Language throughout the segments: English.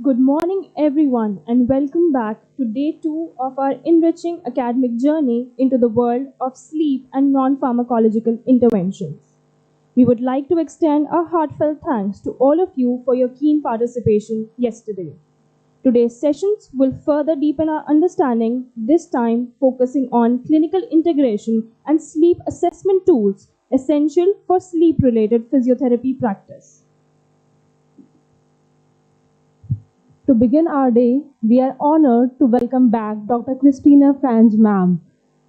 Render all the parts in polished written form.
Good morning, everyone, and welcome back to day two of our enriching academic journey into the world of sleep and non pharmacological interventions. We would like to extend our heartfelt thanks to all of you for your keen participation yesterday. Today's sessions will further deepen our understanding, this time focusing on clinical integration and sleep assessment tools essential for sleep related physiotherapy practice. To begin our day, we are honored to welcome back Dr. Christina Franz Ma'am.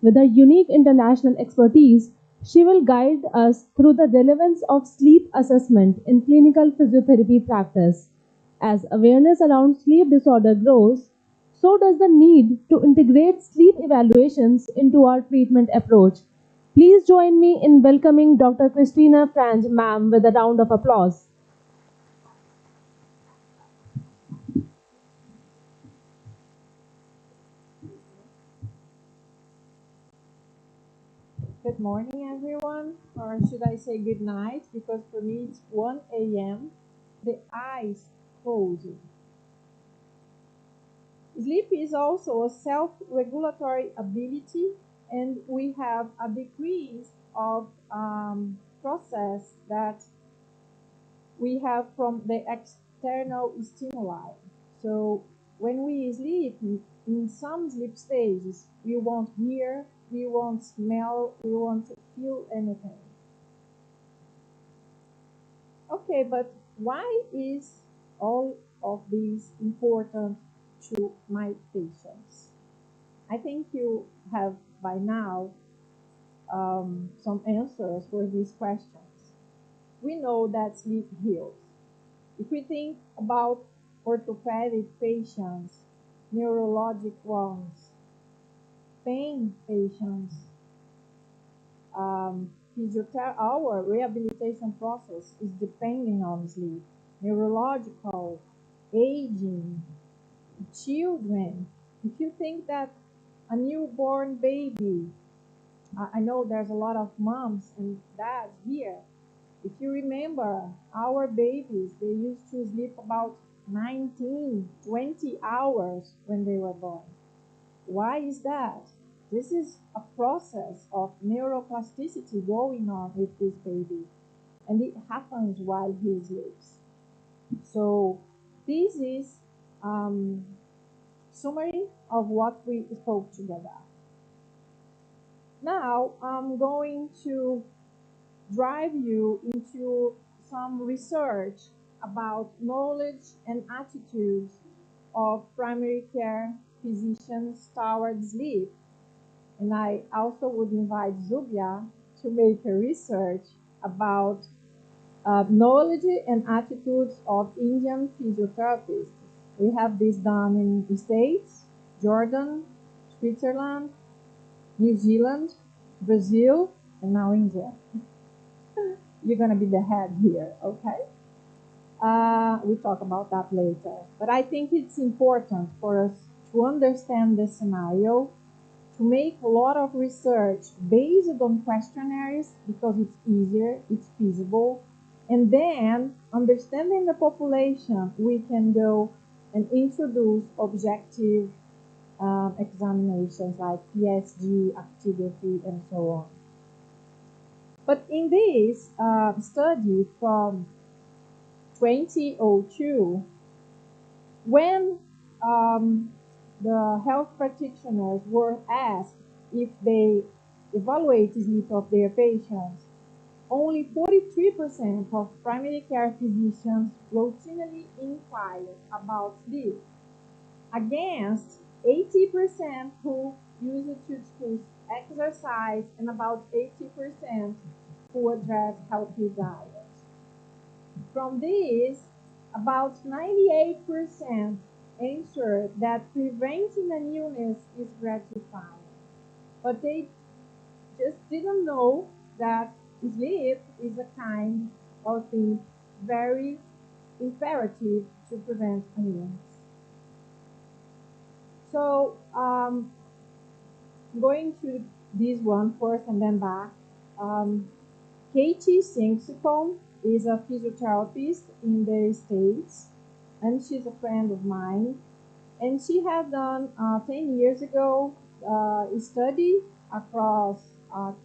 With her unique international expertise, she will guide us through the relevance of sleep assessment in clinical physiotherapy practice. As awareness around sleep disorder grows, so does the need to integrate sleep evaluations into our treatment approach. Please join me in welcoming Dr. Christina Franz Ma'am with a round of applause. Good morning, everyone, or should I say good night? Because for me it's 1 a.m. The eyes closed. Sleep is also a self-regulatory ability, and we have a decrease of process that we have from the external stimuli. So when we sleep, in some sleep stages, we won't hear, we won't smell, we won't feel anything. Okay, but why is all of these important to my patients? I think you have by now some answers for these questions. We know that sleep heals. If we think about orthopedic patients, neurologic ones, pain patients, our rehabilitation process is depending on sleep. Neurological, aging, children. If you think that a newborn baby, I know there's a lot of moms and dads here. If you remember, our babies, they used to sleep about 19, 20 hours when they were born. Why is that? This is a process of neuroplasticity going on with this baby, and it happens while he sleeps. So this is summary of what we spoke together. Now I'm going to drive you into some research about knowledge and attitudes of primary care physicians towards sleep. And I also would invite Zubia to make a research about knowledge and attitudes of Indian physiotherapists. We have this done in the States, Jordan, Switzerland, New Zealand, Brazil, and now India. You're going to be the head here, okay? We'll talk about that later. But I think it's important for us to understand the scenario, to make a lot of research based on questionnaires because it's easier, it's feasible. And then, understanding the population, we can go and introduce objective examinations like PSG, activity, and so on. But in this study from 2002, when the health practitioners were asked if they evaluate the sleep of their patients, only 43% of primary care physicians routinely inquire about sleep, against 80% who use it to discuss exercise and about 80% who address healthy diet. From this, about 98% answered that preventing an illness is gratifying, but they just didn't know that sleep is a kind of thing very imperative to prevent an illness. So, going to this one first and then back. Katie Singsikon is a physiotherapist in the States, and she's a friend of mine. And she had done 10 years ago a study across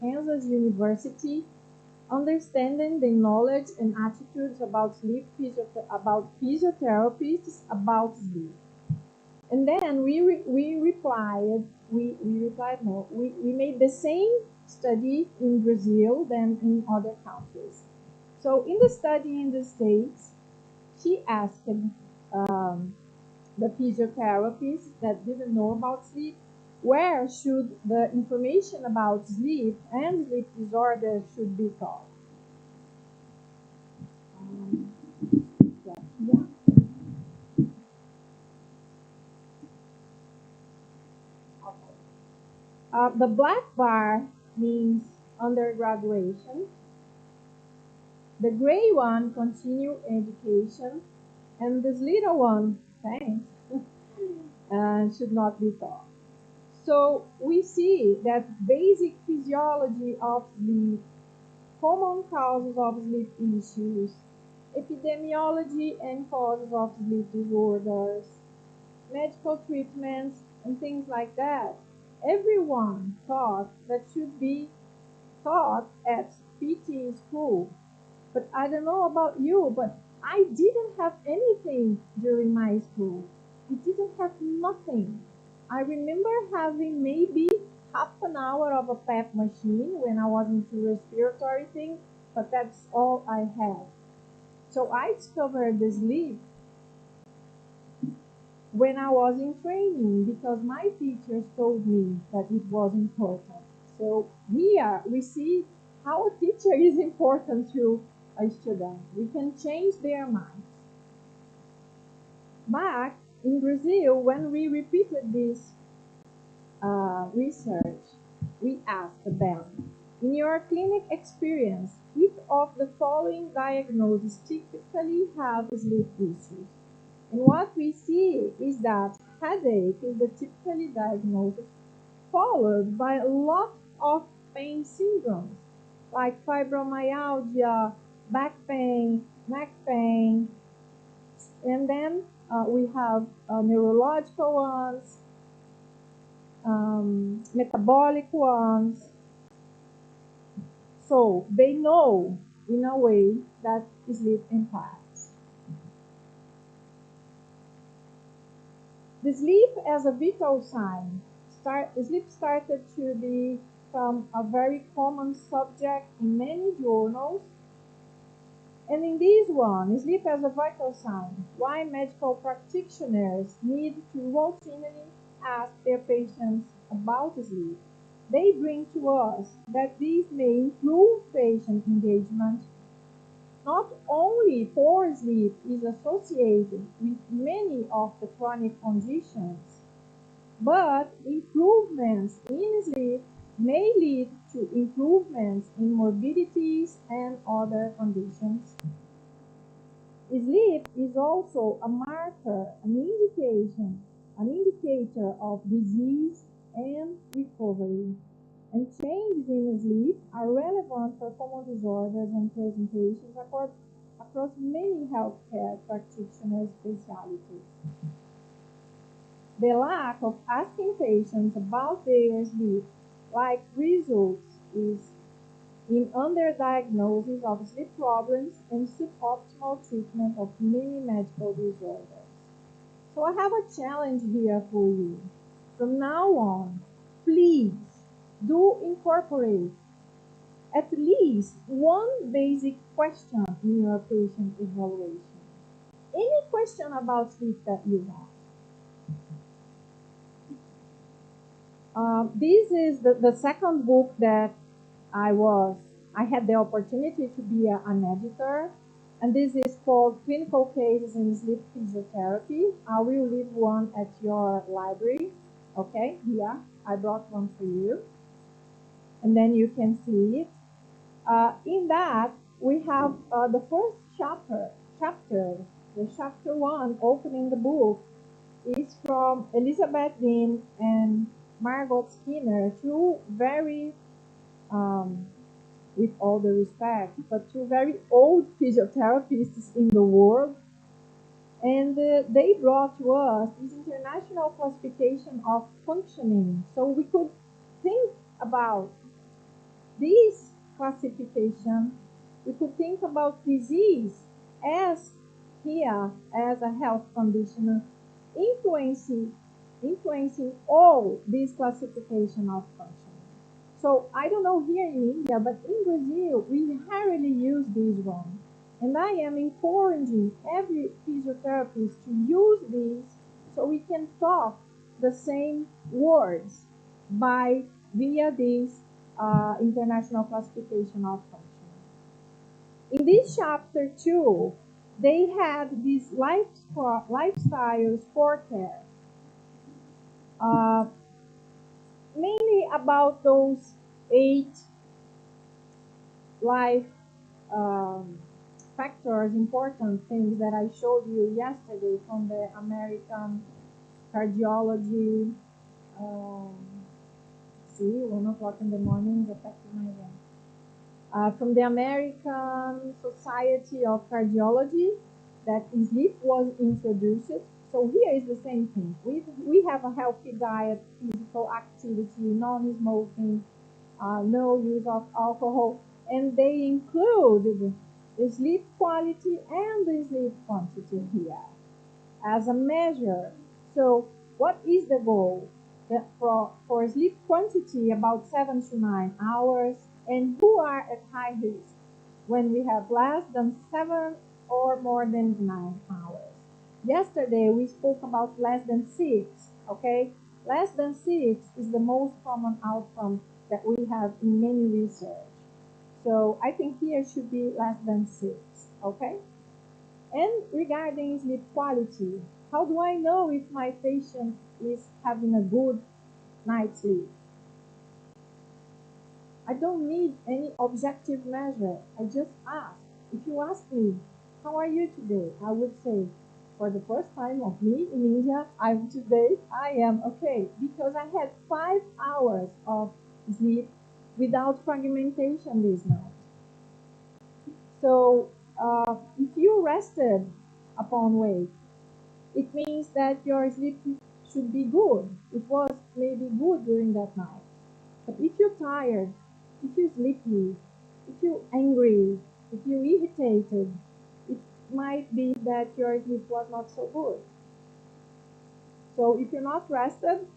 Kansas University, understanding the knowledge and attitudes about about physiotherapists about sleep. And then we made the same study in Brazil than in other countries. So in the study in the States, she asked the physiotherapists that didn't know about sleep, where should the information about sleep and sleep disorders should be taught? Yeah. Yeah. Okay. The black bar means undergraduation. The gray one, continue education. And this little one, thanks, should not be taught. So we see that basic physiology of sleep, common causes of sleep issues, epidemiology and causes of sleep disorders, medical treatments, and things like that. Everyone thought that should be taught at PT school. But I don't know about you, but I didn't have anything during my school. We didn't have nothing. I remember having maybe half an hour of a PEP machine when I was into respiratory thing, but that's all I had. So I discovered the sleep when I was in training because my teachers told me that it was important. So here we see how a teacher is important to a student. We can change their minds. Back in Brazil, when we repeated this research, we asked them, in your clinic experience, which of the following diagnoses typically have sleep issues? And what we see is that headache is the typically diagnosed, followed by a lot of pain syndromes like fibromyalgia, back pain, neck pain, and then we have neurological ones, metabolic ones. So they know in a way that sleep impacts. The sleep as a vital sign. Sleep started to become a very common subject in many journals. And in this one, sleep as a vital sign, why medical practitioners need to routinely ask their patients about sleep. They bring to us that these may improve patient engagement. Not only poor sleep is associated with many of the chronic conditions, but improvements in sleep may lead to improvements in morbidities and other conditions. Sleep is also a marker, an indicator of disease and recovery. And changes in sleep are relevant for common disorders and presentations across many healthcare practitioners' specialties. The lack of asking patients about their sleep, like results is in underdiagnosis of sleep problems and suboptimal treatment of many medical disorders. So I have a challenge here for you. From now on, please do incorporate at least one basic question in your patient evaluation. Any question about sleep that you have. This is the second book that I had the opportunity to be an editor. And this is called Clinical Cases in Sleep Physiotherapy. I will leave one at your library. Okay, yeah, I brought one for you. And then you can see it. In that, we have the first chapter, the chapter 1, opening the book, is from Elizabeth Dean and Margot Skinner, two very, with all the respect, but two very old physiotherapists in the world. And they brought to us this international classification of functioning. So we could think about this classification, we could think about disease as here as a health condition influencing all this classification of functioning. So I don't know here in India, but in Brazil we rarely use this one. And I am encouraging every physiotherapist to use these so we can talk the same words by via this international classification of functioning. In this chapter 2, they had this lifestyle sport care, mainly about those 8 life factors, important things that I showed you yesterday from the American cardiology. See, 1 o'clock in the morning is affecting my brain. From the American Society of Cardiology, that sleep was introduced. So here is the same thing. We have a healthy diet, physical activity, non-smoking, no use of alcohol, and they include the sleep quality and the sleep quantity here as a measure. So what is the goal? For sleep quantity, about 7 to 9 hours, and who are at high risk when we have less than 7 or more than 9 hours. Yesterday we spoke about less than 6, okay? Less than 6 is the most common outcome that we have in many research. So I think here should be less than 6, okay? And regarding sleep quality, how do I know if my patient is having a good night's sleep? I don't need any objective measure. I just ask. If you ask me, how are you today? I would say, for the first time of me in India, I am okay because I had 5 hours of sleep without fragmentation this night. So if you rested upon wake, it means that your sleep should be good. It was maybe good during that night. But if you're tired, if you're sleepy, if you're angry, if you're irritated, it might be that your sleep was not so good. So if you're not rested,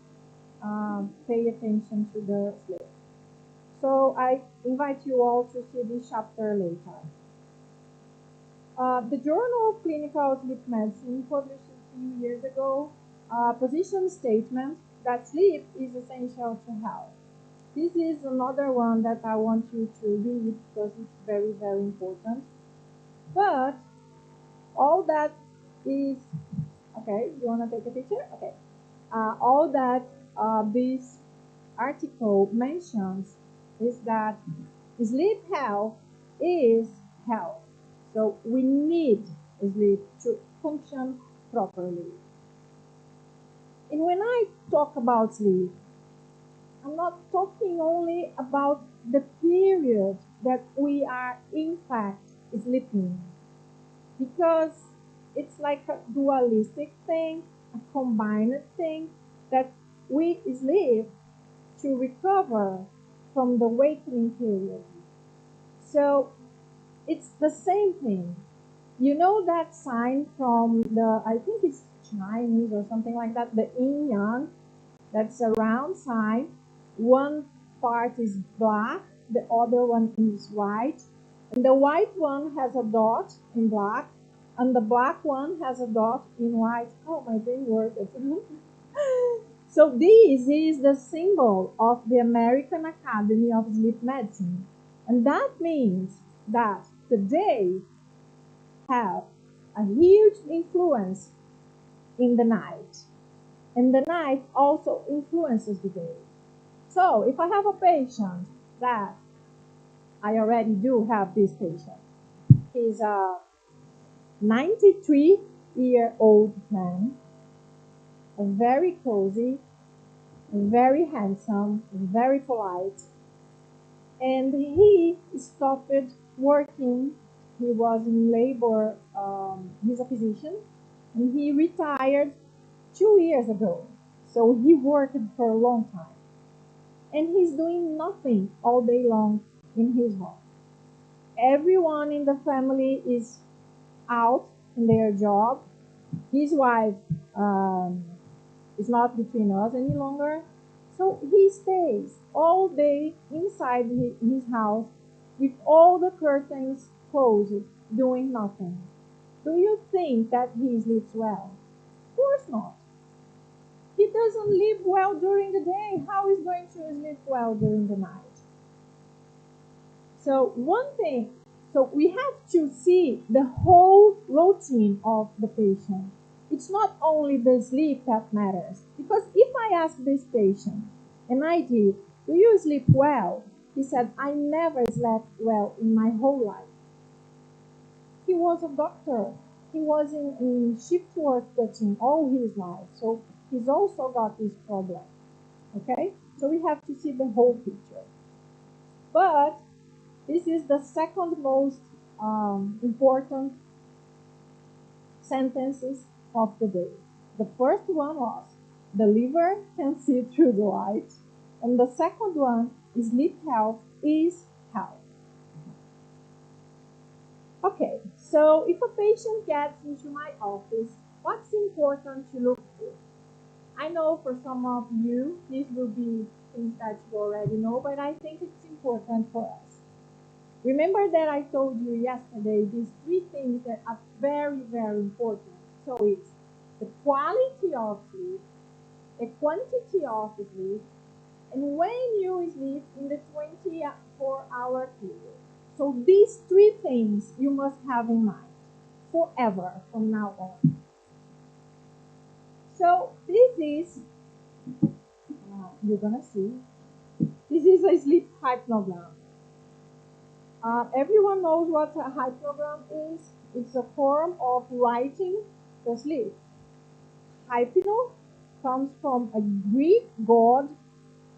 pay attention to the sleep. So I invite you all to see this chapter later. The Journal of Clinical Sleep Medicine published a few years ago a position statement that sleep is essential to health. This is another one that I want you to read because it's very, very important. But all that is, okay, you want to take a picture? Okay. All that this article mentions is that sleep health is health. So we need sleep to function properly. And when I talk about sleep, I'm not talking only about the period that we are in fact sleeping, because it's like a dualistic thing, a combined thing, that we sleep to recover from the wakening period. So it's the same thing. You know that sign from the, I think it's Chinese or something like that, the yin yang, that's a round sign. One part is black, the other one is white. And the white one has a dot in black, and the black one has a dot in white. Oh, my brain worked. So this is the symbol of the American Academy of Sleep Medicine. And that means that today have a huge influence in the night. And the night also influences the day. So if I have a patient that I already do have this patient, he's a 93-year-old man, very cozy, very handsome, very polite, and he stopped working. He was in labor, he's a physician, and he retired 2 years ago. So he worked for a long time. And he's doing nothing all day long in his home. Everyone in the family is out in their job. His wife is not between us any longer. So he stays all day inside his house with all the curtains closed, doing nothing. Do you think that he sleeps well? Of course not. He doesn't sleep well during the day. How is he going to sleep well during the night? So we have to see the whole routine of the patient. It's not only the sleep that matters. Because if I ask this patient, and I did, do you sleep well? He said, I never slept well in my whole life. He was a doctor. He was in shift work touching all his life. So he's also got this problem. Okay? So we have to see the whole picture. But this is the second most important sentences of the day. The first one was, the liver can see through the light. And the second one is, sleep health is health. Okay, so if a patient gets into my office, what's important to look for? I know for some of you, this will be things that you already know, but I think it's important for us. Remember that I told you yesterday these three things that are very, very important. So it's the quality of sleep, the quantity of sleep, and when you sleep in the 24-hour period. So these three things you must have in mind forever from now on. So this is, you're gonna see, this is a sleep hypnogram. Everyone knows what a hypnogram is. It's a form of writing the sleep. Hypno comes from a Greek god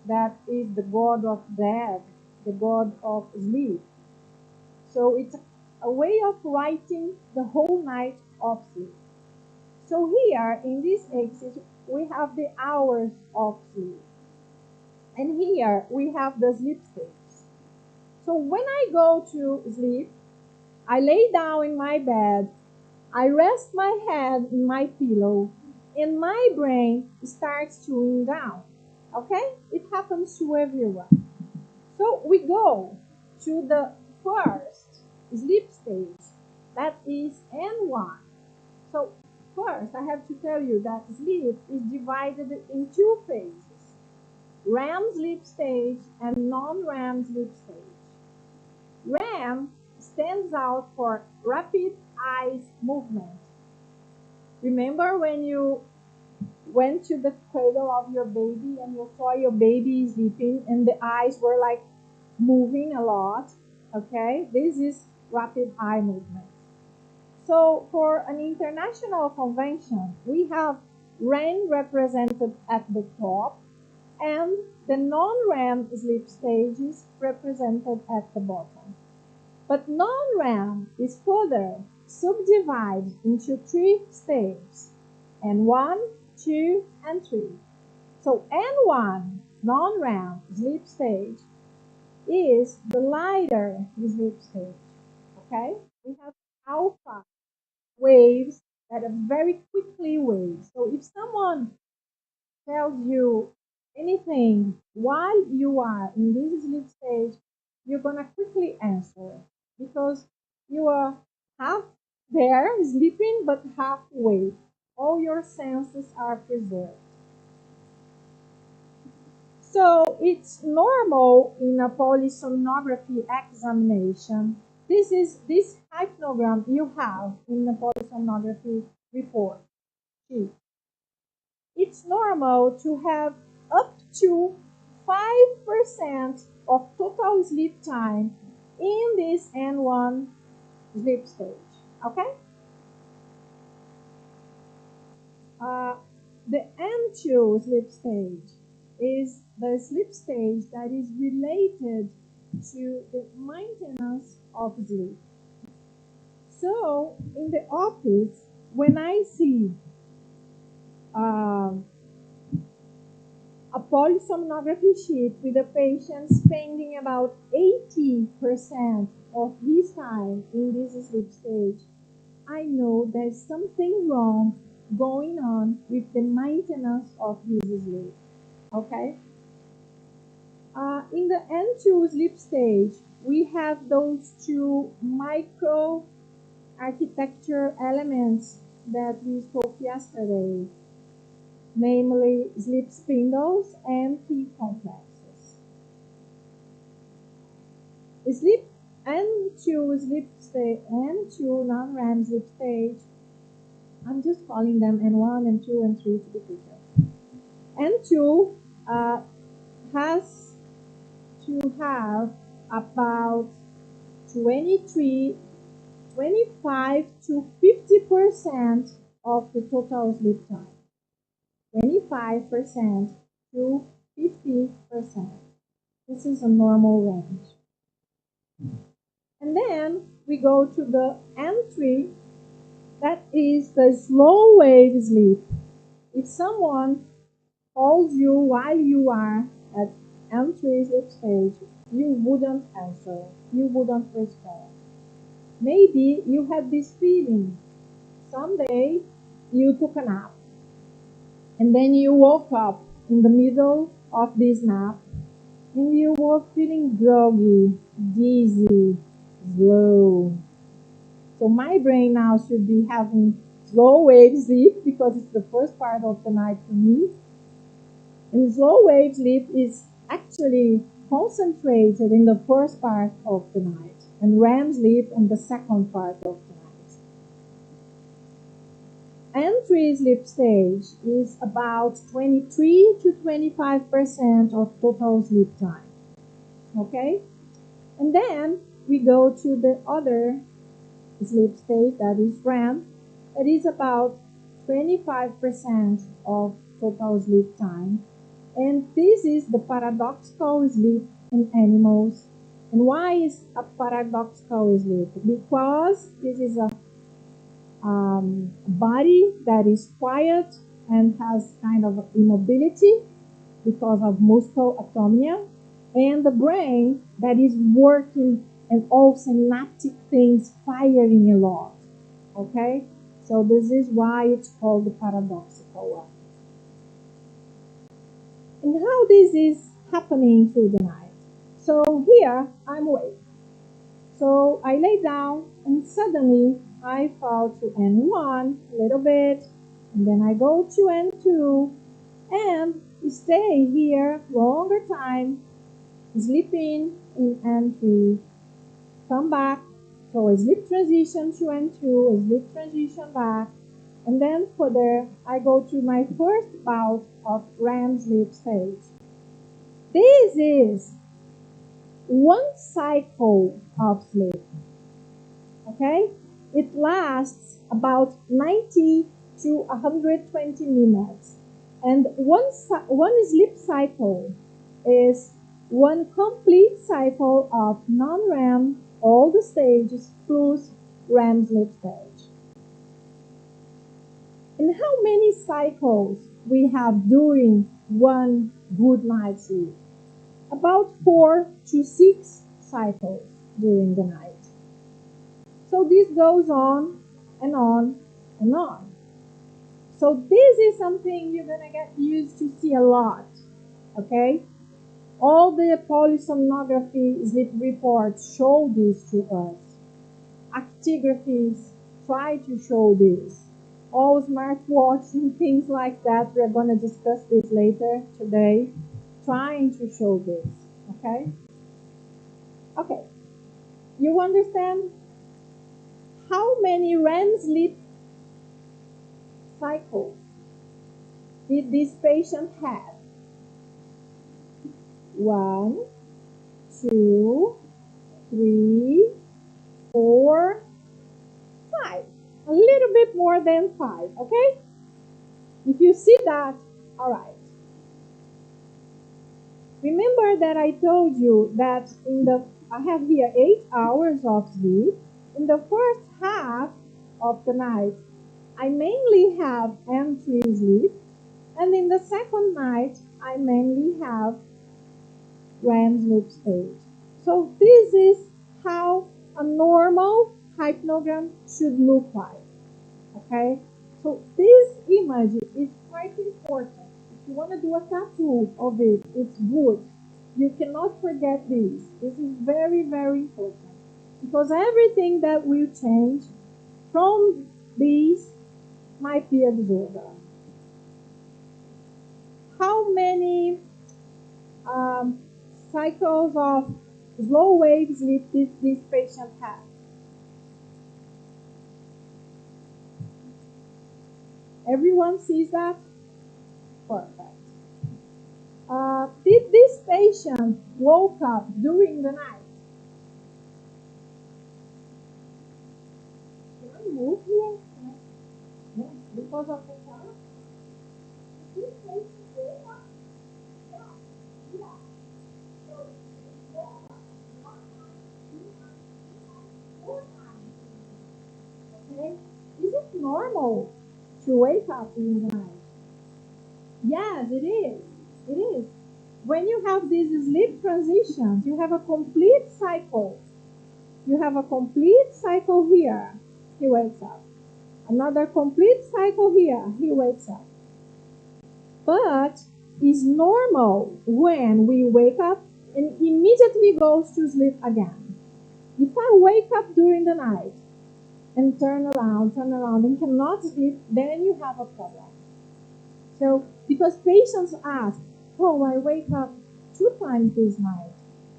that is the god of death, the god of sleep. So it's a way of writing the whole night of sleep. So here in this axis, we have the hours of sleep. And here we have the sleep stages. So when I go to sleep, I lay down in my bed, I rest my head in my pillow, and my brain starts tuning down. Okay? It happens to everyone. So we go to the first sleep stage, that is N1. So first, I have to tell you that sleep is divided in two phases, REM sleep stage and non-REM sleep stage. REM stands out for rapid eye movement. Remember when you went to the cradle of your baby and you saw your baby sleeping and the eyes were like moving a lot? Okay, this is rapid eye movement. So for an international convention, we have REM represented at the top and the non-REM sleep stages represented at the bottom. But non-REM is further subdivided into three stages, N1, 2, and 3. So N1, non-REM sleep stage, is the lighter sleep stage. Okay? We have alpha waves that are very quickly waves. So if someone tells you anything while you are in this sleep stage, you're gonna quickly answer because you are half there sleeping but half awake. All your senses are preserved. So it's normal in a polysomnography examination. This hypnogram you have in the polysomnography report sheet. It's normal to have up to 5% of total sleep time in this N1 sleep stage. Okay? The N2 sleep stage is the sleep stage that is related to the maintenance of sleep. So, in the office, when I see uh, a polysomnography sheet with a patient spending about 80% of his time in this sleep stage, I know there's something wrong going on with the maintenance of his sleep. Okay? In the N2 sleep stage, we have those two micro architecture elements that we spoke yesterday, namely sleep spindles and T complexes. Sleep N2 sleep stage, N2 non-REM sleep stage, I'm just calling them N1, N2, and 3 to be quicker. N2 has to have about 25 to 50% of the total sleep time. 25% to 50%. This is a normal range. And then we go to the N3, that is the slow wave sleep. If someone calls you while you are at N3 sleep stage, you wouldn't answer, you wouldn't respond. Maybe you had this feeling. Someday you took a nap and then you woke up in the middle of this nap and you were feeling groggy, dizzy, slow. So my brain now should be having slow wave sleep because it's the first part of the night for me. And slow wave sleep is actually concentrated in the first part of the night and REM sleep in the second part of the night. N3 sleep stage is about 23 to 25% of total sleep time. Okay? And then we go to the other sleep state, that is REM. That is about 25% of total sleep time. And this is the paradoxical sleep in animals. And why is a paradoxical sleep? Because this is a body that is quiet and has kind of immobility because of muscle atonia, and the brain that is working and all synaptic things firing a lot. Okay? So this is why it's called the paradoxical one. And how this is happening through the night. So here I'm awake. So I lay down and suddenly I fall to N1 a little bit, and then I go to N2 and stay here longer time, sleeping in N3, come back, so a sleep transition to N2, a sleep transition back, and then further I go to my first bout of REM sleep stage. This is one cycle of sleep. Okay? It lasts about 90 to 120 minutes. And one sleep cycle is one complete cycle of non-REM, all the stages, plus REM sleep stage. And how many cycles we have during one good night's sleep? About 4 to 6 cycles during the night. So this goes on and on and on. So this is something you're going to get used to see a lot, okay? All the polysomnography sleep reports show this to us. Actigraphies try to show this. All smartwatches and things like that, we're going to discuss this later today, trying to show this, okay? Okay, you understand how many REM sleep cycles did this patient have? 1, 2, 3, 4, 5. A little bit more than 5, okay? If you see that, all right. Remember that I told you that I have here 8 hours of sleep. In the first half of the night, I mainly have M3 sleep, and in the second night, I mainly have REM sleep stage. So this is how a normal hypnogram should look like, okay? So this image is quite important. If you want to do a tattoo of it, it's good. You cannot forget this. This is very, very important, because everything that will change from these might be a disorder. How many cycles of slow wave sleep did this patient have? Everyone sees that? Perfect. Did this patient woke up during the night? Can I move here? Yes, because of the car? Did this patient wake up? Yeah. So, it woke up 1 time, 2 times, 3 times, 4 times. Okay? Is it normal to wake up in the night? Yes, it is. It is. When you have these sleep transitions, you have a complete cycle. You have a complete cycle here. He wakes up. Another complete cycle here. He wakes up. But it's normal when we wake up and immediately goes to sleep again. If I wake up during the night and turn around and cannot sleep, then you have a problem. So, because patients ask, oh, I wake up 2 times this night.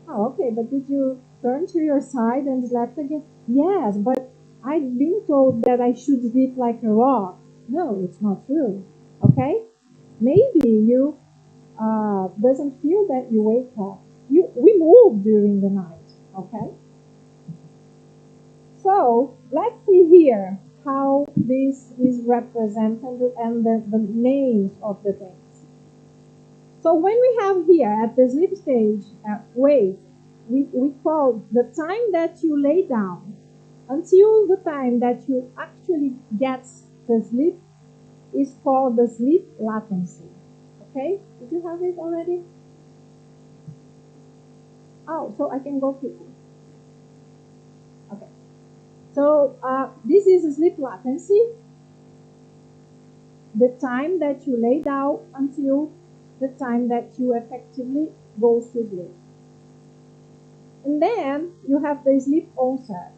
Oh, okay, but did you turn to your side and slept again? Yes, but I've been told that I should sleep like a rock. No, it's not true. Okay? Maybe you doesn't feel that you wake up. We move during the night. Okay? So let's see here how this is represented and the names of the things. So when we have here at the sleep stage, wave, we call the time that you lay down until the time that you actually get the sleep is called the sleep latency. Okay? Did you have it already? Oh, so I can go quickly. Okay. So this is sleep latency, the time that you lay down until the time that you effectively go to sleep. And then you have the sleep onset.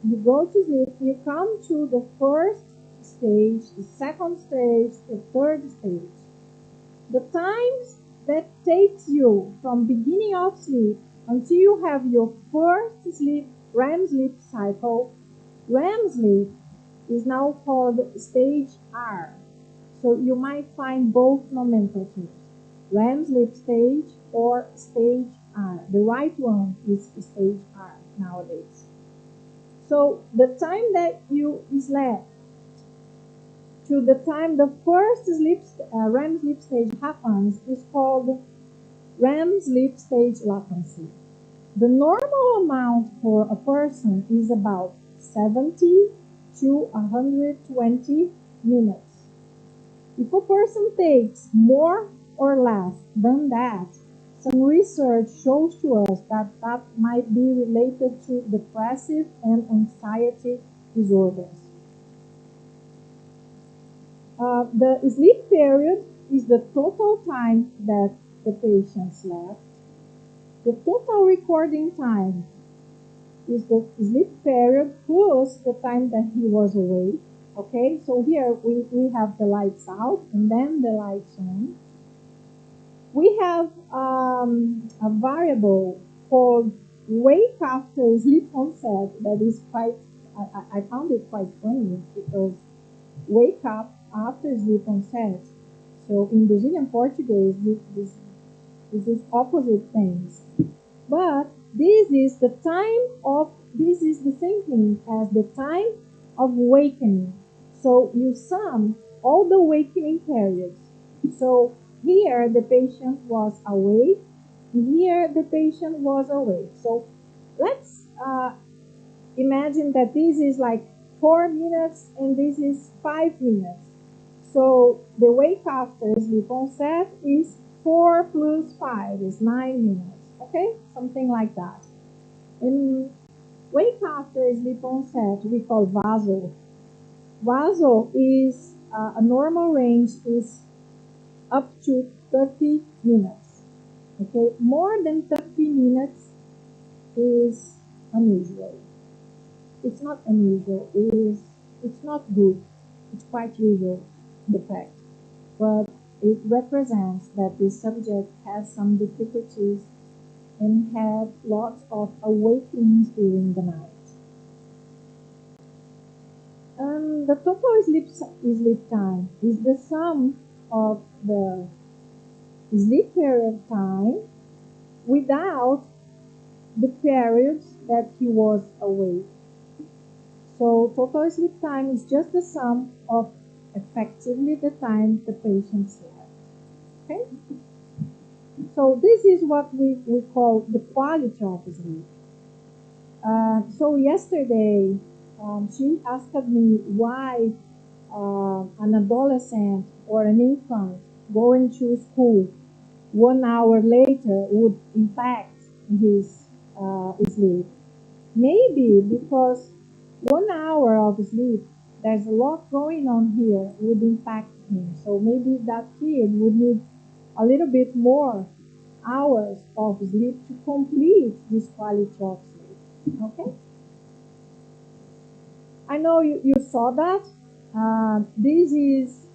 You go to sleep, you come to the first stage, the second stage, the third stage. The times that takes you from beginning of sleep until you have your first sleep, REM sleep cycle, REM sleep is now called stage R. So you might find both nomenclatures, REM sleep stage or stage R. The right one is stage R nowadays. So the time that you slept to the time the first REM sleep stage happens is called REM sleep stage latency. The normal amount for a person is about 70 to 120 minutes. If a person takes more or less than that, some research shows to us that that might be related to depressive and anxiety disorders. The sleep period is the total time that the patient slept. The total recording time is the sleep period plus the time that he was awake. Okay, so here we have the lights out and then the lights on. We have a variable called wake after sleep onset that is quite I found it quite funny because wake up after sleep onset. So in Brazilian Portuguese, this is opposite things. But this is the time of, this is the same thing as the time of awakening. So you sum all the awakening periods. So here the patient was awake, here the patient was awake. So let's imagine that this is like 4 minutes and this is 5 minutes. So the wake after sleep onset is 4 plus 5 is 9 minutes. Okay, something like that. And wake after sleep onset we call vaso. Vaso is a normal range is up to 30 minutes. Okay, more than 30 minutes is unusual. It's not unusual. It's not good. It's quite usual, the fact. But it represents that the subject has some difficulties and had lots of awakenings during the night. The total sleep time is the sum of the sleep period time without the periods that he was awake. So total sleep time is just the sum of effectively the time the patient slept. Okay? So this is what we call the quality of sleep. So yesterday, she asked me why an adolescent or an infant going to school 1 hour later would impact his sleep. Maybe because 1 hour of sleep, there's a lot going on here, would impact him. So maybe that kid would need a little bit more hours of sleep to complete this quality of sleep. Okay? I know you saw that. This is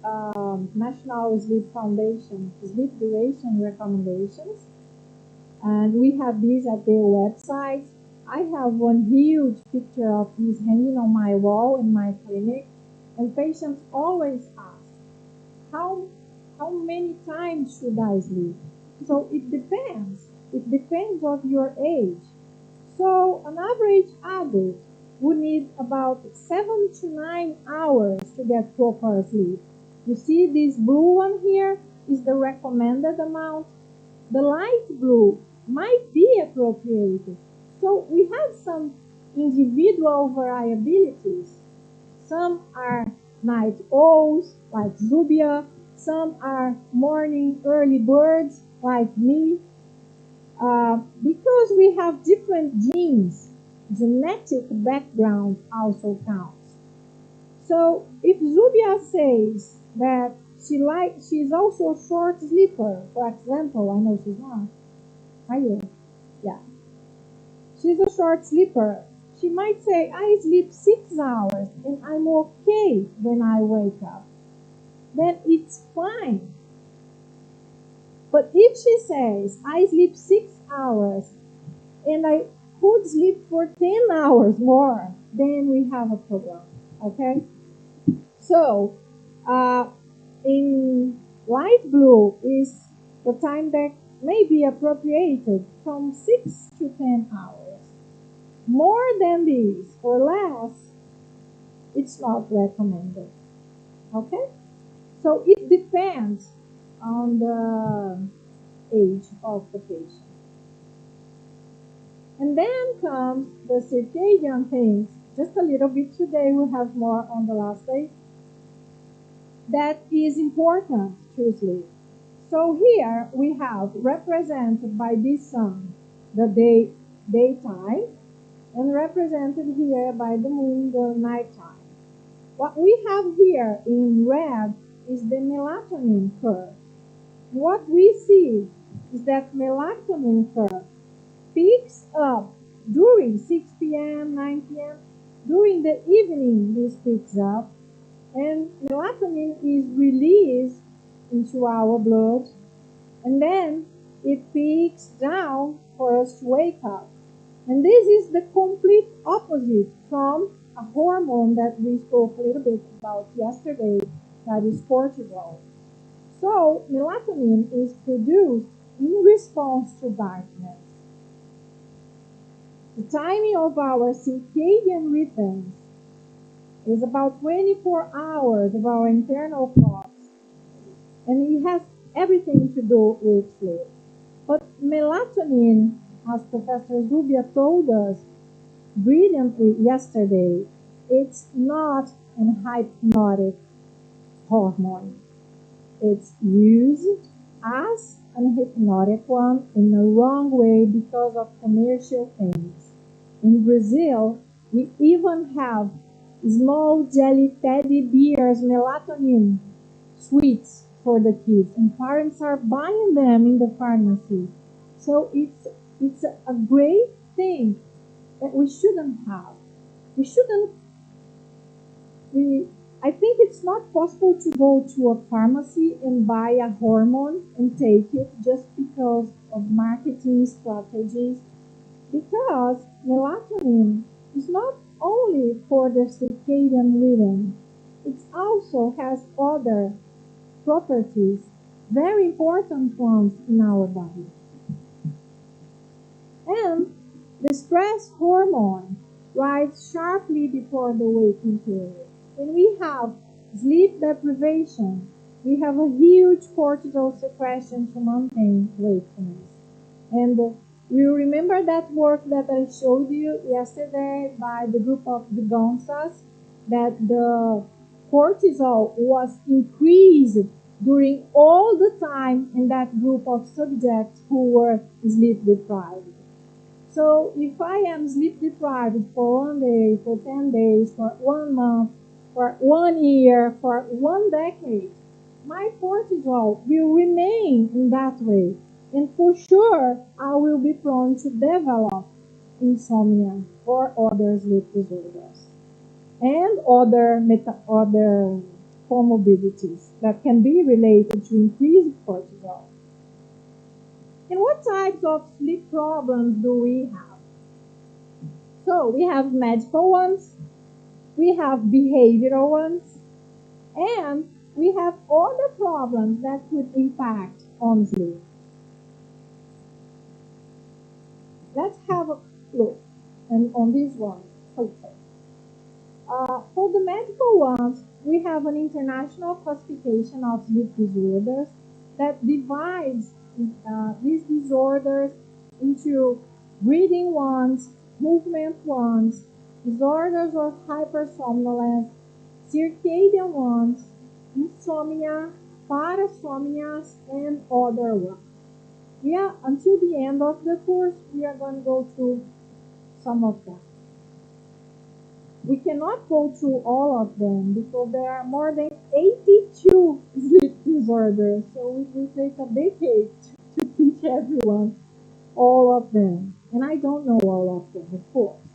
National Sleep Foundation sleep duration recommendations, and we have these at their website. I have one huge picture of these hanging on my wall in my clinic, and patients always ask, how many times should I sleep? So it depends. It depends on your age. So an average adult would need about 7 to 9 hours to get proper sleep. You see this blue one here is the recommended amount. The light blue might be appropriate. So we have some individual variabilities. Some are night owls, like Zubia. Some are morning early birds, like me. Because we have different genes, genetic background also counts. So if Zubia says that she's also a short sleeper, for example, I know she's not. Are you? Yeah. She's a short sleeper. She might say, I sleep 6 hours and I'm okay when I wake up. Then it's fine. But if she says, I sleep 6 hours and I could sleep for 10 hours more, then we have a problem. Okay? So, in light blue is the time that may be appropriated from 6 to 10 hours. More than this or less, it's not recommended. Okay? So it depends on the age of the patient. And then comes the circadian things. Just a little bit today, we'll have more on the last day. That is important to sleep. So here we have represented by this sun the daytime, and represented here by the moon the nighttime. What we have here in red is the melatonin curve. What we see is that melatonin curve peaks up during 6 p.m., 9 p.m. During the evening, this picks up, and melatonin is released into our blood, and then it peaks down for us to wake up. And this is the complete opposite from a hormone that we spoke a little bit about yesterday, that is cortisol. So melatonin is produced in response to darkness. The timing of our circadian rhythms is about 24 hours of our internal clocks, and it has everything to do with sleep. But melatonin, as Professor Zubia told us brilliantly yesterday, it's not an hypnotic hormone. It's used as an hypnotic one in the wrong way because of commercial things. In Brazil, we even have small jelly teddy bears, melatonin sweets for the kids, and parents are buying them in the pharmacy. So it's a great thing that we shouldn't have. We shouldn't we I think it's not possible to go to a pharmacy and buy a hormone and take it just because of marketing strategies, because melatonin is not only for the circadian rhythm, it also has other properties, very important ones in our body. And the stress hormone rises sharply before the waking period. When we have sleep deprivation, we have a huge cortisol secretion to maintain wakefulness. And you remember that work that I showed you yesterday by the group of the Gonzas, that the cortisol was increased during all the time in that group of subjects who were sleep deprived. So if I am sleep deprived for 1 day, for 10 days, for 1 month, for 1 year, for 1 decade, my cortisol will remain in that way. And for sure, I will be prone to develop insomnia or other sleep disorders and other comorbidities that can be related to increased cortisol. And what types of sleep problems do we have? So we have medical ones, we have behavioral ones, and we have other problems that could impact on sleep. Let's have a look on this one. For the medical ones, we have an international classification of sleep disorders that divides these disorders into breathing ones, movement ones, disorders of hypersomnolence, circadian ones, insomnia, parasomnias, and other ones. Until the end of the course, we are going to go through some of them. We cannot go through all of them because there are more than 82 sleep disorders. So it will take a decade to teach everyone all of them. And I don't know all of them, of course.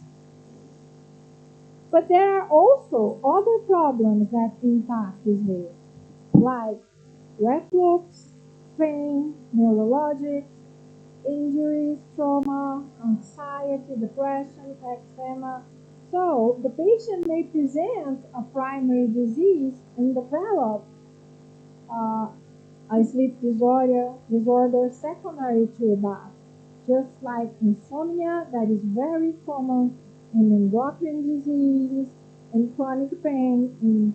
But there are also other problems that impact sleep, like reflux, pain, neurologic, injuries, trauma, anxiety, depression, eczema. So the patient may present a primary disease and develop uh, a sleep disorder secondary to that, just like insomnia that is very common in endocrine diseases and chronic pain in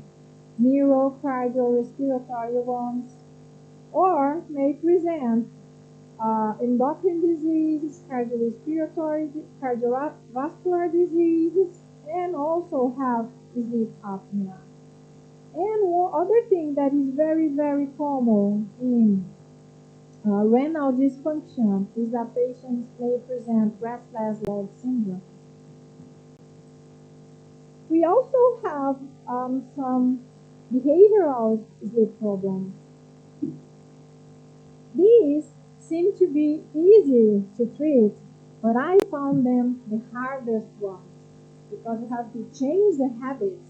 neurocardiorespiratory ones, or may present endocrine diseases, cardiovascular diseases, and also have sleep apnea. And one other thing that is very, very common in renal dysfunction is that patients may present restless leg syndrome. We also have some behavioral sleep problems. These seem to be easy to treat, but I found them the hardest ones because you have to change the habits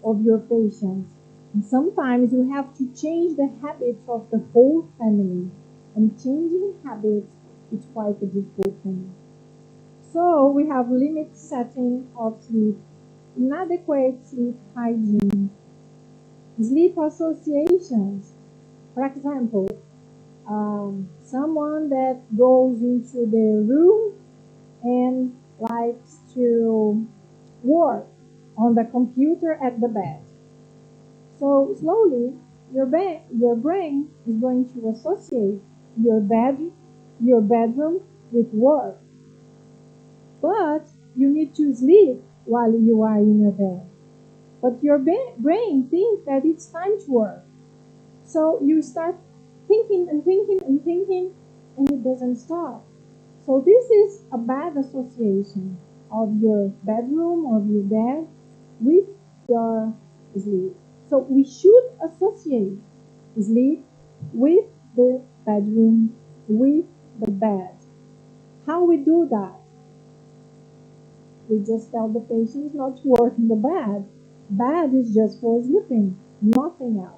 of your patients. And sometimes you have to change the habits of the whole family. And changing habits is quite a difficult thing. So we have limit setting of sleep inadequate sleep hygiene, sleep associations. For example, someone that goes into their room and likes to work on the computer at the bed. So slowly, your brain is going to associate your bedroom with work. But you need to sleep while you are in your bed. But your brain thinks that it's time to work. So you start thinking and thinking and thinking, and it doesn't stop. So this is a bad association of your bedroom, of your bed, with your sleep. So we should associate sleep with the bedroom, with the bed. How we do that? We just tell the patients not to work in the bed. Bed is just for sleeping, nothing else.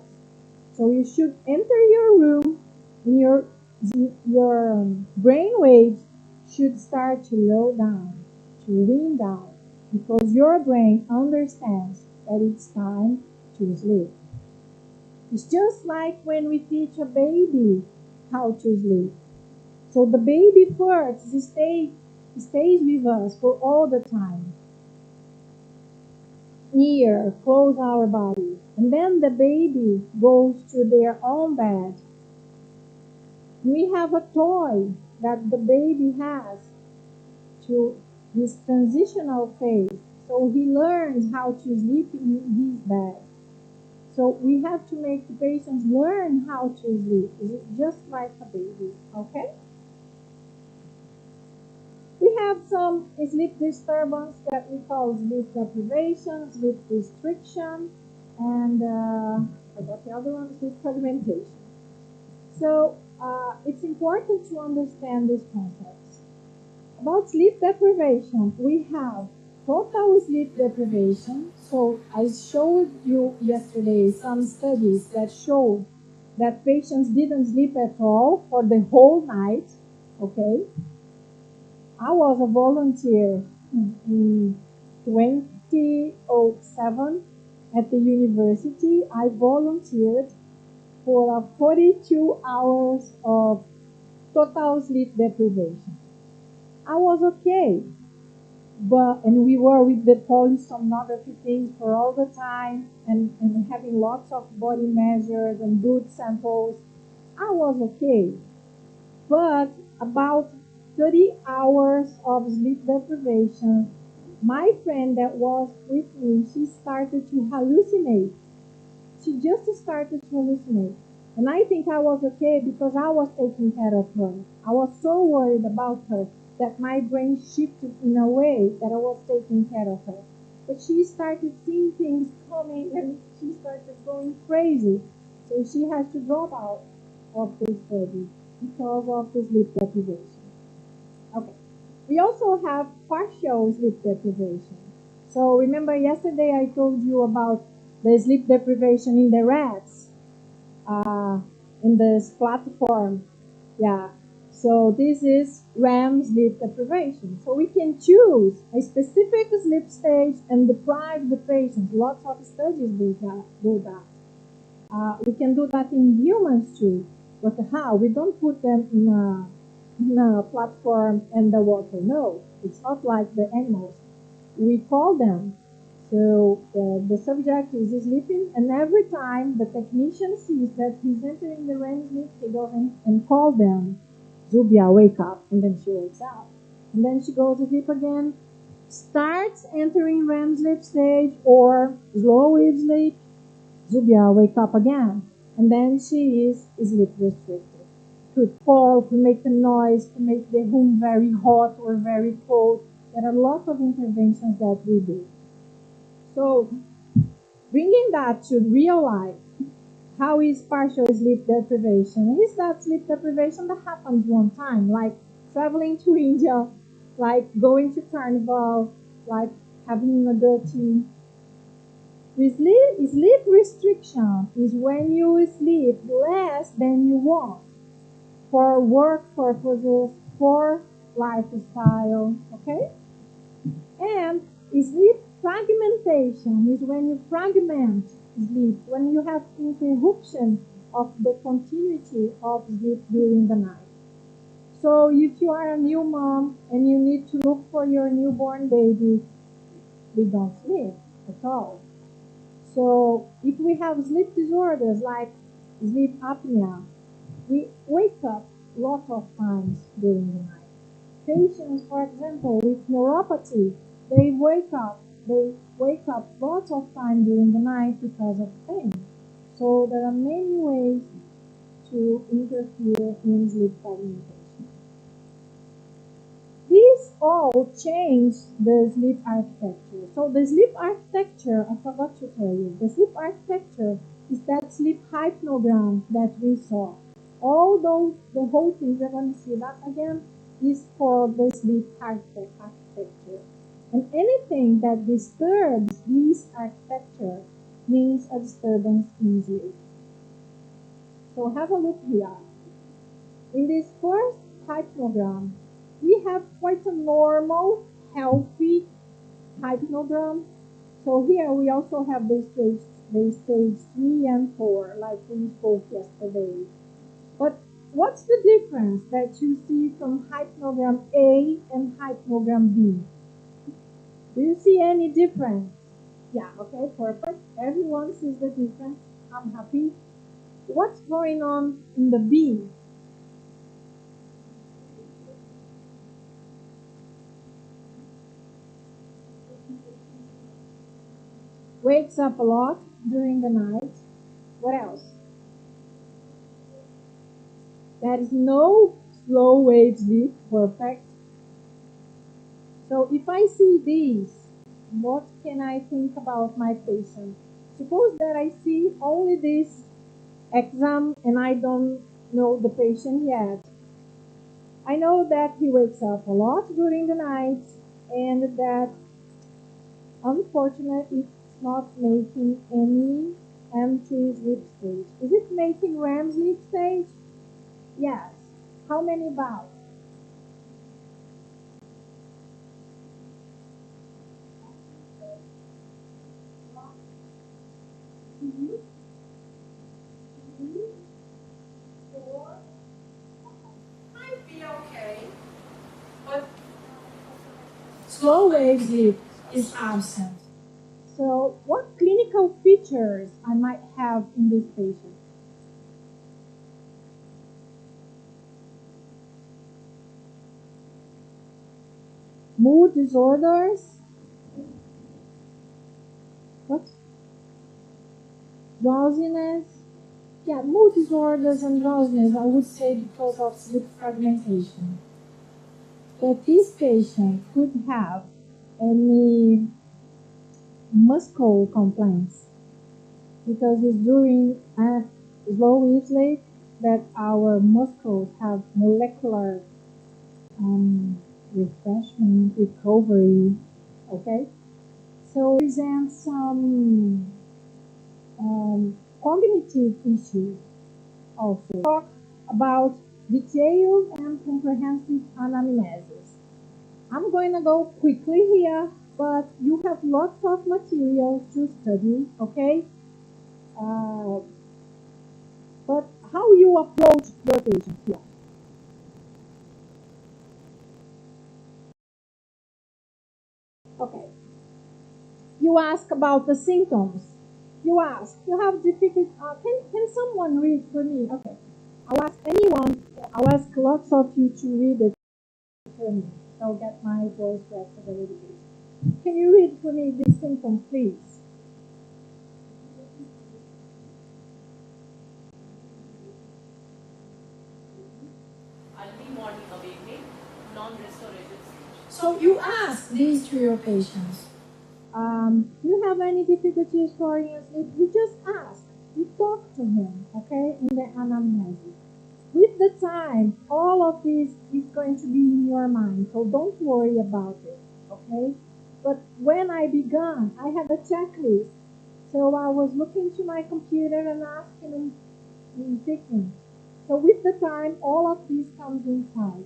So you should enter your room, and your brain waves should start to low down, to wind down, because your brain understands that it's time to sleep. It's just like when we teach a baby how to sleep. So the baby first stays with us for all the time. Ear, close our body. And then the baby goes to their own bed. We have a toy that the baby has to this transitional phase. So he learns how to sleep in his bed. So we have to make the patients learn how to sleep, just like a baby, okay? We have some sleep disturbance that we call sleep deprivation, sleep restriction, and I forgot the other one, sleep fragmentation. So it's important to understand these concepts. About sleep deprivation, we have total sleep deprivation. So I showed you yesterday some studies that showed that patients didn't sleep at all for the whole night, okay? I was a volunteer in 2007 at the university. I volunteered for 42 hours of total sleep deprivation. I was okay, and we were with the polysomnography things for all the time, and having lots of body measures and blood samples. I was okay, but about 30 hours of sleep deprivation, my friend that was with me, she started to hallucinate. She just started to hallucinate. And I think I was okay because I was taking care of her. I was so worried about her that my brain shifted in a way that I was taking care of her. But she started seeing things coming and she started going crazy. So she had to drop out of the study because of the sleep deprivation. Okay. We also have partial sleep deprivation. So remember yesterday I told you about the sleep deprivation in the rats, in this platform. Yeah. So this is REM sleep deprivation. So we can choose a specific sleep stage and deprive the patient. Lots of studies do that. We can do that in humans too. But how? We don't put them in a platform and the water. No, it's not like the animals. We call them. So the subject is sleeping, and every time the technician sees that he's entering the REM sleep, he goes and calls them. Zubia, wake up, and then she wakes up. And then she goes to sleep again, starts entering REM sleep stage or slow wave sleep. Zubia, wake up again. And then she is sleep restricted. Could fall, could make a noise, could make the room very hot or very cold. There are lots of interventions that we do. So, bringing that to real life, how is partial sleep deprivation? Is that sleep deprivation that happens one time, like traveling to India, like going to carnival, like having a dirty. Sleep restriction is when you sleep less than you want for work purposes, for lifestyle, okay? And Sleep fragmentation is when you fragment sleep, when you have interruption of the continuity of sleep during the night. So if you are a new mom and you need to look for your newborn baby, we don't sleep at all. So if we have sleep disorders like sleep apnea, we wake up lots of times during the night. Patients, for example, with neuropathy, they wake up lots of time during the night because of pain. So there are many ways to interfere in sleep fragmentation. These all change the sleep architecture. So the sleep architecture, I forgot to tell you, the sleep architecture is that sleep hypnogram that we saw. All those, the whole thing, we're going to see that again, is for the sleep architecture. And anything that disturbs this architecture means a disturbance in sleep. So have a look here. In this first hypnogram, we have quite a normal, healthy hypnogram. So here we also have the stage 3 and 4, like we spoke yesterday. But what's the difference that you see from hypnogram A and hypnogram B? Do you see any difference? Yeah, okay, perfect. Everyone sees the difference. I'm happy. What's going on in the B? Wakes up a lot during the night. What else? There is no slow wave sleep. Perfect. So if I see these, what can I think about my patient? Suppose that I see only this exam and I don't know the patient yet. I know that he wakes up a lot during the night and that unfortunately it's not making any M3 sleep stage. Is it making REM sleep stage? Yes. How many bouts? Two, three, four. Might be okay, but slow wave sleep is absent. So what clinical features I might have in this patient? Mood disorders. What? Drowsiness. Yeah, mood disorders and drowsiness, I would say because of sleep fragmentation. But this patient could have any muscle complaints because it's during a slow wave sleep that our muscles have molecular refreshment, recovery, okay? So present some cognitive issues also. Talk about detailed and comprehensive anamnesis. I'm going to go quickly here, but you have lots of materials to study, okay? Uh, but how you approach your patient here? Okay. You ask about the symptoms. You ask, you have difficult, can someone read for me? Okay. I'll ask anyone, I'll ask lots of you to read it for me. I'll get my voice rested a little bit. Can you read for me these symptoms, please? Early morning awakening, non-restorative sleep. So you ask these to your patients. You have any difficulties falling asleep? You just ask. You talk to him, okay, in the anamnesis. With the time, all of this is going to be in your mind, so don't worry about it, okay? But when I began, I had a checklist. So I was looking to my computer and asking and picking. So with the time, all of this comes inside.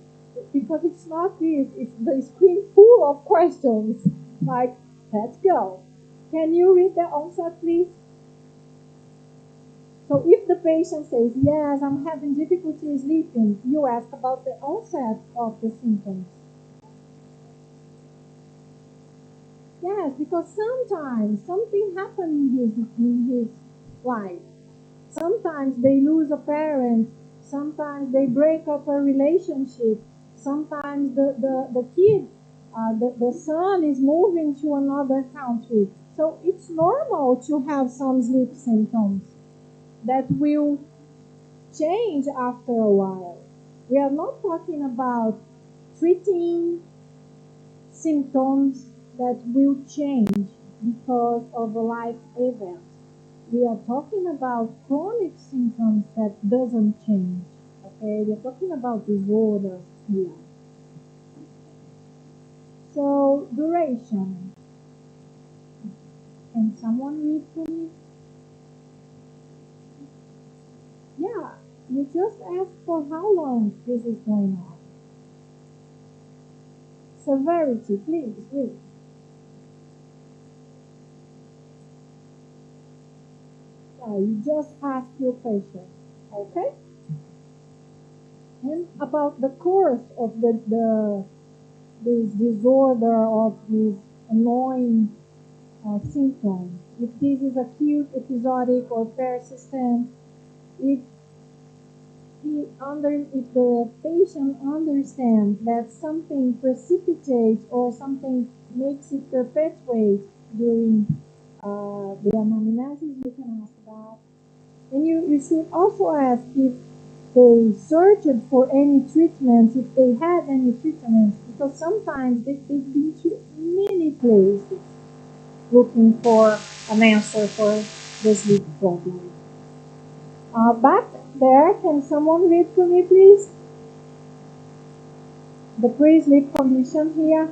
Because it's not this, it's the screen full of questions. Like, Let's go. Can you read the onset, please? So if the patient says, yes, I'm having difficulty sleeping, you ask about the onset of the symptoms. Yes, because sometimes something happened in his life. Sometimes they lose a parent. Sometimes they break up a relationship. Sometimes the kid, the son is moving to another country. So it's normal to have some sleep symptoms that will change after a while. We are not talking about treating symptoms that will change because of a life event. We are talking about chronic symptoms that doesn't change. Okay, we're talking about disorders here. So duration. Can someone read for me? Yeah, you just asked for how long this is going on. Severity, please read. Yeah, you just ask your patient. Okay? And about the course of this disorder of this annoying symptom, if this is acute, episodic, or persistent, if if the patient understands that something precipitates or something makes it perpetuate during the anamnesis, you can ask that. And you should also ask if they searched for any treatments, if they had any treatments, because sometimes they've been to many places looking for an answer for the sleep problem. Back there, can someone read for me, please? The pre-sleep condition here.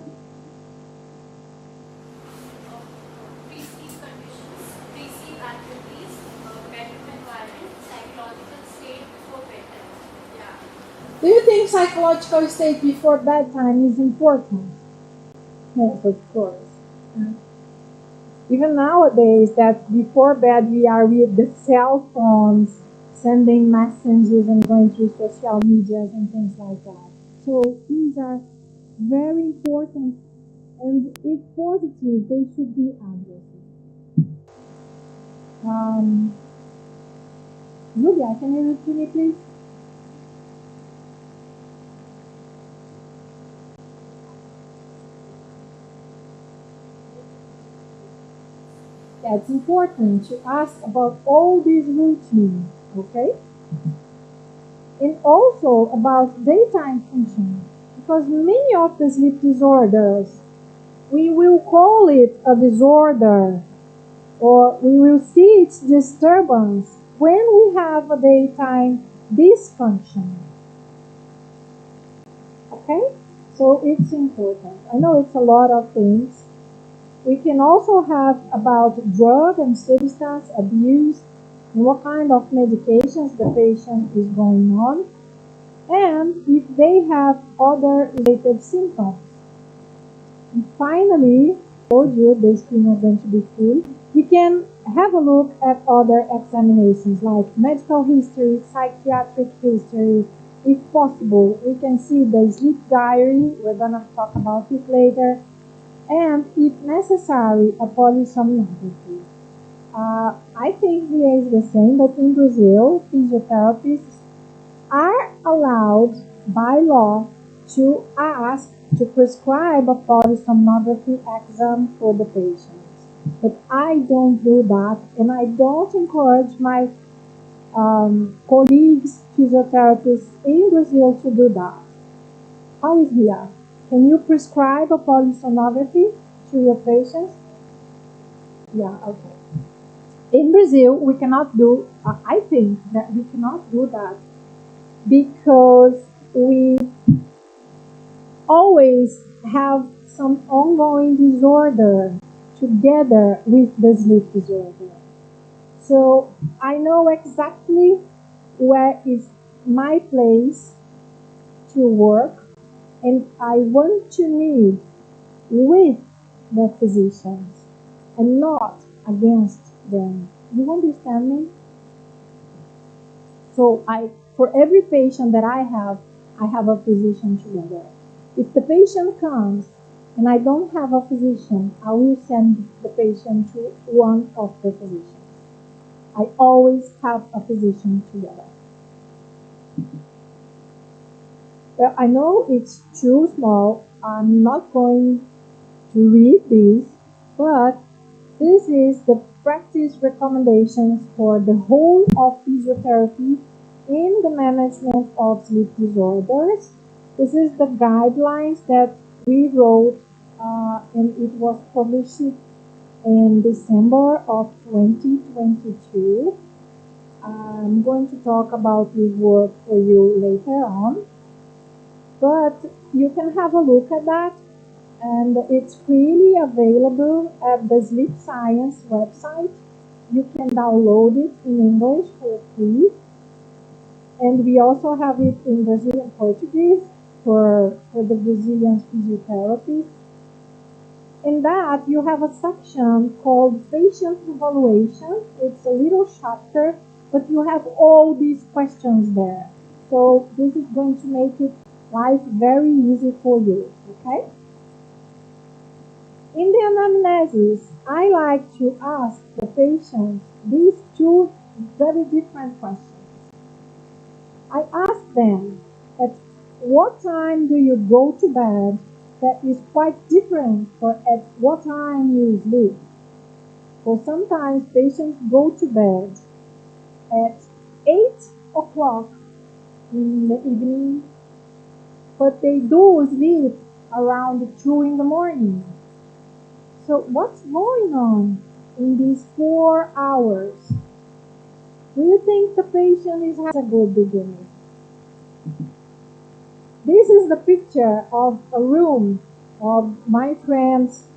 Pre-sleep conditions, pre-sleep activities, bedroom environment, psychological state before bedtime. Yeah. Do you think psychological state before bedtime is important? Yes, of course. Even nowadays, that before bed we are with the cell phones, sending messages and going through social medias and things like that. So these are very important, and if positive, they should be addressed. Julia, can you read to me, please? Yeah, it's important to ask about all these routines, okay? And also about daytime function, because many of the sleep disorders, we will call it a disorder, or we will see its disturbance when we have a daytime dysfunction. Okay? So it's important. I know it's a lot of things. We can also have about drug and substance abuse, and what kind of medications the patient is going on, and if they have other related symptoms. And finally, I told you the screen is going to be full. We can have a look at other examinations like medical history, psychiatric history. If possible, we can see the sleep diary. We're going to talk about it later. And if necessary, a polysomnography. I think here is the same, but in Brazil, physiotherapists are allowed by law to ask to prescribe a polysomnography exam for the patient. But I don't do that, and I don't encourage my colleagues, physiotherapists in Brazil to do that. How is here? Can you prescribe a polysomnography to your patients? Yeah, okay. In Brazil, we cannot do, I think that we cannot do that because we always have some ongoing disorder together with the sleep disorder. So I know exactly where is my place to work, and I want to meet with the physicians and not against them. You understand me? So for every patient that I have a physician together. If the patient comes and I don't have a physician, I will send the patient to one of the physicians. I always have a physician together. Well, I know it's too small. I'm not going to read this, but this is the practice recommendations for the whole of physiotherapy in the management of sleep disorders. This is the guidelines that we wrote, and it was published in December of 2022. I'm going to talk about this work for you later on, but you can have a look at that, and it's freely available at the Sleep Science website. You can download it in English for free, and we also have it in Brazilian Portuguese for the Brazilian physiotherapists. In that, you have a section called Patient Evaluation. It's a little chapter, but you have all these questions there. So this is going to make it life very easy for you, okay? In the anamnesis, I like to ask the patient these two very different questions. I ask them, at what time do you go to bed? That is quite different for at what time you sleep. So sometimes patients go to bed at 8 o'clock in the evening, but they do sleep around 2 in the morning. So what's going on in these 4 hours? Do you think the patient has a good beginning? This is the picture of a room of my friend's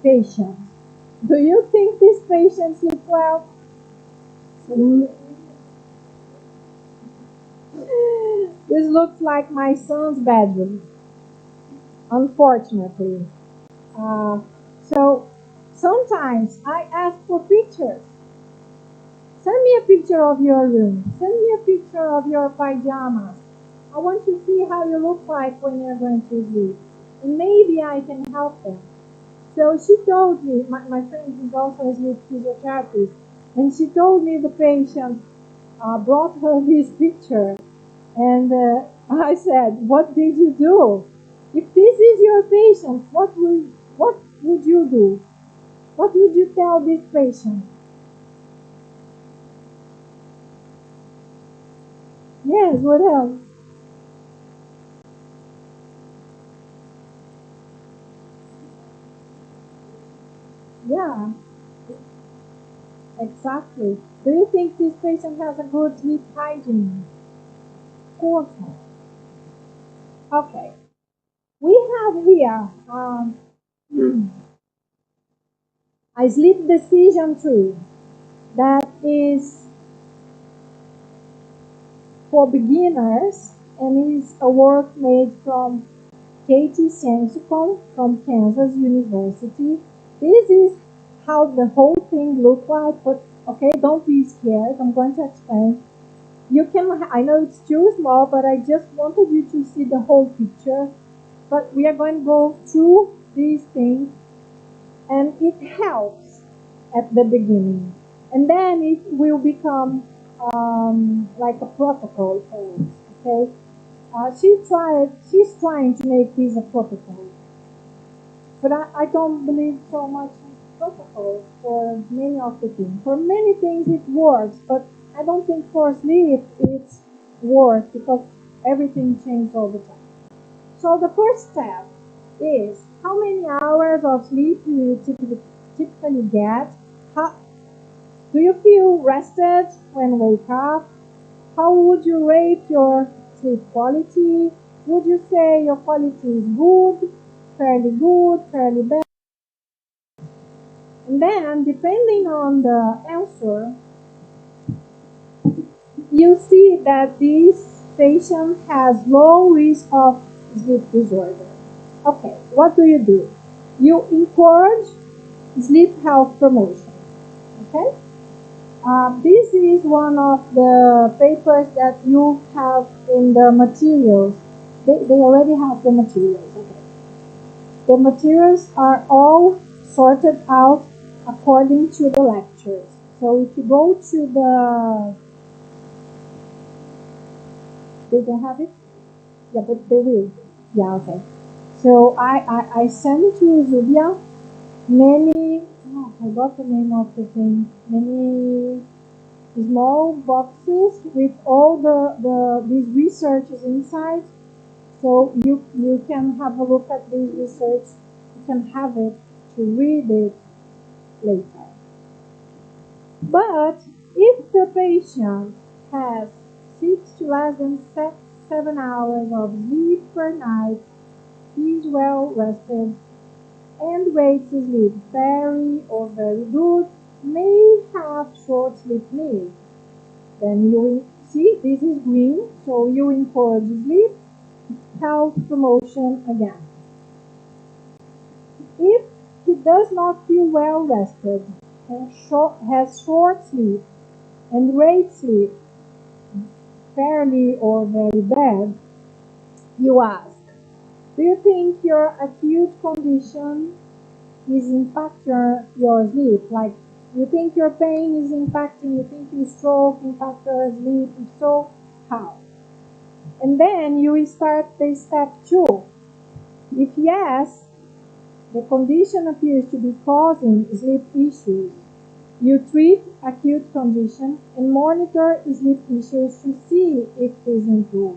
patient. Do you think this patient sleep well? This looks like my son's bedroom, unfortunately. So sometimes I ask for pictures. Send me a picture of your room. Send me a picture of your pajamas. I want to see how you look like when you're going to sleep. And maybe I can help them. So she told me, my friend is also a sleep physiotherapist, and she told me the patient brought her this picture. And I said, what did you do? If this is your patient, what would you do? What would you tell this patient? Yes, what else? Yeah, exactly. Do you think this patient has a good sleep hygiene? Of course not. Okay, we have here a sleep decision tree that is for beginners and is a work made from Katie Sensicom from Kansas University. This is how the whole thing looks like, but okay, don't be scared. I'm going to explain. You can, I know it's too small, but I just wanted you to see the whole picture. But we are going to go through these things, and it helps at the beginning. And then it will become like a protocol for us, okay? She's trying to make this a protocol. But I don't believe so much in protocol for many of the things. For many things it works, but I don't think for sleep it's works because everything changes all the time. So the first step is how many hours of sleep do you typically get? How, do you feel rested when wake up? How would you rate your sleep quality? Would you say your quality is good, fairly bad? And then, depending on the answer, you see that this patient has low risk of sleep disorder. Okay, what do you do? You encourage sleep health promotion. Okay? This is one of the papers that you have in the materials. They already have the materials. Okay. The materials are all sorted out according to the lectures. So if you go to the, they don't have it? Yeah, but they will. Yeah, okay. So I sent to Zubia many, oh, I forgot the name of the thing, many small boxes with all these researches inside. So you can have a look at this research. You can have it to read it later. But if the patient has 6 to less than 7 hours of sleep per night, is well rested, and rates sleep very or very good, may have short sleep needs. Then you will see this is green, so you encourage sleep health promotion again. If he does not feel well rested, has short sleep, and rates sleep fairly or very bad, you ask, do you think your acute condition is impacting your sleep? Like, you think your pain is impacting, you think your stroke impacts your sleep? If so, how? And then you will start the step 2. If yes, the condition appears to be causing sleep issues, you treat acute condition and monitor sleep issues to see if these improve.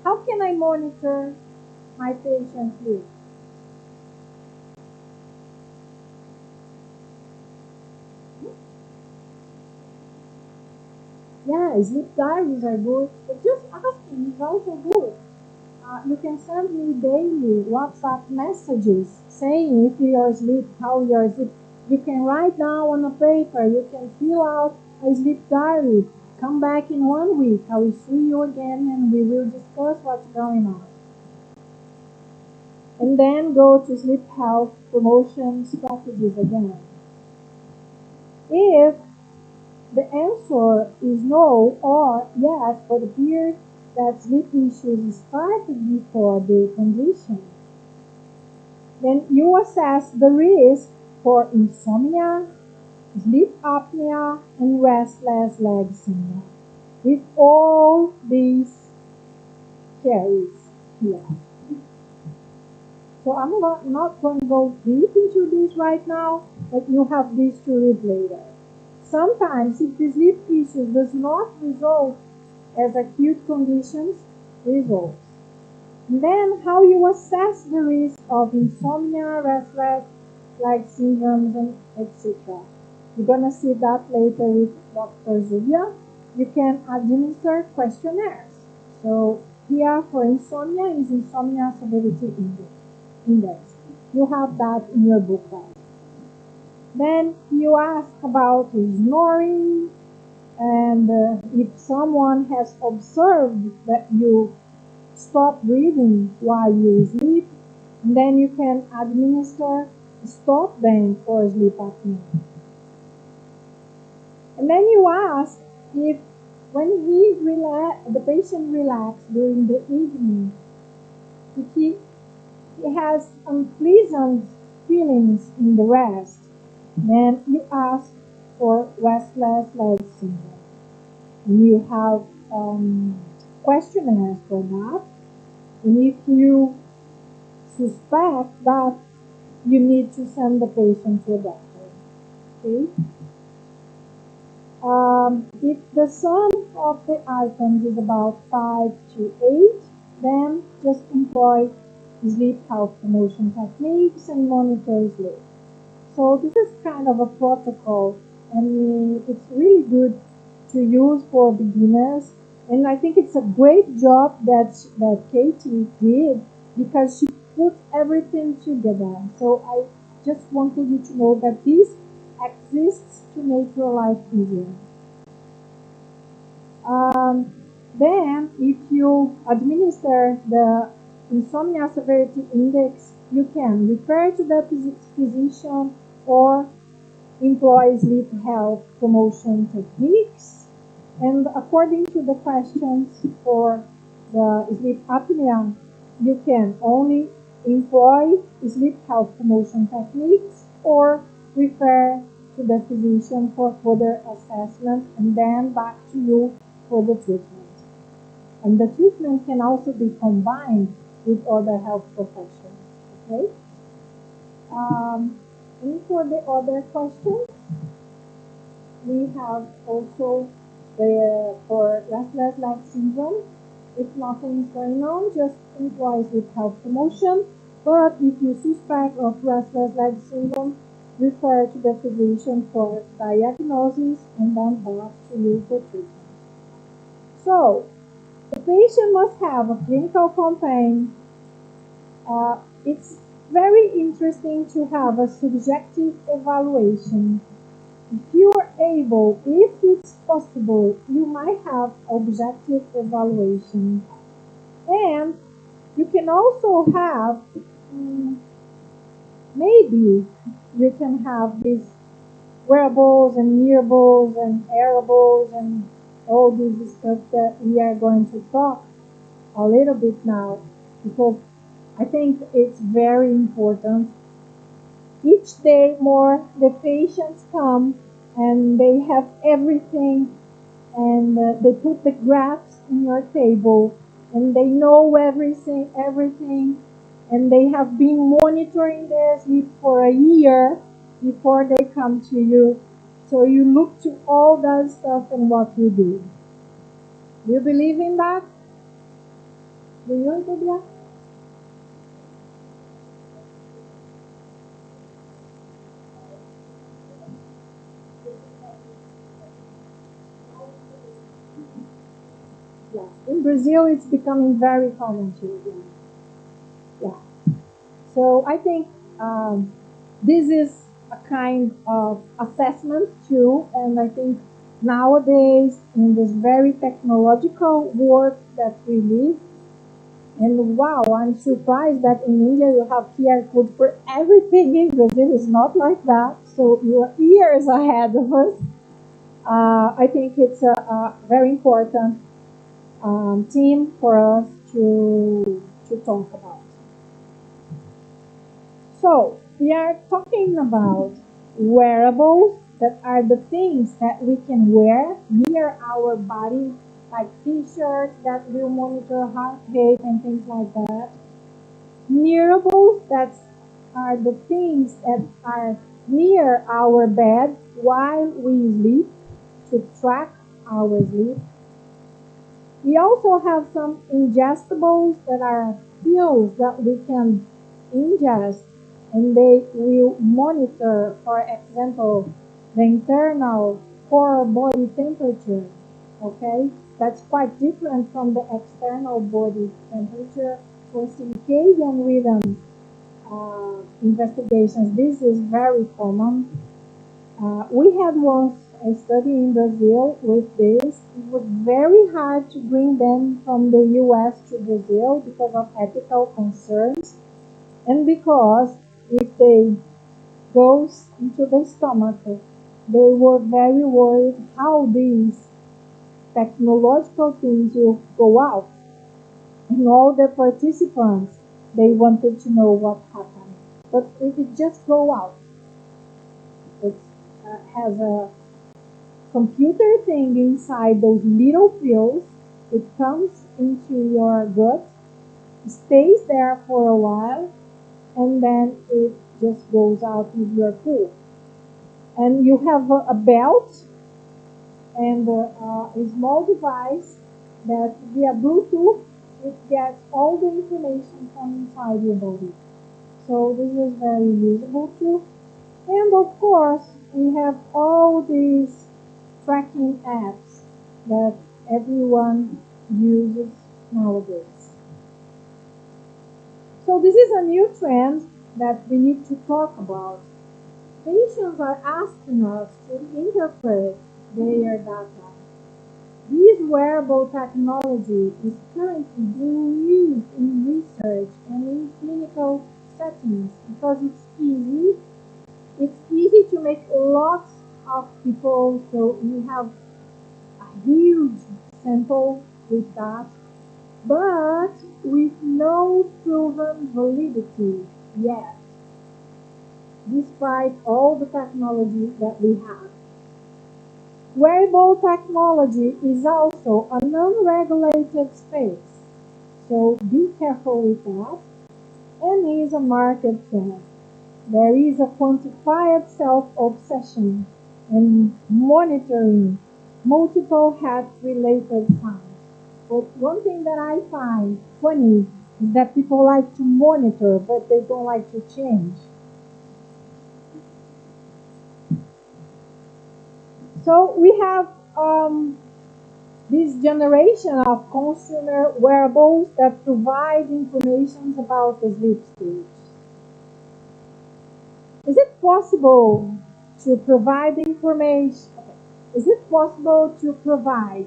How can I monitor my patient's sleep? Yeah, sleep diaries are good, but just asking is also good. You can send me daily WhatsApp messages saying if you are asleep, how you are asleep. You can write down on a paper. You can fill out a sleep diary. Come back in 1 week. I will see you again and we will discuss what's going on. And then go to sleep health promotion strategies again. If the answer is no or yes, but appears that sleep issues started before the condition, then you assess the risk for insomnia, sleep apnea, and restless leg syndrome. With all these carries here. So I'm not going to go deep into this right now, but you have this to read later. Sometimes, if the sleep issue does not resolve as acute conditions, resolve. Then how you assess the risk of insomnia, restless leg syndromes, and etc. You're gonna see that later with Dr. Zubia. You can administer questionnaires. So here for insomnia is insomnia severity index. You have that in your booklet. Then you ask about snoring, and if someone has observed that you stop breathing while you sleep, and then you can administer stop bank for sleep apnea. And then you ask if when the patient relax during the evening, if he has unpleasant feelings in the rest, then you ask for restless leg syndrome. And you have questionnaires for that. And if you suspect that, you need to send the patient to a doctor. Okay? If the sum of the items is about 5 to 8, then just employ sleep health promotion techniques and monitor sleep. So this is kind of a protocol, and it's really good to use for beginners. And I think it's a great job that Katie did because she put everything together. So I just wanted you to know that this exists to make your life easier. Um, then, if you administer the insomnia severity index you can refer to the physician or employ sleep health promotion techniques. And according to the questions for the sleep apnea, you can only employ sleep health promotion techniques or refer to the physician for further assessment and then back to you for the treatment. And the treatment can also be combined with other health professions. Okay? And for the other questions, we have also for restless leg syndrome. If nothing is going on, just employ with health promotion. But if you suspect of restless leg syndrome, refer to the physician for diagnosis and then back to you for treatment. So, the patient must have a clinical campaign. It's very interesting to have a subjective evaluation. If you are able, if it's possible, you might have objective evaluation. And you can also have, maybe you can have these wearables and hearables and airables and all this stuff that we are going to talk a little bit now, because I think it's very important. Each day more the patients come and they have everything, and they put the graphs in your table and they know everything, and they have been monitoring their sleep for a year before they come to you. So you look to all that stuff and what you do. Do you believe in that? Do you, Julia? Yeah. In Brazil, it's becoming very common too. Yeah. So I think this is a kind of assessment too, and I think nowadays in this very technological world that we live, and wow, I'm surprised that in India you have QR code for everything. In Brazil, it's not like that. So you're years ahead of us. I think it's a very important theme for us to talk about. So we are talking about wearables that are the things that we can wear near our body, like t-shirts that will monitor heart rate and things like that. Wearables that are the things that are near our bed while we sleep to track our sleep. We also have some ingestibles that are pills that we can ingest, and they will monitor, for example, the internal core body temperature. Okay, that's quite different from the external body temperature. For circadian rhythm investigations, this is very common. We had once a study in Brazil with this. It was very hard to bring them from the US to Brazil because of ethical concerns and because if they goes into the stomach, they were very worried how these technological things will go out. And all the participants, they wanted to know what happened. But if it just go out, it has a computer thing inside those little pills. It comes into your gut, stays there for a while, and then it just goes out with your food. And you have a belt and a small device that via Bluetooth it gets all the information from inside your body. So this is very usable too. And of course, we have all these tracking apps that everyone uses nowadays. So this is a new trend that we need to talk about. Patients are asking us to interpret their data. This wearable technology is currently being used in research and in clinical settings because it's easy. It's easy to make lots of people, so you have a huge sample with that, but with no proven validity yet, despite all the technology that we have. Wearable technology is also an unregulated space, so be careful with that, and is a market trend. There is a quantified self-obsession in monitoring multiple health-related signs. But one thing that I find funny is that people like to monitor, but they don't like to change. So we have this generation of consumer wearables that provide information about the sleep stage. Is it possible to provide information? Is it possible to provide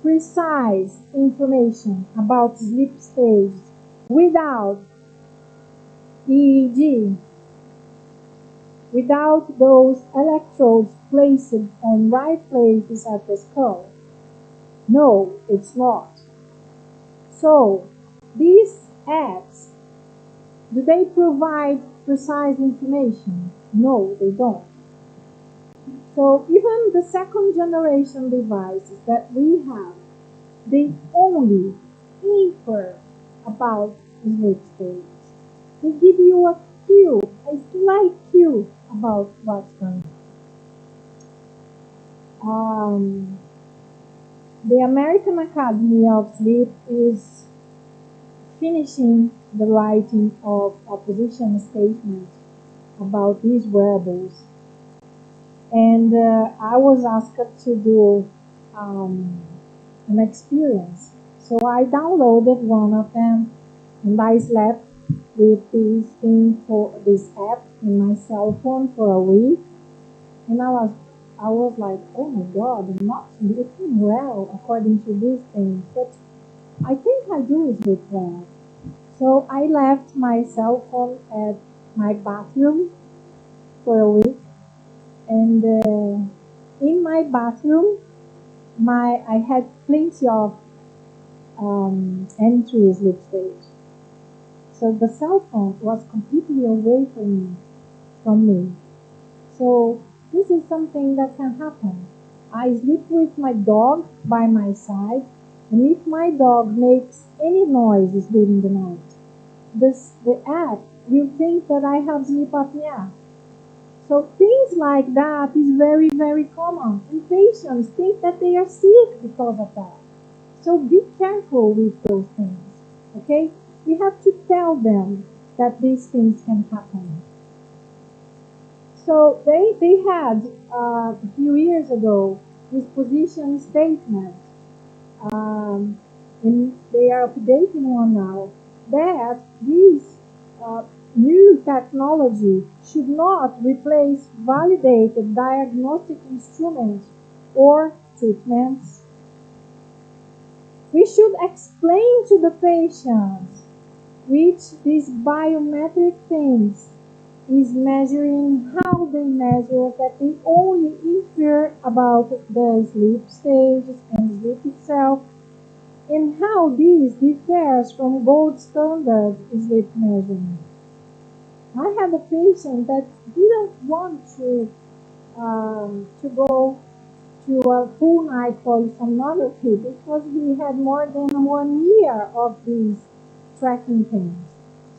precise information about sleep stage without EEG, without those electrodes placed on right places at the skull? No, it's not. So, these apps, do they provide precise information? No, they don't. So even the second generation devices that we have, they only infer about sleep stage. They give you a cue, a slight cue about what's going on. The American Academy of Sleep is finishing the writing of a position statement about these wearables. And I was asked to do an experience. So I downloaded one of them and I slept with this app in my cell phone for a week. And I was like, oh my God, I'm not sleeping well according to these things. But I think I do sleep well. So I left my cell phone at my bathroom for a week. And in my bathroom, I had plenty of entry sleep stage. So the cell phone was completely away from me. So this is something that can happen. I sleep with my dog by my side, and if my dog makes any noises during the night, the app will think that I have sleep apnea. So things like that is very, very common. And patients think that they are sick because of that. So be careful with those things. Okay? We have to tell them that these things can happen. So they had a few years ago this position statement, and they are updating one now, that these new technology should not replace validated diagnostic instruments or treatments. We should explain to the patients which these biometric things is measuring, how they measure, that they only infer about the sleep stages and sleep itself, and how this differs from gold standard sleep measurement. I had a patient that didn't want to go to a full night polysomnography because we had more than 1 year of these tracking things.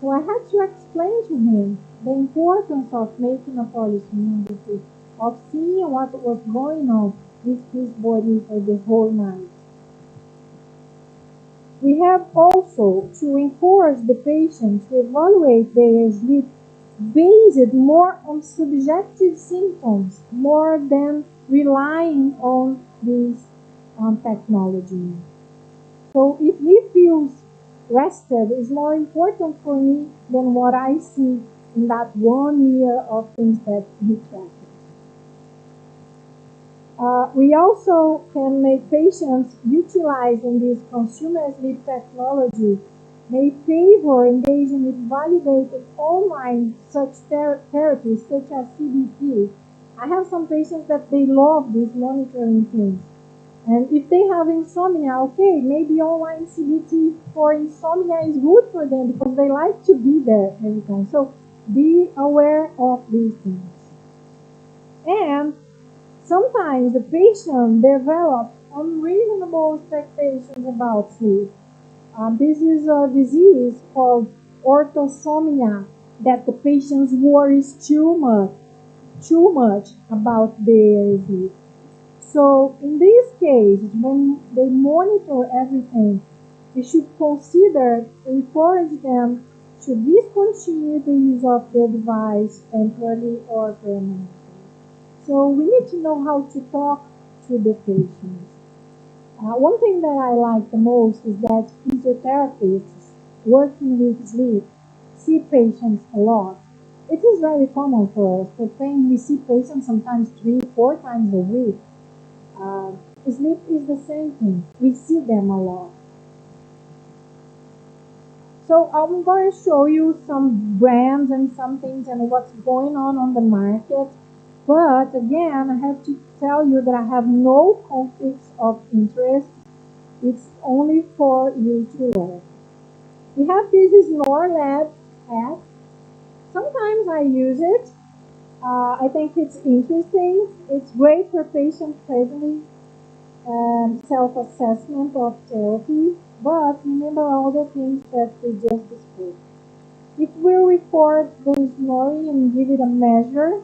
So I had to explain to him the importance of making a polysomnography, of seeing what was going on with his body for the whole night. We have also to encourage the patient to evaluate their sleep based more on subjective symptoms, more than relying on this technology. So if he feels rested, is more important for me than what I see in that 1 year of things that he tracked. We also can make patients utilizing this consumer sleep technology may favor engaging with validated online such therapies such as CBT. I have some patients that they love these monitoring things. And if they have insomnia, okay, maybe online CBT for insomnia is good for them because they like to be there every time. So be aware of these things. And sometimes the patient develops unreasonable expectations about sleep. This is a disease called orthosomnia that the patients worries too much about their sleep. So in this case, when they monitor everything, we should consider encourage them to discontinue the use of the device temporarily or permanently. So we need to know how to talk to the patients. One thing that I like the most is that physiotherapists working with sleep see patients a lot. It is very common for us. For pain, we see patients sometimes 3, 4 times a week. Uh, Sleep is the same thing. We see them a lot. So I'm going to show you some brands and some things and what's going on the market. But again, I have to tell you that I have no conflicts of interest. It's only for you to learn. We have this Snorlab app. Sometimes I use it. I think it's interesting. It's great for patient-friendly self-assessment of therapy. But remember all the things that we just discussed. It will record the snoring and give it a measure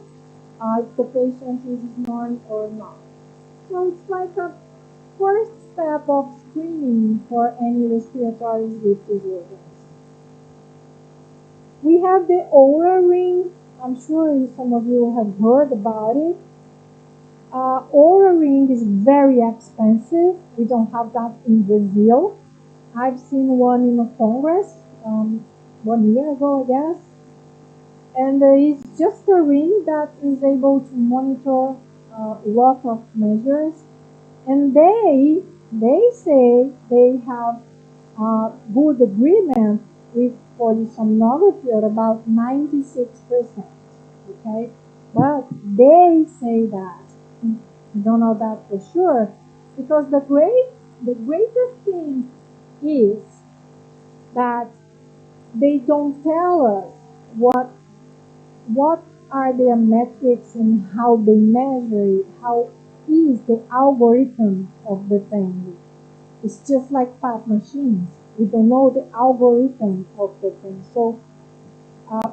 if the patient is snoring or not. So it's like a first step of screening for any respiratory sleep disorders. We have the Aura Ring. I'm sure some of you have heard about it. Aura Ring is very expensive. We don't have that in Brazil. I've seen one in a congress 1 year ago, I guess. And it's just a ring that is able to monitor a lot of measures. And they say they have good agreement with polysomnography at about 96%. Okay, but they say that. I don't know that for sure because the greatest thing is that they don't tell us what are their metrics and how they measure it, how is the algorithm of the thing. It's just like fat machines. We don't know the algorithm of the thing. So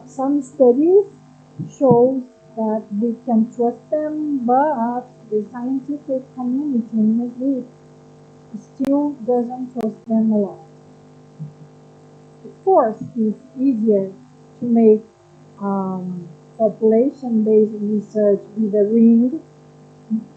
some studies show that we can trust them, but the scientific community in Madrid still doesn't trust them a lot. Of course, it's easier to make population-based research with a ring.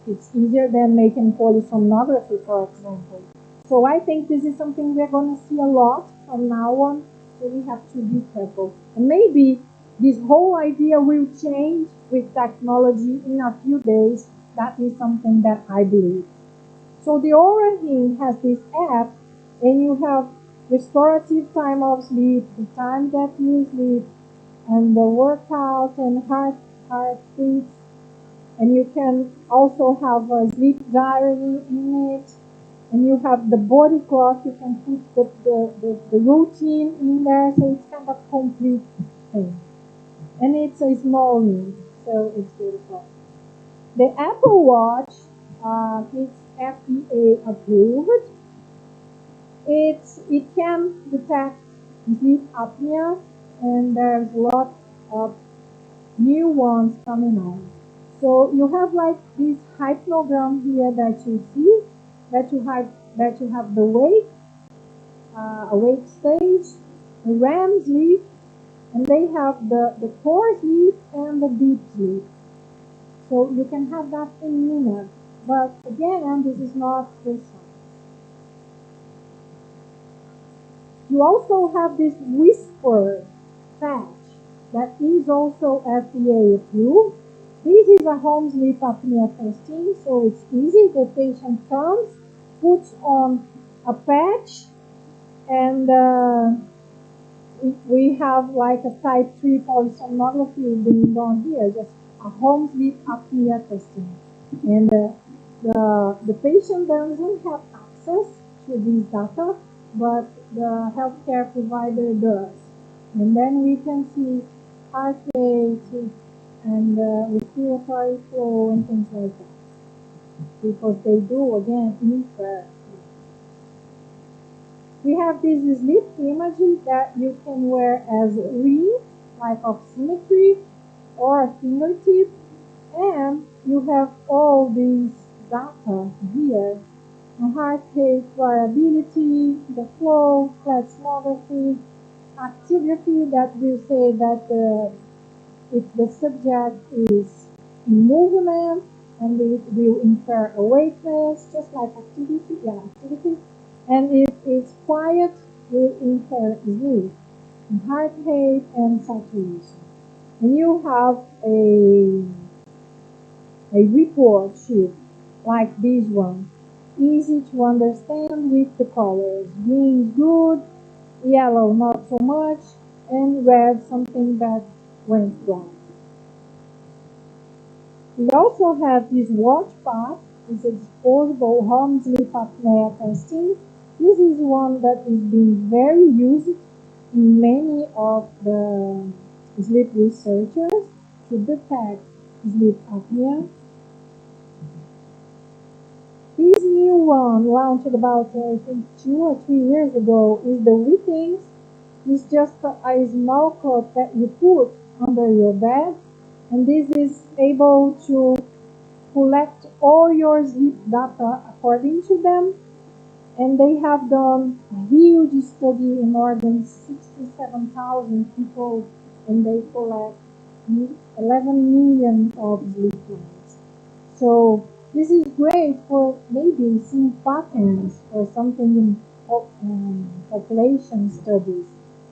It's easier than making polysomnography, for example. So I think this is something we're going to see a lot from now on. So we have to be careful. And maybe this whole idea will change with technology in a few days. That is something that I believe. So the Aura Ring has this app, and you have restorative time of sleep, the time that you sleep, and the workout and heartbeats. And you can also have a sleep diary in it. And you have the body clock. You can put the routine in there. So it's kind of complete thing. And it's a small ring, so it's beautiful. The Apple Watch is FDA approved. It can detect sleep apnea, and there's a lot of new ones coming on. So you have like this hypnogram here that you see, that you have the awake stage, the REM sleep, and they have the core sleep and the deep sleep. So you can have that in minutes, but again, this is not precise. You also have this whisper patch that is also FDA approved. This is a home sleep apnea testing, so it's easy. The patient comes, puts on a patch, and we have like a type 3 polysomnography being done here, just a home sleep apnea testing. And the patient doesn't have access to these data, but the healthcare provider does. And then we can see heart rate and respiratory flow and things like that. Because they do, again, infer. We have this sleep imaging that you can wear as a ring, like oximetry or a fingertip, and you have all these data here: the heart rate variability, the flow, plasmography, actigraphy that will say that if the subject is in movement, and it will infer awakeness, just like activity, activity. And if it's quiet, will infer sleep, heart rate, and saturation. And you have a report sheet like this one, easy to understand with the colors. Green is good, yellow not so much, and red something that went wrong. We also have this watch pad. It's a disposable home sleep apnea testing. This is one that is being very used in many of the sleep researchers to detect sleep apnea. This new one, launched about I think 2 or 3 years ago, is the Withings. It's just a small cup that you put under your bed, and this is able to collect all your sleep data according to them. And they have done a huge study in more than 67,000 people, and they collect 11 million of sleep lines. So this is great for maybe seeing patterns or something in population studies,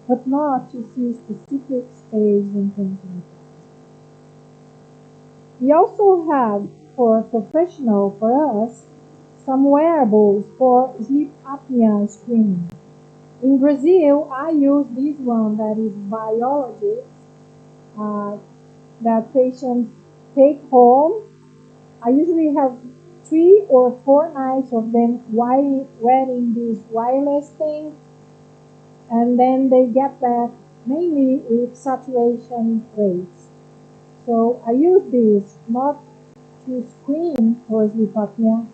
but not to see specific stage and things like that. We also have, for professional, for us, some wearables for sleep apnea screening. In Brazil, I use this one that is biologics uh, that patients take home. I usually have 3 or 4 nights of them wearing this wireless thing, and then they get back mainly with saturation rates. So I use this not to screen for sleep apnea,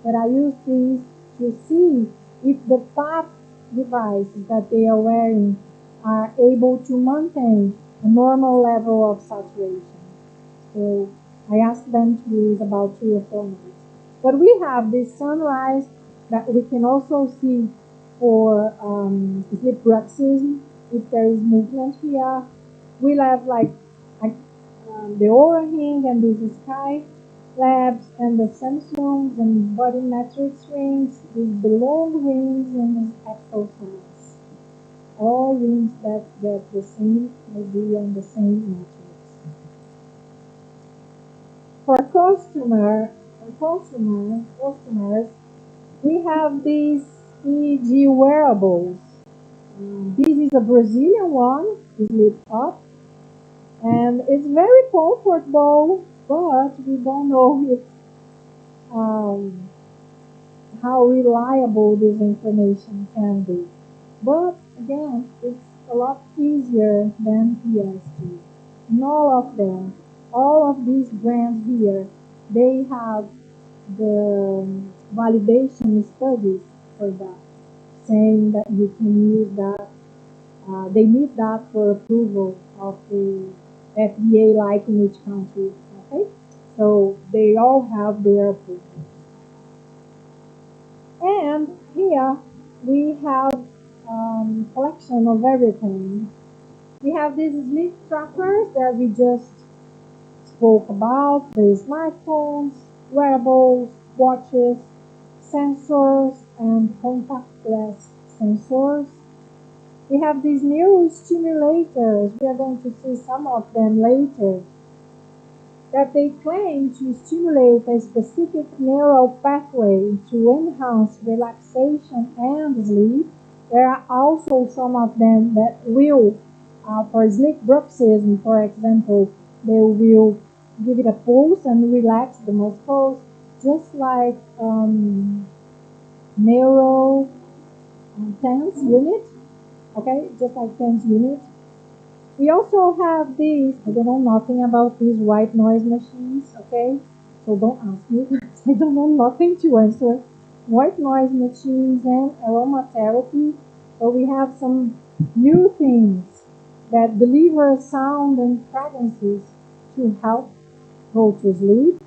but I use these to see if the PAP devices that they are wearing are able to maintain a normal level of saturation. So I asked them to use about 3 or 4 nights. But we have this sunrise that we can also see for sleep bruxism, if there is movement here. We'll have like the Aura ring and the Sky Labs and the Samsungs and body matrix rings, with the long rings and the exoplanets. All rings that get the same idea and the same matrix. For customers, we have these EEG wearables. This is a Brazilian one, is lit up, and it's very comfortable, but we don't know if um, how reliable this information can be. But again, it's a lot easier than ESG. And all of these brands here, they have the validation studies for that, saying that you can use that. They need that for approval of the FDA, like in each country. Okay, so they all have their approval. And here we have collection of everything. We have these sleep trackers that we just spoke about, the smartphones, wearables, watches, sensors, and contactless sensors. We have these new stimulators. We are going to see some of them later, that they claim to stimulate a specific neural pathway to enhance relaxation and sleep. There are also some of them that will, for sleep bruxism, for example, they will give it a pulse and relax the muscles, just like neuro tense unit, okay, just like tense unit. We also have these, I don't know nothing about these white noise machines, okay? So don't ask me, I don't know nothing to answer. White noise machines and aromatherapy, but we have some new things that deliver sound and fragrances to help go to sleep.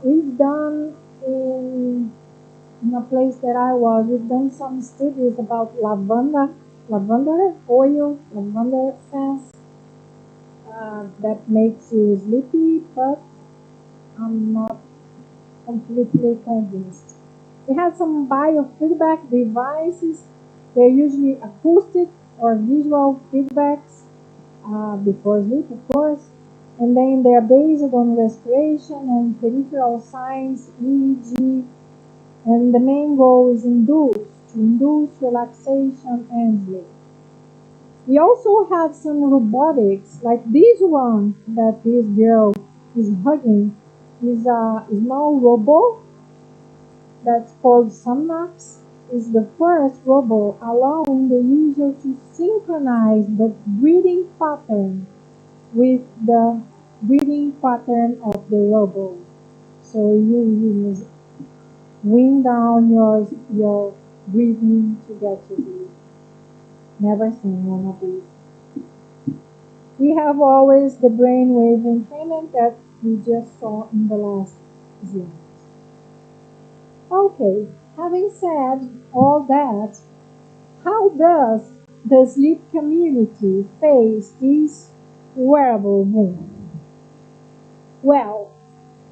We've done in a place that I was, we've done some studies about lavender oil, lavender essence, that makes you sleepy, but I'm not completely convinced. We have some biofeedback devices. They're usually acoustic or visual feedbacks before sleep, of course. And then they're based on respiration and peripheral signs, EEG. And the main goal is to induce relaxation and sleep. We also have some robotics, like this one that this girl is hugging, is a small robot that's called Somnax. Is the first robot allowing the user to synchronize the breathing pattern with the breathing pattern of the robot. So you use wind down your breathing to get to sleep. Never seen one of these. We have always the brainwave entrainment that we just saw in the last Zoom. Okay, having said all that, how does the sleep community face this wearable boom? Well,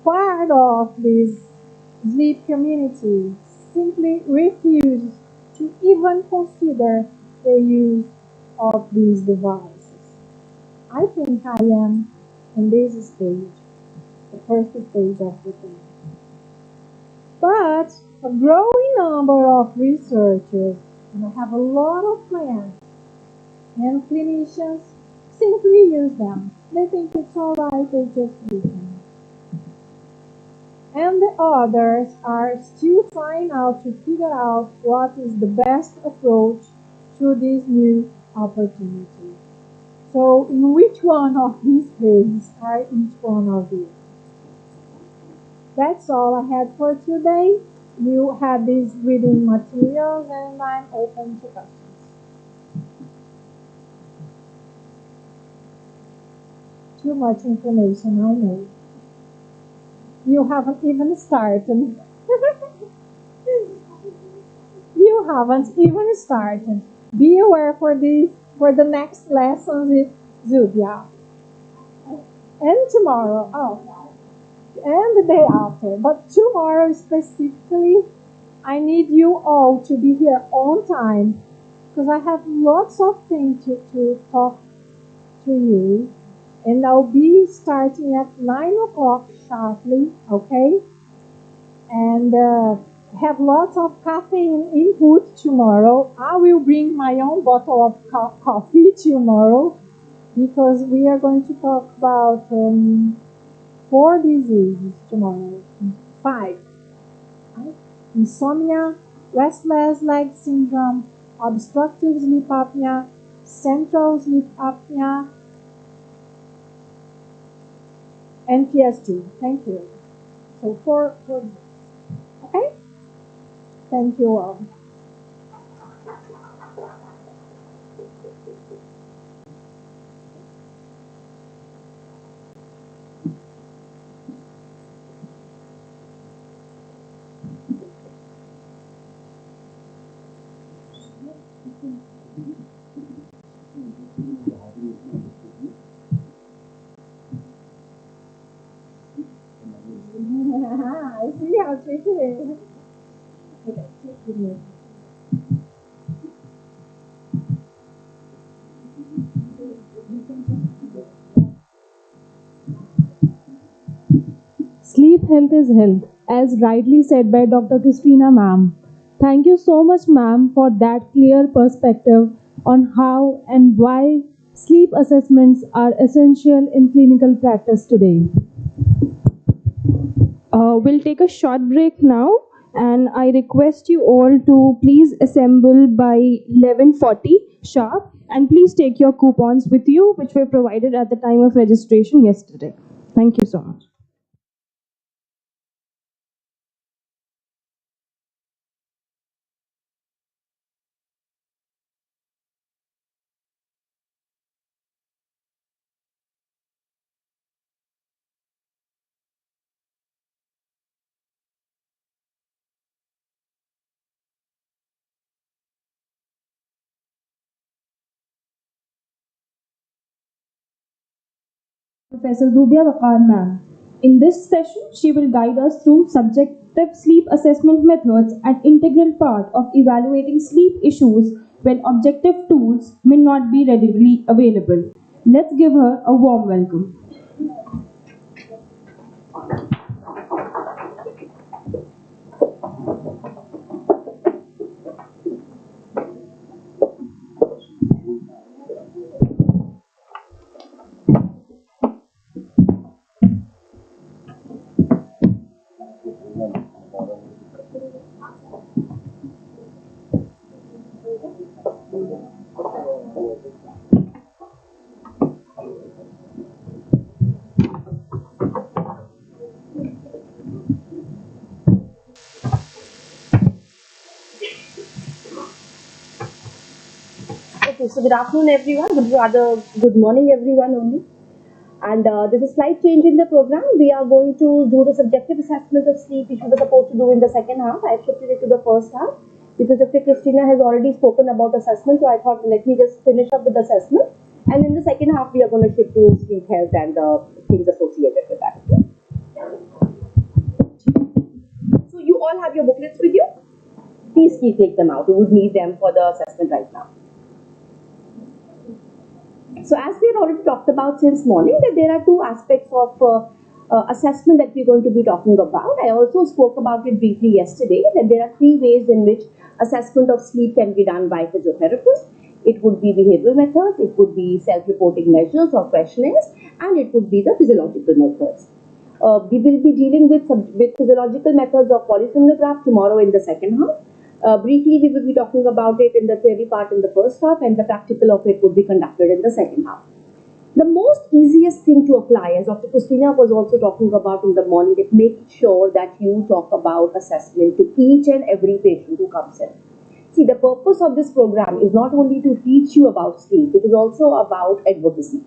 part of this sleep community simply refuses to even consider the use of these devices. I think I am in this stage, the first stage of the thing. But a growing number of researchers, and I have a lot of clients and clinicians, simply use them. They think it's alright, they just use them. And the others are still trying out to figure out what is the best approach to this new opportunity. So in which one of these phases are each one of you? That's all I had for today. You have these reading materials and I'm open to questions. Too much information, I know. You haven't even started. You haven't even started. Be aware for the next lessons with Zubia. And tomorrow, and the day after. But tomorrow specifically, I need you all to be here on time because I have lots of things to talk to you. And I'll be starting at 9 o'clock sharply, okay? And have lots of caffeine input tomorrow. I will bring my own bottle of coffee tomorrow because we are going to talk about 4 diseases tomorrow. 5. Right? Insomnia, restless leg syndrome, obstructive sleep apnea, central sleep apnea, and PS2. Thank you. So four, okay? Thank you all. I see how tricky it is. Okay, give me. Sleep health is health, as rightly said by Dr. Christina Ma'am. Thank you so much, ma'am, for that clear perspective on how and why sleep assessments are essential in clinical practice today. We'll take a short break now, and I request you all to please assemble by 11:40 sharp, and please take your coupons with you, which were provided at the time of registration yesterday. Thank you so much. Professor Zubia Waqar ma'am. In this session, she will guide us through subjective sleep assessment methods, an integral part of evaluating sleep issues when objective tools may not be readily available. Let's give her a warm welcome. Okay, so good afternoon everyone, good morning everyone only. And there's a slight change in the program. We are going to do the subjective assessment of sleep, which we were supposed to do in the second half. I shifted it to the first half because Dr. Christina has already spoken about assessment, so I thought let me just finish up with the assessment. And in the second half, we are going to shift to sleep health and the things associated with that. So you all have your booklets with you? Please take them out. We would need them for the assessment right now. So as we had already talked about since morning, that there are two aspects of assessment that we're going to be talking about. I also spoke about it briefly yesterday, that there are three ways in which assessment of sleep can be done by physiotherapists. It would be behavioral methods, it would be self-reporting measures or questionnaires, and it would be the physiological methods. We will be dealing with physiological methods of polysomnograph tomorrow in the second half. Briefly, we will be talking about it in the theory part in the first half, and the practical of it would be conducted in the second half. The most easiest thing to apply, as Dr. Christina was also talking about in the morning, is make sure that you talk about assessment to each and every patient who comes in. See, the purpose of this program is not only to teach you about sleep, it is also about advocacy.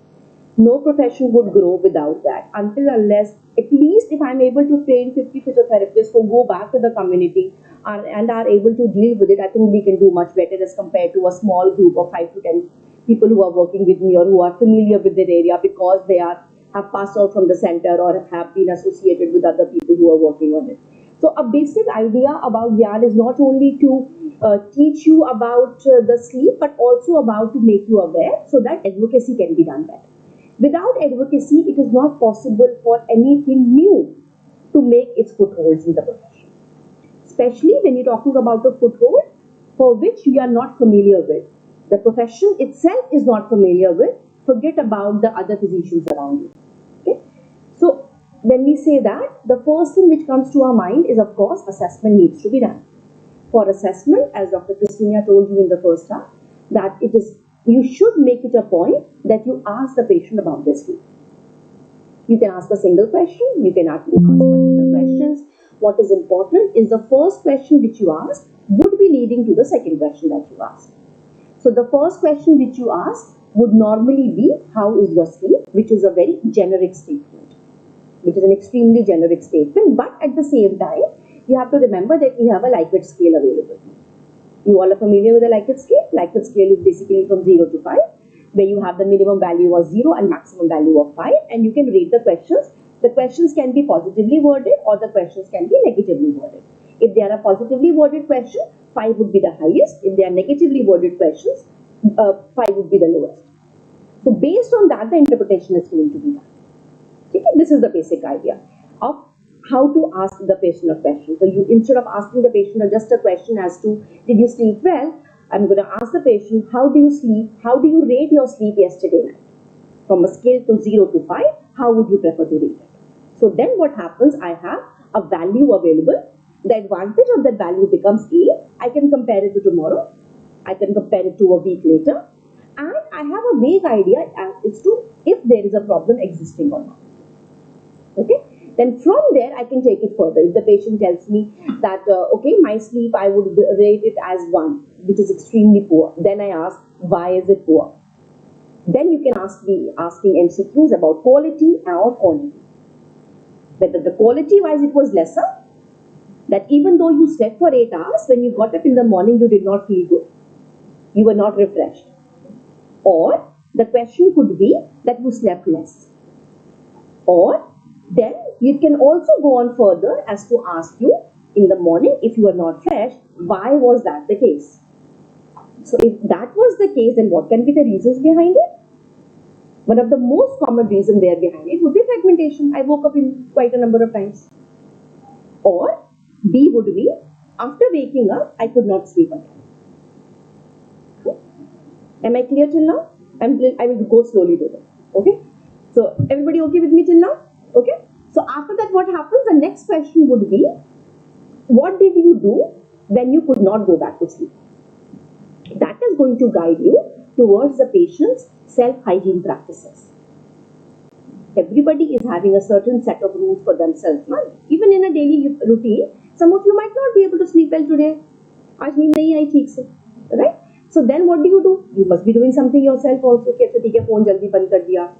No profession would grow without that, until unless, at least if I'm able to train 50 physiotherapists who go back to the community and are able to deal with it, I think we can do much better as compared to a small group of 5 to 10 people who are working with me or who are familiar with their area because they have passed out from the center or have been associated with other people who are working on it. So a basic idea about GIAN is not only to teach you about the sleep, but also about to make you aware so that advocacy can be done better. Without advocacy, it is not possible for anything new to make its footholds in the profession. Especially when you're talking about a foothold for which you are not familiar with. The profession itself is not familiar with. Forget about the other physicians around you. Okay? So, when we say that, the first thing which comes to our mind is, of course, assessment needs to be done. For assessment, as Dr. Christina told you in the first half, that you should make it a point that you ask the patient about their sleep. You can ask a single question, you can ask multiple questions. What is important is the first question which you ask would be leading to the second question that you ask. So the first question which you ask would normally be, how is your sleep? Which is a very generic statement, which is an extremely generic statement, but at the same time, you have to remember that we have a Likert scale available. You all are familiar with the Likert scale. Likert scale is basically from 0 to 5, where you have the minimum value of 0 and maximum value of 5, and you can rate the questions. The questions can be positively worded or the questions can be negatively worded. If they are a positively worded question, 5 would be the highest. If they are negatively worded questions, 5 would be the lowest. So based on that, the interpretation is going to be done. Okay? This is the basic idea of how to ask the patient a question. So you, instead of asking the patient just a question as to, did you sleep well? I'm going to ask the patient, how do you sleep? How do you rate your sleep yesterday night? From a scale to 0 to 5, how would you prefer to rate it? So then what happens, I have a value available. The advantage of that value becomes A. I can compare it to tomorrow. I can compare it to a week later. And I have a vague idea as to if there is a problem existing or not. Okay? Then from there, I can take it further. If the patient tells me that, okay, my sleep, I would rate it as 1, which is extremely poor. Then I ask, why is it poor? Then you can asking MCQs about quality or quantity. Whether the quality-wise it was lesser, that even though you slept for 8 hours, when you got up in the morning, you did not feel good. You were not refreshed. Or the question could be that you slept less. Or then you can also go on further as to ask you in the morning, if you are not fresh, why was that the case? So if that was the case, then what can be the reasons behind it? One of the most common reasons there behind it would be fragmentation. I woke up in quite a number of times. Or B would be, after waking up, I could not sleep again. Am I clear till now? I will go slowly to that. Okay? So everybody okay with me till now? Okay? So after that, what happens? The next question would be, what did you do when you could not go back to sleep? That is going to guide you towards the patient's self-hygiene practices. Everybody is having a certain set of rules for themselves. Even in a daily routine, some of you might not be able to sleep well today. Aaj neend nahi aayi theek se, right? So then what do? You must be doing something yourself also. Phone jaldi band kar diya,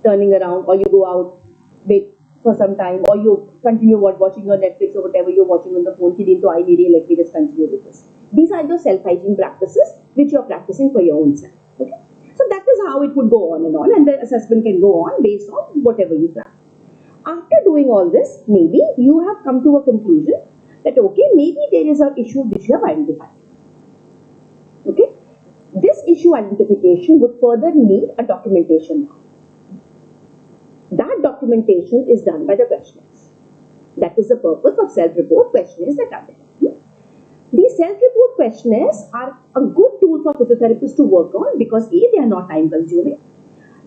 turning around, or you go out, wait for some time, or you continue watching your Netflix or whatever you're watching on the phone. Ki neend to aayi nahi rahi, let me just continue with this. These are your self-hygiene practices which you're practicing for your own self. Okay? So that is how it would go on, and the assessment can go on based on whatever you plan. After doing all this, maybe you have come to a conclusion that, okay, maybe there is an issue which you have identified. Okay? This issue identification would further need a documentation now. That documentation is done by the questionnaires. That is the purpose of self-report questionnaires that are there. These self-report questionnaires are a good tool for physiotherapists to work on because A, they are not time-consuming.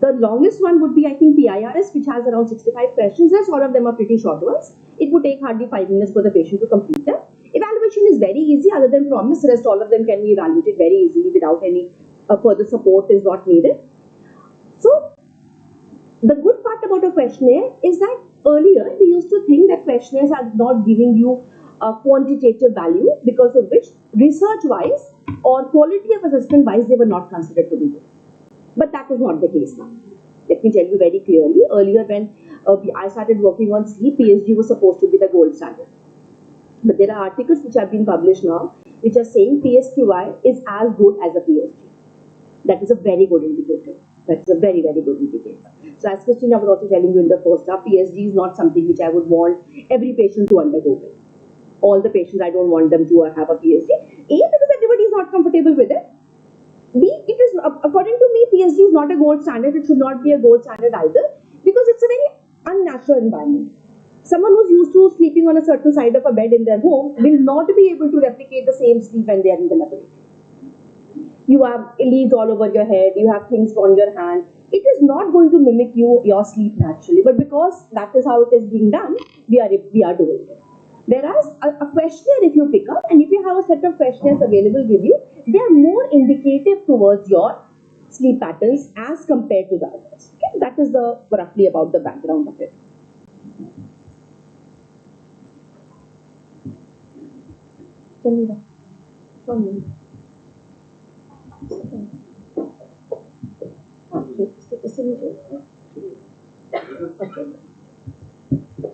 The longest one would be, I think, PIRS, which has around 65 questions. Rest all of them are pretty short ones. It would take hardly 5 minutes for the patient to complete them. Evaluation is very easy, other than promise. Rest all of them can be evaluated very easily without any further support is not needed. So, the good part about a questionnaire is that earlier we used to think that questionnaires are not giving you a quantitative value, because of which research-wise or quality of assessment-wise they were not considered to be good. But that is not the case now. Let me tell you very clearly. Earlier when I started working on sleep, PSG was supposed to be the gold standard. But there are articles which have been published now which are saying PSQI is as good as a PSG. That is a very good indicator. That is a very, very good indicator. So as Christina was also telling you in the first half, PSG is not something which I would want every patient to undergo with. All the patients, I don't want them to have a PSG. A, because everybody is not comfortable with it. B, it is, according to me, PSG is not a gold standard. It should not be a gold standard either, because it's a very unnatural environment. Someone who's used to sleeping on a certain side of a bed in their home will not be able to replicate the same sleep when they are in the laboratory. You have leaves all over your head, you have things on your hand. It is not going to mimic your sleep naturally, but because that is how it is being done, we are doing it. Whereas a questionnaire, if you pick up, and if you have a set of questionnaires available with you, they are more indicative towards your sleep patterns as compared to the others. Okay? That is roughly about the background of it.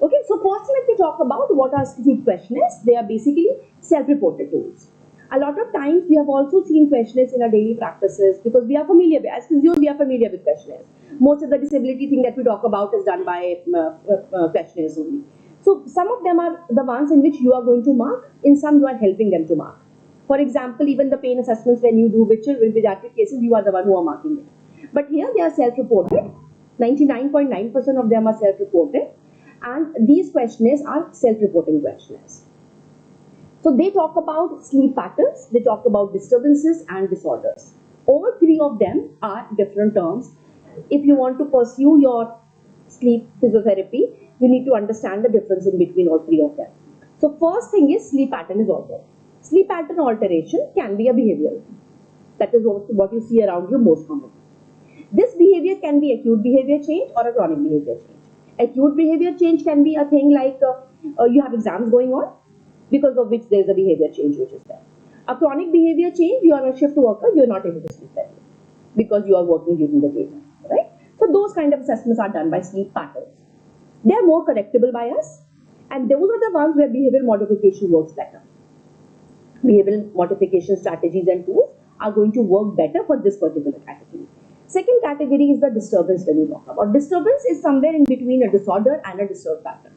Okay, so first let me talk about what are sleep questionnaires. They are basically self-reported tools. A lot of times we have also seen questionnaires in our daily practices because we are familiar with, as physios, we are familiar with questionnaires. Most of the disability thing that we talk about is done by questionnaires only. So some of them are the ones in which you are going to mark, in some you are helping them to mark. For example, even the pain assessments when you do in pediatric cases, you are the one who are marking it. But here they are self-reported. 99.9% of them are self-reported. And these questionnaires are self-reporting questionnaires. So they talk about sleep patterns, they talk about disturbances and disorders. All three of them are different terms. If you want to pursue your sleep physiotherapy, you need to understand the difference in between all three of them. So first thing is sleep pattern is altered. Sleep pattern alteration can be a behavioral. That is what you see around you most commonly. This behavior can be acute behavior change or a chronic behavior change. Acute behavior change can be a thing like you have exams going on, because of which there is a behavior change which is there. A chronic behavior change, you are a shift worker, you are not able to sleep well because you are working during the daytime, right? So those kind of assessments are done by sleep patterns. They are more correctable by us, and those are the ones where behavioral modification works better. Behavioral modification strategies and tools are going to work better for this particular category. Second category is the disturbance when you talk about. Disturbance is somewhere in between a disorder and a disturbed pattern.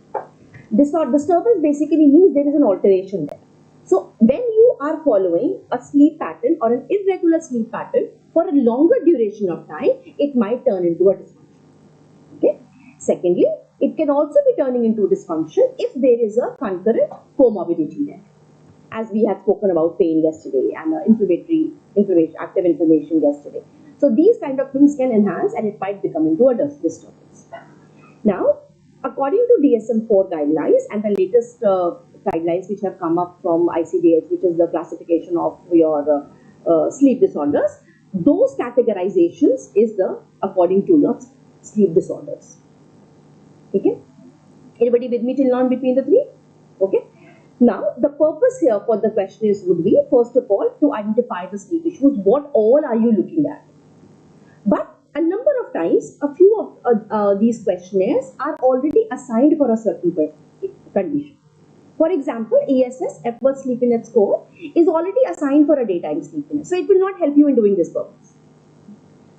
Disturbance basically means there is an alteration there. So when you are following a sleep pattern or an irregular sleep pattern for a longer duration of time, it might turn into a dysfunction. Okay. Secondly, it can also be turning into dysfunction if there is a concurrent comorbidity there. As we have spoken about pain yesterday and active inflammation yesterday. So these kind of things can enhance and it might become into a disturbance. Now, according to DSM-4 guidelines and the latest guidelines which have come up from ICDH, which is the classification of your sleep disorders, those categorizations is according to the sleep disorders. Okay? Anybody with me till now between the three? Okay? Now, the purpose here for the questionnaires would be, first of all, to identify the sleep issues. What all are you looking at? But a number of times, a few of these questionnaires are already assigned for a certain condition. For example, ESS, Epworth Sleepiness Score, is already assigned for a daytime sleepiness. So it will not help you in doing this purpose.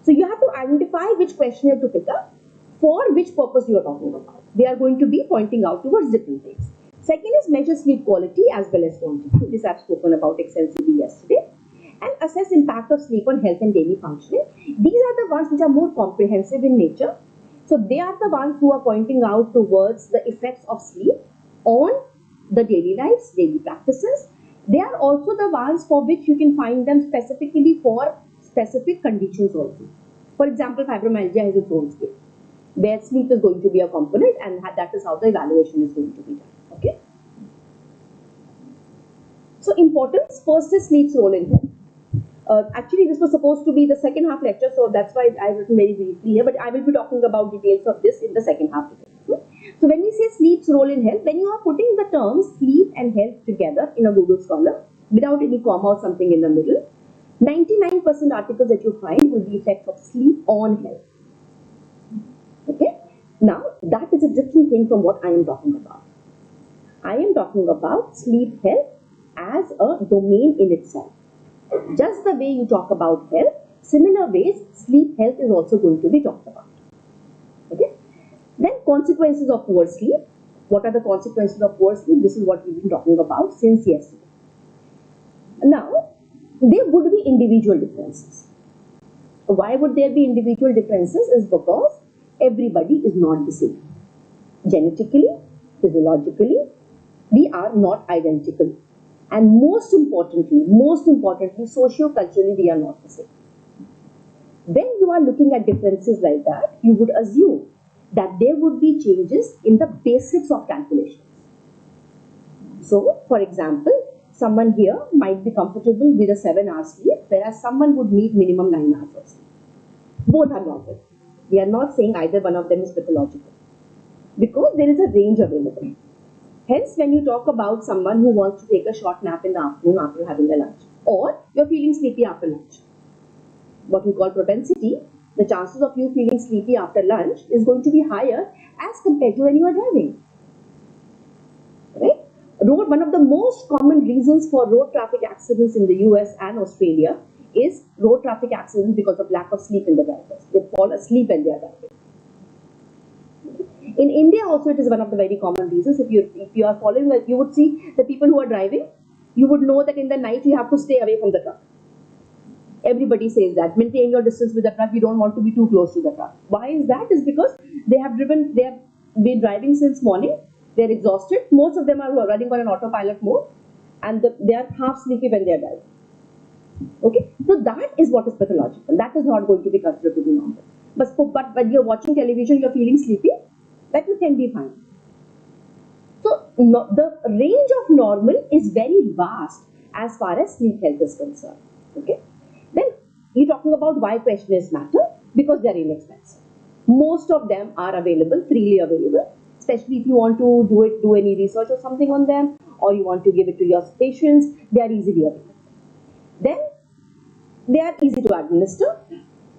So you have to identify which questionnaire to pick up for which purpose you are talking about. They are going to be pointing out towards different things. Second is measure sleep quality as well as quantity. This I have spoken about extensively yesterday. And assess impact of sleep on health and daily functioning. These are the ones which are more comprehensive in nature. So they are the ones who are pointing out towards the effects of sleep on the daily lives, daily practices. They are also the ones for which you can find them specifically for specific conditions also. For example, fibromyalgia has its own scale, where sleep is going to be a component, and that is how the evaluation is going to be done. Okay. So importance, first is sleep's role in health. Actually, this was supposed to be the second half lecture, so that's why I've written very briefly here, but I will be talking about details of this in the second half. So when we say sleep's role in health, when you are putting the terms sleep and health together in a Google Scholar, without any comma or something in the middle, 99% articles that you find will be effects of sleep on health. Okay? Now, that is a different thing from what I am talking about. I am talking about sleep health as a domain in itself. Just the way you talk about health, similar ways, sleep health is also going to be talked about. Okay? Then consequences of poor sleep. What are the consequences of poor sleep? This is what we've been talking about since yesterday. Now, there would be individual differences. Why would there be individual differences? Is because everybody is not the same. Genetically, physiologically, we are not identical. And most importantly, socio-culturally, we are not the same. When you are looking at differences like that, you would assume that there would be changes in the basics of calculations. So, for example, someone here might be comfortable with a 7-hour sleep, whereas someone would need minimum 9 hours of sleep. Both are normal. We are not saying either one of them is pathological, because there is a range available. Hence, when you talk about someone who wants to take a short nap in the afternoon after having a lunch, or you're feeling sleepy after lunch, what we call propensity, the chances of you feeling sleepy after lunch is going to be higher as compared to when you are driving. Right? One of the most common reasons for road traffic accidents in the US and Australia is road traffic accidents because of lack of sleep in the drivers. They fall asleep when they are driving. In India also it is one of the very common reasons. If you are following, you would see the people who are driving, you would know that in the night you have to stay away from the truck. Everybody says that. Maintain your distance with the truck. You don't want to be too close to the truck. Why is that? Is because they have been driving since morning. They're exhausted. Most of them are running on an autopilot mode, and they are half sleepy when they are driving. Okay, so that is what is pathological. That is not going to be considered to be normal. But when you're watching television, you're feeling sleepy, that can be fine. So the range of normal is very vast as far as sleep health is concerned. Okay, then you're talking about why questionnaires matter, because they're inexpensive. Most of them are available, freely available, especially if you want to do any research or something on them, or you want to give it to your patients. They are easily available. Then they are easy to administer.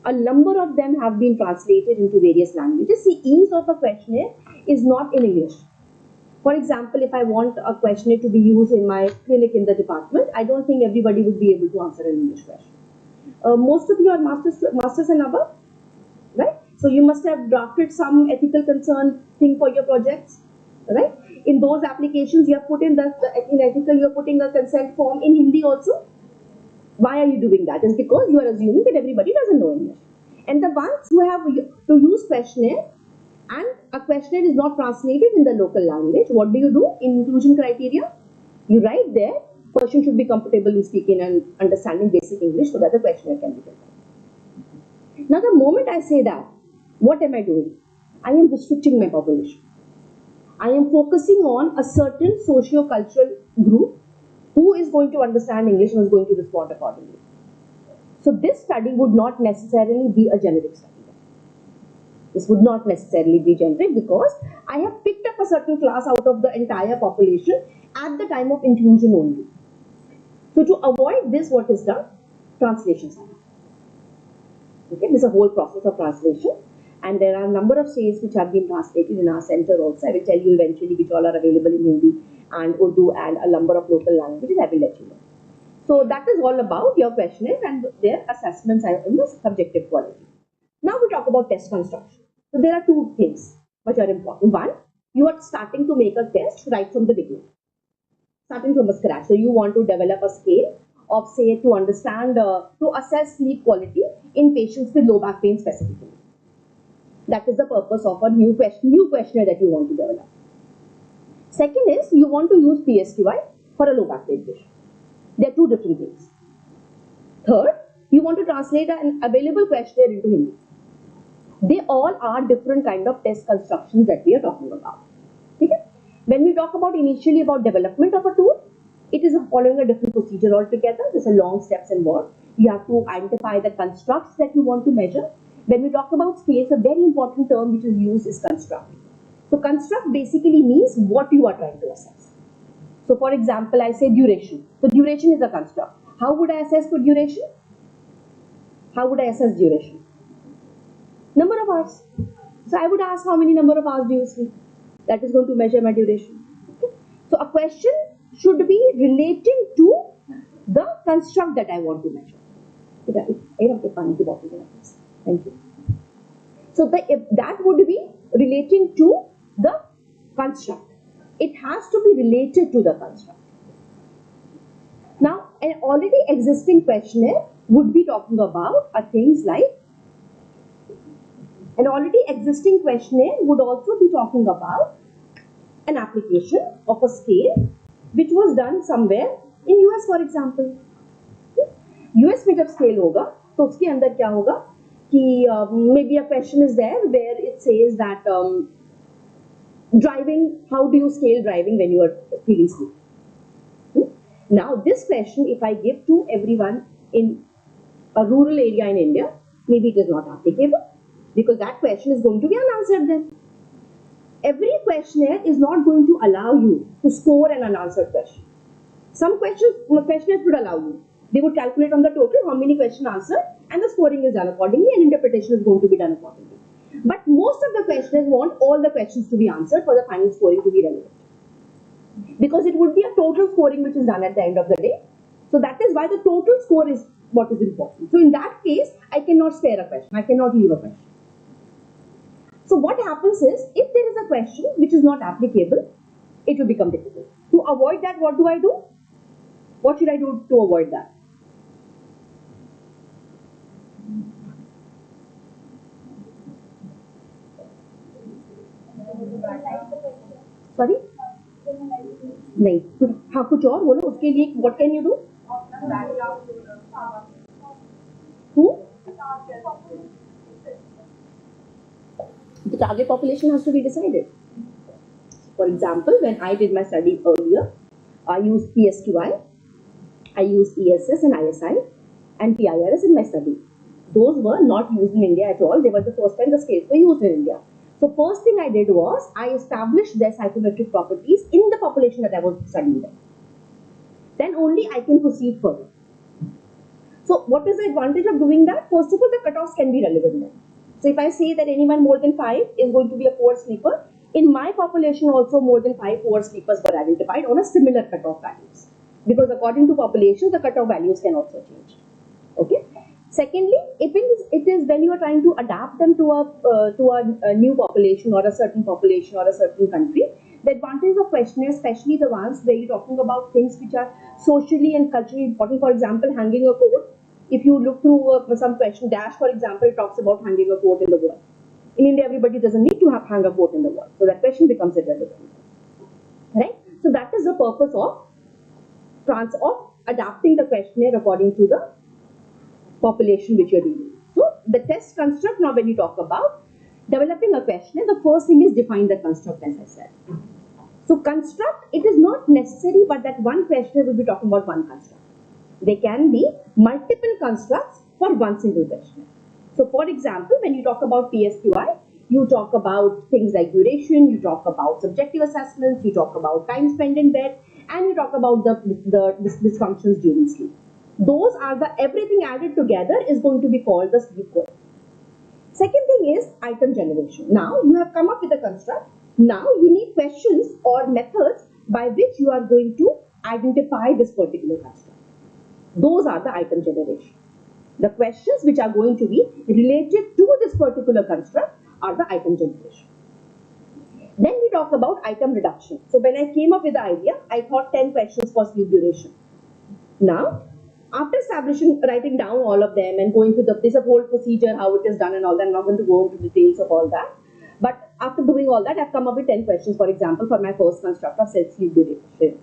A number of them have been translated into various languages. See, ease of a questionnaire is not in English. For example, if I want a questionnaire to be used in my clinic in the department, I don't think everybody would be able to answer an English question. Most of you are masters and above, right? So you must have drafted some ethical concern thing for your projects, right? In those applications, you have put in in ethical, you are putting a consent form in Hindi also. Why are you doing that? It's because you are assuming that everybody doesn't know English. And the ones who have to use questionnaire and a questionnaire is not translated in the local language, what do you do in inclusion criteria? You write there, person should be comfortable in speaking and understanding basic English so that the questionnaire can be done. Now the moment I say that, what am I doing? I am restricting my population. I am focusing on a certain socio-cultural group who is going to understand English and is going to respond accordingly. So this study would not necessarily be a generic study. This would not necessarily be generic because I have picked up a certain class out of the entire population at the time of inclusion only. So to avoid this, what is done? Translation study. Okay, this is a whole process of translation, and there are a number of states which have been translated in our center also. I will tell you eventually which all are available in Hindi and Urdu and a number of local languages. I will let you know. So that is all about your questionnaire and their assessments in the subjective quality. Now we talk about test construction. So there are two things which are important. One, you are starting to make a test right from the beginning, starting from scratch. So you want to develop a scale of, say, to understand, to assess sleep quality in patients with low back pain specifically. That is the purpose of a new questionnaire that you want to develop. Second is, you want to use PSQI for a low back pain patient. They are two different things. Third, you want to translate an available questionnaire into Hindi. They all are different kind of test constructions that we are talking about. Okay? When we talk about initially about development of a tool, it is following a different procedure altogether. There's a long steps involved. You have to identify the constructs that you want to measure. When we talk about scales, a very important term which is used is construct. So construct basically means what you are trying to assess. So for example, I say duration. So duration is a construct. How would I assess for duration? How would I assess duration? Number of hours. So I would ask, how many number of hours do you sleep? That is going to measure my duration. Okay. So a question should be relating to the construct that I want to measure. Thank you. So that would be relating to the construct. It has to be related to the construct. Now, an already existing questionnaire would be talking about things like, an already existing questionnaire would also be talking about an application of a scale which was done somewhere in US, for example. US में जब scale होगा, तो उसके अंदर क्या होगा कि maybe a question is there where it says that driving, how do you scale driving when you are feeling sleepy? Now this question, if I give to everyone in a rural area in India, maybe it is not applicable because that question is going to be unanswered then. Every questionnaire is not going to allow you to score an unanswered question. Some questionnaires would allow you. They would calculate on the total how many questions answered and the scoring is done accordingly and interpretation is going to be done accordingly. But most of the questionnaires want all the questions to be answered for the final scoring to be relevant. Because it would be a total scoring which is done at the end of the day. So that is why the total score is what is important. So in that case, I cannot spare a question. I cannot leave a question. So what happens is, if there is a question which is not applicable, it will become difficult. To avoid that, what do I do? What should I do to avoid that? Sorry? नहीं, हाँ कुछ और बोलो उसके लिए. What can you do? The target population has to be decided. For example, when I did my study earlier, I used PSQI, I used ESS and ISI, and PIRS in my study. Those were not used in India at all. They were the first time the scales were used in India. So first thing I did was I established their psychometric properties in the population that I was studying them. Then only I can proceed further. So what is the advantage of doing that? First of all, the cutoffs can be relevant then. So if I say that anyone more than 5 is going to be a poor sleeper, in my population also more than 5 poor sleepers were identified on a similar cutoff values. Because according to population, the cutoff values can also change. Okay. Secondly, if it is when you are trying to adapt them to a new population or a certain population or a certain country, the advantage of questionnaires, especially the ones where you're talking about things which are socially and culturally important, for example, hanging a coat. If you look through some question, Dash, for example, it talks about hanging a coat in the wall. In India, everybody doesn't need to hang a coat in the wall. So that question becomes irrelevant. Right? So that is the purpose of adapting the questionnaire according to the population which you're dealing with. So the test construct, now when you talk about developing a questionnaire, the first thing is define the construct, as I said. So construct, it is not necessary, but that one questionnaire will be talking about one construct. There can be multiple constructs for one single questionnaire. So for example, when you talk about PSQI, you talk about things like duration, you talk about subjective assessments, you talk about time spent in bed, and you talk about the dysfunctions during sleep. Those are everything added together is going to be called the sleep score. Second thing is item generation. Now you have come up with a construct. Now you need questions or methods by which you are going to identify this particular construct. Those are the item generation. The questions which are going to be related to this particular construct are the item generation. Then we talk about item reduction. So when I came up with the idea, I thought 10 questions for sleep duration. Now, after writing down all of them and going through this whole procedure, how it is done and all that, I'm not going to go into details of all that. But after doing all that, I've come up with 10 questions, for example, for my first construct of sleep duration.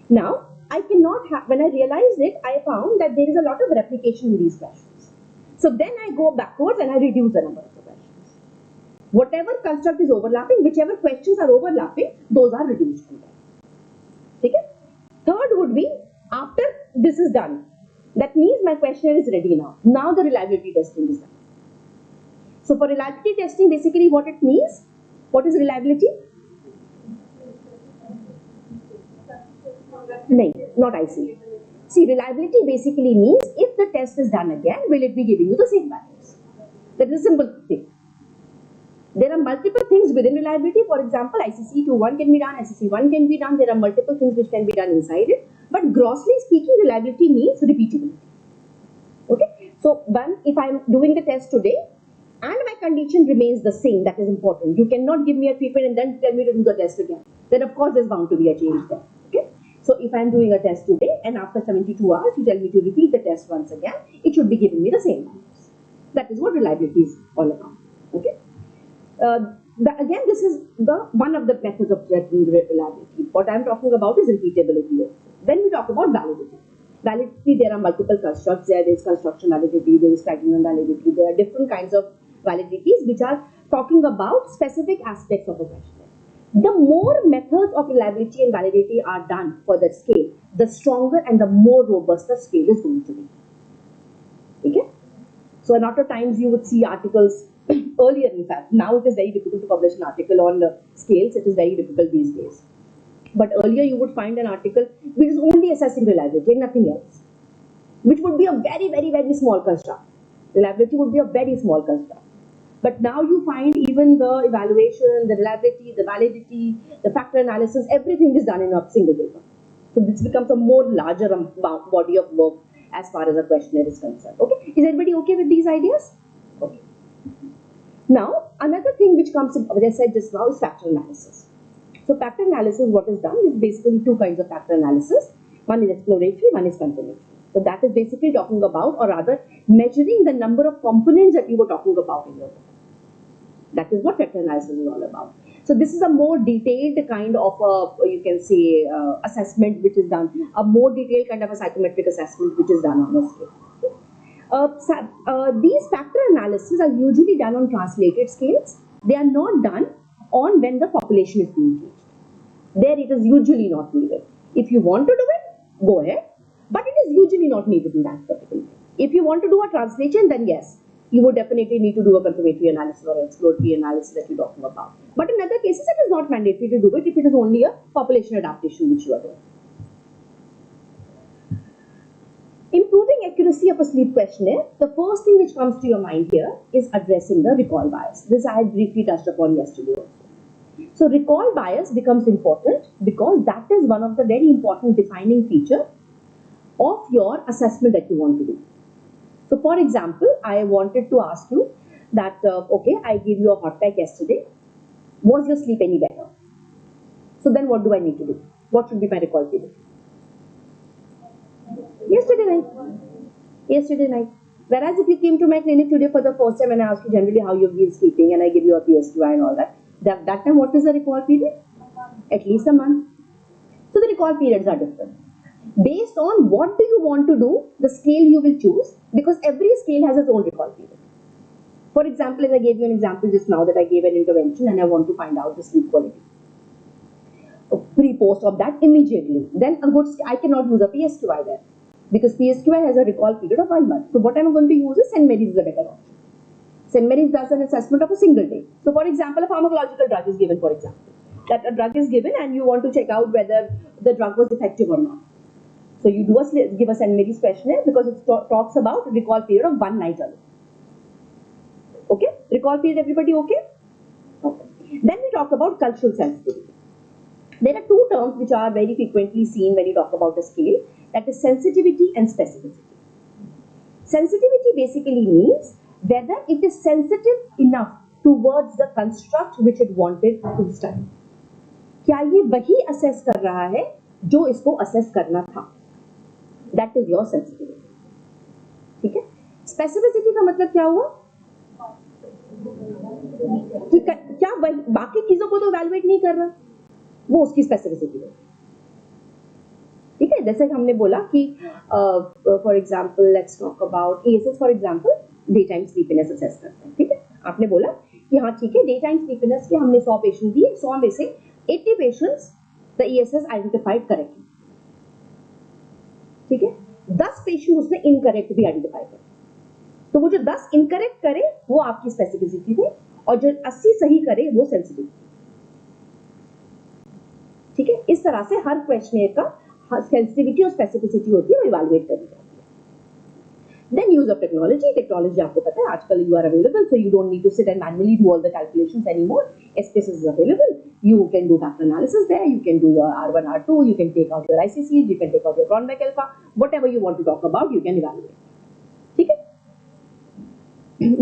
Now, when I realized it, I found that there is a lot of replication in these questions. So then I go backwards and I reduce the number of the questions. Whatever construct is overlapping, whichever questions are overlapping, those are reduced. Okay? Third would be, after this is done, that means my questionnaire is ready now. Now the reliability testing is done. So for reliability testing, basically what it means, what is reliability? No, not IC. See, reliability basically means if the test is done again, will it be giving you the same values? That is a simple thing. There are multiple things within reliability. For example, ICC-21 can be done, ICC-1 can be done. There are multiple things which can be done inside it. But grossly speaking, reliability means repeatability. Okay. So, if I'm doing the test today and my condition remains the same, that is important. You cannot give me a treatment and then tell me to do the test again. Then of course there's bound to be a change there. Okay. So if I'm doing a test today and after 72 hours you tell me to repeat the test once again, it should be giving me the same values. That is what reliability is all about. Okay. Again, this is one of the methods of judging reliability. What I'm talking about is repeatability also. Then we talk about validity. Validity, there are multiple constructs. There is construction validity, there is criterion validity. There are different kinds of validities which are talking about specific aspects of a questionnaire. The more methods of reliability and validity are done for the scale, the stronger and the more robust the scale is going to be. Okay? So a lot of times you would see articles earlier, in fact. Now it is very difficult to publish an article on scales. It is very difficult these days. But earlier you would find an article which is only assessing reliability and nothing else, which would be a very, very, very small construct. Reliability would be a very small construct. But now you find even the evaluation, the reliability, the validity, the factor analysis, everything is done in a single paper. So this becomes a more larger body of work as far as a questionnaire is concerned. Okay, is everybody okay with these ideas? Okay. Now, another thing which comes in, as I said just now, is factor analysis. So factor analysis, what is done is basically two kinds of factor analysis. One is exploratory, one is confirmatory. So that is basically talking about, or rather measuring the number of components that you were talking about in your book. That is what factor analysis is all about. So this is a more detailed kind of you can say assessment which is done, a more detailed kind of a psychometric assessment which is done on the scale. These factor analyses are usually done on translated scales. They are not done on when the population is being treated. There it is usually not needed. If you want to do it, go ahead, but it is usually not needed in that particular way. If you want to do a translation, then yes, you would definitely need to do a confirmatory analysis or exploratory analysis that you're talking about. But in other cases, it is not mandatory to do it if it is only a population adaptation which you are doing. Improving accuracy of a sleep questionnaire, the first thing which comes to your mind here is addressing the recall bias. This I had briefly touched upon yesterday also. So recall bias becomes important because that is one of the very important defining feature of your assessment that you want to do. So for example, I wanted to ask you that, okay, I gave you a hot pack yesterday. Was your sleep any better? So then what do I need to do? What should be my recall period? Yesterday night. Yesterday night. Whereas if you came to my clinic today for the first time and I asked you generally how you've been sleeping and I give you a PSQI and all that, that time what is the recall period? At least a month. So the recall periods are different. Based on what do you want to do, the scale you will choose, because every scale has its own recall period. For example, as I gave you an example just now that I gave an intervention and I want to find out the sleep quality. Pre-post of that immediately. Then a good, I cannot use a PSQI there because PSQI has a recall period of 1 month. So what I'm going to use is St. Mary's is a better option. St. Mary's does an assessment of a single day. So for example, a pharmacological drug is given, for example. That a drug is given and you want to check out whether the drug was effective or not. So you give a St. Mary's questionnaire because it talks about recall period of 1 night alone. Okay? Recall period, everybody okay? Okay. Then we talk about cultural sensitivity. There are two terms which are very frequently seen when you talk about a scale. That is sensitivity and specificity. Sensitivity basically means whether it is sensitive enough towards the construct which it wanted to study. क्या ये वही assess कर रहा है जो इसको assess करना था? That is your sensitivity. ठीक है? Specificity का मतलब क्या हुआ? कि क्या बाकी चीजों को तो evaluate नहीं कर रहा, वो उसकी specificity है. ठीक है? जैसे हमने बोला कि for example, let's talk about ESS for example, daytime sleepiness assess करते हैं. ठीक है? आपने बोला कि हाँ ठीक है, daytime sleepiness के हमने 100 पेशेंट दिए, 100 में से 80 patients the ESS identified correctly. ठीक है? 10 पेशेंट उसने इनकरेक्ट भी आइडेंटिफाई करे. तो वो जो 10 इनकरेक्ट करे वो आपकी स्पेसिफिसिटी है और जो 80 सही करे वो सेंसिटिविटी. ठीक है? इस तरह से हर क्वेश्चनेयर का सेंसिटिविटी और स्पेसिफिसिटी होती है, वो इवैल्यूएट करनी जाती है. Then use of technology. Technology आपको पता है आजकल you are available, so you don't need to sit and manually do all the calculations anymore. SPSS is available. You can do factor analysis there. You can do your R1, R2. You can take out your ICCs. You can take out your Cronbach alpha. Whatever you want to talk about, you can evaluate. ठीक है?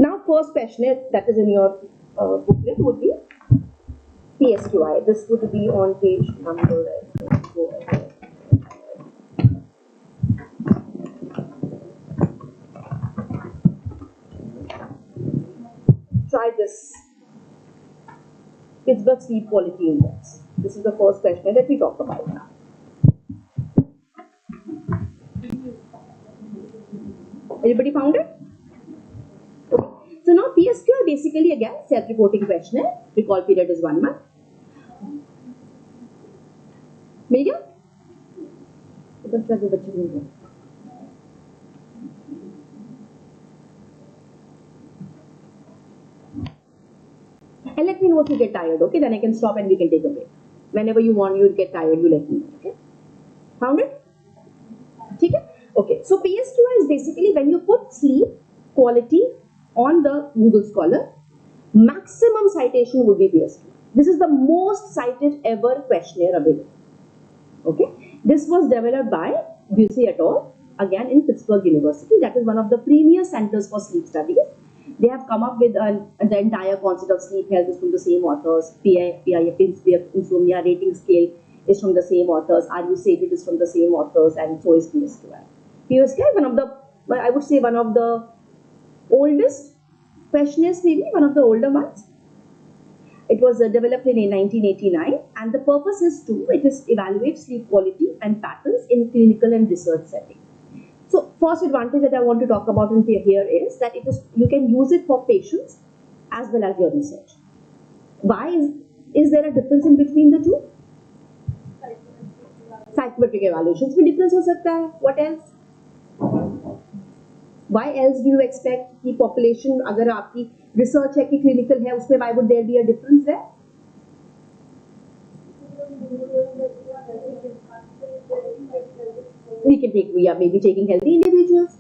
Now, first questionnaire that is in your booklet would be PSQI. This would be on page number. Go ahead. Try this. Pittsburgh Sleep Quality Index. This is the first questionnaire that we talk about now. Everybody found it? Okay. So now PSQI basically again self-reporting questionnaire. Recall period is 1 month. मिल गया? बच्चे मिल गए. And let me know if you get tired, okay? Then I can stop and we can take a break. Whenever you want, you get tired, you let me know, okay? Found it? Okay? Okay. So PSQI is basically when you put sleep quality on the Google Scholar, maximum citation would be PSQI. This is the most cited ever questionnaire available. Okay? This was developed by Busey et al. Again in Pittsburgh University. That is one of the premier centers for sleep studies. They have come up with the entire concept of sleep health is from the same authors. PIF, insomnia rating scale is from the same authors. Are you safe? It is from the same authors, and so is PSQI. PSQI, one of the, I would say, one of the oldest questionnaires, maybe one of the older ones. It was developed in 1989, and the purpose is to evaluate sleep quality and patterns in clinical and research setting. So first advantage that I want to talk about here is that you can use it for patients as well as your research. Why is there a difference in between the two? Psychometric evaluations में difference हो सकता है. What else? Why else do you expect कि population अगर आपकी research है कि clinical है उसमें why would there be a difference there? We are maybe taking healthy individuals.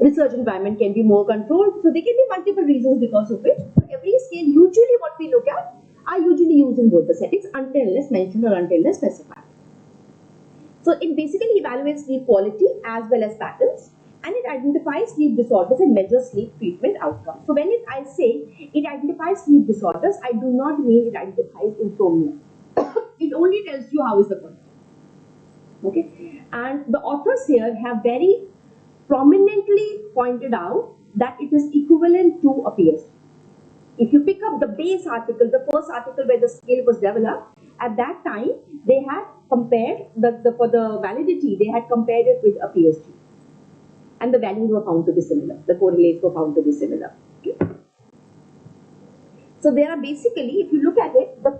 Research environment can be more controlled, so there can be multiple reasons because of it. For every scale, usually what we look at are usually used in both the settings until unless mentioned or until unless specified. So it basically evaluates sleep quality as well as patterns, and it identifies sleep disorders and measures sleep treatment outcomes. So when I say it identifies sleep disorders, I do not mean it identifies insomnia. It only tells you how is the condition. Okay, and the authors here have very prominently pointed out that it is equivalent to a PhD. If you pick up the base article, the first article where the scale was developed, at that time they had compared for the validity, they had compared it with a PhD, and the values were found to be similar. The correlates were found to be similar. Okay. So there are basically, if you look at it, the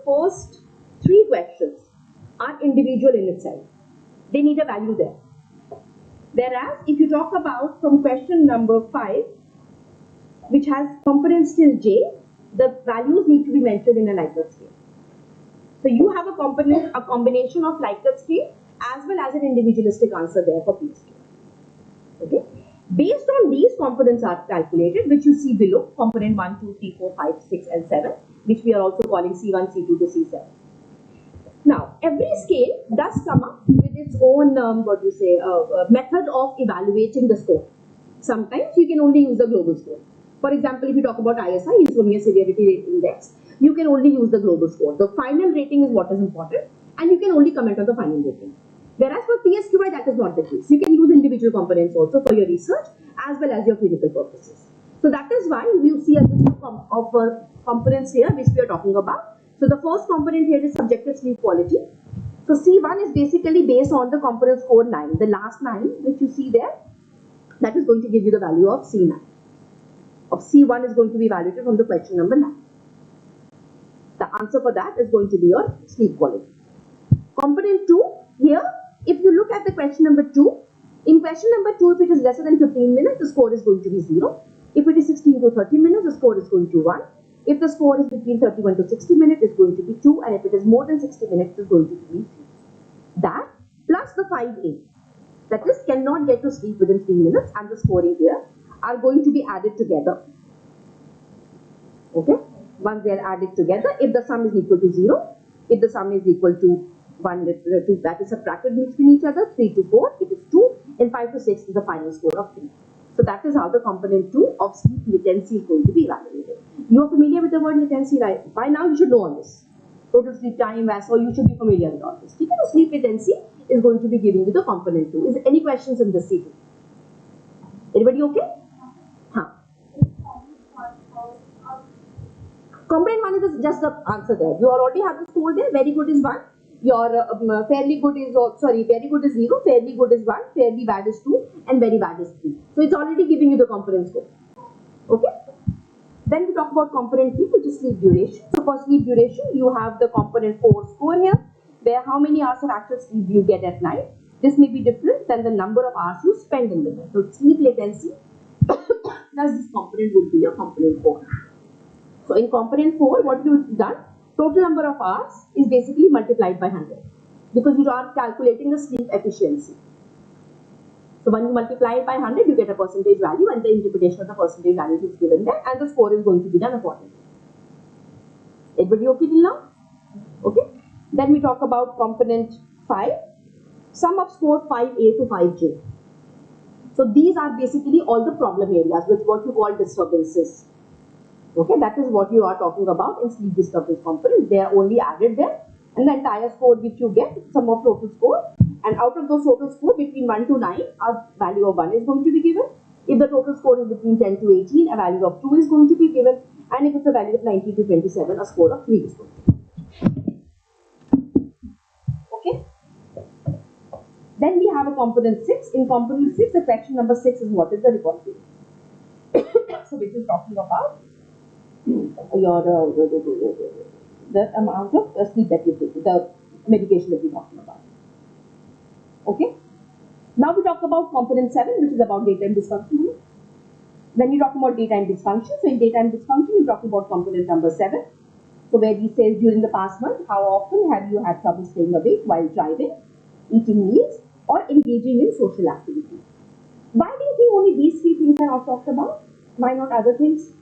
first three questions are individual in itself. They need a value there. Whereas if you talk about from question number 5, which has components till J, the values need to be mentioned in a Likert scale. So you have a combination of Likert scale as well as an individualistic answer there for P scale. Okay. Based on these components are calculated, which you see below, component 1, 2, 3, 4, 5, 6 and 7, which we are also calling C1, C2 to C7. Now, every scale does come up with its own method of evaluating the score. Sometimes you can only use the global score. For example, if you talk about ISI, Insomnia Severity Index, you can only use the global score. The final rating is what is important, and you can only comment on the final rating. Whereas for PSQI, that is not the case. You can use individual components also for your research as well as your clinical purposes. So that is why you see a list of components here which we are talking about. So the first component here is subjective sleep quality. So C1 is basically based on the component score 9. The last 9 which you see there, that is going to give you the value of C9. Of C1 is going to be evaluated from the question number 9. The answer for that is going to be your sleep quality. Component 2, here, if you look at the question number 2, in question number 2, if it is lesser than 15 minutes, the score is going to be 0. If it is 16 to 30 minutes, the score is going to 1. If the score is between 31 to 60 minutes, it's going to be 2. And if it is more than 60 minutes, it's going to be 3. That plus the 5A, that is, cannot get to sleep within 3 minutes, and the scoring here are going to be added together. Okay? Once they are added together, if the sum is equal to 0, if the sum is equal to 1, 2, that is subtracted between each other, 3 to 4, it is 2, and 5 to 6 is the final score of 3. So that is how the component 2 of sleep latency is going to be evaluated. You are familiar with the word latency, right? By now you should know all this. Total sleep time, so you should be familiar with all this. So sleep latency is going to be giving you the component 2. Is there any questions in this C2? Everybody okay? Huh. Component 1 is just the answer there. You already have the score there. Very good is 1. Your fairly good is, very good is 0, fairly good is 1, fairly bad is 2, and very bad is 3. So it's already giving you the component score. Okay? Then we talk about component 3, which is sleep duration. So for sleep duration, you have the component 4 score here, where how many hours of actual sleep you get at night. This may be different than the number of hours you spend in the night. So sleep latency plus this component would be your component 4. So in component 4, what you've done, total number of hours is basically multiplied by 100 because you are calculating the sleep efficiency. So when you multiply it by 100, you get a percentage value, and the interpretation of the percentage value is given there, and the score is going to be done accordingly. Everybody okay till now? Okay. Then we talk about component 5, sum of score 5A to 5J. So these are basically all the problem areas with what you call disturbances. Okay, that is what you are talking about in sleep disturbance component. They are only added there, and the entire score which you get, sum of total score, and out of those total score between 1 to 9, a value of 1 is going to be given. If the total score is between 10 to 18, a value of 2 is going to be given, and if it's a value of 19 to 27, a score of 3 is going to be given. Okay? Then we have a component 6. In component 6, the fraction number 6 is what is the recall period. So this is talking about your the amount of sleep that you take, the medication that we're talking about. Okay? Now we talk about component 7, which is about daytime dysfunction. When you talk about daytime dysfunction, so in daytime dysfunction, you talk about component number 7. So where we say during the past month, how often have you had trouble staying awake while driving, eating meals, or engaging in social activities? Why do you think only these 3 things are not talked about? Why not other things?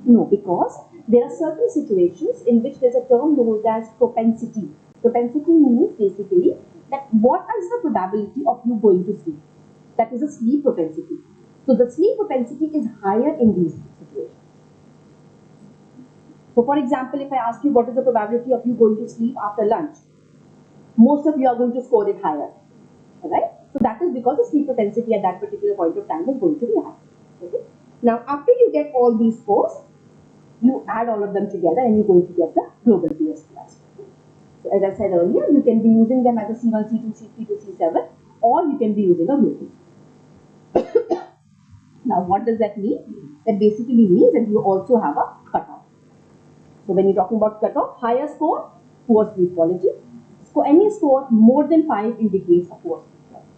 No, because there are certain situations in which there's a term known as propensity. Propensity means basically that what is the probability of you going to sleep? That is a sleep propensity. So the sleep propensity is higher in these situations. So for example, if I ask you what is the probability of you going to sleep after lunch, most of you are going to score it higher. Alright? So that is because the sleep propensity at that particular point of time is going to be high. Okay? Now after you get all these scores, you add all of them together and you're going to get the global PSPI. So as I said earlier, you can be using them as a C1, C2, C3 to C7, or you can be using a global. Now what does that mean? That basically means that you also have a cutoff. So when you're talking about cutoff, higher score, poor sleep quality. So any score more than 5 indicates a poor sleep quality.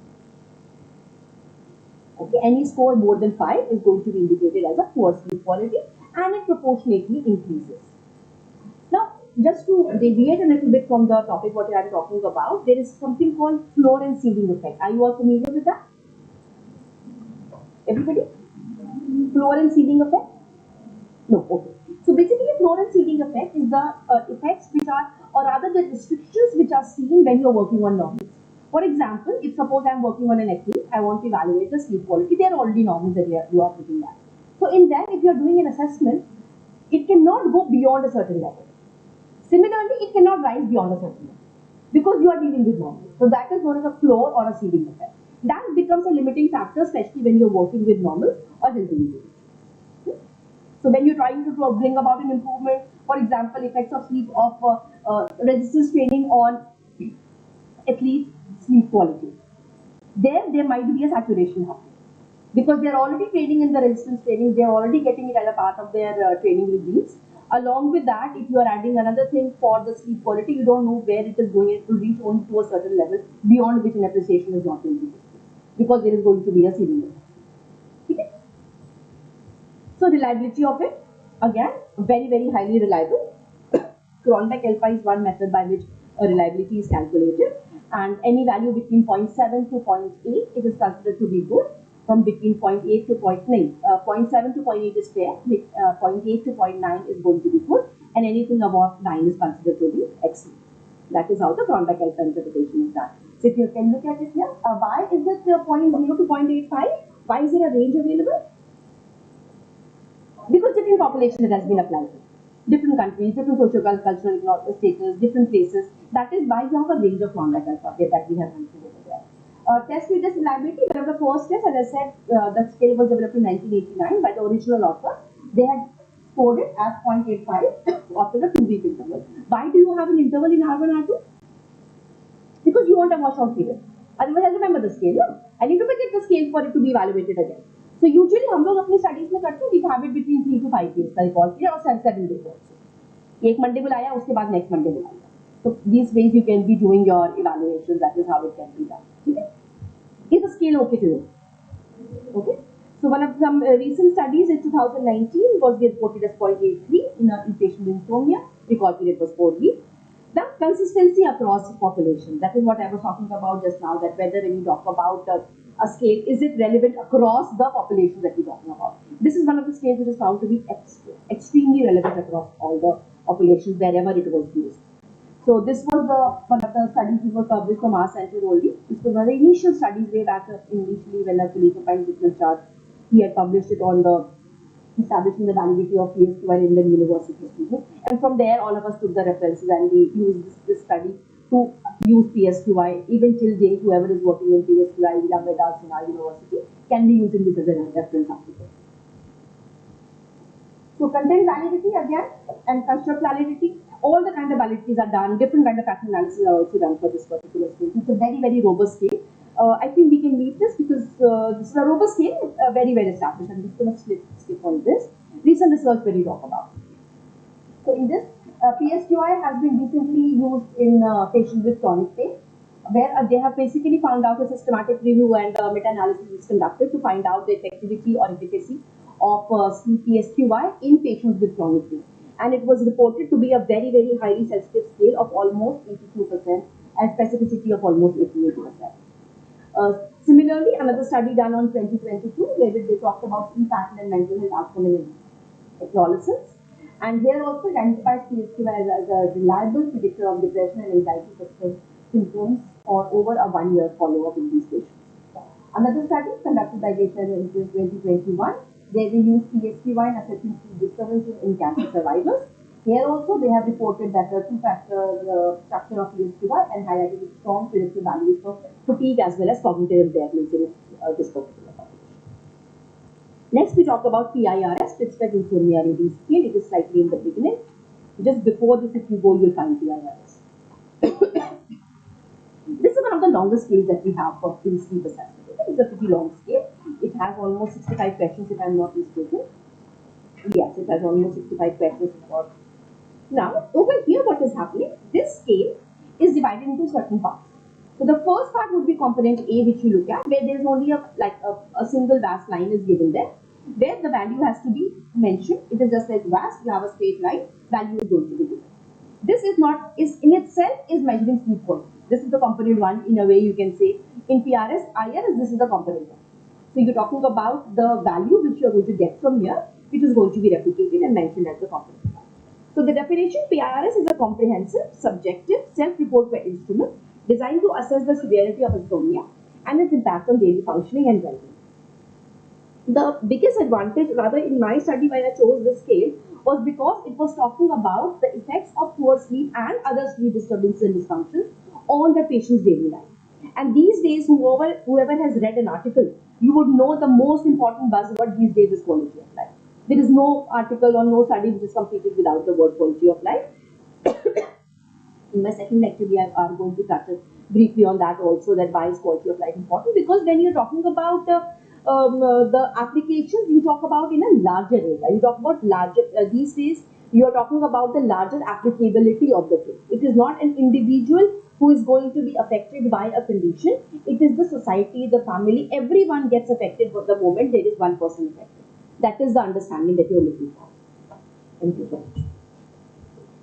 Okay, any score more than 5 is going to be indicated as a poor sleep quality, and it proportionately increases. Now, just to deviate a little bit from the topic what I am talking about, there is something called floor and ceiling effect. Are you all familiar with that? Everybody? Floor and ceiling effect? No, okay. So basically, floor and ceiling effect is the effects which are, or rather the restrictions which are seen when you are working on normals. For example, if suppose I am working on an athlete, I want to evaluate the sleep quality. They are already normals that you are putting that. So in that, if you are doing an assessment, it cannot go beyond a certain level. Similarly, it cannot rise beyond a certain level because you are dealing with normals. So that is known as a floor or a ceiling effect. That becomes a limiting factor, especially when you are working with normals or healthy individuals. So when you're trying to bring about an improvement, for example, effects of sleep of resistance training on athletes' sleep quality, there might be a saturation happening because they're already training in the resistance training, they're already getting it as a part of their training regimes. Along with that, if you are adding another thing for the sleep quality, you don't know where it is going. It will reach only to a certain level beyond which an appreciation is not going to be because there is going to be a ceiling. Okay? So reliability of it, again, very, very highly reliable. Cronbach-Alpha is one method by which reliability is calculated, and any value between 0.7 to 0.8, it is considered to be good. From between 0.8 to 0.9, 0.7 to 0.8 is fair, 0.8 to 0.9 is going to be good, and anything above 9 is considered to be excellent. That is how the Cronbach-Alpha interpretation is done. So if you can look at it here, why is it 0.0 to 0.85? Why is there a range available? Because different population it has been applied to. Different countries, different socio-cultural status, different places. That is why you have a range of Cronbach-Alpha that we have mentioned over there. Test retest reliability, one of the first tests, as I said, the scale was developed in 1989 by the original author. They had scored it as 0.85 after a 2-week interval. Why do you have an interval in R1, R2? Because you want a washout period. Otherwise, I remember the scale. No? I need to forget the scale for it to be evaluated again. So usually हम लोग अपनी studies में करते हैं, we have it between 3 to 5 days का recall period और 7 days also. एक Monday बुलाया, उसके बाद next Monday बुलाया. So these ways you can be doing your evaluations. That is how it can be done. Okay? Is the scale okay to you? Okay. So one of some recent studies in 2019 was reported as 0.83 in a patient with insomnia. Recall period was 4 weeks. The consistency across population. That is what I was talking about just now. That whether when you talk about a scale, is it relevant across the population that we're talking about? This is one of the scales which is found to be extremely relevant across all the populations wherever it was used. So this was one of the studies which were published from our center only. This was one of the initial studies way back initially when a colleague of mine, Charge, he had published it on the establishing the validity of PSQI in Indian university students. And from there, all of us took the references and we used this study to use PSQI even till date. Whoever is working in PSQI, young adults in our university, can be using this as a reference article. So content validity again and construct validity, all the kind of validities are done, different kind of pattern analysis are also done for this particular scale. It's a very, very robust scale. I think we can leave this because this is a robust scale, very well established. I'm just going to skip on this. Recent research where we talk about. So in this, PSQI has been recently used in patients with chronic pain, where they have basically found out a systematic review and meta-analysis is conducted to find out the effectivity or efficacy of PSQI in patients with chronic pain. And it was reported to be a very, very highly sensitive scale of almost 82% and specificity of almost 88%. Similarly, another study done on 2022 where they talked about sleep pattern and mental health outcome in adolescents. And here also identifies PSQI as a reliable predictor of depression and anxiety symptoms or over a 1-year follow-up in these patients. Another study conducted by GIAN in 2021, where they used PSQI in assessing sleep disturbances in cancer survivors. Here also they have reported that the two-factor structure of PSQI and highlighted strong predictive values for fatigue as well as cognitive impairments in this particular population. Next, we talk about PIRS, Pittsburgh Insomnia Rating Scale. It is slightly in the beginning. Just before this, if you go, you'll find PIRS. This is one of the longest scales that we have for sleep assessment. It's a pretty long scale. It has almost 65 questions, if I'm not mistaken. Yes, it has almost 65 questions. Now, over here, what is happening? This scale is divided into certain parts. So the first part would be component A, which you look at, where there is only a single VAS line is given there, where the value has to be mentioned. It is just like VAS, you have a straight line, value is going to be given. This is in itself is measuring sleep quality. This is the component 1, in a way you can say. In PRS, IRS, this is the component 1. So you're talking about the value which you're going to get from here, which is going to be replicated and mentioned as the component 1. So the definition, PRS is a comprehensive, subjective, self-report by instrument designed to assess the severity of insomnia and its impact on daily functioning and well-being. The biggest advantage, rather in my study when I chose this scale, was because it was talking about the effects of poor sleep and other sleep disturbances and dysfunctions on the patient's daily life. And these days, whoever has read an article, you would know the most important buzzword these days is quality of life. There is no article or no study which is completed without the word quality of life. In my second lecture, we are going to touch briefly on that also, that why is quality of life important? Because when you're talking about the applications, you talk about in a larger area. You talk about larger, these days, you are talking about the larger applicability of the thing. It is not an individual who is going to be affected by a condition. It is the society, the family, everyone gets affected for the moment there is one person affected. That is the understanding that you are looking for. Thank you so much.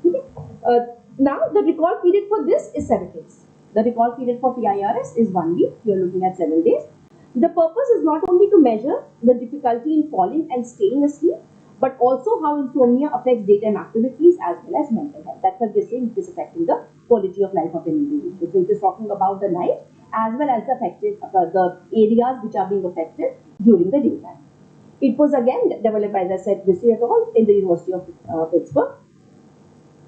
Okay. Now, the recall period for this is 7 days. The recall period for PIRS is 1 week. You are looking at 7 days. The purpose is not only to measure the difficulty in falling and staying asleep, but also how insomnia affects daytime activities as well as mental health. That's what they're saying, it is affecting the quality of life of an individual. So it is talking about the night as well as the areas which are being affected during the daytime. It was again developed, as I said, this year in the University of Pittsburgh.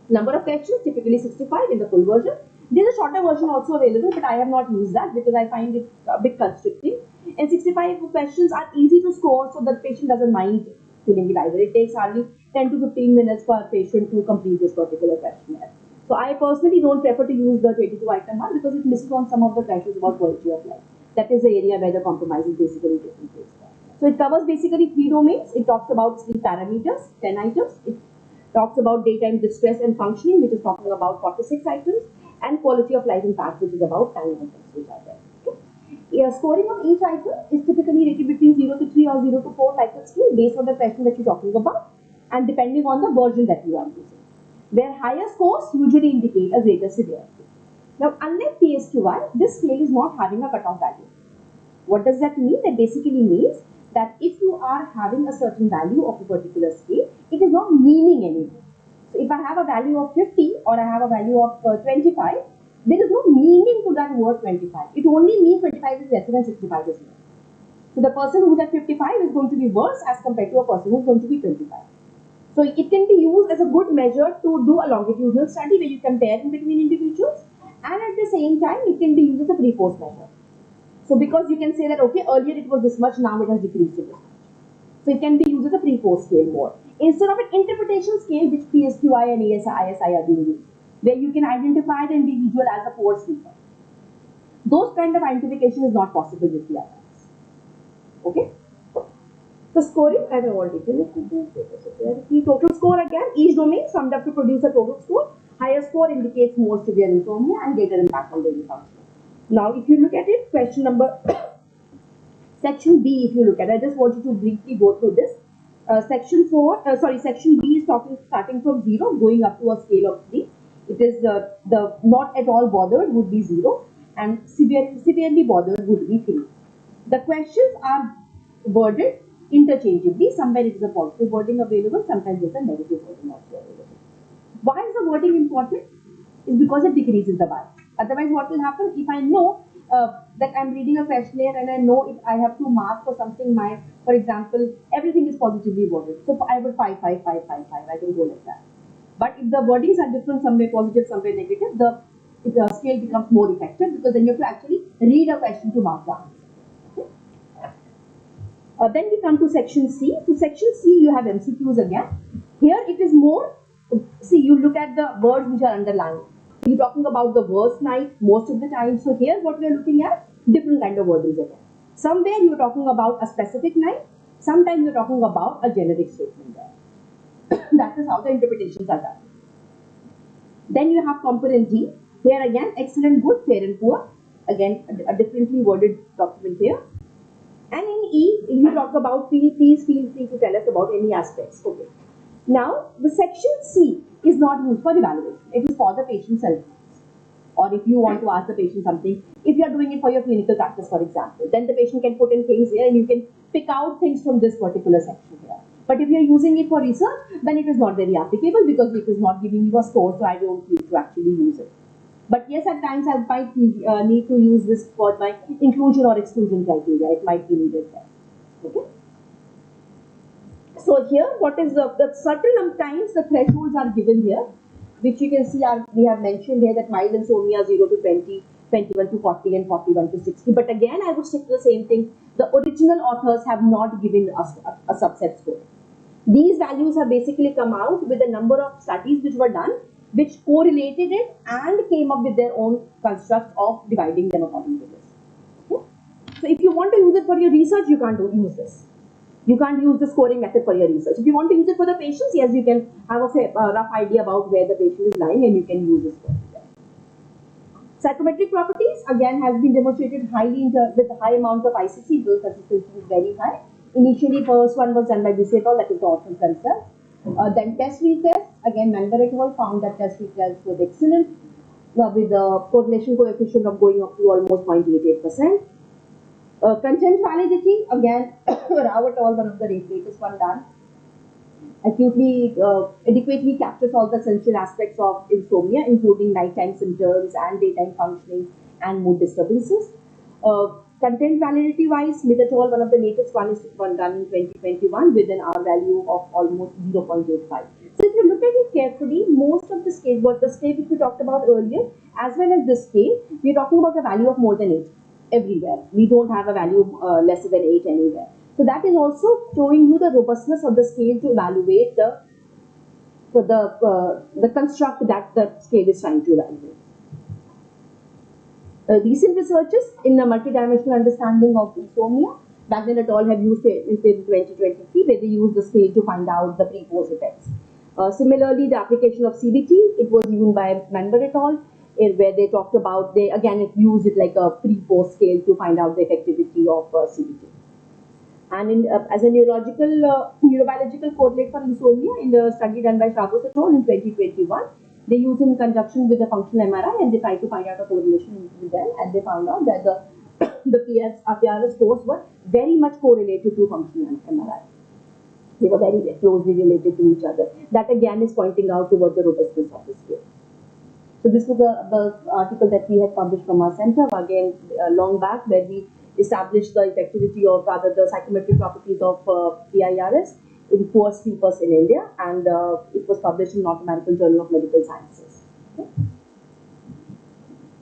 Number of questions, typically 65 in the full version. There is a shorter version also available, but I have not used that because I find it a bit constricting. And 65 questions are easy to score, so the patient doesn't mind filling it either. It takes hardly 10 to 15 minutes per patient to complete this particular questionnaire. So I personally don't prefer to use the 22 item one because it misses on some of the questions about quality of life. That is the area where the compromise is basically taking place. So it covers basically 3 domains. It talks about sleep parameters, 10 items. It talks about daytime distress and functioning, which is talking about 46 items, and quality of life impact, which is about 9 items, which are there. Okay. Scoring on each item is typically rated between 0 to 3 or 0 to 4 Likert scale based on the question that you're talking about and depending on the version that you are using, where higher scores usually indicate a greater severity. Now, unlike PSQI, this scale is not having a cutoff value. What does that mean? That basically means that if you are having a certain value of a particular scale, it is not meaning anything. So if I have a value of 50 or I have a value of 25, there is no meaning to that word 25. It only means 25 is lesser than 65 is more. So the person who is at 55 is going to be worse as compared to a person who is going to be 25. So it can be used as a good measure to do a longitudinal study where you compare in between individuals, and at the same time it can be used as a pre-post measure. So because you can say that, okay, earlier it was this much, now it has decreased to this much. So it can be used as a pre-post scale more. Instead of an interpretation scale, which PSQI and ISI are being used, where you can identify the individual as a poor sleeper. Those kind of identification is not possible with the others. Okay? The scoring, as I already finished, the total score again, each domain summed up to produce a total score. Higher score indicates more severe insomnia and greater impact on daily function. Now, if you look at it, question number section B, if you look at it, I just want you to briefly go through this. Section B is starting from 0, going up to a scale of 3. It is the not at all bothered would be 0, and severely bothered would be 3. The questions are worded interchangeably. Somewhere it is a positive wording available, sometimes there is a negative wording also available. Why is the wording important? Is because it decreases the bias. Otherwise, what will happen if I know that I'm reading a questionnaire and I know if I have to mark for something, for example, everything is positively worded. So I would 5, 5, 5, 5, 5. I can go like that. But if the wordings are different, somewhere positive, somewhere negative, the scale becomes more effective because then you have to actually read a question to mark the answer. Then we come to section C. So section C, you have MCQs again. Here it is more, see, you look at the words which are underlined. You're talking about the worst night most of the time. So here what we are looking at, different kind of wordings again. Somewhere you're talking about a specific night. Sometimes you're talking about a generic statement there. That is how the interpretations are done. Then you have component D. Here again, excellent, good, fair and poor. Again, a differently worded document here. And in E, if you talk about please feel free to tell us about any aspects. Okay. Now, the section C is not used for evaluation. It is for the patient self. Or if you want to ask the patient something, if you are doing it for your clinical practice, for example, then the patient can put in things here and you can pick out things from this particular section here. But if you are using it for research, then it is not very applicable because it is not giving you a score, so I don't need to actually use it. But yes, at times I might need to use this for my inclusion or exclusion criteria. It might be needed there. Okay. So here, what is the certain times the thresholds are given here, which you can see we have mentioned here that mild insomnia 0 to 20, 21 to 40, and 41 to 60. But again, I would stick to the same thing. The original authors have not given us a subset score. These values have basically come out with a number of studies which were done, which correlated it and came up with their own construct of dividing them according to this. Okay? So if you want to use it for your research, you can't use this. You can't use the scoring method for your research. If you want to use it for the patients, yes, you can have a rough idea about where the patient is lying and you can use this scoring. Psychometric properties again has been demonstrated highly with a high amount of ICC, though consistency is very high. Initially, first one was done by Bissetol, that is the authors themselves. Then test retest, again Manber et al. Found that test retest was excellent with a correlation coefficient of going up to almost 0.88%. Content validity, again Rao et al. One of the latest one done. Adequately captures all the essential aspects of insomnia, including nighttime symptoms and daytime functioning and mood disturbances. Content validity wise, Smith et al. One of the latest one is one done in 2021 with an R value of almost 0.85. So if you look at it carefully, most of the scale, what the scale which we talked about earlier, as well as this scale, we are talking about a value of more than 8 everywhere. We don't have a value lesser than 8 anywhere. So that is also showing you the robustness of the scale to evaluate the construct that the scale is trying to evaluate. Recent researches in the multidimensional understanding of insomnia, Wagner et al. Have used it in 2023, where they used the scale to find out the pre-post effects. Similarly, the application of CBT, it was used by Manber et al., where they talked about, they again used it like a pre-post scale to find out the effectivity of CBT. And as a neurobiological correlate for insomnia, in the study done by Chavos et al. In 2021, they used in conjunction with the functional MRI and they tried to find out a correlation with them, and they found out that the PRS scores were very much correlated to functional MRI. They were very closely related to each other. That again is pointing out towards the robustness of the scale. So this was the article that we had published from our center, again long back, where we established the effectivity of rather the psychometric properties of PIRS in poor sleepers in India, and it was published in North American Journal of Medical Sciences. Okay.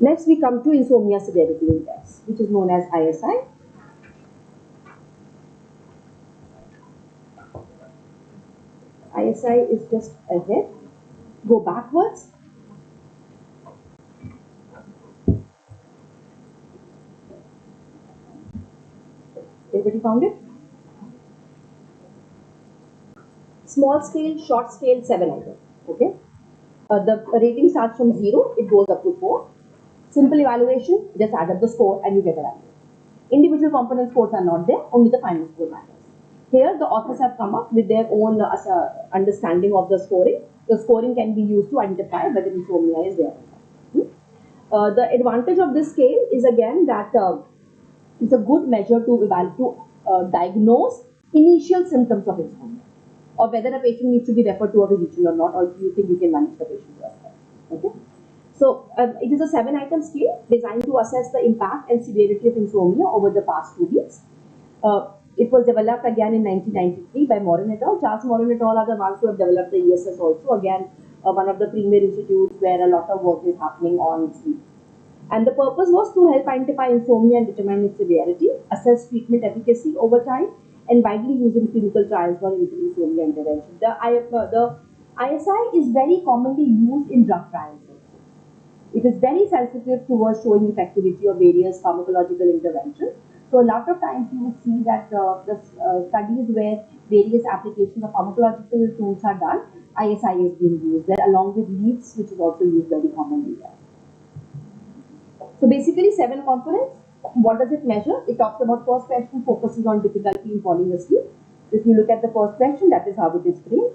Next, we come to insomnia severity index, which is known as ISI. ISI is just ahead. Go backwards. Everybody found it? Small scale, short scale, 7 items. Okay. The rating starts from 0, it goes up to 4. Simple evaluation, just add up the score and you get a value. Individual component scores are not there, only the final score matters. Here, the authors have come up with their own understanding of the scoring. The scoring can be used to identify whether insomnia is there or not. The advantage of this scale is again that it's a good measure to diagnose initial symptoms of insomnia, or whether a patient needs to be referred to a physician or not, or you think you can manage the patient yourself. Okay. So it is a 7-item scale designed to assess the impact and severity of insomnia over the past 2 weeks. It was developed again in 1993 by Morin et al. Charles Morin et al. Are the ones who have developed the ESS also. Again, one of the premier institutes where a lot of work is happening on sleep. And the purpose was to help identify insomnia and determine its severity, assess treatment efficacy over time, and widely used in clinical trials for insomnia intervention. The ISI is very commonly used in drug trials. It is very sensitive towards showing effectivity of various pharmacological interventions. So a lot of times you will see that the studies where various applications of pharmacological tools are done, ISI is being used there along with leads, which is also used very commonly there. So basically 7 components. What does it measure? It talks about first question focuses on difficulty in falling asleep. If you look at the first question, that is how it is framed.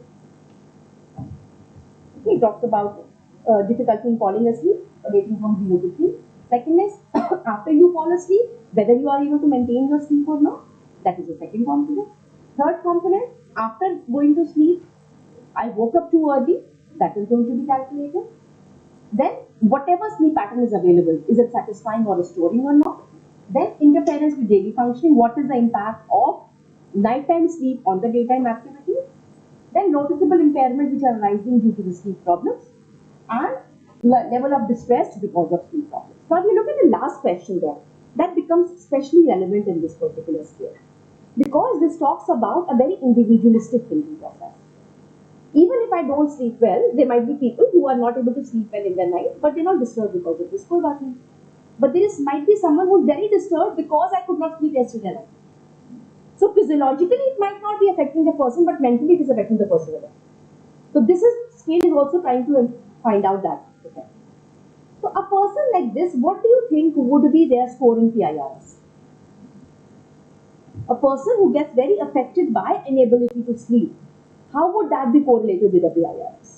Okay, it talks about difficulty in falling asleep, rating from 0 to 3. Second is, after you fall asleep, whether you are able to maintain your sleep or not, that is the second component. Third component, after going to sleep, I woke up too early, that is going to be calculated. Then, whatever sleep pattern is available, is it satisfying or restoring or not? Then, interference with daily functioning, what is the impact of nighttime sleep on the daytime activity? Then, noticeable impairment which are arising due to the sleep problems, and level of distress because of sleep problems. So, if you look at the last question there, that becomes especially relevant in this particular scale, because this talks about a very individualistic thinking process. Even if I don't sleep well, there might be people who are not able to sleep well in the night, but they're not disturbed because of this. But there might be someone who's very disturbed because I could not sleep yesterday night. So physiologically, it might not be affecting the person, but mentally it is affecting the person. So this scale is also trying to find out that. Okay. So a person like this, what do you think would be their score in PIRS? A person who gets very affected by inability to sleep, how would that be correlated with the PIRS?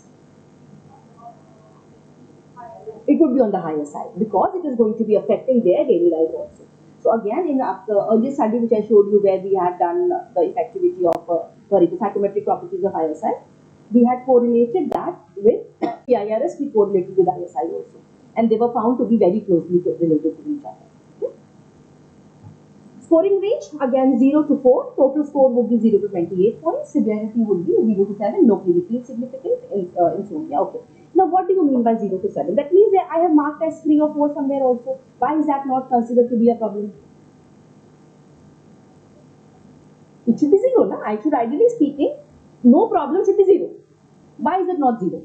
It would be on the higher side because it is going to be affecting their daily life also. So again, in the earlier study which I showed you where we had done the effectivity of, the psychometric properties of ISI, we had correlated that with PIRS, we correlated with ISI also. And they were found to be very closely related to each other. Okay. Scoring range, again 0 to 4, total score would be 0 to 28 points, severity would be 0 to 7, no clinically significant insomnia. Okay. Now, what do you mean by 0 to 7? That means that I have marked as 3 or 4 somewhere also. Why is that not considered to be a problem? It should be 0, na? I should, ideally speaking, no problem should be 0. Why is it not 0?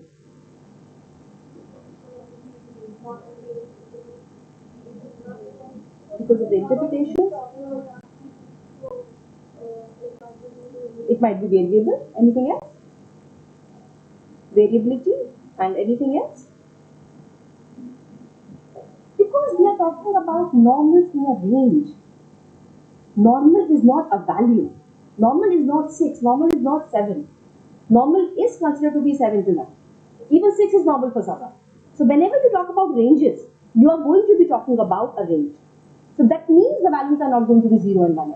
Because of the interpretation. It might be variable. Anything else? Variability and anything else? Because we are talking about normals in a range. Normal is not a value. Normal is not 6. Normal is not 7. Normal is considered to be 7 to 9. Even 6 is normal for someone. So whenever you talk about ranges, you are going to be talking about a range. So that means the values are not going to be 0 and 1.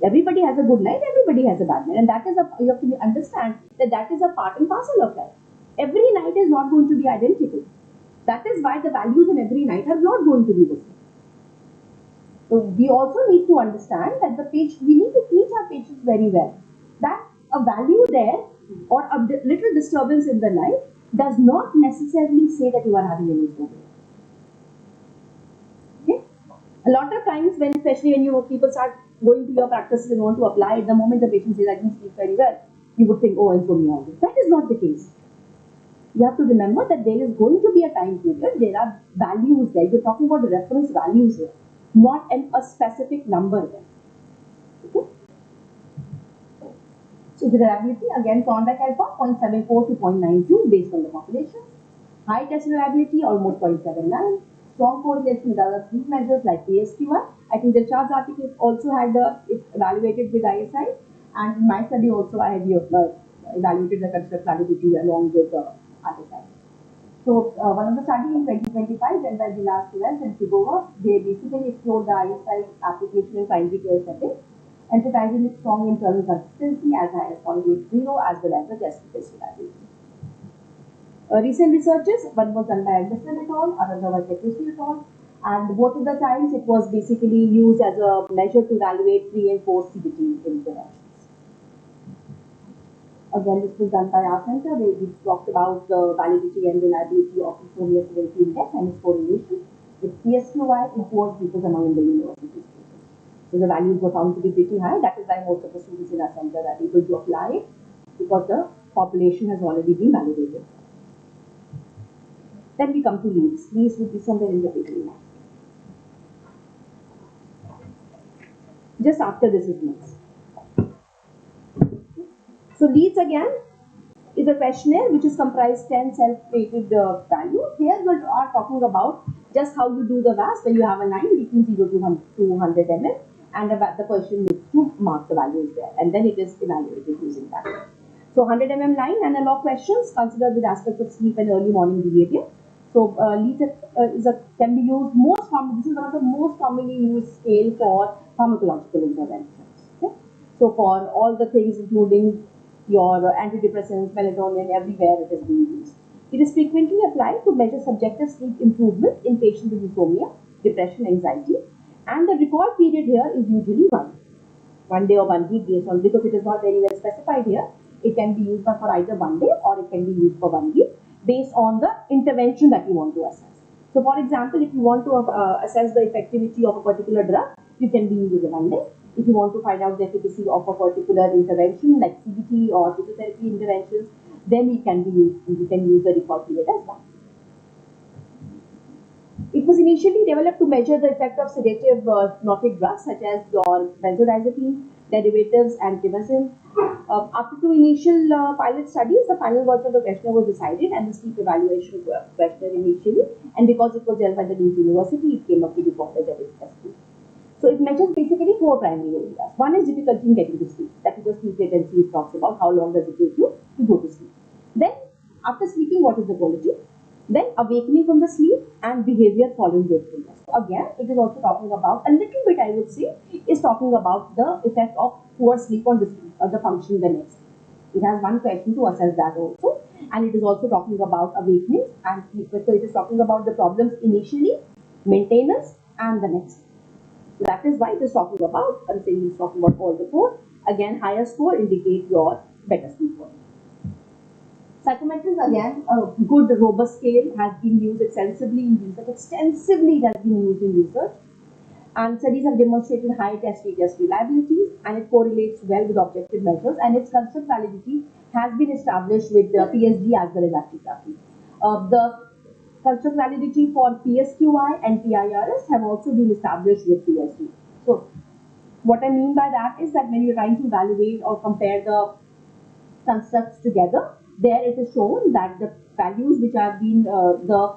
Everybody has a good night, everybody has a bad night. And that is you have to understand that is a part and parcel of life. Every night is not going to be identical. That is why the values in every night are not going to be the same. So we also need to understand that we need to teach our patients very well that a value there or a little disturbance in the night does not necessarily say that you are having an insomnia. A lot of times, especially when people start going to your practices and want to apply it, the moment the patient says, I didn't sleep very well, you would think, oh, insomnia. That is not the case. You have to remember that there is going to be a time period, there are values there. You're talking about the reference values here, not a specific number there. Okay? So the reliability, again, Thorndike alpha, 0.74 to 0.92 based on the population. High test reliability, almost 0.79. Strong correlation with other sleep measures like PSQI. I think the Chad's article also had it evaluated with ISI, and in my study also I had evaluated the construct validity along with ISI. So one of the studies in 2025 done by Vilas and Shibova, they basically explored the ISI application in primary care setting, emphasizing its strong internal consistency as high as 0.80 as well as the test reliability. Recent researches, one was done by Anderson et al., another by Tekesi et al., and both of the times it was basically used as a measure to evaluate pre and post CBT interventions. Again, this was done by our center where we talked about the validity and reliability of insomnia severity index and its correlation with PSQI in poor sleepers among the university students. So the values were found to be pretty high. That is why most of the students in our center are able to apply it because the population has already been validated. Then we come to leads. Leads would be somewhere in the beginning. Just after this is next. So leads again is a questionnaire which is comprised 10 self-rated values. Here we are talking about just how you do the VAS when you have a line between 0 to 100 ml and the person needs to mark the values there and then it is evaluated using that. So 100 mm line analog questions considered with aspects of sleep and early morning behavior. So leads can be used most commonly. This is one of the most commonly used scale for pharmacological interventions. Okay? So for all the things including your antidepressants, melatonin, everywhere it is being used. It is frequently applied to measure subjective sleep improvement in patients with insomnia, depression, anxiety, and the recall period here is usually 1 day or 1 week based on, because it is not very well specified here. It can be used for either 1 day or it can be used for 1 week based on the intervention that you want to assess. So for example, if you want to assess the effectivity of a particular drug, you can be used as a 1 day. If you want to find out the efficacy of a particular intervention like CBT or physiotherapy interventions, then you can use the recall period as well. It was initially developed to measure the effect of sedative hypnotic drugs such as your benzodiazepine, derivatives, and trimazine. After 2 initial pilot studies, the final version of the questionnaire was decided and the sleep evaluation questionnaire initially, and because it was done by the Leeds University, it came up to be called as testing. So it measures basically 4 primary areas. One is difficulty in getting to sleep. That is the sleep latency. It talks about how long does it take you to go to sleep. Then, after sleeping, what is the quality? Then awakening from the sleep and behavior following wakefulness. So again, it is also talking about, a little bit I would say, is talking about the effect of poor sleep on the function the next day. It has one question to assess that also. And it is also talking about awakening and sleep. So it is talking about the problems initially, maintenance, and the next day. So that is why it is talking about, I'm saying it's talking about all the 4. Again, higher score indicate your better sleep quality. Psychometrics, again, a good robust scale has been used extensively in research. Extensively it has been used in research. And studies have demonstrated high test-retest reliability, and it correlates well with objective measures, and its construct validity has been established with the PSG as well as actigraphy. The construct validity for PSQI and PIRS have also been established with PSG. So, what I mean by that is that when you're trying to evaluate or compare the constructs together, there it is shown that the values which have been, the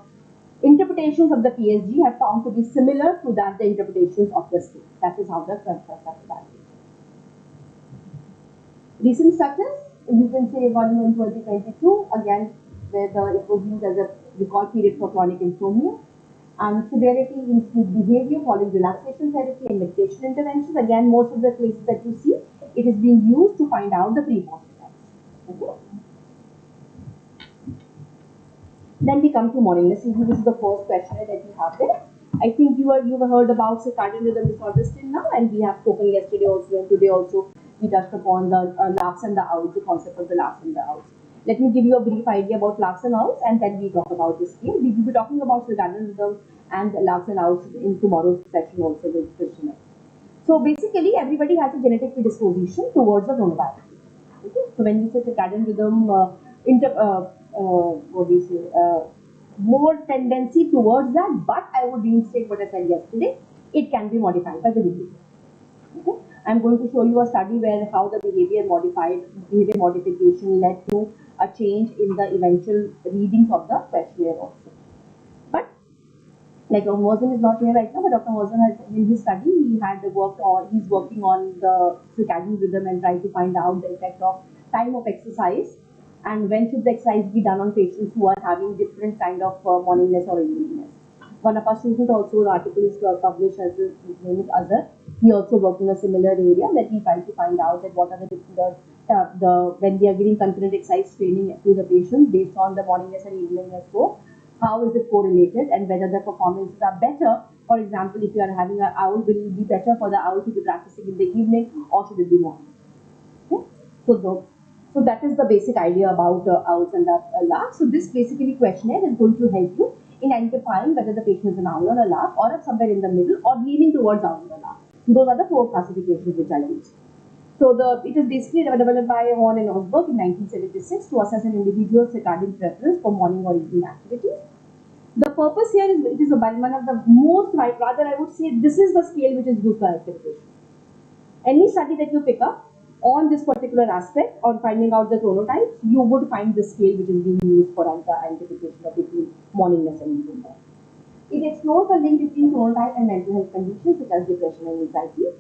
interpretations of the PSG have found to be similar to that the interpretations of the state. That is how the constructs are evaluated. Recent studies, you can say one in 2022, again, where it was used as a recall period for chronic insomnia, and severity in sleep behavior following relaxation therapy and meditation interventions. Again, most of the places that you see, it is being used to find out the pre-post effects. Okay. Then we come to morning. This is the first questionnaire that you have there. I think you have heard about circadian rhythm disorders till now, and we have spoken yesterday also and today also. We touched upon the laughs and the owls, the concept of the laughs and the owls. Let me give you a brief idea about laughs and owls, and then we talk about this scale. We will be talking about circadian rhythm and the loves and outs in tomorrow's session also with Krishna. So basically, everybody has a genetic predisposition towards the chronobiology. Okay? So when you say circadian rhythm, what do you say? More tendency towards that, but I would reinstate what I said yesterday. It can be modified by the behavior. Okay? I'm going to show you a study where how the behavior modification led to a change in the eventual readings of the questionnaire also. But like Dr. Mosen is not here right now, but Dr. Mosen has in his study he's working on the circadian rhythm and trying to find out the effect of time of exercise and when should the exercise be done on patients who are having different kind of morningness or eveningness. One of our students also, the article is published, as his name is Azhar. He also worked in a similar area that he tried to find out that what are the different, when we are giving concurrent exercise training to the patient based on the morningness and eveningness score, how is it correlated and whether the performances are better. For example, if you are having an owl, will it be better for the owl to be practicing in the evening or should it be morning? Okay? So that is the basic idea about owls and the lark. So this basically questionnaire is going to help you in identifying whether the patient is an owl or a lark or somewhere in the middle or leaning towards owl or lark. Those are the 4 classifications which I use. So it is basically developed by Horn and Osberg in 1976 to assess an individual's circadian preference for morning or evening activities. The purpose here is it is one of the most, rather I would say this is the scale which is used for identification. Any study that you pick up on this particular aspect on finding out the chronotypes, you would find the scale which is being used for identification of between morningness and eveningness. It explores the link between chronotype and mental health conditions such as depression and anxiety,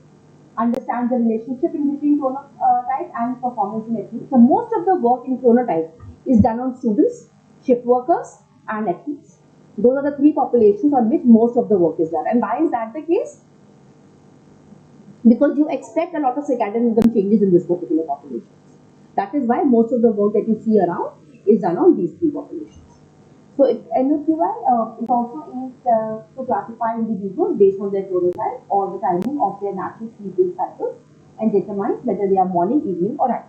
understands the relationship in between chronotype and performance in athletes. So most of the work in chronotype is done on students, shift workers, and athletes. Those are the 3 populations on which most of the work is done. And why is that the case? Because you expect a lot of circadian rhythm changes in this particular population. That is why most of the work that you see around is done on these 3 populations. So NOQI is also used to classify individuals based on their chronotype or the timing of their natural sleeping cycles and determines whether they are morning, evening or night.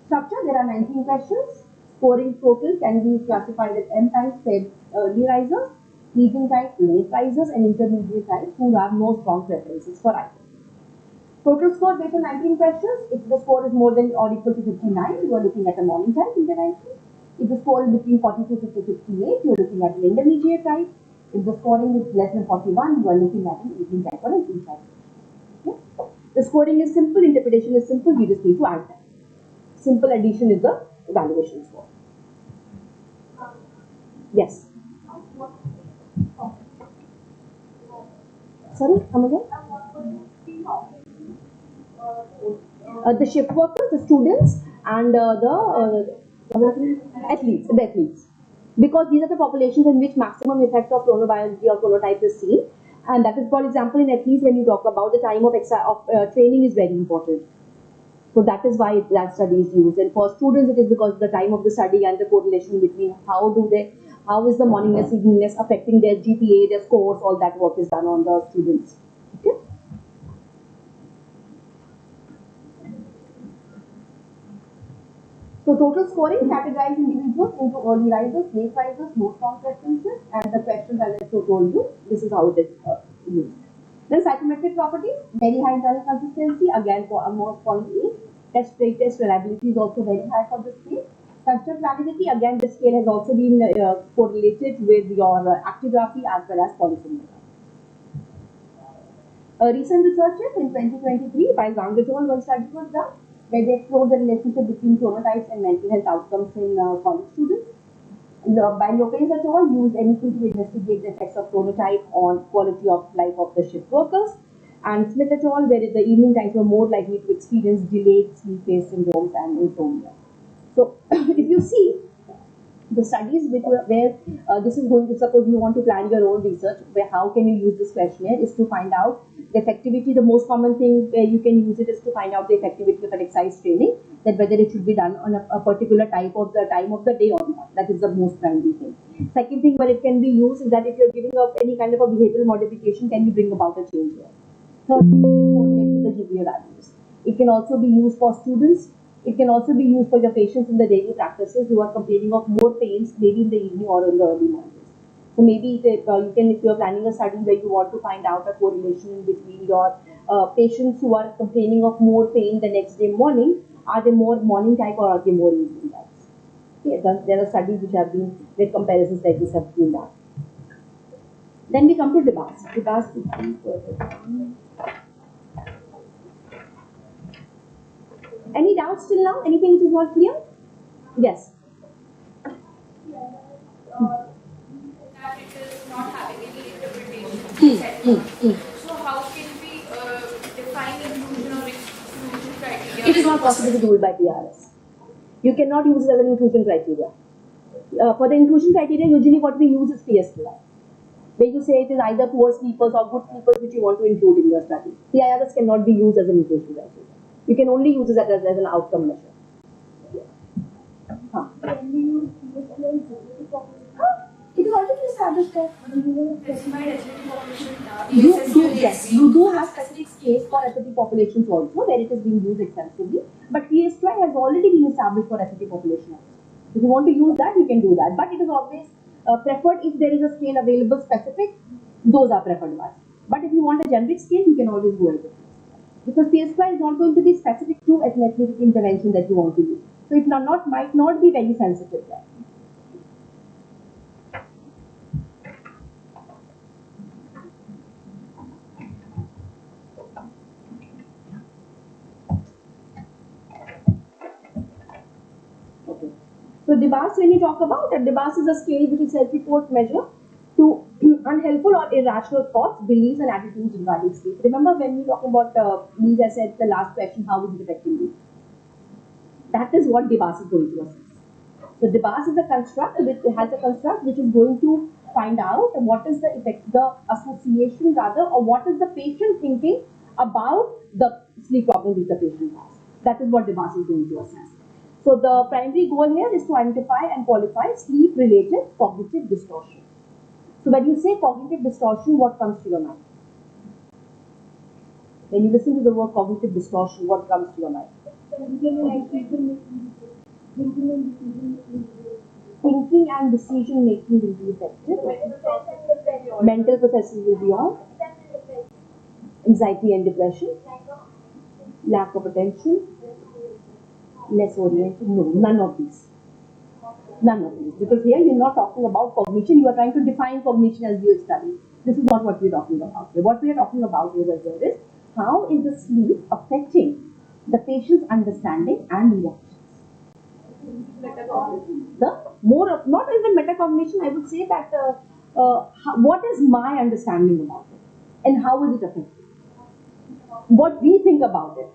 Structure, there are 19 questions. Scoring total can be classified as M type early risers, medium type late risers and intermediate types who have no strong preferences for either. Total score based on 19 questions. If the score is more than or equal to 59, you are looking at a morning type intervention. If the score is between 42 to 58, you are looking at an intermediate type. If the scoring is less than 41, you are looking at an evening type or an evening type. Okay? The scoring is simple, interpretation is simple, you just need to add that. Simple addition is the evaluation score. Yes. Sorry, come again? The shift workers, the students, and the athletes. Because these are the populations in which maximum effect of chronobiology or chronotype is seen. And that is, for example, in athletes, when you talk about the time of training is very important. So that is why that study is used. And for students, it is because of the time of the study and the correlation between how is the morningness, eveningness affecting their GPA, their scores, all that work is done on the students. Okay. So total scoring categorized individuals into early risers, late risers, no strong preferences, and the questions as I told you, this is how it is used. Then psychometric properties, very high internal consistency, again for almost 0.8. Test reliability is also very high for this scale. Construct validity, again this scale has also been correlated with your actigraphy as well as polysomnography. A recent research in 2023 by Zangatol, one study was done where they explored the relationship between chronotypes and mental health outcomes in college students. By Lopez et al. Used anything to investigate the effects of chronotype on quality of life of the shift workers. And Smith et al., where the evening times were more likely to experience delayed sleep phase syndromes and insomnia. So, if you see the studies where this is going to, suppose you want to plan your own research, where how can you use this questionnaire is to find out the effectivity. The most common thing where you can use it is to find out the effectivity of an exercise training, that whether it should be done on a particular time of the day or not. That is the most primary thing. Second thing where it can be used is that if you're giving up any kind of a behavioral modification, can you bring about a change here? Third thing, you can correlate with the GPA values. It can also be used for students. It can also be used for your patients in the daily practices who are complaining of more pains, maybe in the evening or in the early mornings. So maybe you can, if you're planning a study where you want to find out a correlation between your patients who are complaining of more pain the next day morning, are they more morning type or are they more evening types? Okay, there are studies which have been, where comparisons like this have been done. Then we come to DBAS. Any doubts till now? Anything which is not clear? Yes. That it is not having any interpretation. So how can we define inclusion or exclusion criteria? It is not possible to do it by PRS. You cannot use it as an inclusion criteria. For the inclusion criteria, usually what we use is PSQI, where you say it is either poor sleepers or good sleepers which you want to include in your study. PIRS cannot be used as an inclusion criteria. You can only use it as an outcome measure. It is already established that Specified ethnic population. you do have specific scales for ethnic populations also, where it is being used extensively. But PSQI has already been established for ethnic population. If you want to use that, you can do that. But it is always preferred if there is a scale available specific, those are preferred ones. But if you want a generic scale, you can always go with it. Because PSQI is not going to be specific to ethnic intervention that you want to use. So it might not be very sensitive there. Okay. So DBAS, when you talk about it, DBAS is a scale which is self-report measure to unhelpful or irrational thoughts, beliefs, and attitudes regarding sleep. Remember when we talk about sleep, I said the last question, how is it affecting you? That is what DBAS is going to assess. So DBAS is a construct, it has a construct which is going to find out what is the effect, the association rather, or what is the patient thinking about the sleep problem which the patient has. That is what DBAS is going to assess. So the primary goal here is to identify and qualify sleep-related cognitive distortion. So when you say cognitive distortion, what comes to your mind? When you listen to the word cognitive distortion, what comes to your mind? Thinking and decision making will be affected. Mental processes will be on. Anxiety and depression. Lack of attention. Less oriented. No, none of these. None of these. Because here you're not talking about cognition. You are trying to define cognition as you study. This is not what we're talking about. What we are talking about over here is how is the sleep affecting the patient's understanding and reactions. Not even metacognition, I would say that what is my understanding about it and how is it affecting? What we think about it.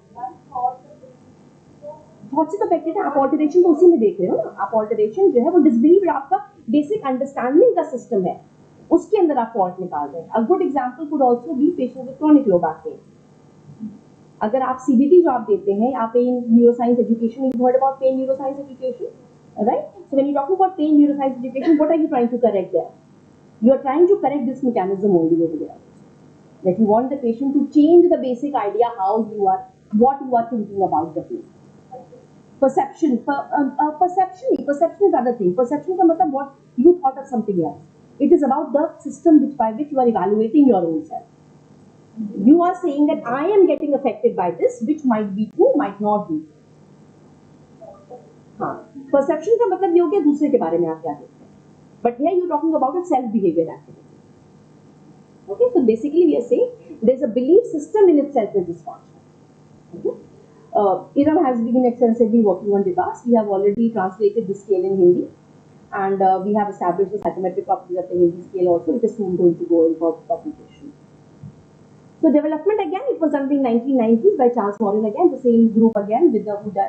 Thought से तो affected है आप alteration तो उसी में देख रहे हो ना आप ऑल्टरेशन जो है वो डिसबिलीव आपका बेसिक अंडरस्टैंडिंग का सिस्टम है उसके अंदर आप फॉल्ट निकाल रहे हैं a good example could also be patient with chronic low back pain अगर आप सीबीटी जो आप देते हैं आप pain neuroscience education you heard about pain neuroscience education right so when you talk about pain neuroscience education what are you trying to correct there you are trying to correct this mechanism only over there that you want the patient to change the basic idea what you are thinking about the pain. Perception is other thing. Perception is what you thought of something else. It is about the system by which you are evaluating your own self. You are saying that I am getting affected by this, which might be true, might not be. Perception का मतलब ये हो गया दूसरे के बारे में आप क्या देखते हैं. But here you are talking about a self-behavior activity. Okay, so basically we are saying there is a belief system in itself is dysfunctional. Okay. Iram has been extensively working on DBAS. We have already translated the scale in Hindi and we have established the psychometric properties of the Hindi scale also. It is soon going to go in for publication. So development again, it was done in 1990s by Charles Morin again, the same group again with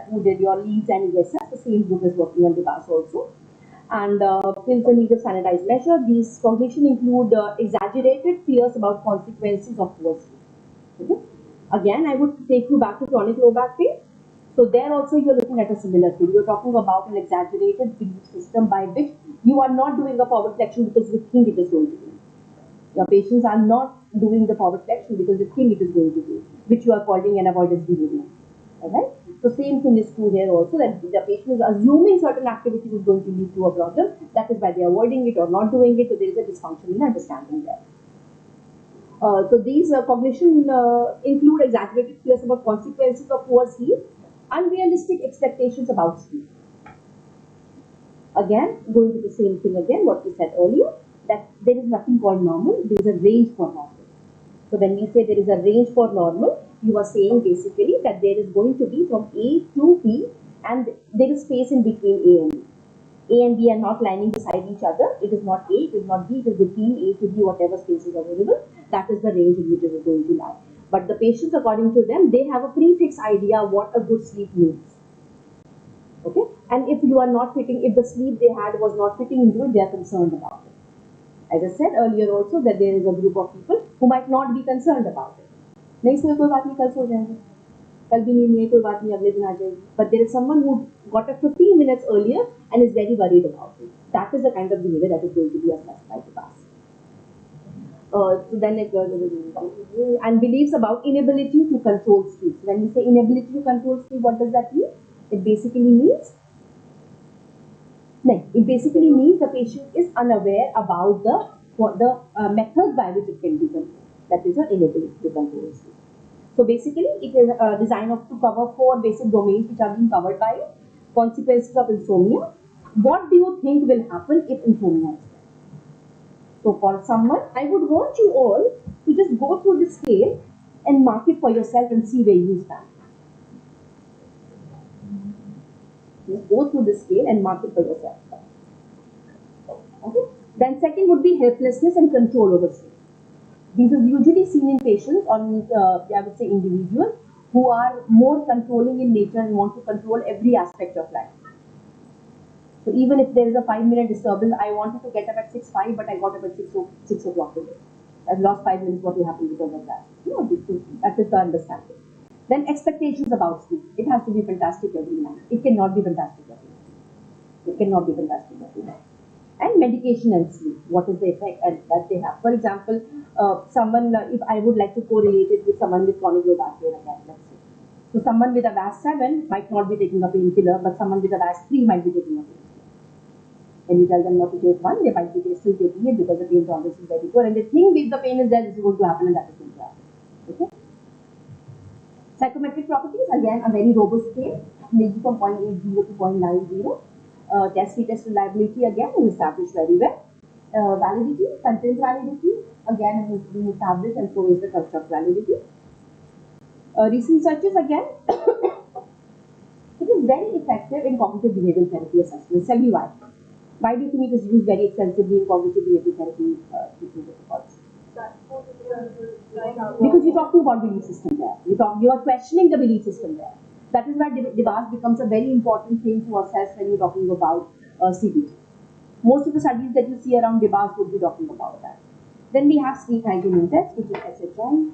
who did your Leeds and ESS. The same group is working on DBAS also. And fills the need of standardized measure. These cognition include exaggerated fears about consequences of poor sleep. Okay? Again, I would take you back to chronic low back pain. So there also you are looking at a similar thing. You are talking about an exaggerated belief system by which you are not doing a forward flexion because you think it is going to do. Your patients are not doing the forward flexion because they think it is going to do, which you are calling an avoidance behavior. Alright? So same thing is true here also, that the patient is assuming certain activity is going to lead to a problem. That is why they are avoiding it or not doing it. So there is a dysfunction in understanding there. So these cognition include exaggerated fears about consequences of poor sleep, unrealistic expectations about sleep. Again, going to the same thing again, what we said earlier, that there is nothing called normal, there is a range for normal. So when we say there is a range for normal, you are saying basically that there is going to be from A to B and there is space in between A and B. A and B are not lying beside each other. It is not A, it is not B, it is between A to B, whatever space is available. That is the range in which it is going to lie. But the patients, according to them, they have a prefix idea what a good sleep means. Okay? And if you are not fitting, if the sleep they had was not fitting into it, they are concerned about it. As I said earlier also, that there is a group of people who might not be concerned about it. नहीं सोए कोई बात नहीं, कल सो जाएंगे, कल भी नींद नहीं कोई बात नहीं, अगले दिन आ जाएगी. But there is someone who got up 15 minutes earlier and is very worried about it. That is the kind of behavior that is going to be assessed by the class. So then it and beliefs about inability to control sleep. When we say inability to control sleep, what does that mean? It basically means the patient is unaware about the method by which it can be controlled. That is an inability to control sleep. So basically, it is designed to cover 4 basic domains which are being covered by it. Consequences of insomnia. What do you think will happen if insomnia is there? So for someone, I would want you all to just go through the scale and mark it for yourself and see where you stand. Just go through the scale and mark it for yourself. Okay. Then second would be helplessness and control over sleep. These are usually seen in patients or I would say individuals who are more controlling in nature and want to control every aspect of life. So even if there is a 5-minute disturbance, I wanted to get up at 6:05, but I got up at 6 o'clock today. I've lost 5 minutes. What will happen because of that? No, that is the understanding. Then expectations about sleep. It has to be fantastic every night. It cannot be fantastic every night. It cannot be fantastic every night. And medication and sleep. What is the effect that they have? For example, someone, if I would like to correlate it with someone with chronic low back pain again, let's say. So someone with a VAS7 might not be taking a painkiller, but someone with a VAS3 might be taking a painkiller. When you tell them not to take one, they might be still taking it because the pain tolerance is very poor, and they think if the pain is there, this is going to happen, and that is going to happen. Okay. Psychometric properties, again, a very robust scale, ranging from 0.80 to 0.90. Test reliability, again, is established very well. Validity, content validity, again, has been established, and so is the construct validity. Recent searches, again, it is very effective in cognitive behavioral therapy assessment. Tell me why. Why do you think it is used very extensively in cognitive behavioral therapy treatment protocols? Because you're talking about belief system there. You are questioning the belief system there. That is why DBAS becomes a very important thing to assess when you're talking about CBT. Most of the studies that you see around DBAS would be talking about that. Then we have sleep hygiene index, which is SHI.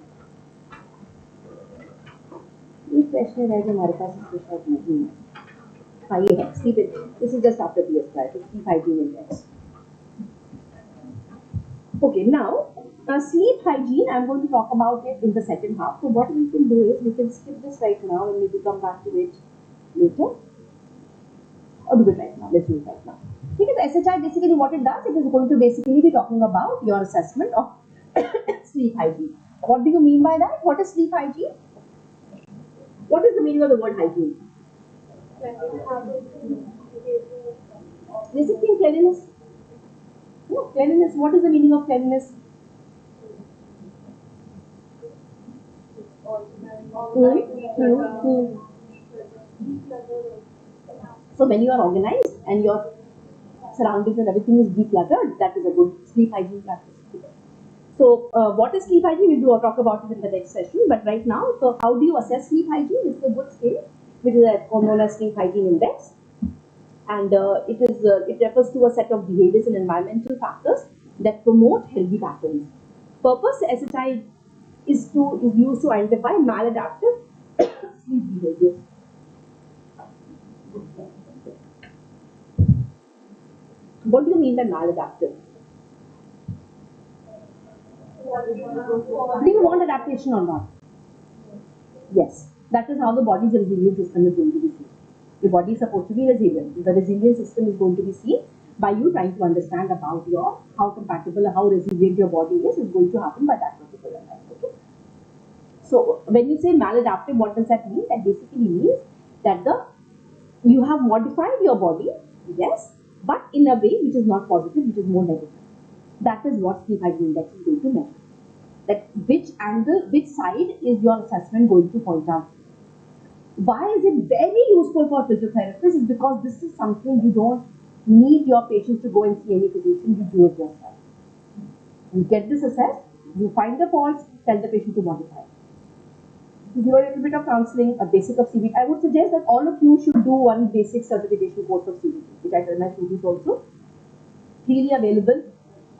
This question is हमारे पास special नहीं है. हाँ ये है sleep. This is just after PSI, so sleep hygiene index. Okay, now sleep hygiene, I'm going to talk about it in the second half. So what we can do is we can skip this right now and maybe come back to it later. Or do it right now. Let's do it right now. Because SHI basically what it does, it is going to basically be talking about your assessment of sleep hygiene. What do you mean by that? What is sleep hygiene? What is the meaning of the word hygiene? Does it mean cleanliness? No, cleanliness. What is the meaning of cleanliness? So when you are organized and your surroundings and everything is decluttered, that is a good sleep hygiene practice. So what is sleep hygiene? We will talk about it in the next session. But right now, so how do you assess sleep hygiene? It's a good scale, which is known as sleep hygiene index. And it refers to a set of behaviors and environmental factors that promote healthy patterns. Purpose SHI is used to identify maladaptive sleep behaviors. What do you mean by maladaptive? Do you want adaptation or not? Yes. That is how the body's resilient system is going to be seen. Your body is supposed to be resilient. The resilient system is going to be seen by you trying to understand about your how compatible, how resilient your body is going to happen by that particular time. Okay. So when you say maladaptive, what does that mean? That basically means that you have modified your body, yes, but in a way which is not positive, which is more negative. That is what sleep hygiene index is going to measure. That which angle, which side is your assessment going to point out. Why is it very useful for physiotherapists? Is because this is something you don't need your patients to go and see any physician, you do it yourself. You get this assessed, you find the faults, tell the patient to modify. You do a little bit of counseling, a basic of CBT. I would suggest that all of you should do one basic certification course of CBT, which I tell my students also. Freely available.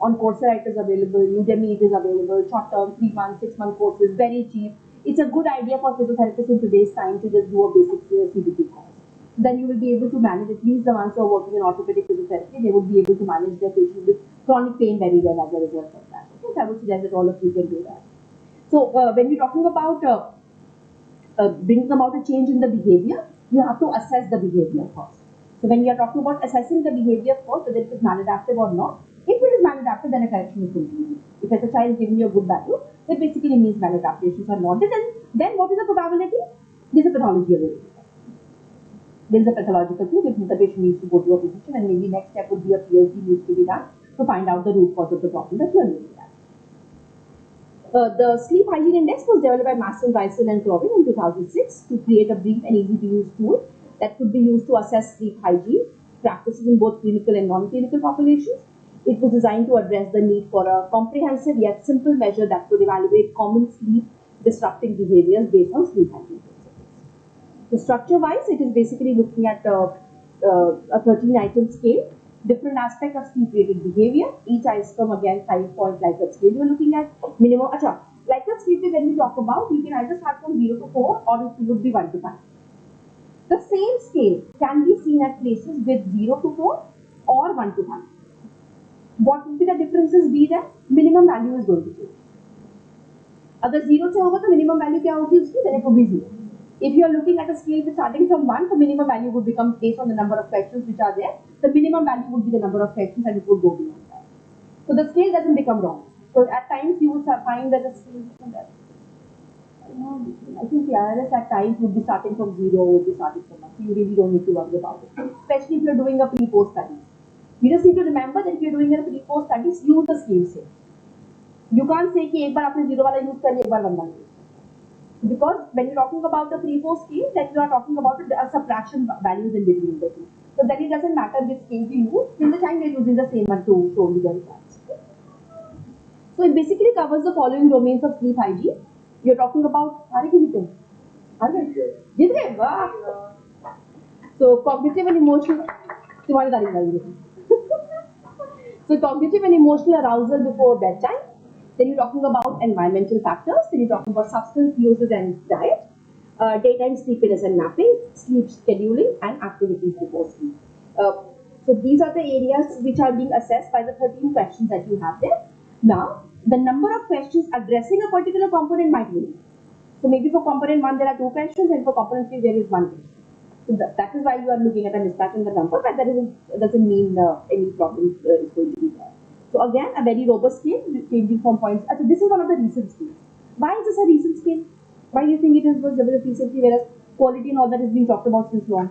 On Coursera it is available, Udemy it is available, short term, 3 month, 6 month courses, very cheap. It's a good idea for physiotherapists in today's time to just do a basic CBT course. Then you will be able to manage, at least the ones who are working in orthopedic physiotherapy, they would be able to manage their patients with chronic pain very well as a result of that. Okay? So I would suggest that all of you can do that. So when you're talking about bringing about a change in the behavior, you have to assess the behavior first. So when you are talking about assessing the behavior first, whether it is maladaptive or not, if it is maladaptive, then a correction is going to be. If a child is giving you a good value, that basically means maladaptations are not. Then what is the probability? There is a pathology available. There is a pathological thing which the patient needs to go to a physician, and maybe next step would be a PhD needs to be done to find out the root cause of the problem that you are looking at. The sleep hygiene index was developed by Maston, Riesel and Clovin in 2006 to create a brief and easy to use tool that could be used to assess sleep hygiene practices in both clinical and non-clinical populations. It was designed to address the need for a comprehensive yet simple measure that could evaluate common sleep disrupting behaviors based on sleep hygiene principles. So structure-wise, it is basically looking at a 13-item scale, different aspect of sleep-related behavior. Each item again 5-point Likert scale. You are looking at minimum. Likert scale when we talk about, you can either start from 0 to 4 or it would be 1 to 5. The same scale can be seen at places with 0 to 4 or 1 to 5. What would be the differences be there? Minimum value is going to change. अगर 0 से होगा तो minimum value क्या होगी उसकी? Then it would be 0. If you are looking at a scale starting from 1, the minimum value would become based on the number of questions which are there. The minimum value would be the number of questions and it would go beyond that. So the scale doesn't become wrong. So at times you would find that the scale I think the IRS at times would be starting from 0 or would be starting from 1. So you really don't need to worry about it. Especially if you are doing a pre-post study. You just need to remember that if you are doing a pre-post studies, use the scale same. You can't say कि एक बार आपने 0 वाला use कर लिया, एक बार 1 वाला use. Because when you're talking about the pre-post scale, then you are talking about a subtraction values in between the two. So then it doesn't matter which scale you use, till the time you're using the same one to show you the results. So it basically covers the following domains of sleep hygiene. You're talking about so cognitive and emotional. So cognitive and emotional arousal before bedtime. Then you're talking about environmental factors. Then you're talking about substance uses and diet, daytime sleepiness and napping, sleep scheduling, and activities before sleep. So these are the areas which are being assessed by the 13 questions that you have there. Now, the number of questions addressing a particular component might vary. So maybe for component 1 there are 2 questions, and for component 3 there is 1 question. So that is why you are looking at a mismatch in the number, but that doesn't mean any problem is going to be there. So again, a very robust scale, changing from points. So this is one of the recent scales. Why is this a recent scale? Why do you think was developed recently, whereas quality and all that is being talked about since long?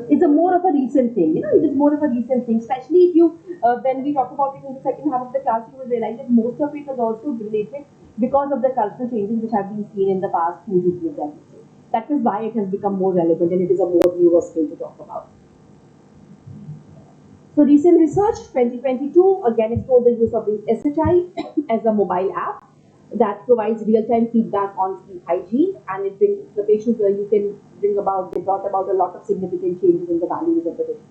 It's a more of a recent thing, it is more of a recent thing, especially if you, when we talk about it in the second half of the class, you will realize that most of it is also related because of the cultural changes which have been seen in the past 2 decades. That is why it has become more relevant and it is a more newer scale to talk about. So recent research, 2022, again explored the use of the SHI as a mobile app that provides real-time feedback on sleep hygiene, and it brings the patients where you can they brought about a lot of significant changes in the values of the patient.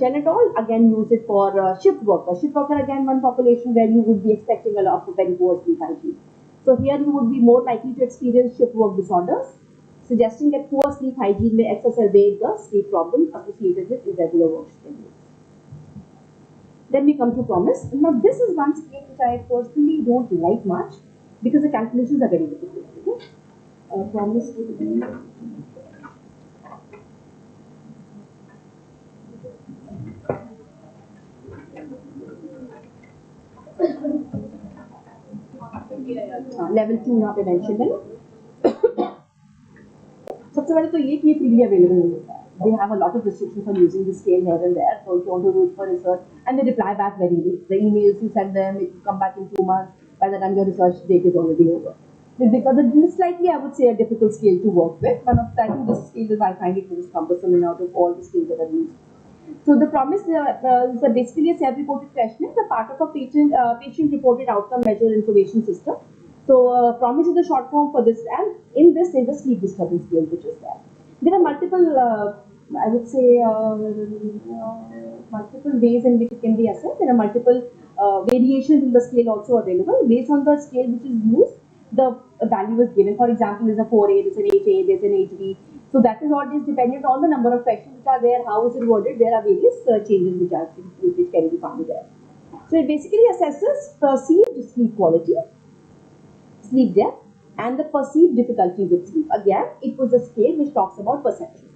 Shenetol again used it for shift worker. Shift worker again one population where you would be expecting a lot of very poor sleep hygiene. So here you would be more likely to experience shift work disorders, suggesting that poor sleep hygiene may exacerbate the sleep problems associated with irregular work schedules. Then we come to promise. Now this is one scale which I personally don't like much because the calculations are very difficult. Okay? promise would be level 2 यहाँ पे mentioned है ना. सबसे पहले तो ये कि ये freely available नहीं होता है. They have a lot of restrictions for using the scale here and there. So if you want to do it for research, and they reply back very late. The emails you send them, it will come back in 2 months. By the time your research date is already over. Because it is slightly, I would say, a difficult scale to work with. One of I think this scale is I find it most cumbersome and out of all the scales that I've used. So the promise is basically a self-reported questionnaire, the part of a patient-reported outcome measure information system. So promise is the short form for this, and in this is the sleep disturbance scale, which is there. There are multiple, I would say, multiple ways in which it can be assessed. There are multiple variations in the scale also available. Based on the scale which is used, the value is given. For example, there's a 4A, there's an 8A, there's an 8B. So that is what is dependent on the number of questions which are there, how is it worded. There are various changes which can be found there. So it basically assesses perceived sleep quality, sleep depth, and the perceived difficulty with sleep. Again, it was a scale which talks about perception.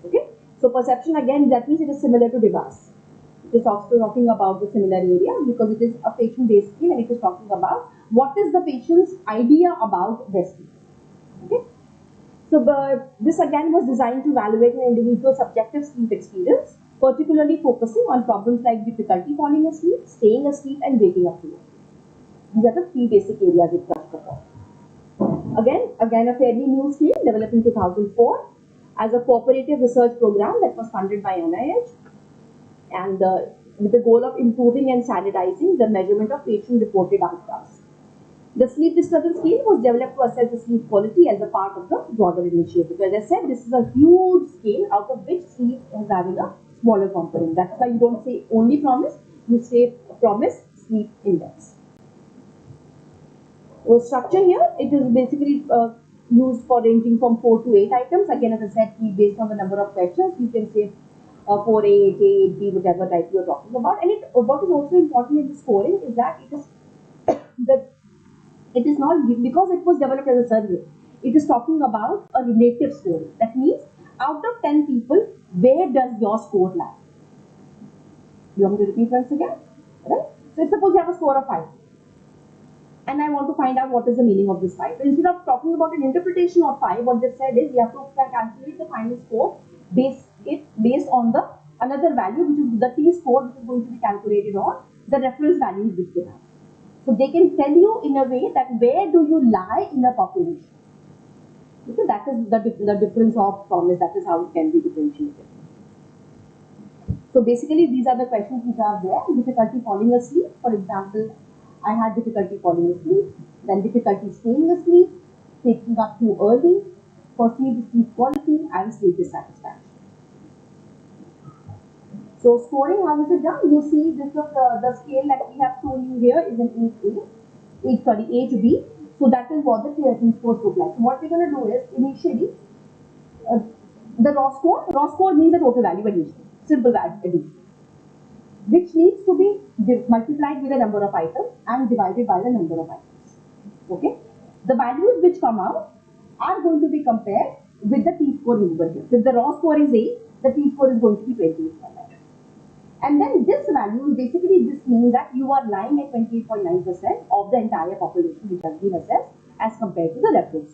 Okay, so perception again, that means it is similar to DIVAS. It is also talking about the similar area because it is a patient-based scale and it is talking about what is the patient's idea about their sleep. Okay. So this again was designed to evaluate an individual's subjective sleep experience, particularly focusing on problems like difficulty falling asleep, staying asleep, and waking up too early. These are the 3 basic areas it touched upon. Again a fairly new scale developed in 2004 as a cooperative research program that was funded by NIH and with the goal of improving and standardizing the measurement of patient-reported outcomes. The sleep disturbance scale was developed to assess the sleep quality as a part of the broader initiative. As I said, this is a huge scale out of which sleep is having a smaller component. That's why you don't say only promise, you say promise, sleep index. The structure here, it is basically used for ranging from 4 to 8 items. Again, as I said, based on the number of questions, you can say 4A, 8A, 8B, whatever type you are talking about. And what is also important in the scoring is that it is not because it was developed as a survey. It is talking about a relative scoring. That means out of 10 people, where does your score lie? You want me to repeat once again? Right? So suppose you have a score of 5. And I want to find out what is the meaning of this 5. So instead of talking about an interpretation of 5, what they said is you have to calculate the final score based on the another value, which is the t-score, which is going to be calculated on the reference values which they have. So they can tell you in a way that where do you lie in a population. Okay, that is the difference of promise. That is how it can be differentiated. So basically, these are the questions which are there. Difficulty falling asleep. For example, I had difficulty falling asleep, then difficulty staying asleep, waking up too early, perceived sleep quality, and sleep dissatisfaction. So scoring, how is it done? You see, this is the scale that we have shown you here is an 8B. So that is what the T scores look like. So what we're going to do is initially the raw score. Raw score means the total value addition, simple value addition, which needs to be multiplied with the number of items and divided by the number of items. Okay, the values which come out are going to be compared with the T-score over here. So if the raw score is 8, the T-score is going to be 28. And then this value, basically this means that you are lying at 28.9% of the entire population which has been assessed as compared to the reference.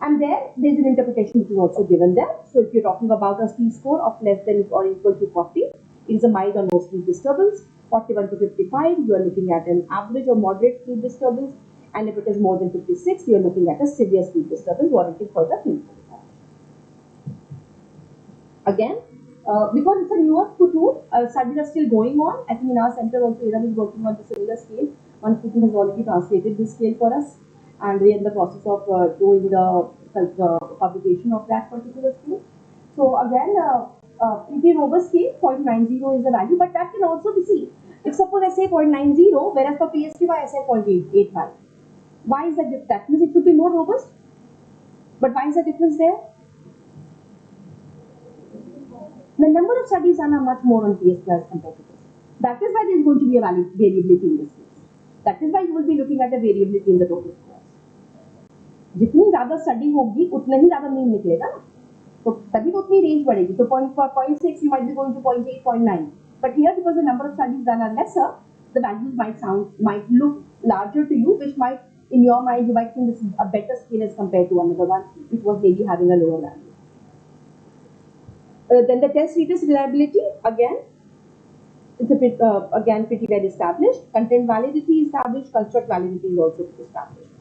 And there is an interpretation which is also given there. So if you're talking about a T-score of less than or equal to 40, it is a mild or no sleep disturbance. 41 to 55, you are looking at an average or moderate sleep disturbance. And if it is more than 56, you are looking at a severe sleep disturbance warranting further clinical evaluation. Again, because it's a newer tool, studies are still going on. I think in our center also, Iram is working on the similar scale. One student has already translated this scale for us, and we are in the process of doing the publication of that particular scale. So again, pretty robust scale, 0.90 is the value, but that can also be seen. If suppose I say 0.90, whereas for PSQI I say 0.85. Why is that different? That means it should be more robust. But why is the difference there? The number of studies done are much more on PSQI as compared to this. That is why there is going to be a variability in this case. That is why you will be looking at a variability in the total scores. जितनी ज़्यादा study होगी उतना ही ज़्यादा नींद निकलेगा ना, तो तभी तो उतनी रेंज बढ़ेगी. तो 0.6 you might be going to 0.8, 0.9. But here, because the number of studies done are lesser, the values might look larger to you, which might, in your mind, you might think this is a better scale as compared to another one, which was maybe having a lower value. Then the test reader's reliability, again, it's again pretty well established. Content validity is established, construct validity is also established.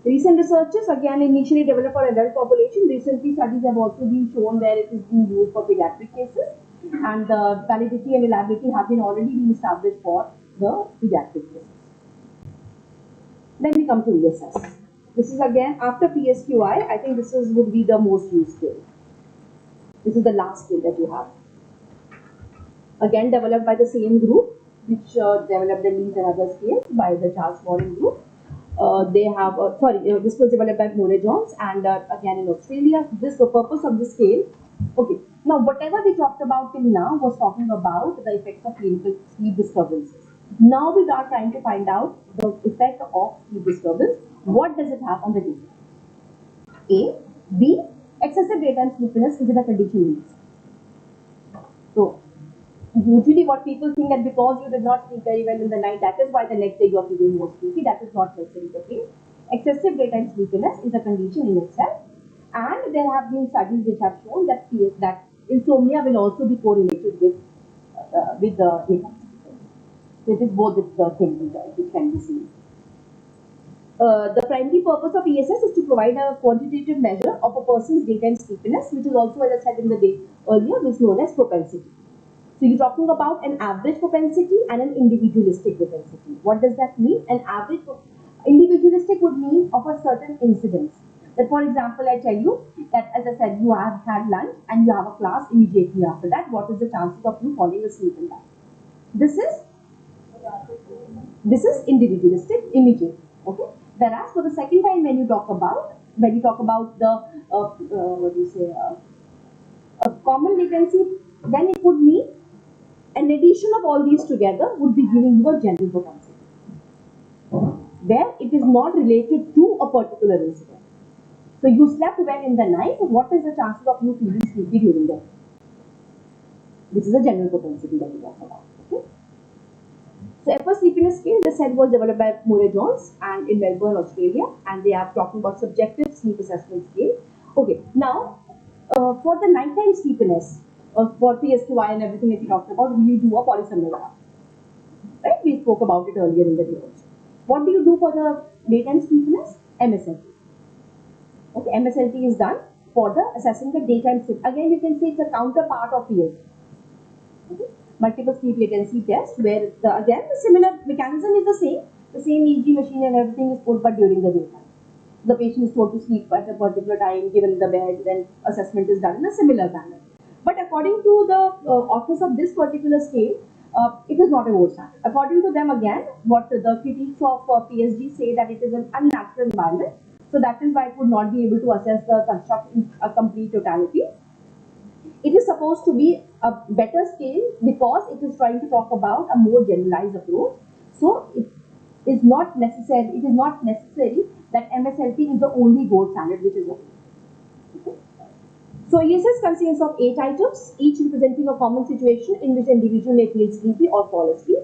Recent researches, again, initially developed for adult population. Recently, studies have also been shown where it is being used for pediatric cases, and the validity and reliability have been already been established for the pediatric cases. Then we come to ESS. This is again after PSQI. I think this would be the most used skill. This is the last skill that you have. Again, developed by the same group, which developed the Lees and other scales by the Charles Morin group. They have, this was developed by Moore-Jones and again in Australia. This the purpose of the scale. Okay, now whatever we talked about till now was talking about the effects of clinical sleep disturbances. Now we are trying to find out the effect of sleep disturbance. What does it have on the day? A, B, excessive daytime sleepiness is it a condition? So usually what people think that because you did not sleep very well in the night, that is why the next day you are feeling more sleepy. That is not necessarily the case. Excessive daytime sleepiness is a condition in itself, and there have been studies which have shown that insomnia will also be correlated with the daytime sleepiness. So it is both the things which can be seen. The primary purpose of ESS is to provide a quantitative measure of a person's daytime sleepiness, which is also, as I said in the day earlier, is known as propensity. So you're talking about an average propensity and an individualistic propensity. What does that mean? An average individualistic would mean of a certain incidence. That, for example, I tell you that, as I said, you have had lunch and you have a class immediately after that. What is the chances of you falling asleep in that? This is individualistic, immediate. Okay. Whereas for the second time, when you talk about the a common latency, then it would mean an addition of all these together would be giving you a general propensity, where it is not related to a particular incident. So you slept well in the night, what is the chances of you feeling sleepy during the day? This is a general propensity that we talk about. Okay? So Epworth sleepiness scale, this said, was developed by Moore-Jones and in Melbourne, Australia, and they are talking about subjective sleep assessment scale. Okay, now for the nighttime sleepiness, for PSQI and everything that we talked about, we do a polysomnograph. Right? We spoke about it earlier in the day also. What do you do for the daytime sleepiness? MSLT. Okay, MSLT is done for the assessing the daytime sleep. Again, you can say it's a counterpart of PSG. Okay? Multiple sleep latency test, where again the similar mechanism is the same EEG machine and everything is put, but during the daytime. The patient is told to sleep at a particular time, given the bed, then assessment is done in a similar manner. But according to the authors of this particular scale, it is not a gold standard. According to them, again, what the critics of PSG say that it is an unnatural environment. So that is why it would not be able to assess the construct in a complete totality. It is supposed to be a better scale because it is trying to talk about a more generalized approach. So it is not necessary that MSLT is the only gold standard which is available. Okay. So ESS consists of 8 items, each representing a common situation in which an individual may feel sleepy or fall asleep.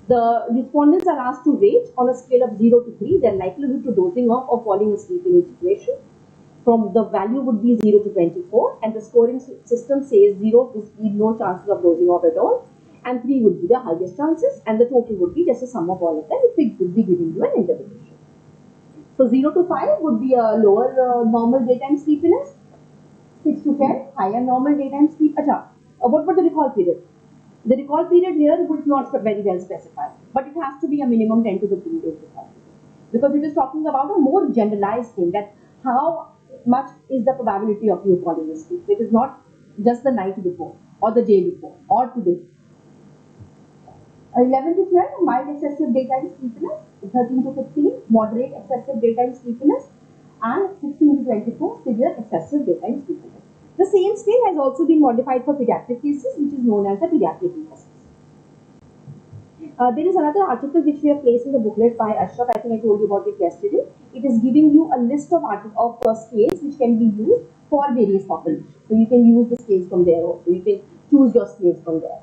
The respondents are asked to rate on a scale of 0 to 3 their likelihood to dozing off or falling asleep in each situation. From the value would be 0 to 24, and the scoring system says 0 is no chances of dozing off at all, and 3 would be the highest chances, and the total would be just a sum of all of them, which would be giving you an interpretation. So 0 to 5 would be a lower normal daytime sleepiness, 6 to 10 higher normal daytime sleep. What about the recall period? The recall period here would not very well specify, but it has to be a minimum 10 to 15 days recall period, because it is talking about a more generalized thing, that how much is the probability of you falling asleep. It is not just the night before or the day before or today. 11 to 12 mild excessive daytime sleepiness, 13 to 15 moderate excessive daytime sleepiness, and 16 to 24 severe excessive daytime sleepiness. The same scale has also been modified for pediatric cases, which is known as the pediatric ESS. There is another article which we have placed in the booklet by Ashraf. I think I told you about it yesterday. It is giving you a list of scales which can be used for various populations. So you can use the scales from there also. You can choose your scales from there.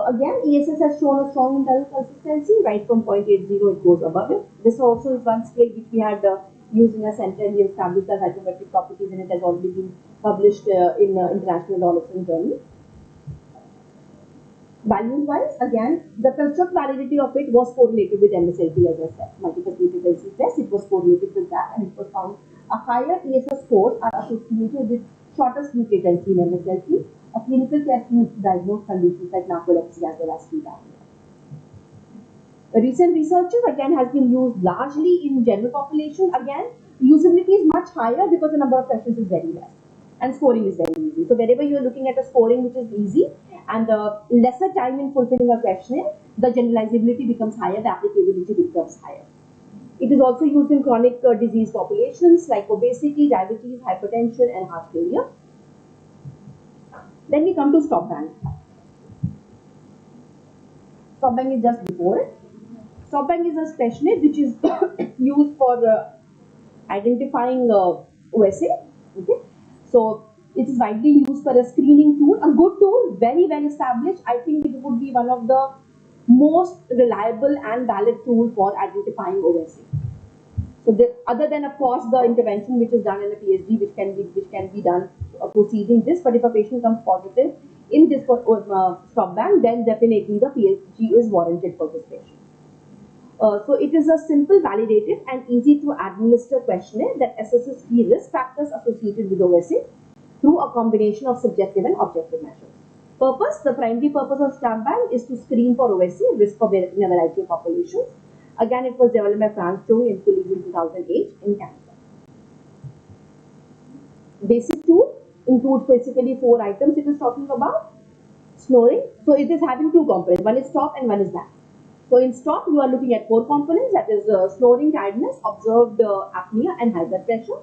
Again, ESS has shown a strong internal consistency. Right from 0.80, it goes above it. This also is one scale which we had used in a center, and we established the psychometric properties, and it has already been published in International Adolescent Journal. Values-wise, again, the construct validity of it was correlated with MSLT, as I said. Multiple frequency test, it was correlated with that, and it was found a higher ESS scores are associated with shorter sleep latency in MSLT. A clinical test used to diagnose conditions like narcolepsy as well as sleep apnea. Recent researches again has been used largely in general population. Again, usability is much higher because the number of questions is very less and scoring is very easy. So wherever you are looking at a scoring which is easy and lesser time in fulfilling a questionnaire, the generalizability becomes higher, the applicability becomes higher. It is also used in chronic disease populations like obesity, diabetes, hypertension, and heart failure. Then we come to stop bank. Stop bank is just before it. Stop bank is a questionnaire which is used for identifying OSA. Okay, so it is widely used for a screening tool, a good tool, very well established. I think it would be one of the most reliable and valid tool for identifying OSA. So other than of course the intervention which is done in a PhD, which can be done proceeding this, but if a patient comes positive in this stop bank, then definitely the PhD is warranted for this patient. So it is a simple, validated, and easy to administer questionnaire that assesses key risk factors associated with OSA through a combination of subjective and objective measures. Purpose: the primary purpose of stop bank is to screen for OSA risk in a variety of populations. Again, it was developed by Franz Joey and colleagues in 2008 in Canada. Basic tool includes basically 4 items it is talking about. Snoring. So it is having 2 components. One is stop and one is back. So in stop, you are looking at 4 components, that is snoring, tiredness, observed apnea, and high blood pressure.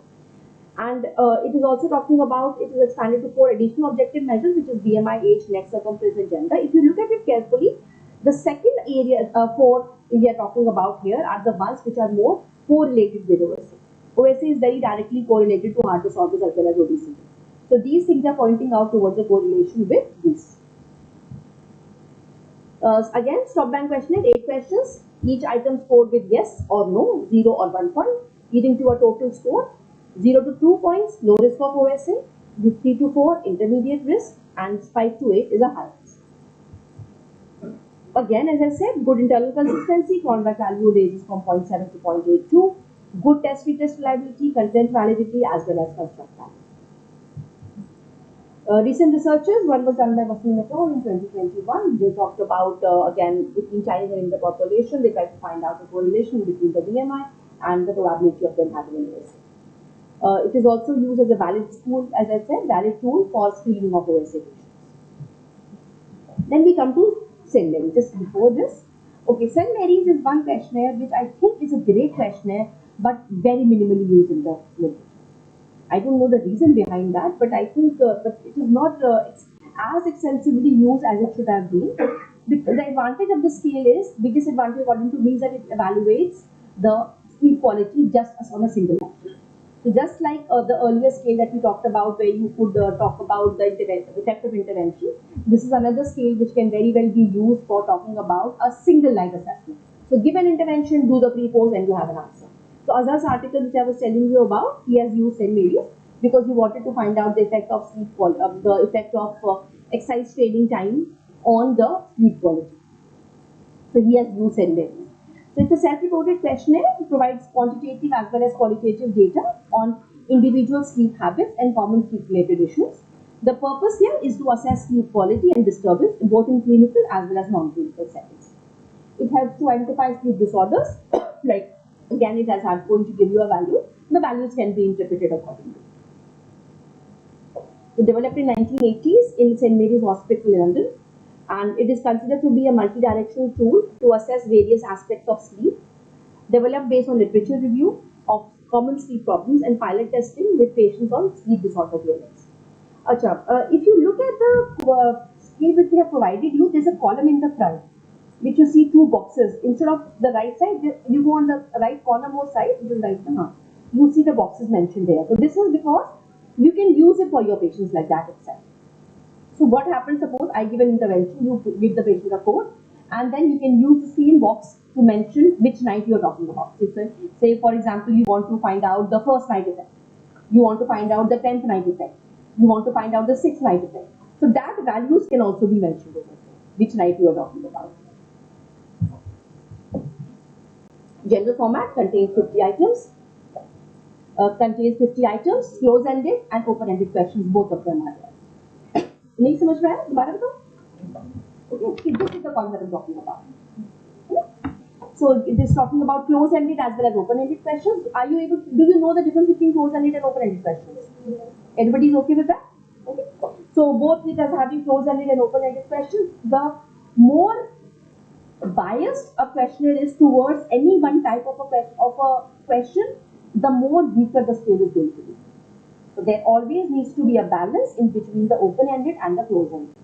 And it is also talking about, it is expanded to 4 additional objective measures, which is BMI, age, neck circumference, and gender. If you look at it carefully, the second area, 4 we are talking about here are the ones which are more correlated with OSA. OSA is very directly correlated to heart disorders as well as obesity. So these things are pointing out towards a correlation with this. Again, stop bank questionnaire, 8 questions, each item scored with yes or no, 0 or 1 point, leading to a total score, 0 to 2 points, low risk of OSA, 3 to 4, intermediate risk, and 5 to 8 is a high risk. Again, as I said, good internal consistency, Cronbach value ranges from 0.7 to 0.82, good test-retest reliability, content validity, as well as construct value. Recent researches, one was done by Wasim Nator in 2021. They talked about, again, between Chinese and Indian population, they tried to find out a correlation between the BMI and the probability of them having an OSA. It is also used as a valid tool, as I said, valid tool for screening of OSA patients. Then we come to St. Mary's. Just before this, okay, St. Mary's is one questionnaire which I think is a great questionnaire, but very minimally used in the literature. I don't know the reason behind that, but I think that it is not as extensively used as it should have been. The advantage of the scale is, biggest advantage according to me is that it evaluates the sleep quality just as on a single measure. So just like the earlier scale that we talked about, where you could talk about the effect of intervention, this is another scale which can very well be used for talking about a single live assessment. So give an intervention, do the pre-post, and you have an answer. So Azhar's article which I was telling you about, he has used St. Mary's because he wanted to find out the effect of sleep quality, the effect of exercise training time on the sleep quality. So he has used St. Mary's. So it's a self-reported questionnaire. It provides quantitative as well as qualitative data on individual sleep habits and common sleep-related issues. The purpose here is to assess sleep quality and disturbance both in clinical as well as non-clinical settings. It helps to identify sleep disorders, like again it has going to give you a value. The values can be interpreted accordingly. So developed in 1980s in St. Mary's Hospital in London, and it is considered to be a multi-directional tool to assess various aspects of sleep, developed based on literature review of common sleep problems and pilot testing with patients on sleep disorder clinics. If you look at the scale which we have provided you, there is a column in the front. which you see two boxes. Instead of the right side, you go on the right cornermost side, which is right now. You see the boxes mentioned there. So this is because you can use it for your patients like that itself. So what happens, suppose I give an intervention, you give the patient a code, and then you can use the same box to mention which night you are talking about. Say for example, you want to find out the first night effect. You want to find out the 10th night effect. You want to find out the 6th night effect. So that values can also be mentioned over here, which night you are talking about. General format contains 50 items. Close-ended and open-ended questions, both of them are there. नहीं समझ में आया? दोबारा बताओ. Okay, this is the concept I'm talking about. So it is talking about close-ended as well as open-ended questions. Do you know the difference between close-ended and open-ended questions? Everybody is okay with that? Okay. So both it as having close-ended and open-ended questions. The more biased a questionnaire is towards any one type of a question, the more weaker the scale is going to be. So there always needs to be a balance in between the open-ended and the closed-ended.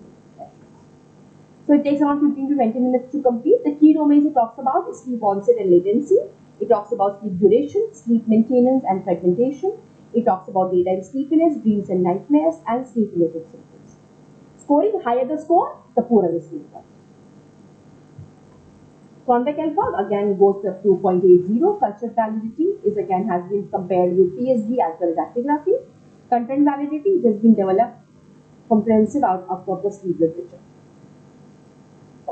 So it takes around 15 to 20 minutes to complete. The key domains it talks about is sleep onset and latency. It talks about sleep duration, sleep maintenance and fragmentation. It talks about daytime sleepiness, dreams and nightmares, and sleep-related symptoms. Scoring, higher the score, the poorer the sleep quality. Convex alpha again goes up to 0.80. Culture validity is again has been compared with PSG as well as actigraphy. Content validity has been developed comprehensive out of the sleep literature.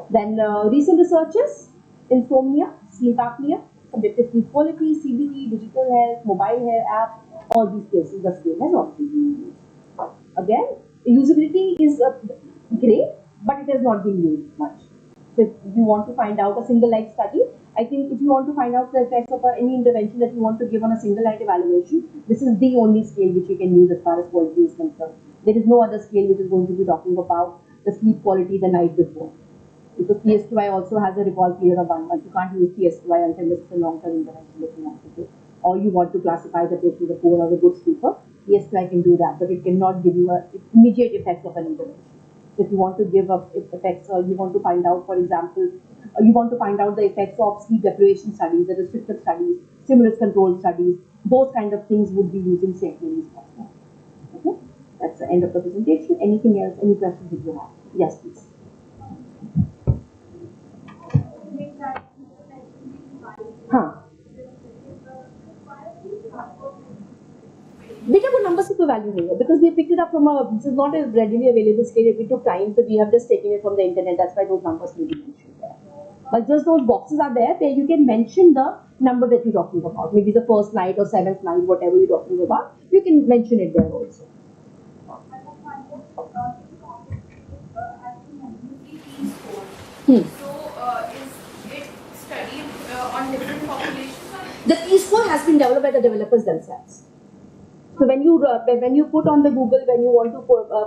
Then recent researches, insomnia, sleep apnea, subjective sleep quality, CBT, digital health, mobile health app, all these places the scale has already been used. Again, usability is great, but it has not been used much. So if you want to find out a single light study, I think if you want to find out the effects of any intervention that you want to give on a single light evaluation, this is the only scale which you can use as far as quality is concerned. There is no other scale which is going to be talking about the sleep quality the night before. Because PSQI also has a recall period of 1 month. You can't use PSQI until it's a long-term intervention that you want to do. Or you want to classify the patient as a poor or a good sleeper, PSQI can do that, but it cannot give you immediate effects of an intervention. So if you want to give effects, or you want to find out, for example, you want to find out the effects of sleep deprivation studies, the restrictive studies, stimulus control studies, those kind of things would be using same queries. Okay, that's the end of the presentation. Anything else? Any questions that you have? Yes, please. बेटा वो number से कोई value नहीं है because we picked it up from this is not a readily available scale. We took time, so we have just taken it from the internet. That's why those numbers will be mentioned there. But just those boxes are there where you can mention the number that you're talking about. Maybe the first night or 7th night, whatever you're talking about, you can mention it there also. So, is it studied on different populations? The T-score has been developed by the developers themselves. So when you put on the Google, when you want to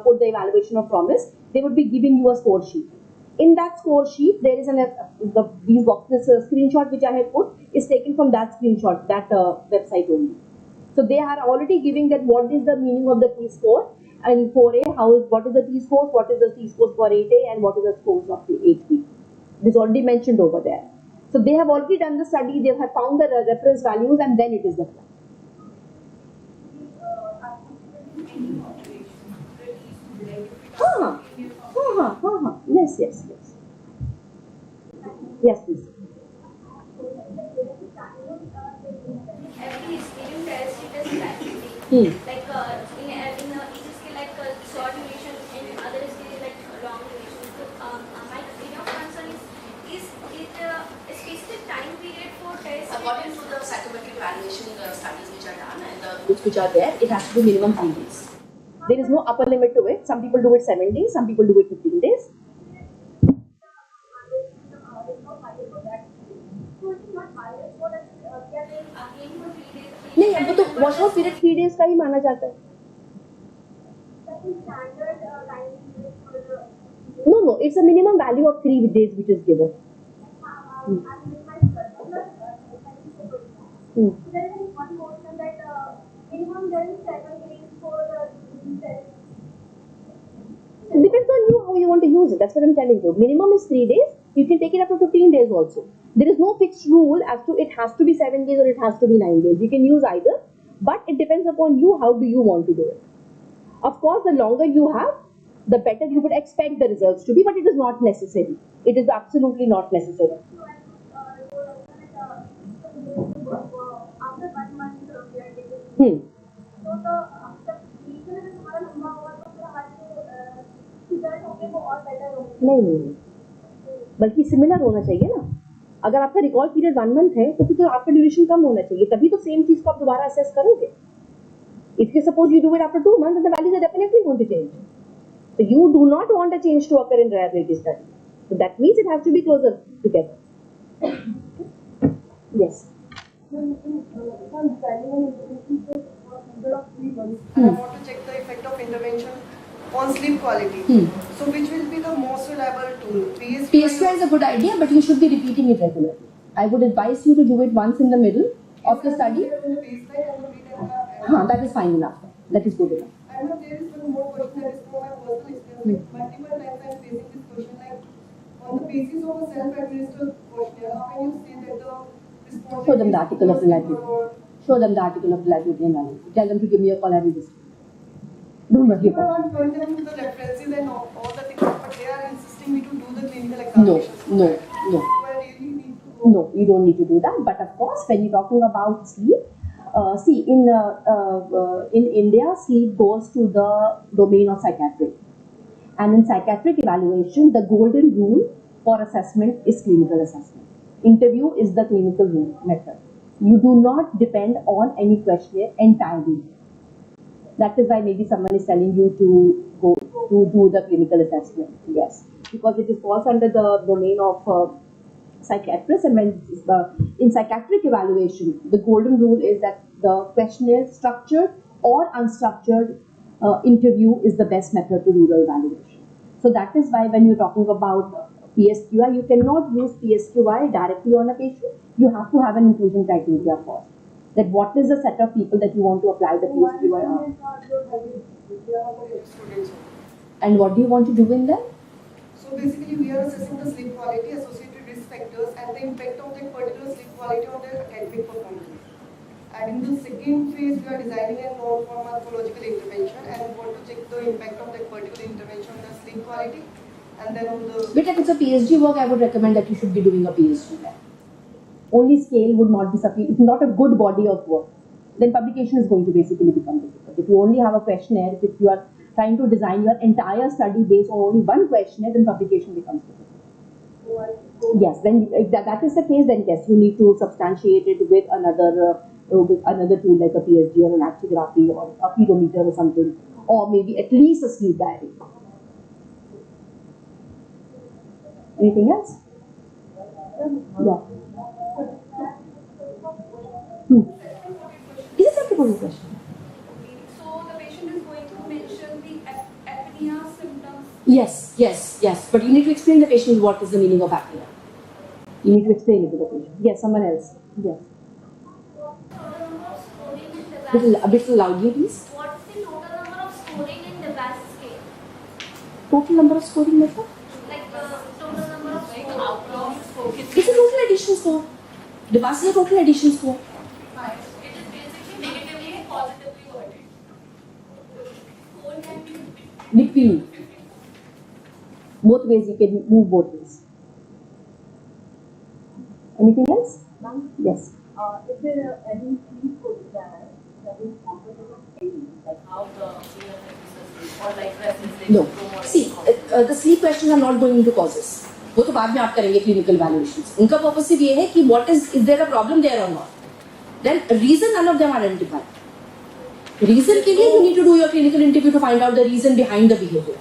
put the evaluation of promise, they would be giving you a score sheet. In that score sheet, there is these boxes, screenshot which I had put is taken from that screenshot, that website only. So they are already giving that what is the meaning of the T-score and 4A, what is the T-score, what is the T-score for 8A, and what is the scores of the 8B. This is already mentioned over there. So they have already done the study, they have found the reference values, and then it is developed. Yes. Yes, please. Every scale test it is gradually. Like in each scale like short duration, in other scale like long duration. So my area of concern is it a specific time period for test? According to the psychometric evaluation studies which are done and the groups which are there, it has to be minimum 3 days. There is no upper limit to it. Some people do it 7 days, some people do it 15 days. नहीं अब तो wash out period 3 days का ही माना जाता है. No, it's a minimum value of 3 days which is given. There is one motion that minimum there is 7 days for It depends on you how you want to use it. That's what I'm telling you. Minimum is 3 days. You can take it up to 15 days also. There is no fixed rule as to it has to be 7 days or it has to be 9 days. You can use either, but it depends upon you, how do you want to do it. Of course, the longer you have, the better you would expect the results to be, but it is not necessary. It is absolutely not necessary. after 1 month we are taking. तो reason अगर हमारा लंबा हुआ तो फिर हमारे result होंगे वो और बेटर होंगे. नहीं, बल्कि सिमिलर होना चाहिए ना. अगर आपका रिकॉल पीरियड 1 मंथ है तो फिर तो आपका ड्यूरेशन कम होना चाहिए, तभी तो सेम चीज को आप दोबारा असेस करोगे. If you suppose you do it after 2 months, then the values are definitely going to change. So you do not want a change to occur in reliability study. So that means it has to be closer together. Yes. And I want to check the effect of intervention on sleep quality. So which will be the most reliable tool? PSQI is a good idea, but you should be repeating it regularly. I would advise you to do it once in the middle of the study. That is fine enough. That is good enough. And there is one more question that is from my personal experience. Multiple times I am facing this question, like on the basis of a self-administered questionnaire, how can you say that the respondent Show them the article of reliability. Show them the article of reliability and validity. Tell them to give me a call every day. Don't worry about it. I'm showing them the references and all the things, but they are insisting me to do the clinical examinations. No. Do I really need to? No, you don't need to do that. But of course, when you're talking about sleep, in India, sleep goes to the domain of psychiatry. And in psychiatric evaluation, the golden rule for assessment is clinical assessment. Interview is the clinical rule method. You do not depend on any questionnaire entirely. That is why maybe someone is telling you to go to do the clinical assessment. Yes, because it falls under the domain of psychiatrists, and when in psychiatric evaluation, the golden rule is that the questionnaire, structured or unstructured interview, is the best method to do the evaluation. So that is why when you're talking about PSQI, you cannot use PSQI directly on a patient. You have to have an inclusion criteria first. That what is the set of people that you want to apply the PSQI on. And what do you want to do in them? So basically, we are assessing the sleep quality, associated risk factors, and the impact of that particular sleep quality on their academic performance. And in the second phase, we are designing a non-pharmacological intervention and want to check the impact of that particular intervention on the sleep quality. And then on the... But if it's a PhD work, I would recommend that you should be doing a PhD there. Only scale would not be sufficient. It's not a good body of work. Then publication is going to basically become difficult. If you only have a questionnaire, if you are trying to design your entire study based on only one questionnaire, then publication becomes difficult. Yes, then if that is the case, then yes, you need to substantiate it with another tool like a PSG or an actigraphy or a pedometer or something, or maybe at least a sleep diary. Anything else? Yeah. Is it a important question? So the patient is going to mention the apnea symptoms. Yes. But you need to explain to the patient what is the meaning of apnea. You need to explain it to the patient. Yes, someone else. Yes. Total number of scoring in the A bit loudly, please. What's the total number of scoring in the VAS scale? Total number of scoring method? Like the total number of scoring. It's a total addition score. The VAS is a total addition score. It is basically negatively and positively worded. Score can be Between. Both ways, you can move both ways. Anything else? Yes. Is there any sleep program that is comparable like how the or like restless No. See, the sleep questions are not going into causes. वो तो बाद में आप करेंगे clinical evaluations. उनका purpose सिर्फ ये है कि what is there a problem there or not? Then reason none of them are identified. Reason के लिए you need to do your clinical interview to find out the reason behind the behavior.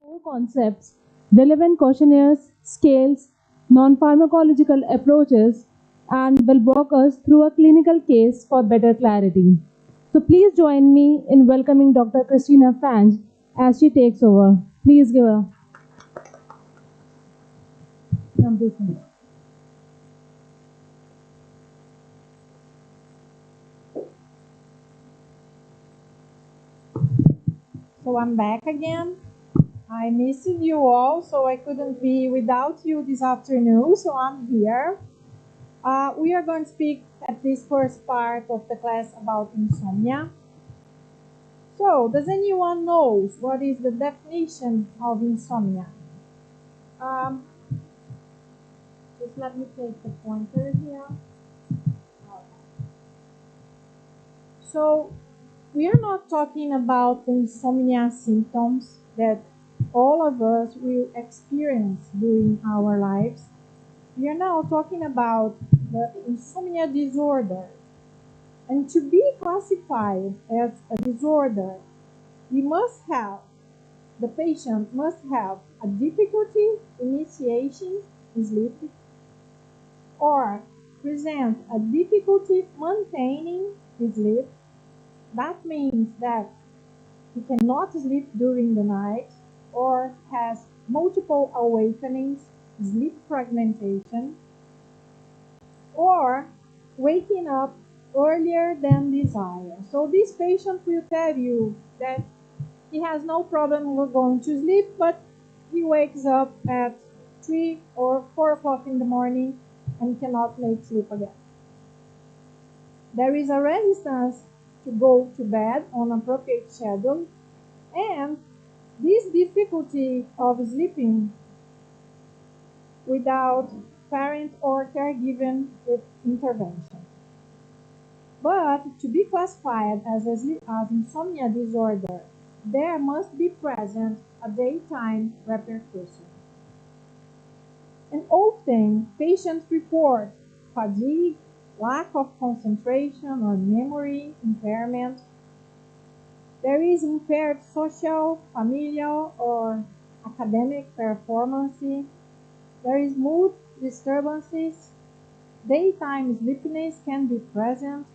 core concepts, relevant questionnaires, scales, non-pharmacological approaches, and will walk us through a clinical case for better clarity. So please join me in welcoming Dr. Christina Franz as she takes over. Please give her. So I'm back again. I missed you all, so I couldn't be without you this afternoon, so I'm here. We are going to speak at this first part of the class about insomnia. So, does anyone know what is the definition of insomnia? Just let me take the pointer here. So, we are not talking about the insomnia symptoms that all of us will experience during our lives. We are now talking about the insomnia disorder. And to be classified as a disorder, the patient must have a difficulty initiation sleep or present a difficulty maintaining sleep. That means that he cannot sleep during the night or has multiple awakenings, sleep fragmentation, or waking up earlier than desired. So this patient will tell you that he has no problem with going to sleep, but he wakes up at 3 or 4 o'clock in the morning and cannot make sleep again. There is a resistance to go to bed on appropriate schedule, and this difficulty of sleeping without parent or caregiver intervention. But to be classified as insomnia disorder, there must be present a daytime repercussion. And often, patients report fatigue, lack of concentration or memory impairment. There is impaired social, familial, or academic performance. There is mood disturbances. Daytime sleepiness can be present,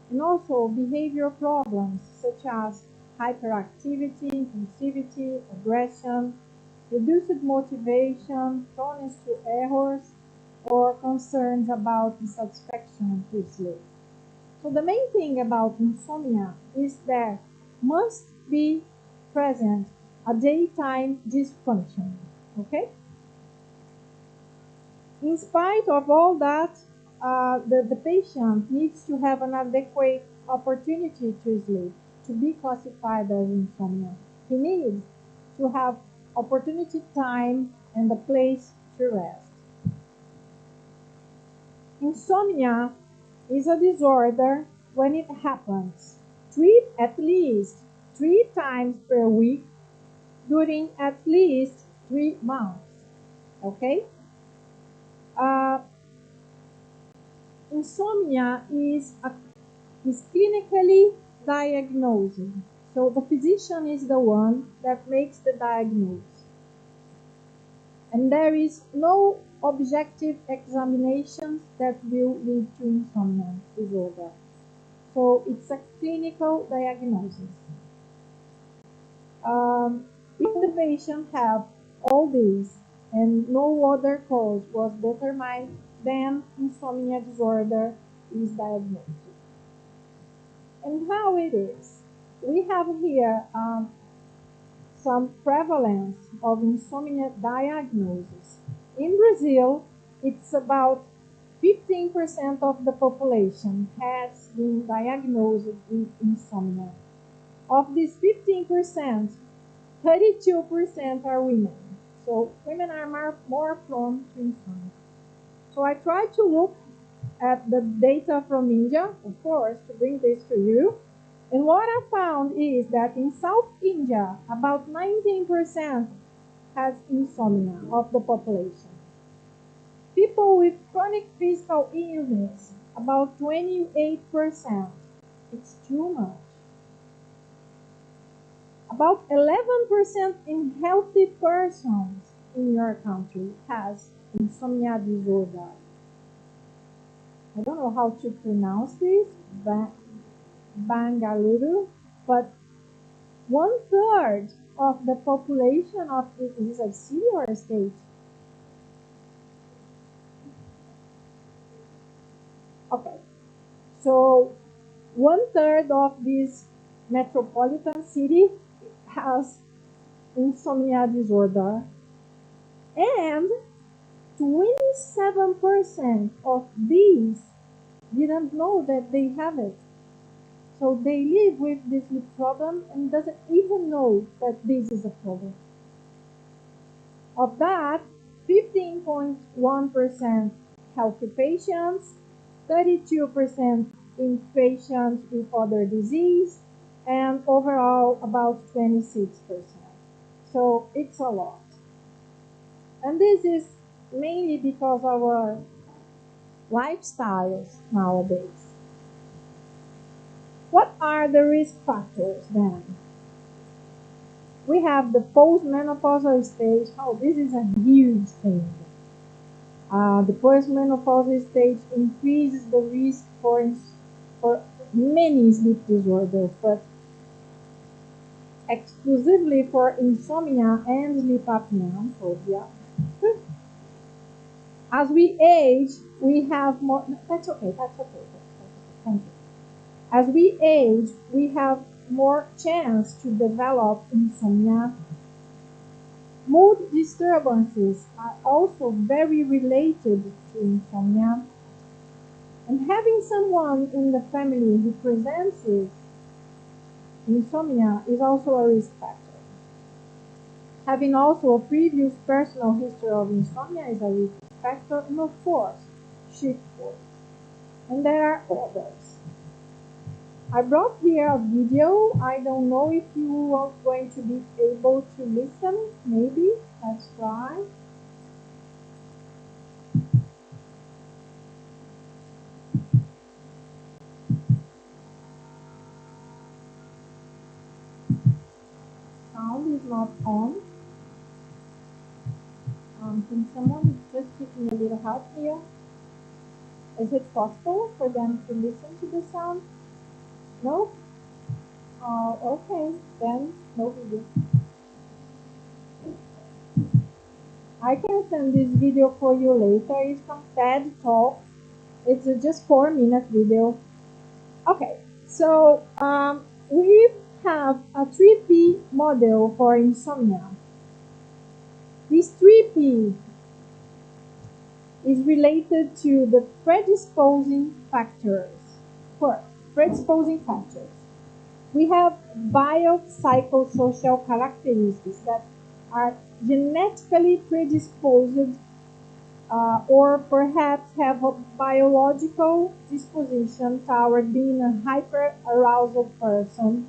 and also behavioral problems such as hyperactivity, impulsivity, aggression, reduced motivation, proneness to errors, or concerns about dissatisfaction with sleep. So the main thing about insomnia is there must be present a daytime dysfunction, okay? In spite of all that, the patient needs to have an adequate opportunity to sleep to be classified as insomnia. He needs to have opportunity, time, and a place to rest. Insomnia is a disorder when it happens at least 3 times per week during at least 3 months. Okay? Insomnia is clinically diagnosed. So the physician is the one that makes the diagnosis. And there is no objective examinations that will lead to insomnia disorder. So it's a clinical diagnosis. If the patient have all these and no other cause was determined, then insomnia disorder is diagnosed. And how it is? We have here some prevalence of insomnia diagnosis. In Brazil, it's about 15% of the population has been diagnosed with insomnia. Of these 15%, 32% are women. So women are more prone to insomnia. So I tried to look at the data from India, of course, to bring this to you. And what I found is that in South India, about 19% has insomnia of the population. People with chronic physical illness, about 28%. It's too much. About 11% in healthy persons in your country has insomnia disorder. I don't know how to pronounce this, Bangalore, but 1/3 of the population of it is a city or a state. Okay, so 1/3 of this metropolitan city has insomnia disorder, and 27% of these didn't know that they have it. So they live with this problem and doesn't even know that this is a problem. Of that, 15.1% healthy patients, 32% in patients with other disease, and overall about 26%. So it's a lot. And this is mainly because of our lifestyles nowadays. What are the risk factors then? We have the postmenopausal stage. Oh, this is a huge thing. The postmenopausal stage increases the risk for many sleep disorders, but exclusively for insomnia and sleep apnea, phobia. As we age, we have more. That's okay. That's okay. Thank you. As we age, we have more chance to develop insomnia. Mood disturbances are also very related to insomnia. And having someone in the family who presents insomnia is also a risk factor. Having also a previous personal history of insomnia is a risk factor, and of course, shift work. And there are others. I brought here a video. I don't know if you are going to be able to listen. Maybe. Let's try. Sound is not on. Can someone just give me a little help here? Is it possible for them to listen to the sound? No? Okay, then no video. I can send this video for you later. It's from TED Talk. It's just 4-minute video. Okay, so we have a 3P model for insomnia. This 3P is related to the predisposing factors. First, predisposing factors. We have biopsychosocial characteristics that are genetically predisposed or perhaps have a biological disposition toward being a hyper-arousal person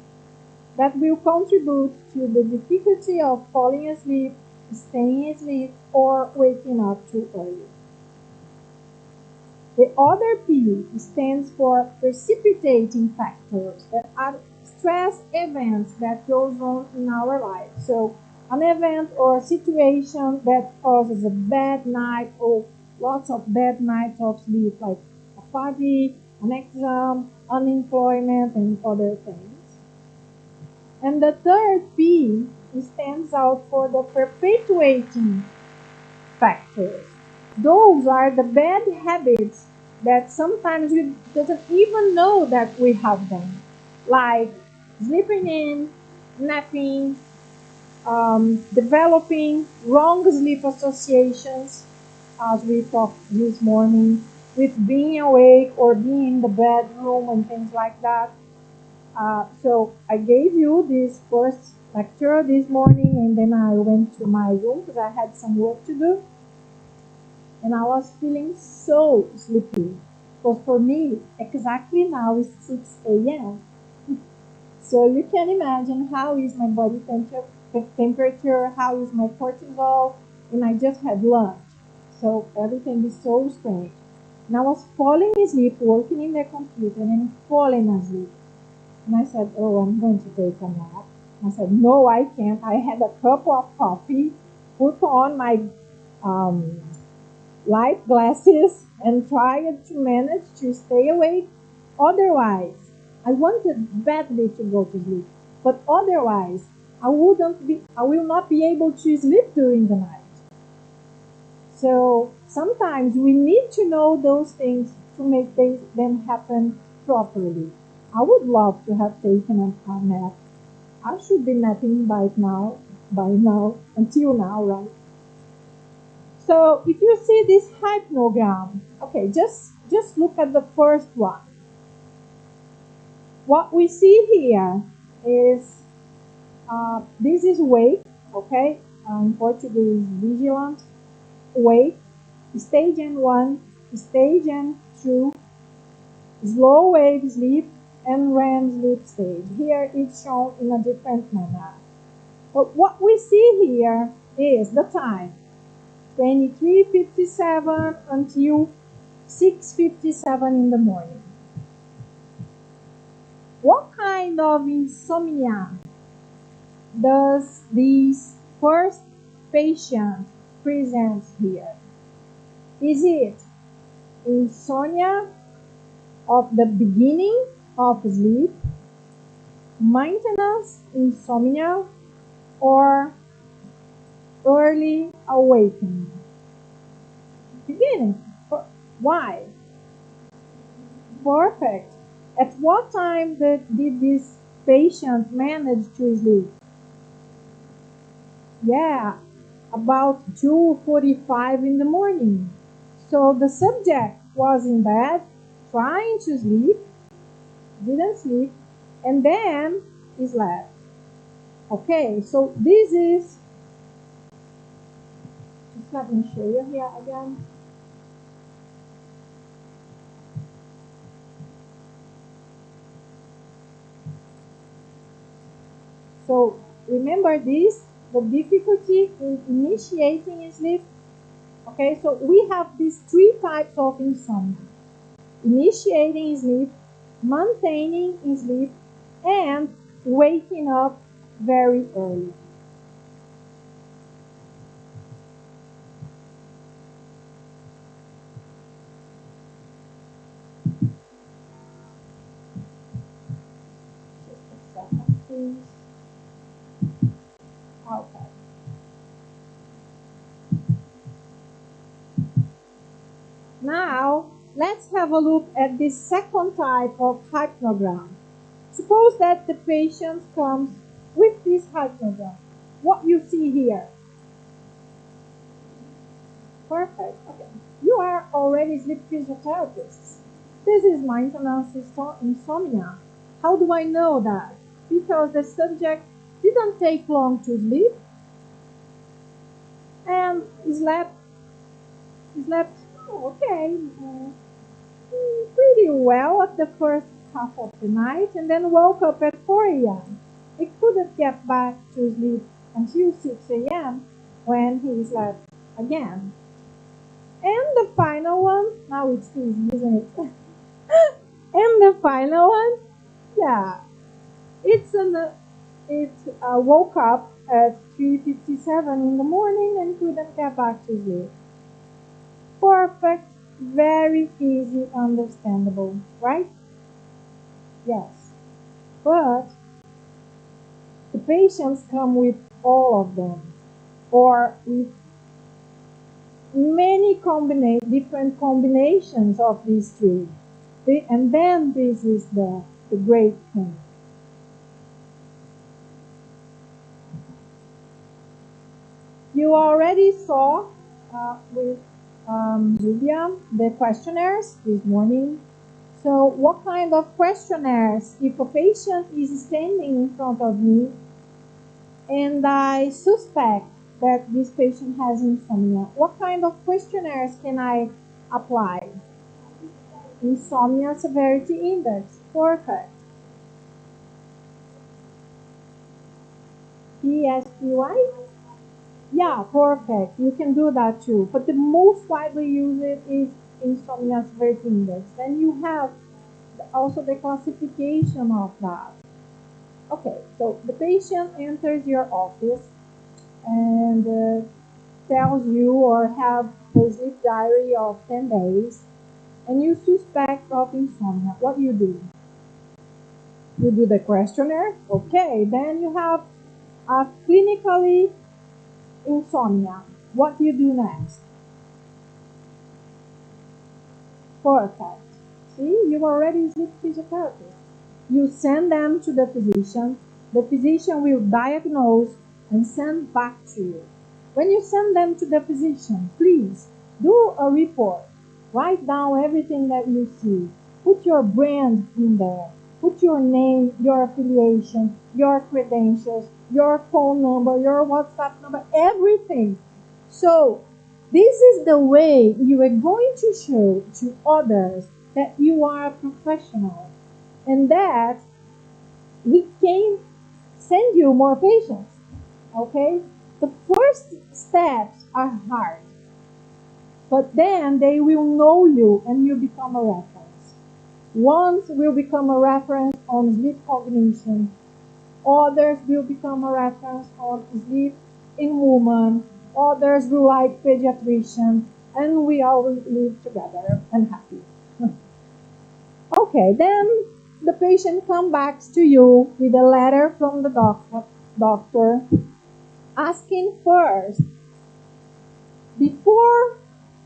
that will contribute to the difficulty of falling asleep, staying asleep, or waking up too early. The other P stands for precipitating factors that are stress events that goes on in our life. So an event or a situation that causes a bad night or lots of bad nights of sleep, like a party, an exam, unemployment, and other things. And the third P stands out for the perpetuating factors. Those are the bad habits that sometimes we doesn't even know that we have them, like sleeping in, napping, developing wrong sleep associations, as we talked this morning, with being awake or being in the bedroom and things like that. So I gave you this first lecture this morning, and then I went to my room because I had some work to do. And I was feeling so sleepy. Because for me, exactly now is 6 a.m. So you can imagine how is my body temperature, how is my cortisol, and I just had lunch. So everything is so strange. And I was falling asleep, working in the computer, and falling asleep. And I said, oh, I'm going to take a nap. I said, no, I can't. I had a cup of coffee, put on my um, light glasses, and tried to manage to stay awake. Otherwise, I wanted badly to go to sleep, but otherwise, I will not be able to sleep during the night. So sometimes we need to know those things to make them happen properly. I would love to have taken a nap. I should be napping by now, until now, right? So if you see this hypnogram, okay, just look at the first one. What we see here is this is wake, okay? In Portuguese, vigilant, wake, stage N1, stage N2, slow wave sleep, and REM sleep stage. Here it's shown in a different manner. But what we see here is the time, 23:57 until 6:57 in the morning. What kind of insomnia does this first patient present here? Is it insomnia of the beginning of sleep, maintenance insomnia, or early awakening? Beginning. Why? Perfect. At what time did this patient manage to sleep? Yeah, about 2:45 in the morning. So the subject was in bed, trying to sleep, didn't sleep, and then slept. Okay, so this is, just let me show you here again. So remember this, the difficulty in initiating sleep. Okay, so we have these three types of insomnia: initiating sleep, maintaining sleep, and waking up very early. Just a second, please. Okay. Now, let's have a look at this second type of hypnogram. Suppose that the patient comes with this hypnogram. What you see here. Perfect. Okay. You are already sleep physiotherapists. This is maintenance insomnia. How do I know that? Because the subject didn't take long to sleep and slept okay, pretty well at the first half of the night, and then woke up at 4 a.m. He couldn't get back to sleep until 6 a.m. when he slept again. And the final one, now it's easy, isn't it? And the final one, yeah, it woke up at 3:57 in the morning and couldn't get back to sleep. Perfect, very easy, understandable, right? Yes. But the patients come with all of them, or with many different combinations of these three. And then this is the great thing. You already saw with Julia the questionnaires this morning. So what kind of questionnaires, if a patient is standing in front of me and I suspect that this patient has insomnia, what kind of questionnaires can I apply? Insomnia Severity Index. Perfect. PSPY? Yeah, perfect. You can do that too. But the most widely used is Insomnia Severity Index. Then you have also the classification of that. Okay, so the patient enters your office and tells you or have a sleep diary of 10 days and you suspect of insomnia. What do? You do the questionnaire. Okay, then you have a clinically insomnia. What do you do next? Perfect. See, you already sleep physiotherapist. You send them to the physician. The physician will diagnose and send back to you. When you send them to the physician, please do a report. Write down everything that you see. Put your brand in there. Put your name, your affiliation, your credentials, your phone number, your WhatsApp number, everything. So this is the way you are going to show to others that you are a professional and that we can send you more patients. Okay? The first steps are hard, but then they will know you and you become a reference. Ones will become a reference on sleep cognition, others will become a reference on sleep in women, others will like pediatrician, and we all live together and happy. Okay, then the patient comes back to you with a letter from the doctor asking first, before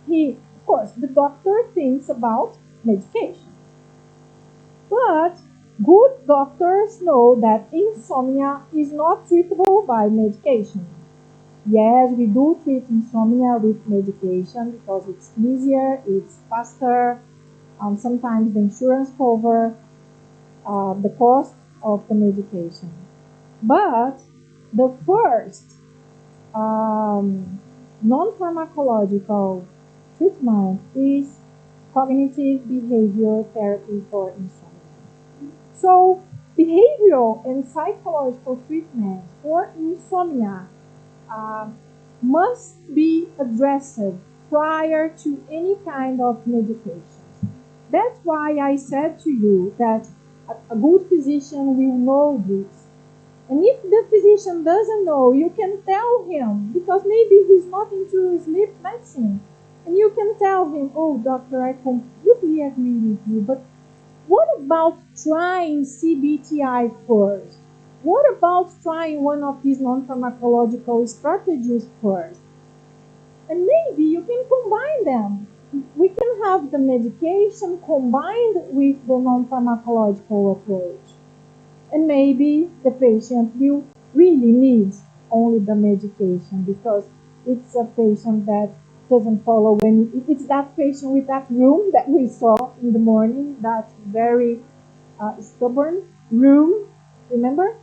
of course, the doctor thinks about medication. But good doctors know that insomnia is not treatable by medication. Yes, we do treat insomnia with medication because it's easier, it's faster, sometimes the insurance cover the cost of the medication. But the first non-pharmacological treatment is cognitive behavior therapy for insomnia. So, behavioral and psychological treatment for insomnia uh, must be addressed prior to any kind of medication. That's why I said to you that a good physician will know this. And if the physician doesn't know, you can tell him because maybe he's not into sleep medicine. And you can tell him, oh, doctor, I completely agree with you, but what about trying CBTI first? What about trying one of these non-pharmacological strategies first? And maybe you can combine them. We can have the medication combined with the non-pharmacological approach. And maybe the patient will really need only the medication because it's a patient that doesn't follow any. It's that patient with that room that we saw in the morning, that very stubborn room, remember?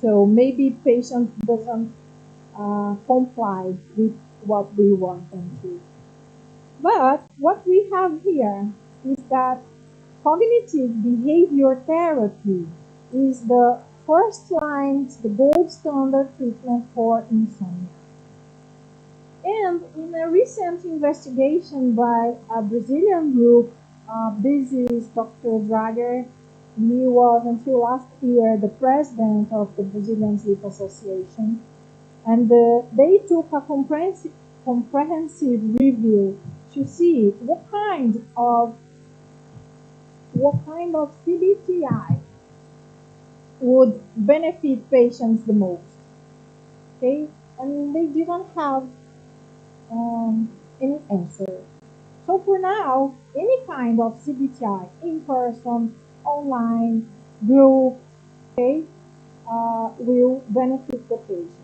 So maybe patient doesn't comply with what we want them to. But what we have here is that cognitive behavior therapy is the first line, the gold standard treatment for insomnia. And in a recent investigation by a Brazilian group, this is Dr. Drager. He was until last year the president of the Brazilian Sleep Association. And they took a comprehensive review to see what kind of CBTI would benefit patients the most. Okay, and they didn't have any answer. So for now, any kind of CBTI, in person, online, group, okay, will benefit the patients.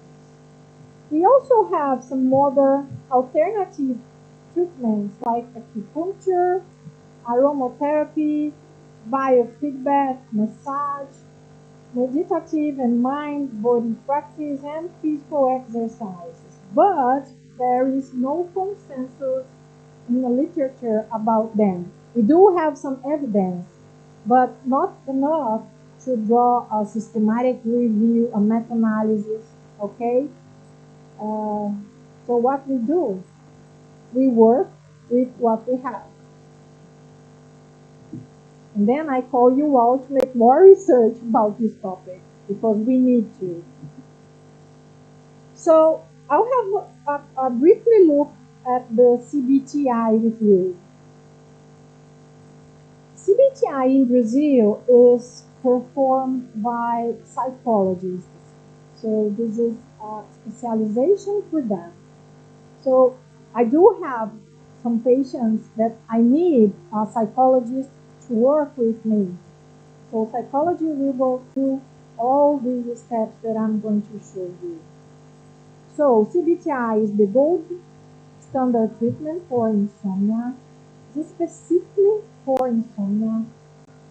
We also have some other alternative treatments like acupuncture, aromatherapy, biofeedback, massage, meditative and mind body practice, and physical exercises. But there is no consensus in the literature about them. We do have some evidence, but not enough to draw a systematic review, a meta-analysis, okay? So what we do, we work with what we have. And then I call you all to make more research about this topic. because we need to. So I'll have a briefly look at the CBTI with you. CBTI in Brazil is performed by psychologists. So this is a specialization for them. So I do have some patients that I need a psychologist to work with me. So psychology will go through all these steps that I'm going to show you. So CBTI is the gold standard treatment for insomnia. This specifically for insomnia.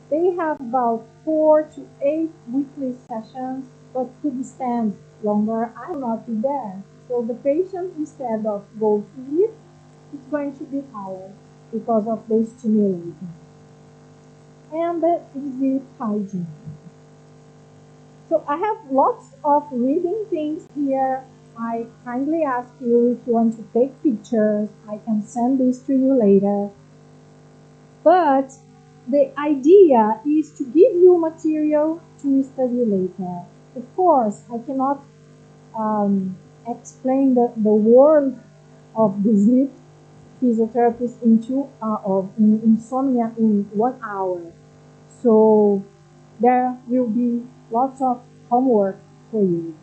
They have about 4 to 8 weekly sessions, but could stand longer. I will not be there. So the patient, instead of go to sleep, is going to be tired because of the stimulating. And the sleep hygiene. So I have lots of reading things here. I kindly ask you, if you want to take pictures, I can send this to you later. But the idea is to give you material to study later. Of course, I cannot explain the world of the sleep physiotherapist in insomnia in 1 hour. So there will be lots of homework for you.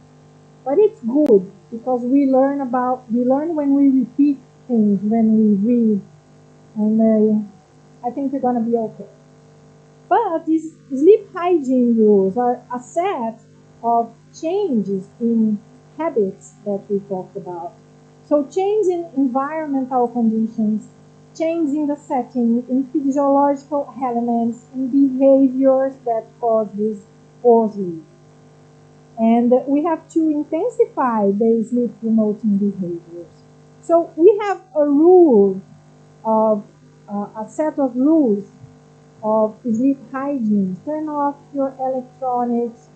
But it's good because we learn when we repeat things, when we read, and I think we're gonna be okay. But these sleep hygiene rules are a set of changes in habits that we talked about. So change in environmental conditions, change in the setting, in physiological elements, in behaviors that cause this poor sleep. And we have to intensify the sleep promoting behaviors. So we have a set of rules of sleep hygiene. Turn off your electronics.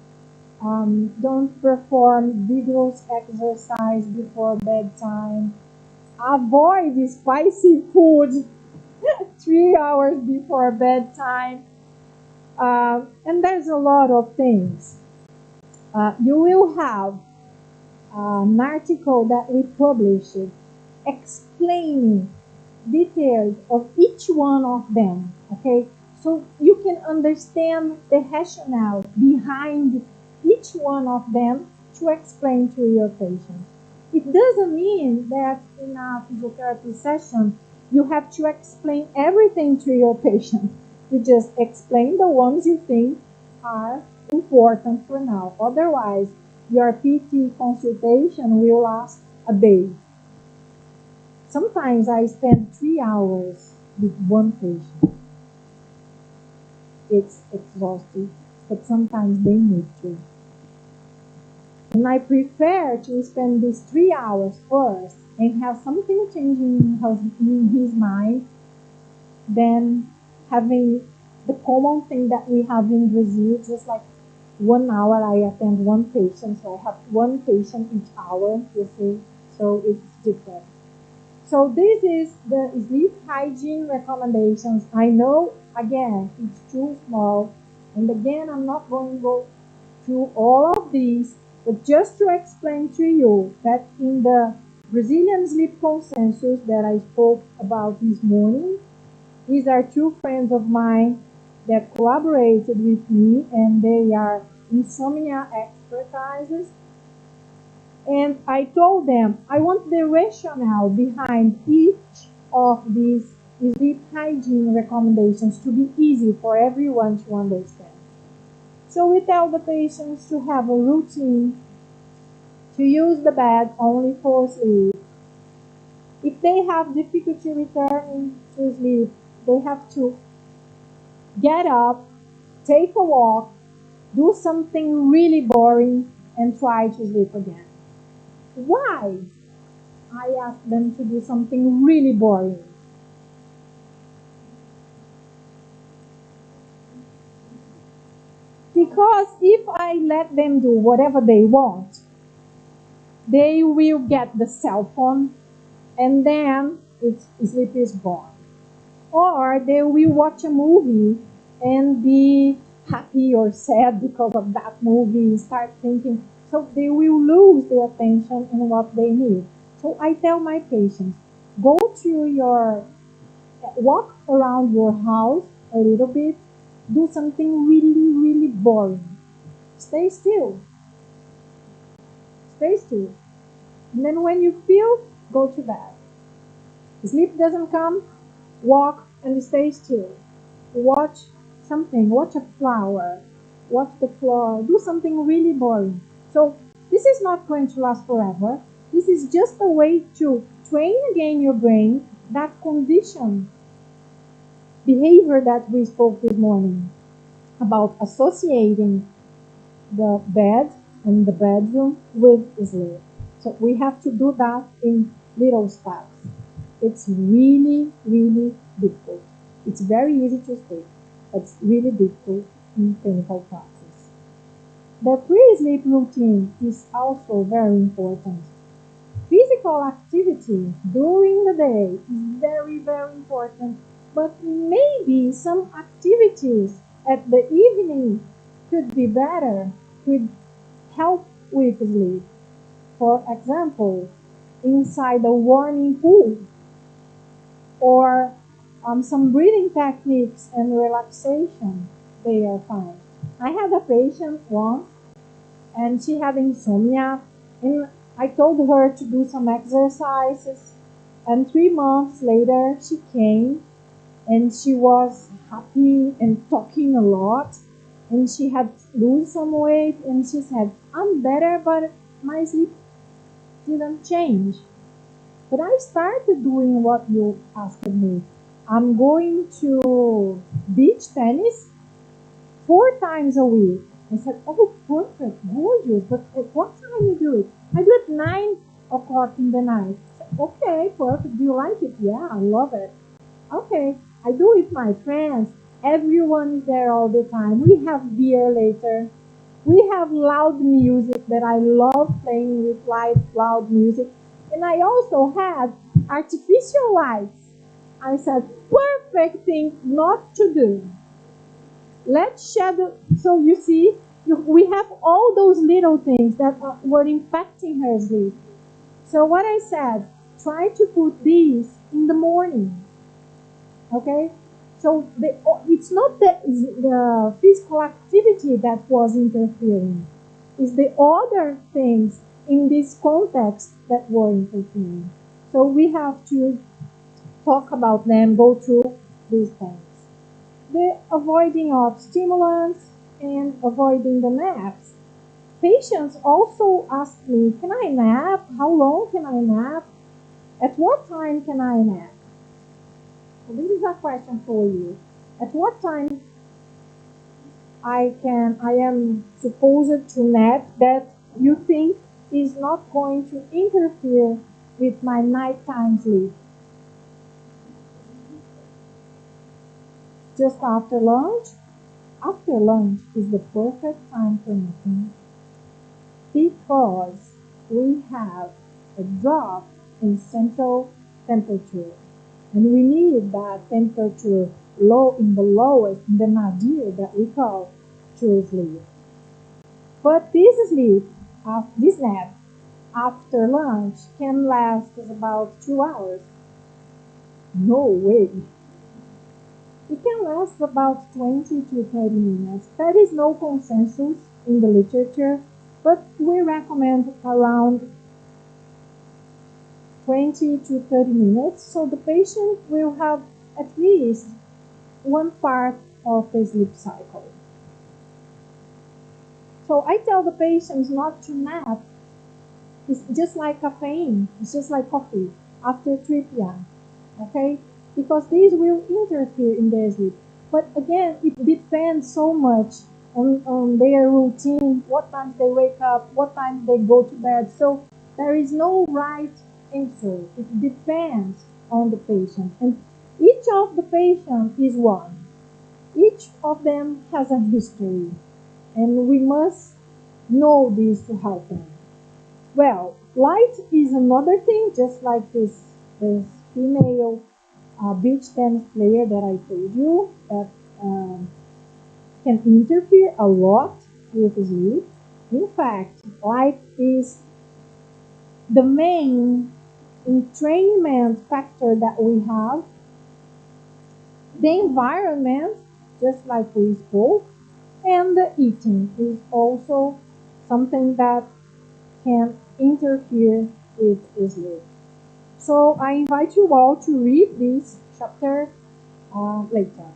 Don't perform vigorous exercise before bedtime. Avoid spicy food 3 hours before bedtime. And there's a lot of things. You will have an article that we published explaining details of each one of them, okay? So you can understand the rationale behind each one of them to explain to your patient. It doesn't mean that in a physiotherapy session you have to explain everything to your patient. You just explain the ones you think are important for now. Otherwise, your PT consultation will last a day. Sometimes I spend 3 hours with one patient. It's exhausting, but sometimes they need to. And I prefer to spend these 3 hours first and have something changing in his mind than having the common thing that we have in Brazil, just like 1 hour I attend one patient, so I have one patient each hour, you see, so it's different. So this is the sleep hygiene recommendations. I know, again, it's too small, and again, I'm not going to go through all of these, but just to explain to you that in the Brazilian sleep consensus that I spoke about this morning, these are two friends of mine that collaborated with me, and they are insomnia expertises. And I told them I want the rationale behind each of these sleep hygiene recommendations to be easy for everyone to understand. So we tell the patients to have a routine, to use the bed only for sleep. If they have difficulty returning to sleep, they have to get up, take a walk, do something really boring, and try to sleep again. Why? I ask them to do something really boring. Because if I let them do whatever they want, they will get the cell phone and then sleep is gone. Or they will watch a movie and be happy or sad because of that movie, start thinking. So they will lose their attention in what they need. So I tell my patients, go to your, walk around your house a little bit, do something really, really boring. Stay still, stay still. And then when you feel, go to bed. Sleep doesn't come, walk and stay still. Watch something, watch a flower, watch the floor, do something really boring. So this is not going to last forever. This is just a way to train again your brain that condition behavior that we spoke this morning about associating the bed and the bedroom with sleep. So we have to do that in little steps. It's really, really difficult. It's very easy to say, but it's really difficult in clinical practice. The pre-sleep routine is also very important. Physical activity during the day is very, very important, but maybe some activities at the evening could be better, could help with sleep. For example, inside a warming pool, or some breathing techniques and relaxation, they are fine. I had a patient once and she had insomnia, and I told her to do some exercises, and 3 months later she came and she was happy and talking a lot, and she had lose some weight, and she said, I'm better, but my sleep didn't change. But I started doing what you asked me. I'm going to beach tennis 4 times a week. I said, oh, perfect, gorgeous. But at what time you do it? I do it 9 o'clock in the night. I said, okay, perfect. Do you like it? Yeah, I love it. Okay, I do it with my friends. Everyone is there all the time. We have beer later. We have loud music that I love playing with loud music. And I also had artificial lights. I said, perfect thing not to do. Let's shadow. So you see, we have all those little things that were impacting her sleep. So what I said, try to put these in the morning. Okay? So it's not the physical activity that was interfering. It's the other things in this context that were interfering. So we have to talk about them, go through these things. The avoiding of stimulants and avoiding the naps. Patients also ask me, can I nap? How long can I nap? At what time can I nap? So this is a question for you. At what time I am supposed to nap that you think is not going to interfere with my nighttime sleep? Just after lunch? After lunch is the perfect time for napping because we have a drop in central temperature, and we need that temperature low in the lowest, in the nadir that we call true sleep. But this sleep, this nap after lunch can last about 2 hours. No way. It can last about 20 to 30 minutes. There is no consensus in the literature, but we recommend around 20 to 30 minutes, so the patient will have at least one part of the sleep cycle. So I tell the patients not to nap. It's just like caffeine, it's just like coffee after 3 p.m. Okay? Because these will interfere in their sleep. But again, it depends so much on their routine, what time they wake up, what time they go to bed. So there is no right answer. It depends on the patient. And each of the patient is one. Each of them has a history. And we must know this to help them. Well, light is another thing, just like this female beach tennis player that I told you that can interfere a lot with sleep. In fact, light is the main entrainment factor that we have. The environment, just like we spoke, and the eating is also something that can interfere with sleep. So I invite you all to read this chapter later.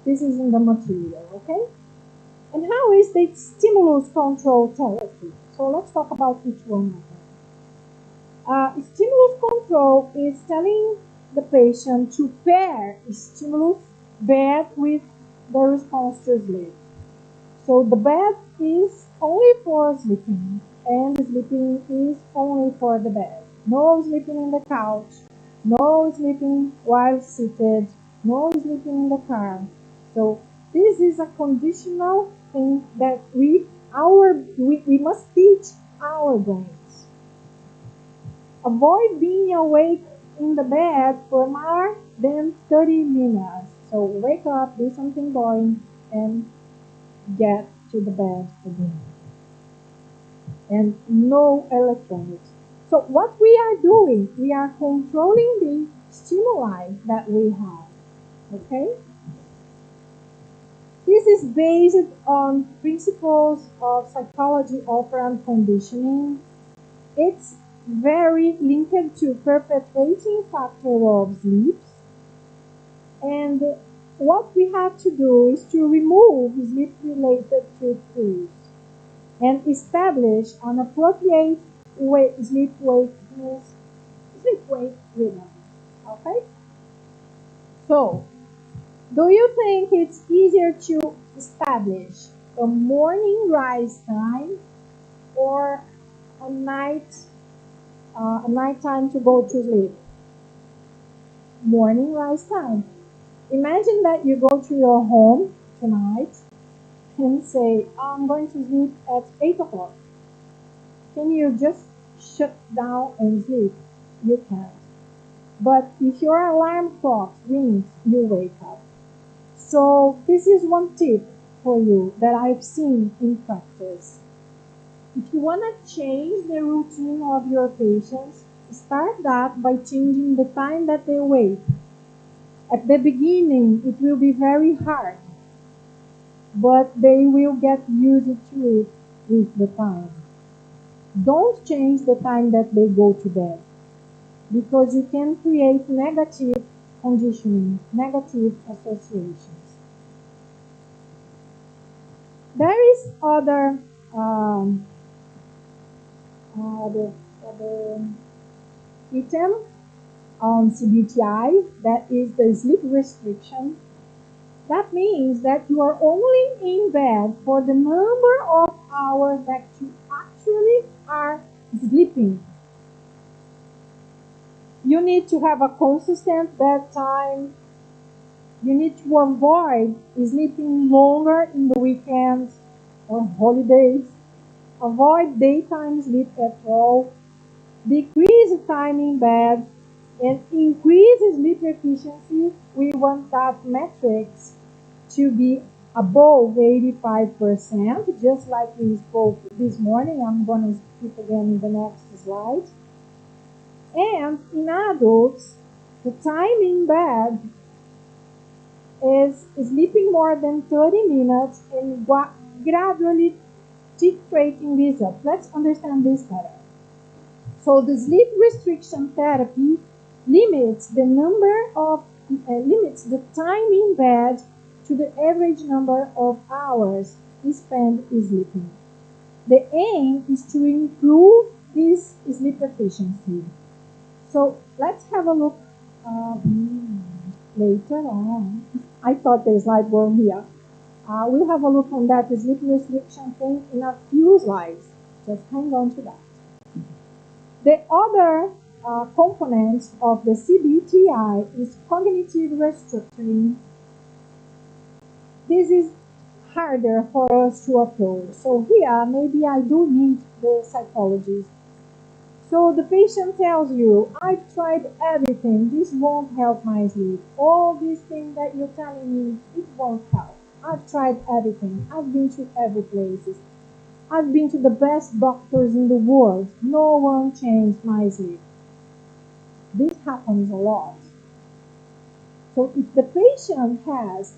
This is in the material, okay? And how is the stimulus control therapy? So let's talk about each one of them. Stimulus control is telling the patient to pair stimulus bed with the response to sleep. So the bed is only for sleeping, and sleeping is only for the bed. No sleeping in the couch, no sleeping while seated, no sleeping in the car. So this is a conditional thing that we must teach our brains. Avoid being awake in the bed for more than 30 minutes. So wake up, do something boring, and get to the bed again. And no electronics. So what we are doing, we are controlling the stimuli that we have. Okay? This is based on principles of psychology operant conditioning. It's very linked to perpetuating factor of sleep. And what we have to do is to remove sleep-related triggers and establish an appropriate sleep-wake rhythm. Okay? So, do you think it's easier to establish a morning rise time or a night time to go to sleep? Morning rise time. Imagine that you go to your home tonight and say, I'm going to sleep at 8 o'clock. Can you just shut down and sleep? You can't. But if your alarm clock rings, you wake up. So this is one tip for you that I've seen in practice. If you want to change the routine of your patients, start that by changing the time that they wake. At the beginning, it will be very hard, but they will get used to it with the time. Don't change the time that they go to bed, because you can create negative conditioning, negative associations. There is other item on CBTI, that is the sleep restriction. That means that you are only in bed for the number of hours that you actually are sleeping. You need to have a consistent bedtime. You need to avoid sleeping longer in the weekends or holidays. Avoid daytime sleep at all. Decrease time in bed and increase sleep efficiency. We want that metrics to be above 85%, just like we spoke this morning. I'm going to speak again in the next slide. And in adults, the time in bed is sleeping more than 30 minutes and gradually titrating this up. Let's understand this better. So the sleep restriction therapy limits the time in bed to the average number of hours spent sleeping. The aim is to improve this sleep efficiency. So let's have a look later on. I thought the slide were here. We'll have a look on that sleep restriction thing in a few slides. Just hang on to that. The other component of the CBTI is cognitive restructuring. This is harder for us to approach. So here, maybe I do need the psychologist. So the patient tells you, I've tried everything. This won't help my sleep. All these things that you're telling me, it won't help. I've tried everything. I've been to every places. I've been to the best doctors in the world. No one changed my sleep. This happens a lot. So if the patient has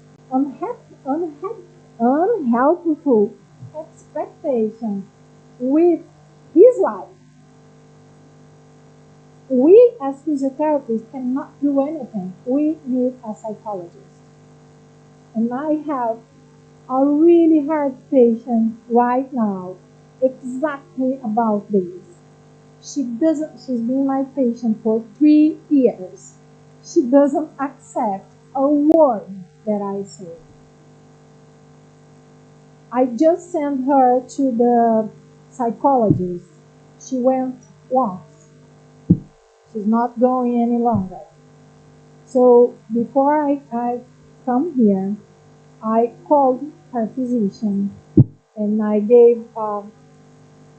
unhelpful expectations with his life, we as physiotherapists cannot do anything. We need a psychologist. And I have a really hard patient right now exactly about this. She's been my patient for 3 years. She doesn't accept a word that I say. I just sent her to the psychologist. She went once. She's not going any longer. So before I come here, I called her physician and I gave a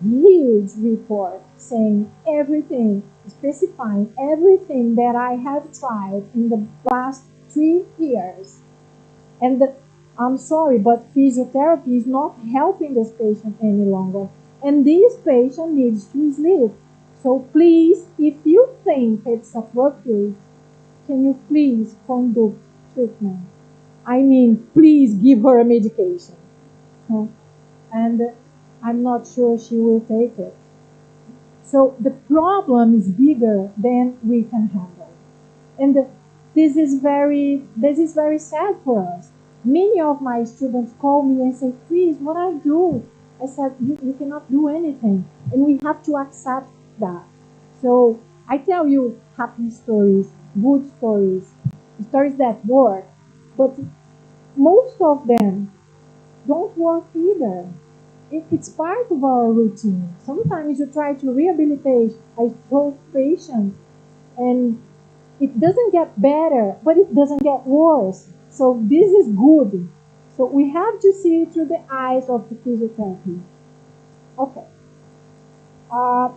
huge report saying everything, specifying everything that I have tried in the last 3 years. And I'm sorry, but physiotherapy is not helping this patient any longer. And this patient needs to sleep. So please, if you think it's appropriate, can you please conduct treatment? I mean, please give her a medication. Huh? And I'm not sure she will take it. So the problem is bigger than we can handle. And this is very sad for us. Many of my students call me and say, Chris, what I do? I said, you cannot do anything. And we have to accept that. So I tell you happy stories, good stories, stories that work. But most of them don't work either. It's part of our routine. Sometimes you try to rehabilitate a stroke patient and it doesn't get better, but it doesn't get worse. So this is good. So we have to see it through the eyes of the physiotherapy. Okay. Uh,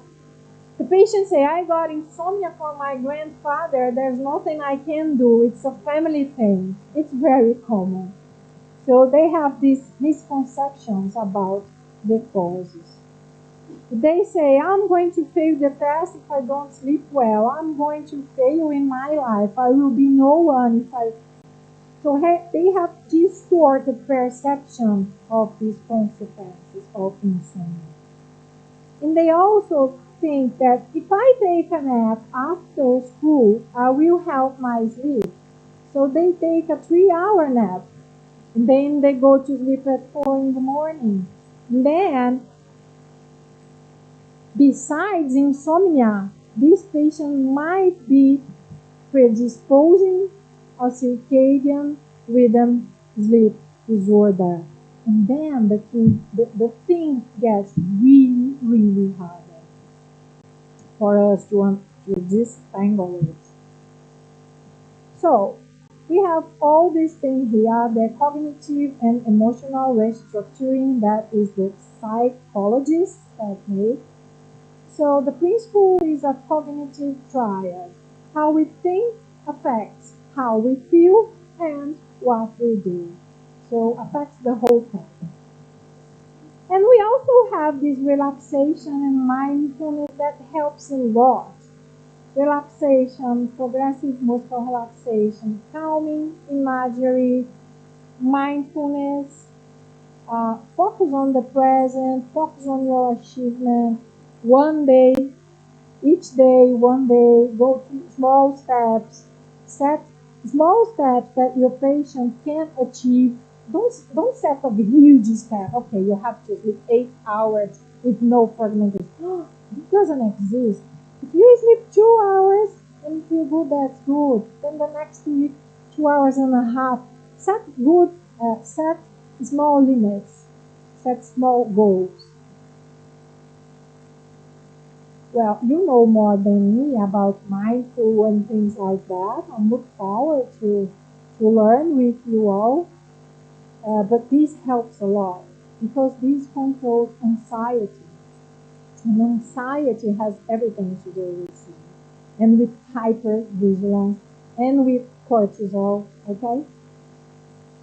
the patient say, I got insomnia for my grandfather. There's nothing I can do. It's a family thing. It's very common. So they have these misconceptions about the causes. They say, I'm going to fail the test if I don't sleep well. I'm going to fail in my life. I will be no one if I. So they have distorted perception of these consequences of insomnia. And they also think that if I take a nap after school, I will help my sleep. So they take a 3-hour nap. And then they go to sleep at 4 in the morning. And then besides insomnia, this patient might be predisposing a circadian rhythm sleep disorder. And then the thing gets really, really harder for us to disentangle it. So, we have all these things here, the cognitive and emotional restructuring that is the psychologist technique. So the principle is a cognitive triad. How we think affects how we feel and what we do. So affects the whole thing. And we also have this relaxation and mindfulness that helps a lot. Relaxation, progressive muscle relaxation, calming imagery, mindfulness, focus on the present, focus on your achievement. One day, each day, one day, go through small steps, set small steps that your patient can achieve. Don't set a huge step. Okay, you have to sleep 8 hours with no fragmentation. It doesn't exist. If you sleep 2 hours and feel good, that's good. Then the next week, 2 hours and a half. Set small limits. Set small goals. Well, you know more than me about mindful and things like that. I look forward to learn with you all. But this helps a lot because this controls anxiety. And anxiety has everything to do with sleep and with hypervigilance and with cortisol, okay?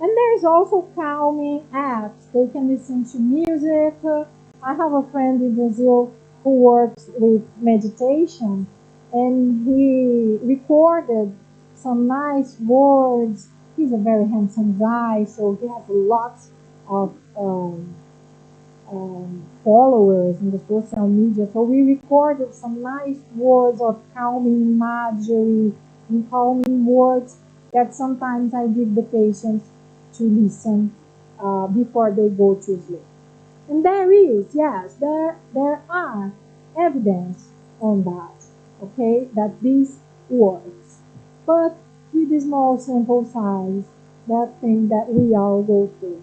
And there's also calming apps. They can listen to music. I have a friend in Brazil who works with meditation, and he recorded some nice words. He's a very handsome guy, so he has lots of followers in the social media. So we recorded some nice words of calming imagery and calming words that sometimes I give the patients to listen before they go to sleep. And there is, yes, there are evidence on that, okay, that this works. But with a small sample size, that thing that we all go through.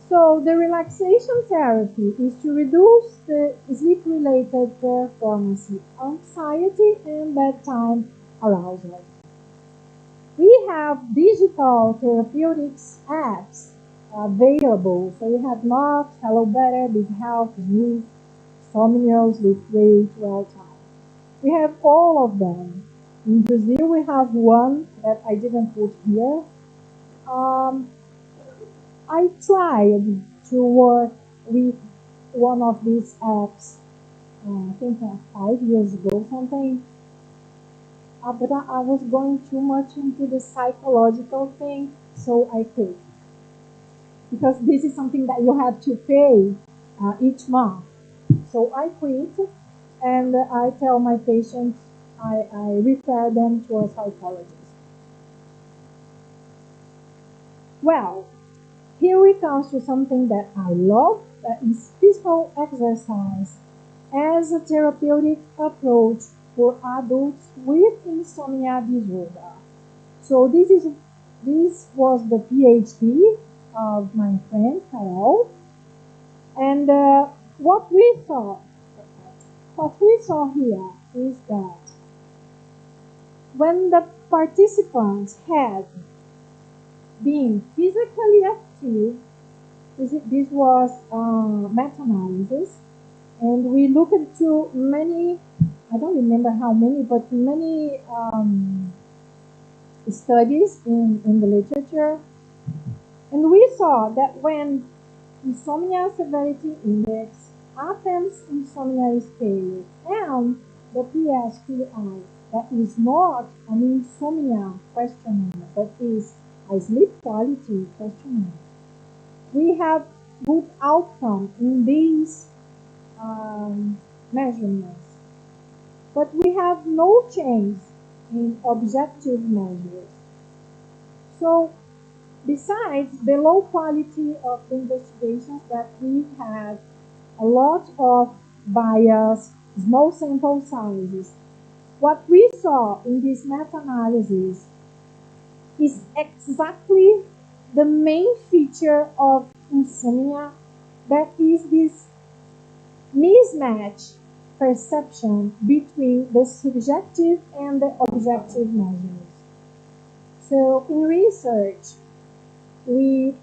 So the relaxation therapy is to reduce the sleep-related performance, anxiety, and bedtime arousal. We have digital therapeutics apps available. So we have Knox, Hello Better, Big Health, Smooth, Somnios, with Weight, Well Time. We have all of them. In Brazil, we have one that I didn't put here. Um, I tried to work with one of these apps, I think 5 years ago, something. But I was going too much into the psychological thing, so I quit. Because this is something that you have to pay each month. So I quit, and I tell my patients, I refer them to a psychologist. Well, here we come to something that I love, that is physical exercise as a therapeutic approach for adults with insomnia disorder. So this was the PhD of my friend Carol, and what we saw here is that when the participants had been physically active, this was meta-analysis, and we looked into many, I don't remember how many, but many studies in the literature, and we saw that when insomnia severity index, Athens insomnia scale, and the PSQI, that is not an insomnia questionnaire, but is a sleep quality questionnaire. We have good outcome in these measurements, but we have no change in objective measures. So besides the low quality of the investigations, that we have a lot of bias, small sample sizes, what we saw in this meta-analysis is exactly the main feature of insomnia, that is this mismatch perception between the subjective and the objective measures. So in research, we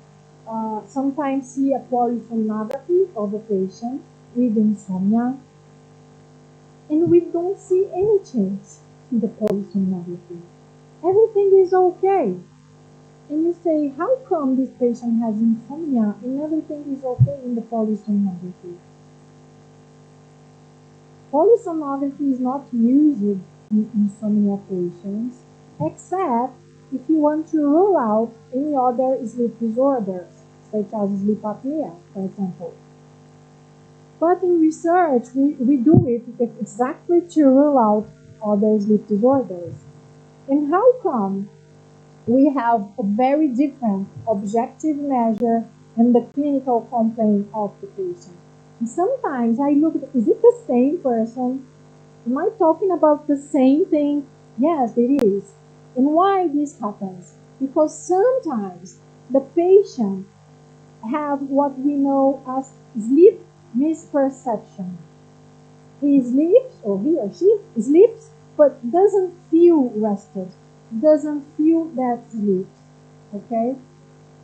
sometimes see a polysomnography of a patient with insomnia, and we don't see any change in the polysomnography. Everything is okay. And you say, how come this patient has insomnia and everything is okay in the polysomnography? Polysomnography is not used in insomnia patients, except if you want to rule out any other sleep disorders, such as sleep apnea, for example. But in research, we do it exactly to rule out other sleep disorders. And how come we have a very different objective measure and the clinical complaint of the patient? And sometimes I look at, is it the same person? Am I talking about the same thing? Yes, it is. And why this happens? Because sometimes the patient have what we know as sleep misperception. He sleeps, or he or she sleeps, but doesn't feel rested, doesn't feel that sleep. Okay?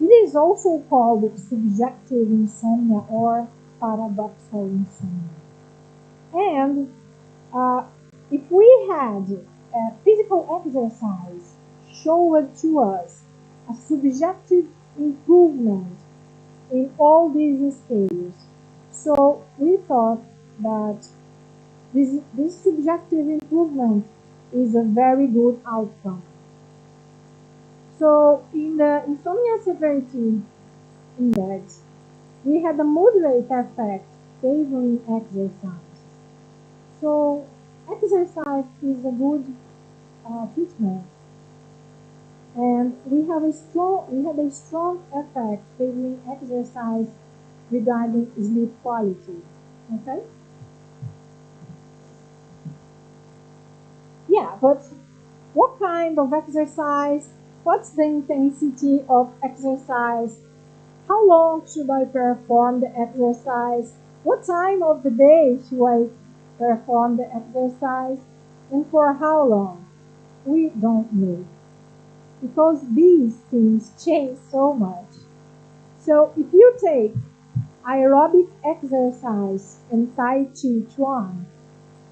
It is also called subjective insomnia or paradoxal insomnia. And if we had physical exercise showed to us a subjective improvement in all these scales. So we thought that this subjective improvement is a very good outcome. So in the insomnia severity index, we had a moderate effect favoring exercise. So exercise is a good treatment, and we had a strong effect favoring exercise regarding sleep quality. Okay. Yeah, but what kind of exercise? What's the intensity of exercise? How long should I perform the exercise? What time of the day should I perform the exercise? And for how long? We don't know. Because these things change so much. So if you take aerobic exercise and Tai Chi Chuan,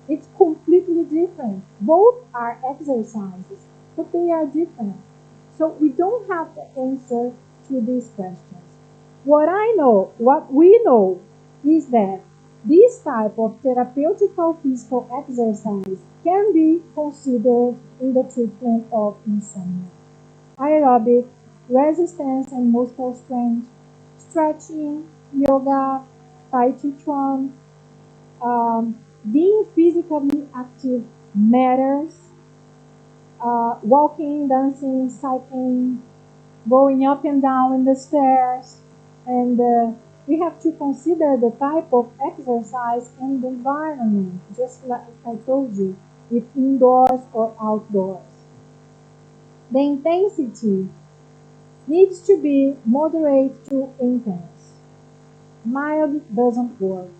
it's completely different. Both are exercises, but they are different. So we don't have the answer to these questions. What we know is that this type of therapeutical physical exercise can be considered in the treatment of insomnia. Aerobic, resistance and muscle strength, stretching, yoga, Tai Chi Chuan, being physically active matters. Walking, dancing, cycling, going up and down in the stairs, and we have to consider the type of exercise and the environment, just like I told you, if indoors or outdoors. The intensity needs to be moderate to intense. Mild doesn't work.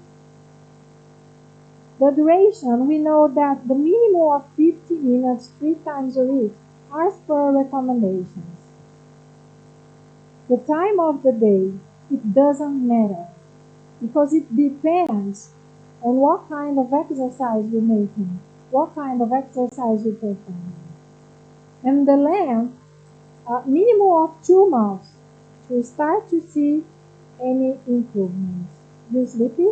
The duration, we know that the minimum of 50 minutes 3 times a week as per recommendations. The time of the day, it doesn't matter because it depends on what kind of exercise you're making, what kind of exercise you're performing. And the length, minimum of 2 months to start to see any improvements. You sleepy?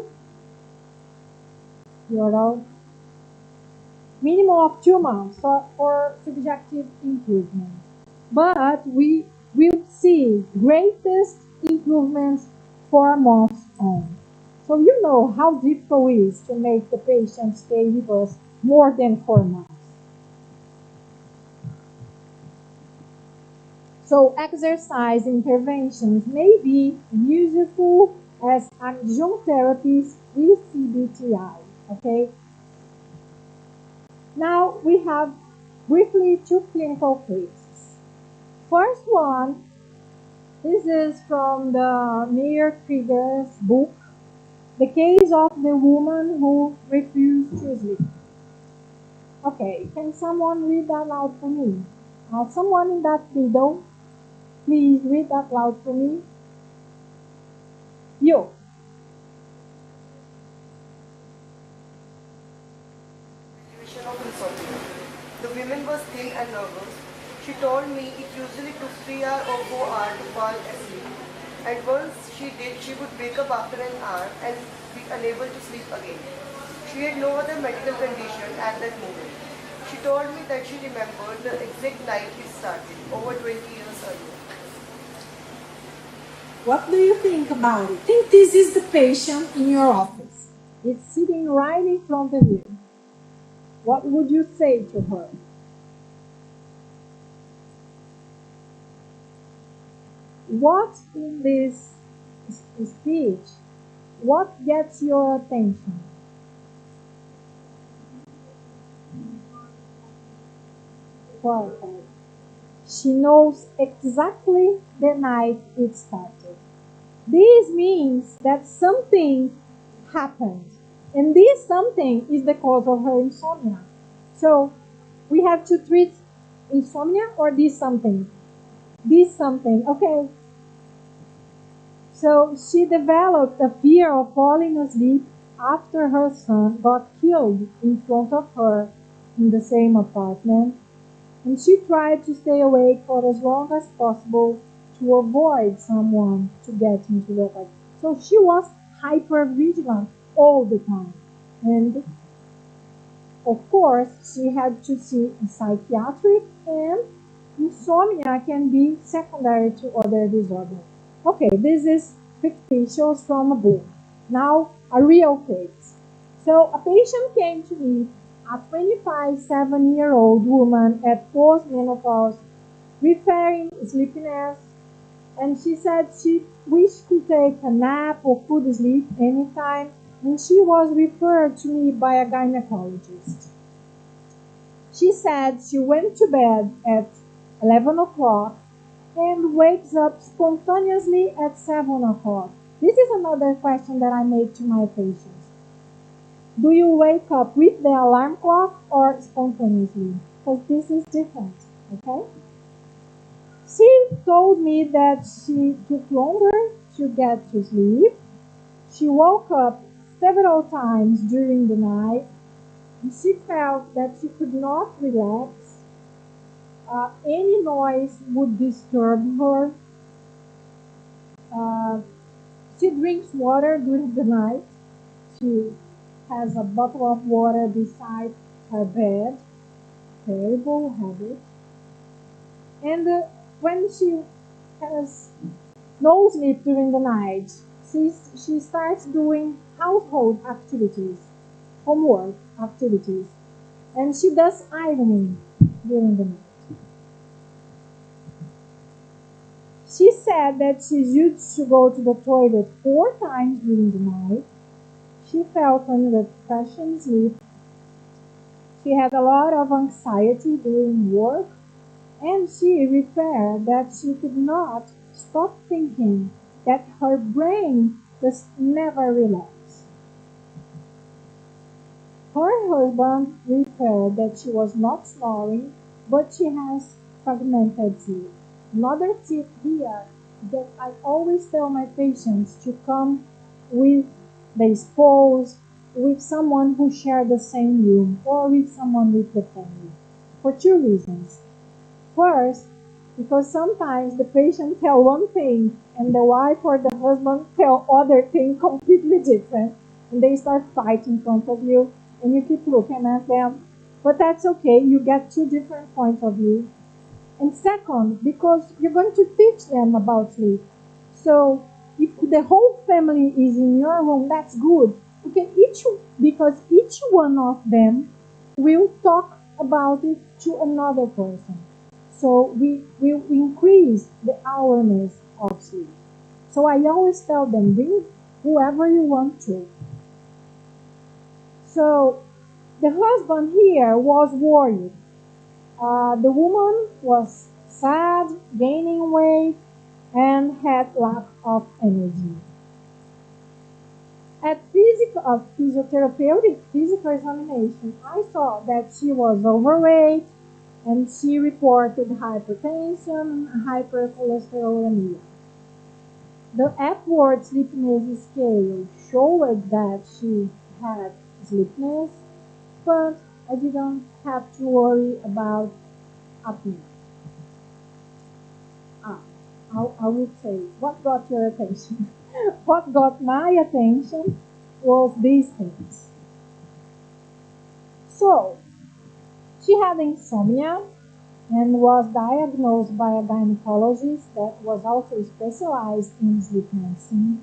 You're all minimum of 2 months for subjective improvement. But we will see greatest improvements 4 months on. So you know how difficult it is to make the patient stay with us more than 4 months. So exercise interventions may be useful as adjunct therapies with CBTI. Okay. Now we have briefly 2 clinical cases. First one, this is from the Mayer Krieger's book, The Case of the Woman Who Refused to Sleep. Okay, can someone read that loud for me? Someone in that middle, please read that loud for me. You. Situation of insomnia. The women was thin and nervous. She told me it usually took 3 hours or 4 hours to fall asleep. And once she did, she would wake up after an hour and be unable to sleep again. She had no other medical condition at that moment. She told me that she remembered the exact night it started, over 20 years earlier. What do you think about it? Think this is the patient in your office. It's sitting right in front of you. What would you say to her? What in this speech, what gets your attention? Perfect. She knows exactly the night it started. This means that something happened, and this something is the cause of her insomnia. So we have to treat insomnia or this something. This something, okay. So she developed a fear of falling asleep after her son got killed in front of her in the same apartment. and she tried to stay awake for as long as possible to avoid someone to get into the bed. So she was hyper vigilant all the time. And of course, she had to see a psychiatric, and insomnia can be secondary to other disorders. Okay, this is fictitious from a book. Now, a real case. So, a patient came to me, a 25-7-year-old woman at postmenopause, referring sleepiness, and she said she wished to take a nap or could sleep anytime, and she was referred to me by a gynecologist. She said she went to bed at 11 o'clock and wakes up spontaneously at 7 o'clock. This is another question that I made to my patients. Do you wake up with the alarm clock or spontaneously? Because this is different, okay? She told me that she took longer to get to sleep. She woke up several times during the night. And she felt that she could not relax. Any noise would disturb her. Uh, she drinks water during the night. She has a bottle of water beside her bed. Terrible habit. And when she has no sleep during the night, she starts doing household activities, homework activities, and she does ironing during the night. She said that she used to go to the toilet 4 times during the night. She felt under depression sleep. She had a lot of anxiety during work, and she referred that she could not stop thinking, that her brain just never relaxed. Her husband referred that she was not snoring, but she has fragmented sleep. Another tip here that I always tell my patients to come with the spouse, with someone who shares the same room, or with someone with the family, for 2 reasons. First, because sometimes the patient tell one thing and the wife or the husband tell other thing completely different, and they start fighting in front of you, and you keep looking at them. But that's okay, you get 2 different points of view. And second, because you're going to teach them about sleep. So if the whole family is in your room, that's good. Okay, because each one of them will talk about it to another person. So we will increase the awareness of sleep. So I always tell them, bring whoever you want to. So the husband here was worried. The woman was sad, gaining weight, and had lack of energy. At physiotherapeutic physical examination, I saw that she was overweight, and she reported hypertension and hypercholesterolemia. The Epworth sleepiness scale showed that she had sleepiness, but I didn't have to worry about apnea. I would say, what got your attention? What got my attention was these things. So, she had insomnia and was diagnosed by a gynecologist that was also specialized in sleep medicine.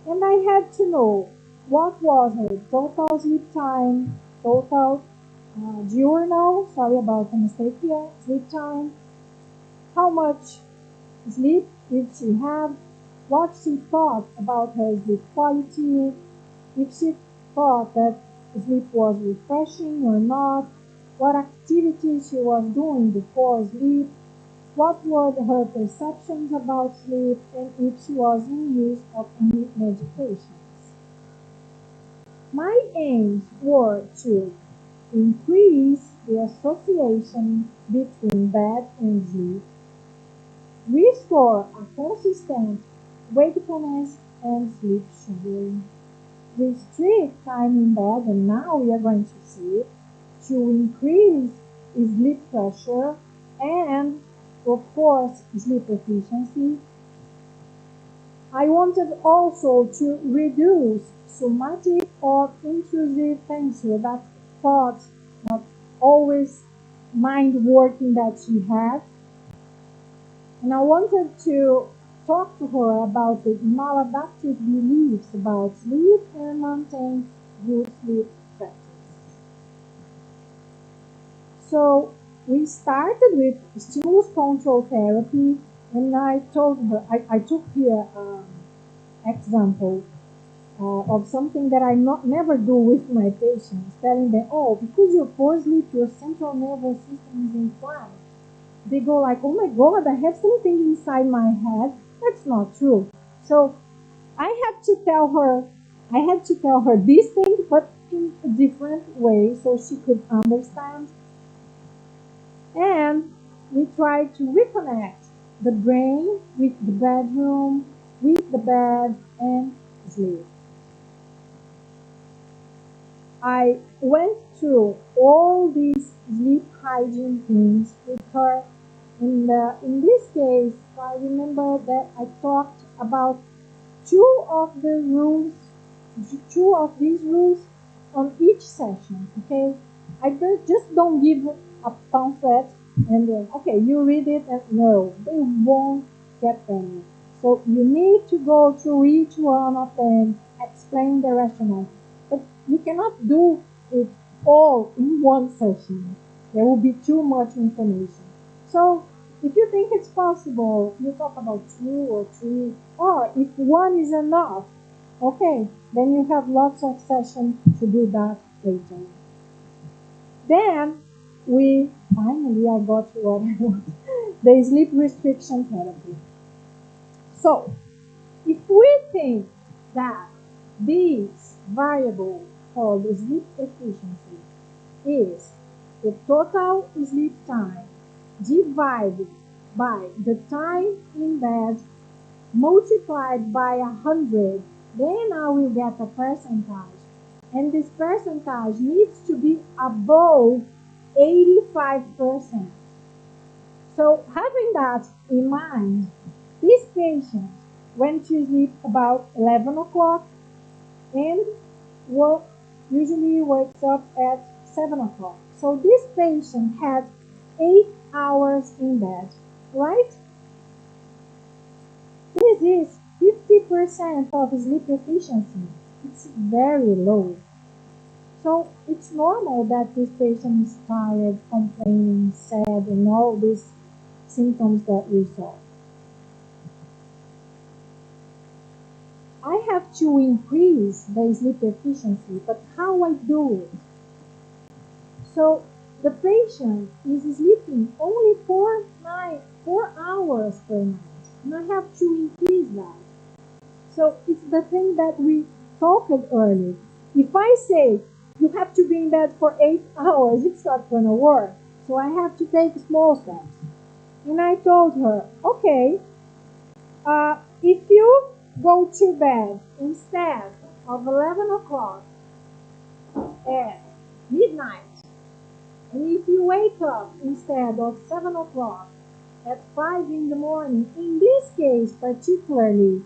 And I had to know what was her total sleep time, total diurnal, sorry about the mistake here, sleep time, how much sleep did she have, what she thought about her sleep quality, if she thought that sleep was refreshing or not, what activities she was doing before sleep, what were her perceptions about sleep, and if she was in use of any medications. My aims were to increase the association between bed and sleep, restore a consistent wakefulness and sleep schedule, restrict time in bed, and now we are going to see it, to increase sleep pressure, and of course sleep efficiency. I wanted also to reduce somatic or intrusive tensor, that thought, that always mind working that she had. And I wanted to talk to her about the maladaptive beliefs about sleep and maintain good sleep practice. So we started with stimulus control therapy, and I told her, I took here example of something that I never do with my patients, telling them, oh, because you're poor sleep, your central nervous system is inflamed. They go like, oh my God, I have something inside my head. That's not true. So I had to tell her these things, but in a different way so she could understand. And we try to reconnect the brain with the bedroom, with the bed, and sleep. I went through all these sleep hygiene things with her. In this case, I remember that I talked about two of the rules, two of these rules on each session. Okay, I just don't give a pamphlet and then okay, you read it and no, they won't get any. So you need to go through each one of them, explain the rationale. But you cannot do it all in one session. There will be too much information. So if you think it's possible, you talk about two or three, or if one is enough, okay, then you have lots of sessions to do that later. Then we finally I got to what I want. The sleep restriction therapy. So if we think that this variable called sleep efficiency is the total sleep time divided by the time in bed multiplied by 100, then I will get a percentage. And this percentage needs to be above 85%. So having that in mind, this patient went to sleep about 11 o'clock and usually wakes up at 7 o'clock. So this patient had 8 hours in bed, right? This is 50% of sleep efficiency. It's very low. So it's normal that this patient is tired, complaining, sad, and all these symptoms that we saw. I have to increase the sleep efficiency, but how I do it? So the patient is sleeping only 4 hours per night, and I have to increase that. So it's the thing that we talked earlier. If I say you have to be in bed for 8 hours, it's not going to work. So I have to take small steps. And I told her, okay, if you go to bed instead of 11 o'clock at midnight, and if you wake up instead of 7 o'clock at 5 in the morning, in this case particularly,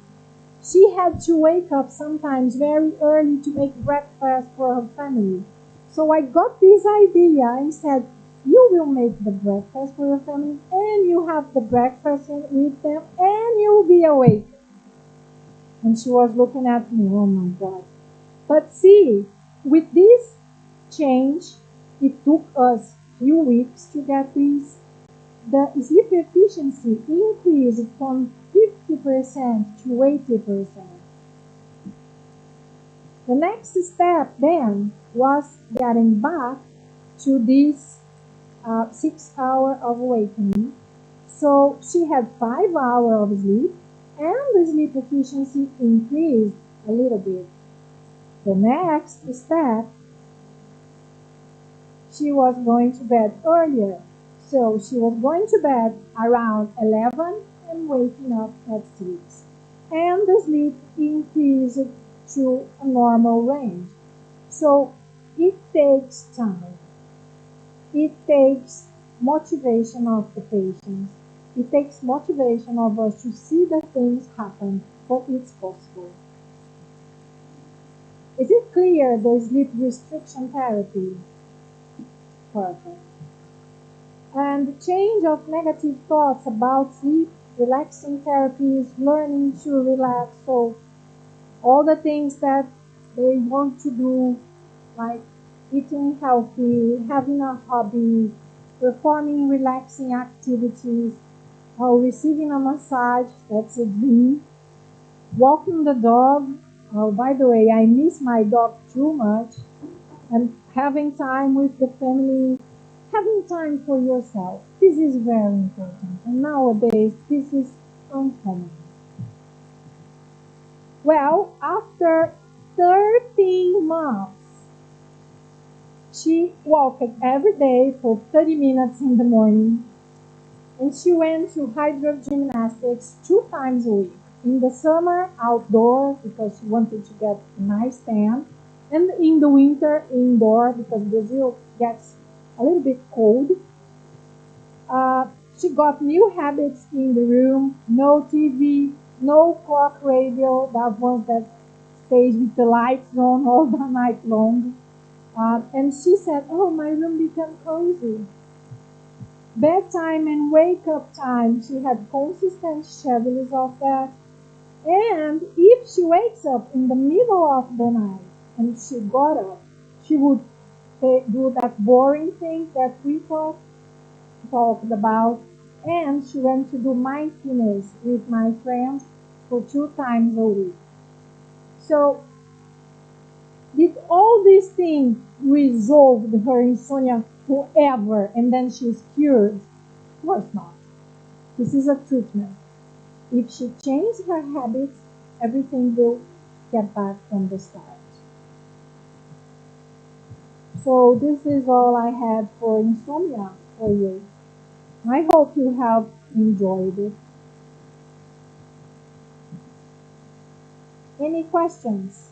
she had to wake up sometimes very early to make breakfast for her family. So I got this idea and said, you will make the breakfast for your family and you have the breakfast with them and you'll be awake. And she was looking at me, oh my God. But see, with this change, it took us few weeks to get this. The sleep efficiency increased from 50% to 80%. The next step then was getting back to this 6 hour of awakening. So she had 5 hours of sleep and the sleep efficiency increased a little bit. The next step, she was going to bed earlier. So she was going to bed around 11 and waking up at 6. And the sleep increased to a normal range. So it takes time. it takes motivation of the patients. It takes motivation of us to see the things happen, but it's possible. Is it clear the sleep restriction therapy? Perfect. And the change of negative thoughts about sleep, relaxing therapies, learning to relax. So all the things that they want to do, like eating healthy, having a hobby, performing relaxing activities, or receiving a massage, that's a dream. Walking the dog, oh, by the way, I miss my dog too much. And having time with the family, having time for yourself. This is very important. And nowadays, this is uncommon. Well, after 13 months, she walked every day for 30 minutes in the morning, and she went to hydro gymnastics 2 times a week. In the summer, outdoor because she wanted to get a nice tan, and in the winter, indoor because Brazil gets a little bit cold. She got new habits in the room, no TV, no clock radio, that was that stays with the lights on all the night long. And she said, oh, my room became cozy. Bedtime and wake up time, she had consistent schedules of that. And if she wakes up in the middle of the night and she got up, she would do that boring thing that we talked about. And she went to do mindfulness with my friends for 2 times a week. So did all these things resolve her insomnia forever and then she's cured? Of course not. This is a treatment. If she changes her habits, everything will get back from the start. So this is all I had for insomnia for you. I hope you have enjoyed it. Any questions?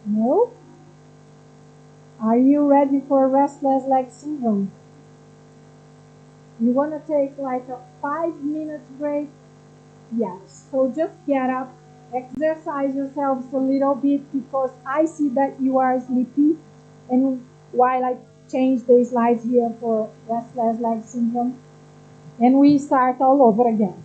No? Are you ready for restless leg syndrome? You want to take like a 5 minute break? Yes. So just get up, exercise yourselves a little bit because I see that you are sleepy. And while I change the slides here for restless leg syndrome, and we start all over again.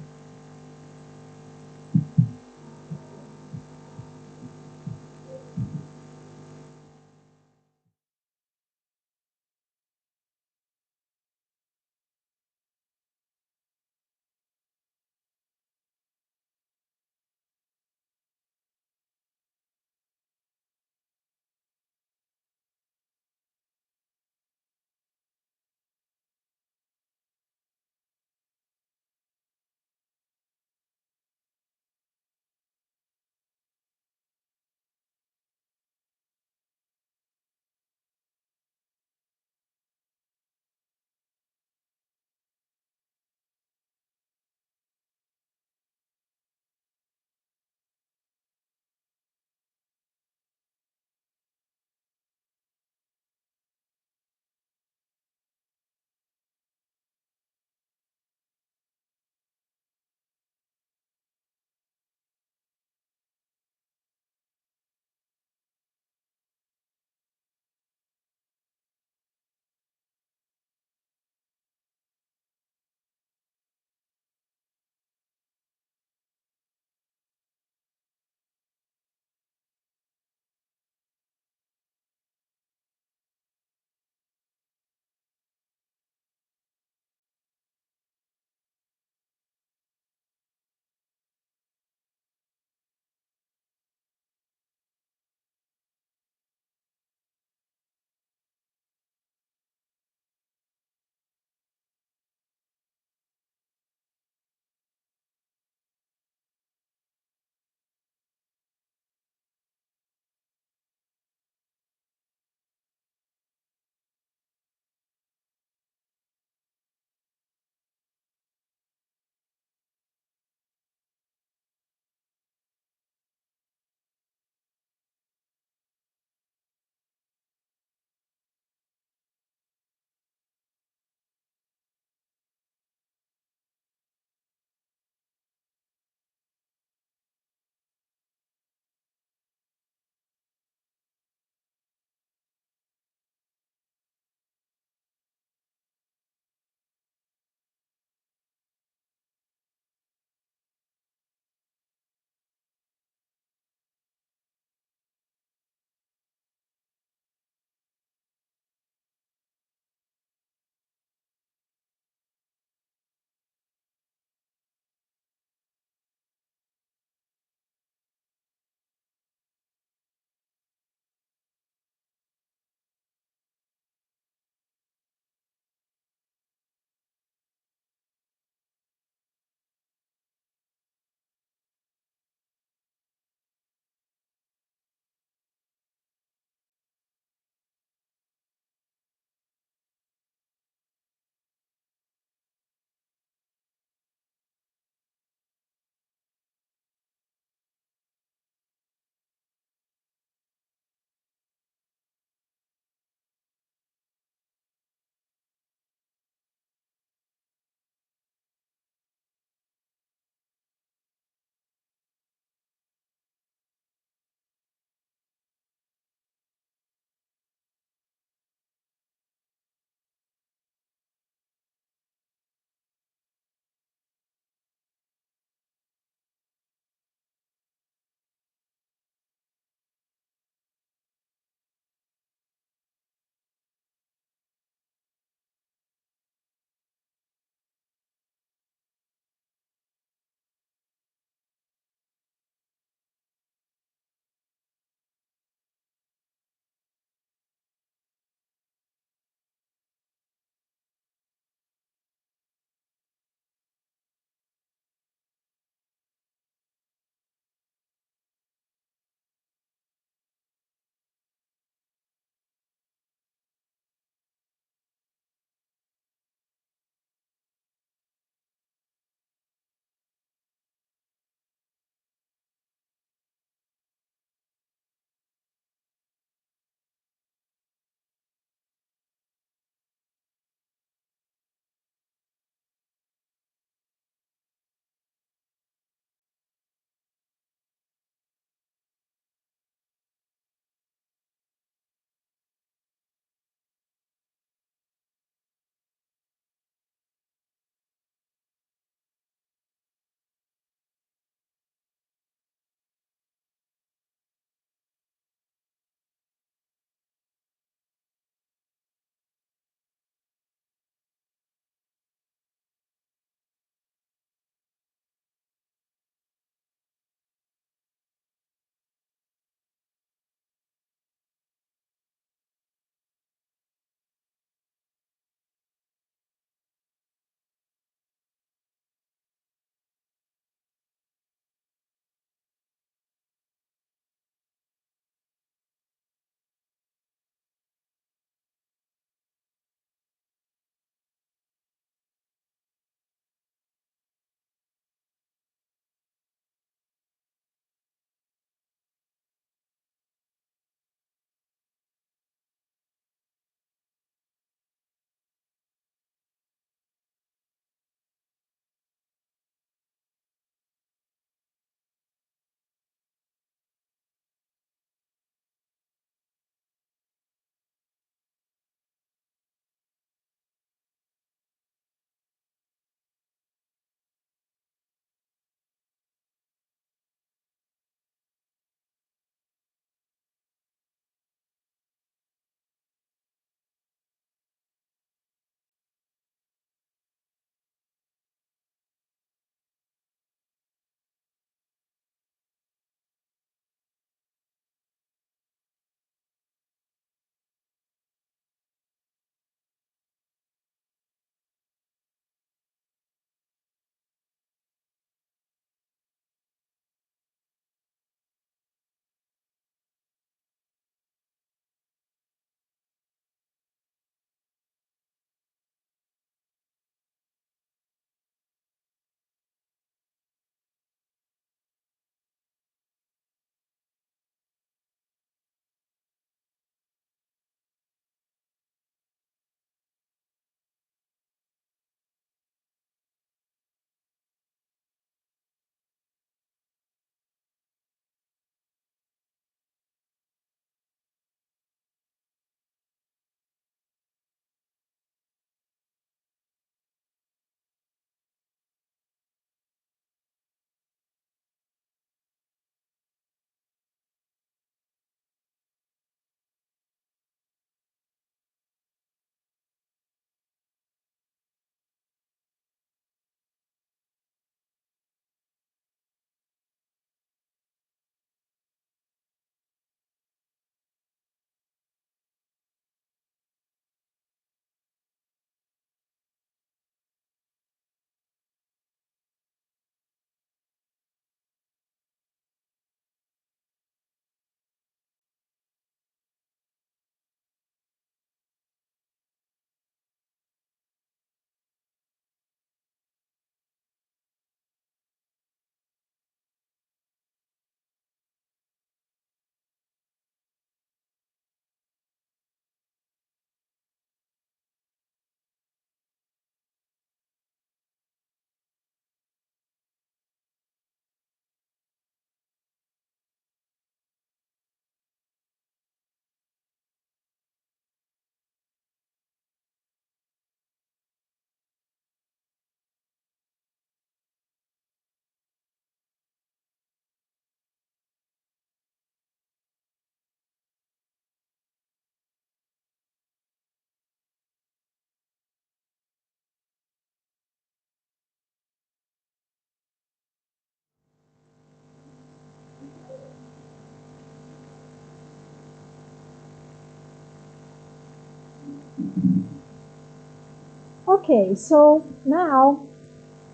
Okay, so now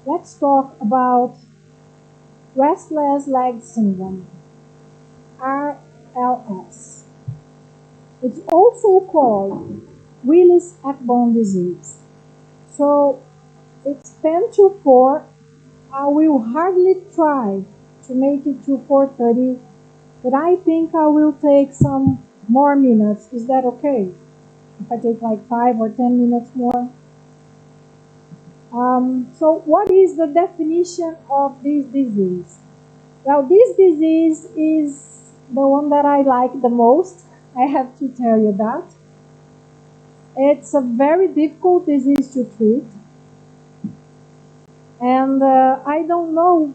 let's talk about restless leg syndrome, RLS. It's also called Willis-Ekbom disease. So it's 10 to 4. I will hardly try to make it to 4:30, but I think I will take some more minutes. Is that okay? If I take like 5 or 10 minutes more? So what is the definition of this disease? Well, this disease is the one that I like the most. I have to tell you that. It's a very difficult disease to treat. And I don't know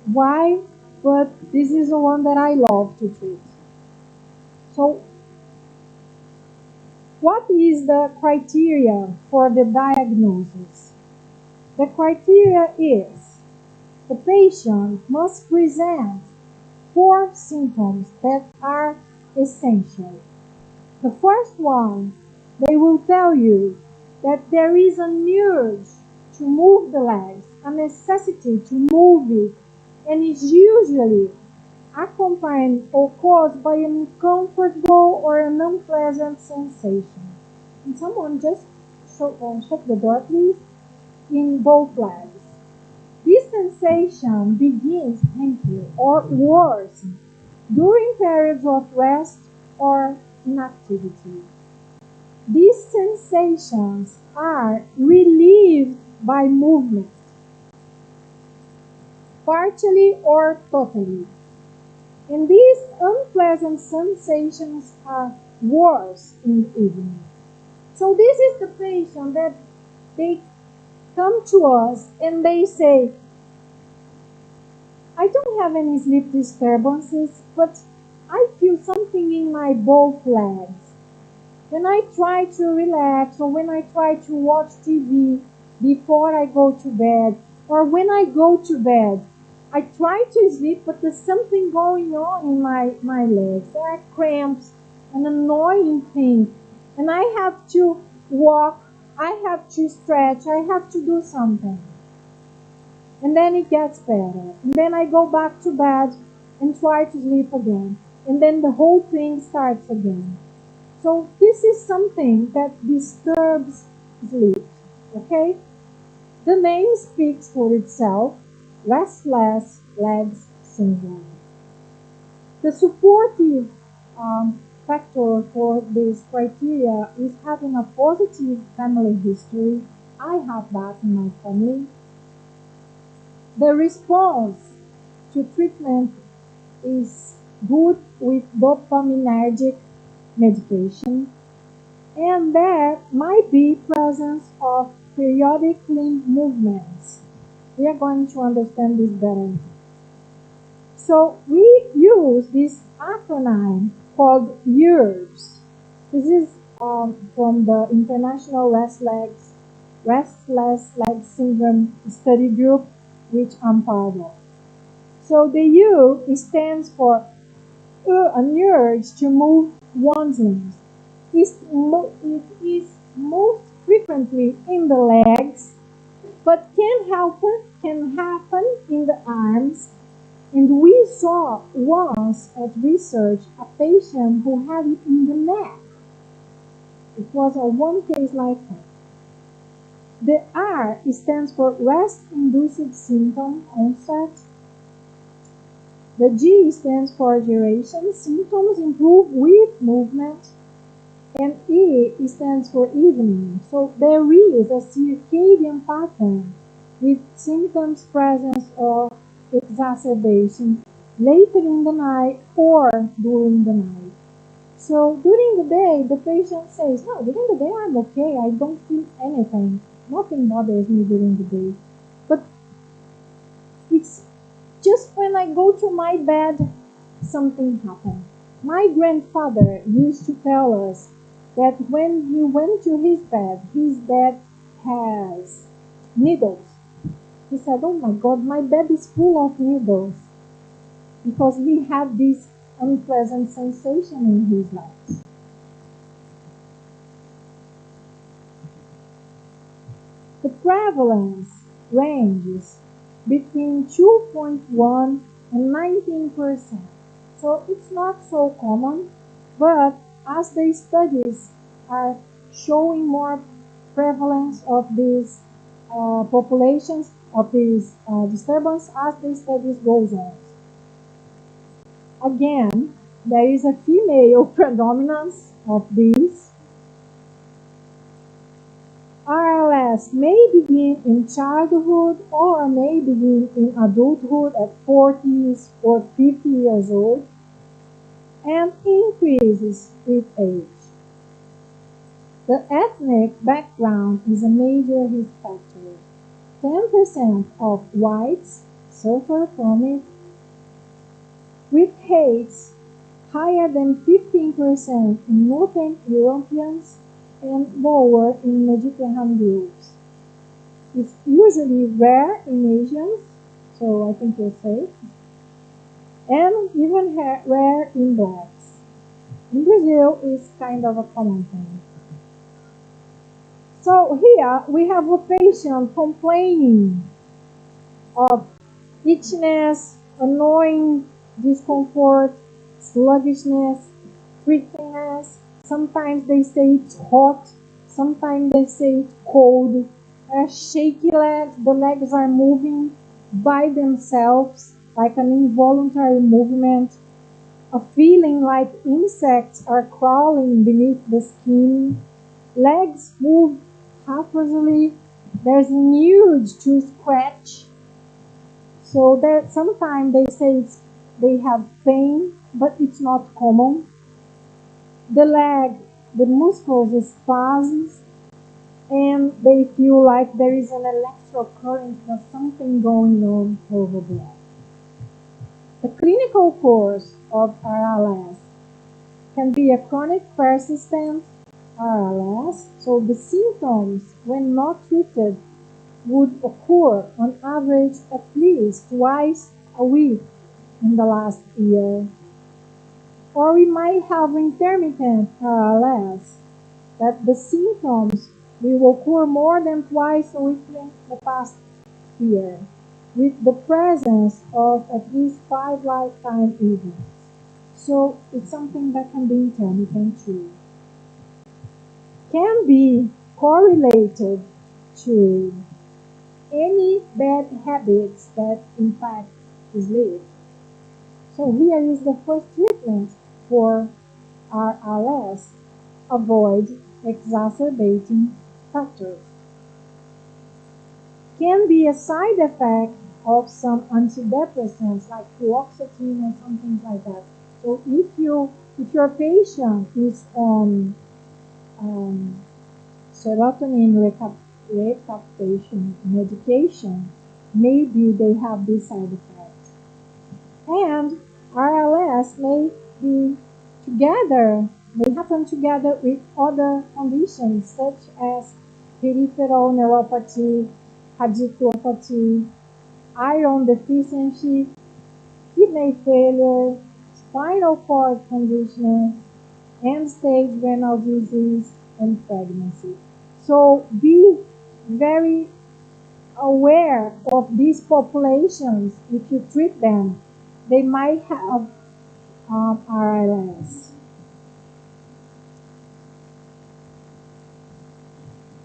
why, but this is the one that I love to treat. So what is the criteria for the diagnosis? The criteria is the patient must present 4 symptoms that are essential. The first one, they will tell you that there is an urge to move the legs, a necessity to move it, and is usually accompanied or caused by an uncomfortable or an unpleasant sensation. Can someone just shut the door, please? In both legs. This sensation begins painfully or worse during periods of rest or inactivity. These sensations are relieved by movement, partially or totally. And these unpleasant sensations are worse in the evening. So this is the patient that they come to us and they say, I don't have any sleep disturbances, but I feel something in my both legs. When I try to relax or when I try to watch TV before I go to bed, or when I go to bed, I try to sleep, but there's something going on in my legs. There are cramps, an annoying thing. And I have to walk, I have to stretch, I have to do something. And then it gets better. And then I go back to bed and try to sleep again. And then the whole thing starts again. So this is something that disturbs sleep, okay? The name speaks for itself, restless legs syndrome. The supportive factor for this criteria is having a positive family history. I have that in my family. The response to treatment is good with dopaminergic medication, and there might be presence of periodic limb movements. We are going to understand this better. So we use this acronym called URBS. This is from the International Restless Leg Syndrome Study Group, which I'm part of. So the U stands for an urge to move one's limbs. It is most frequently in the legs, but can happen in the arms. And we saw once at research a patient who had it in the neck. It was a one case like that. The R stands for rest-induced symptom onset. The G stands for duration. Symptoms improve with movement. And E stands for evening. So there is a circadian pattern with symptoms presence or exacerbation later in the night or during the night. So during the day, the patient says, no, during the day I'm okay. I don't feel anything. Nothing bothers me during the day. But it's just when I go to my bed, something happened. My grandfather used to tell us that when he went to his bed has needles. He said, oh my God, my bed is full of needles. Because he had this unpleasant sensation in his legs. prevalence ranges between 2.1 and 19%. So it's not so common, but as the studies are showing more prevalence of these populations, of these disturbance, as the studies goes on. Again, there is a female predominance of these. RLS may begin in childhood or may begin in adulthood at 40s or 50 years old and increases with age. The ethnic background is a major risk factor. 10% of whites suffer from it, with rates higher than 15% in Northern Europeans and lower in Mediterranean groups. It's usually rare in Asians, so I think you're safe, and even rare in blacks. In Brazil, it's kind of a common thing. So here we have a patient complaining of itchiness, annoying discomfort, sluggishness, prickliness. Sometimes they say it's hot, sometimes they say it's cold. Shaky legs, the legs are moving by themselves like an involuntary movement. A feeling like insects are crawling beneath the skin. Legs move haphazardly. There's an urge to scratch. So that sometimes they say they have pain, but it's not common. The leg, the muscles spasms, and they feel like there is an electrical current, there's something going on over there. The clinical course of RLS can be a chronic persistent RLS, so the symptoms, when not treated, would occur on average at least twice a week in the last year. Or we might have intermittent RLS, that the symptoms will occur more than twice a week in the past year, with the presence of at least 5 lifetime events. So it's something that can be intermittent too. Can be correlated to any bad habits that impact sleep. So here is the first treatment for RLS. Avoid exacerbating factors. Can be a side effect of some antidepressants like fluoxetine or something like that. So if your patient is on serotonin recaptation medication, maybe they have this side effect. And RLS may be together, may happen together with other conditions such as peripheral neuropathy, radiculopathy, iron deficiency, kidney failure, spinal cord conditions, end-stage renal disease, and pregnancy. So be very aware of these populations. If you treat them, they might have RLS.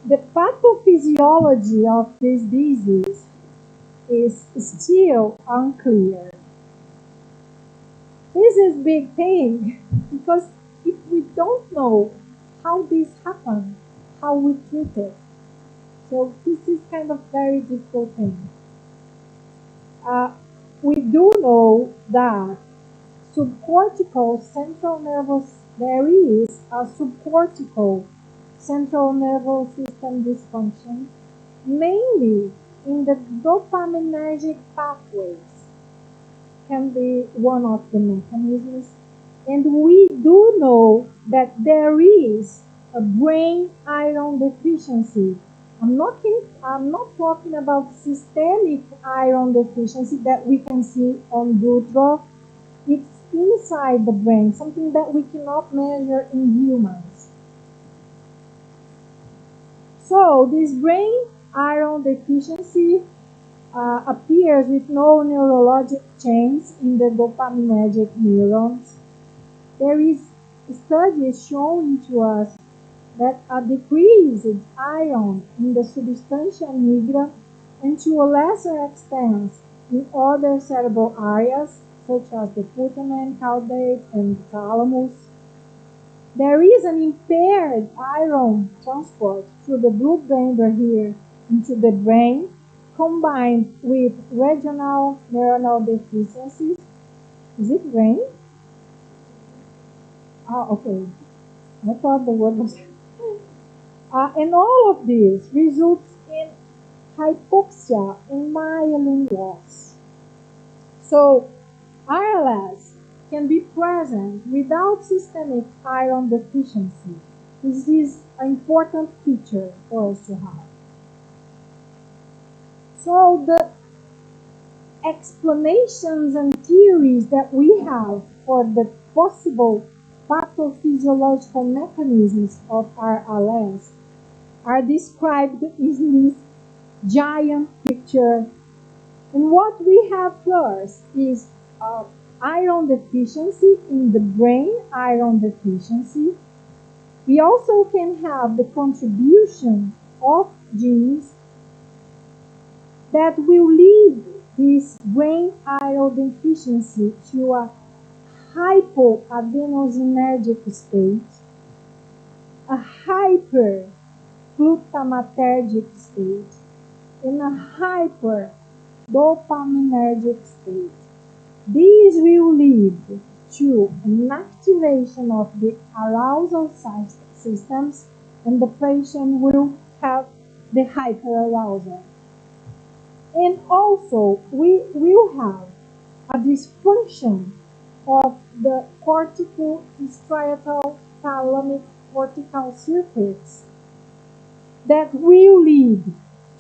The pathophysiology of this disease is still unclear. This is a big thing because if we don't know how this happens, how we treat it, so this is kind of very difficult thing. We do know that subcortical central nervous, there is a subcortical central nervous system dysfunction, mainly in the dopaminergic pathways, can be one of the mechanisms. And we do know that there is a brain iron deficiency. I'm not talking about systemic iron deficiency that we can see on blood draw. It's inside the brain, something that we cannot measure in humans. So this brain iron deficiency appears with no neurologic change in the dopaminergic neurons. There is studies showing to us that a decreased iron in the substantia nigra and to a lesser extent in other cerebral areas such as the putamen caudate and thalamus. There is an impaired iron transport through the blood-brain barrier into the brain combined with regional neuronal deficiencies. Is it brain? Oh, okay. I thought the word was. And all of this results in hypoxia and myelin loss. So, RLS can be present without systemic iron deficiency. This is an important feature for us to have. So, the explanations and theories that we have for the possible pathophysiological mechanisms of RLS are described in this giant picture. And what we have first is iron deficiency in the brain, iron deficiency. We also can have the contribution of genes that will lead this brain iron deficiency to a hypoadenosinergic state, a hyperglutamatergic state, and a hyperdopaminergic state. These will lead to an activation of the arousal systems, and the patient will have the hyperarousal. And also, we will have a dysfunction of the corticostriatal thalamic cortical circuits that will lead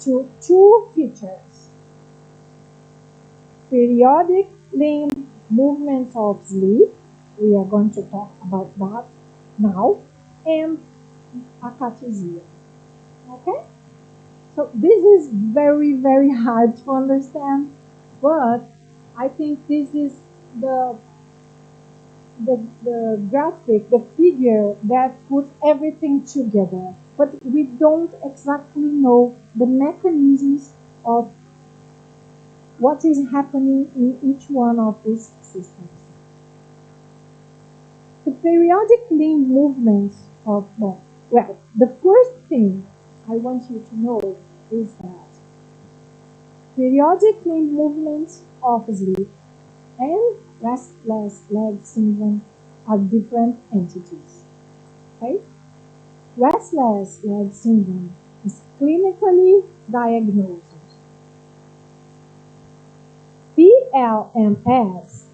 to two features: periodic limb movements of sleep, we are going to talk about that now, and akathisia. Okay? So this is very, very hard to understand, but I think this is the graphic, the figure that puts everything together. But we don't exactly know the mechanisms of what is happening in each one of these systems. The periodic limb movements of, well, the first thing I want you to know is that periodic limb movements of sleep and restless leg syndrome are different entities. Okay? Restless leg syndrome is clinically diagnosed. PLMS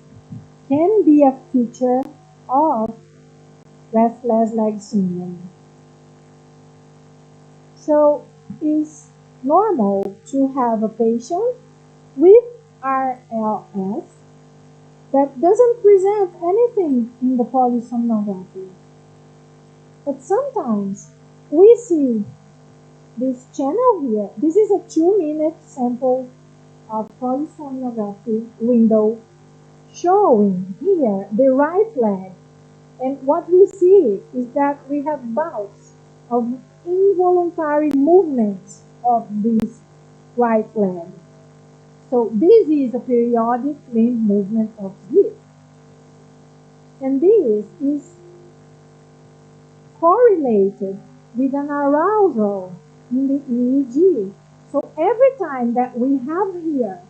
can be a feature of restless leg syndrome. So it's normal to have a patient with RLS that doesn't present anything in the polysomnography. But sometimes we see this channel here. This is a 2-minute sample of polysomnography window showing here the right leg. And what we see is that we have bouts of involuntary movements of this right leg. So this is a periodic limb movement of sleep. And this is correlated with an arousal in the EEG. So every time that we have here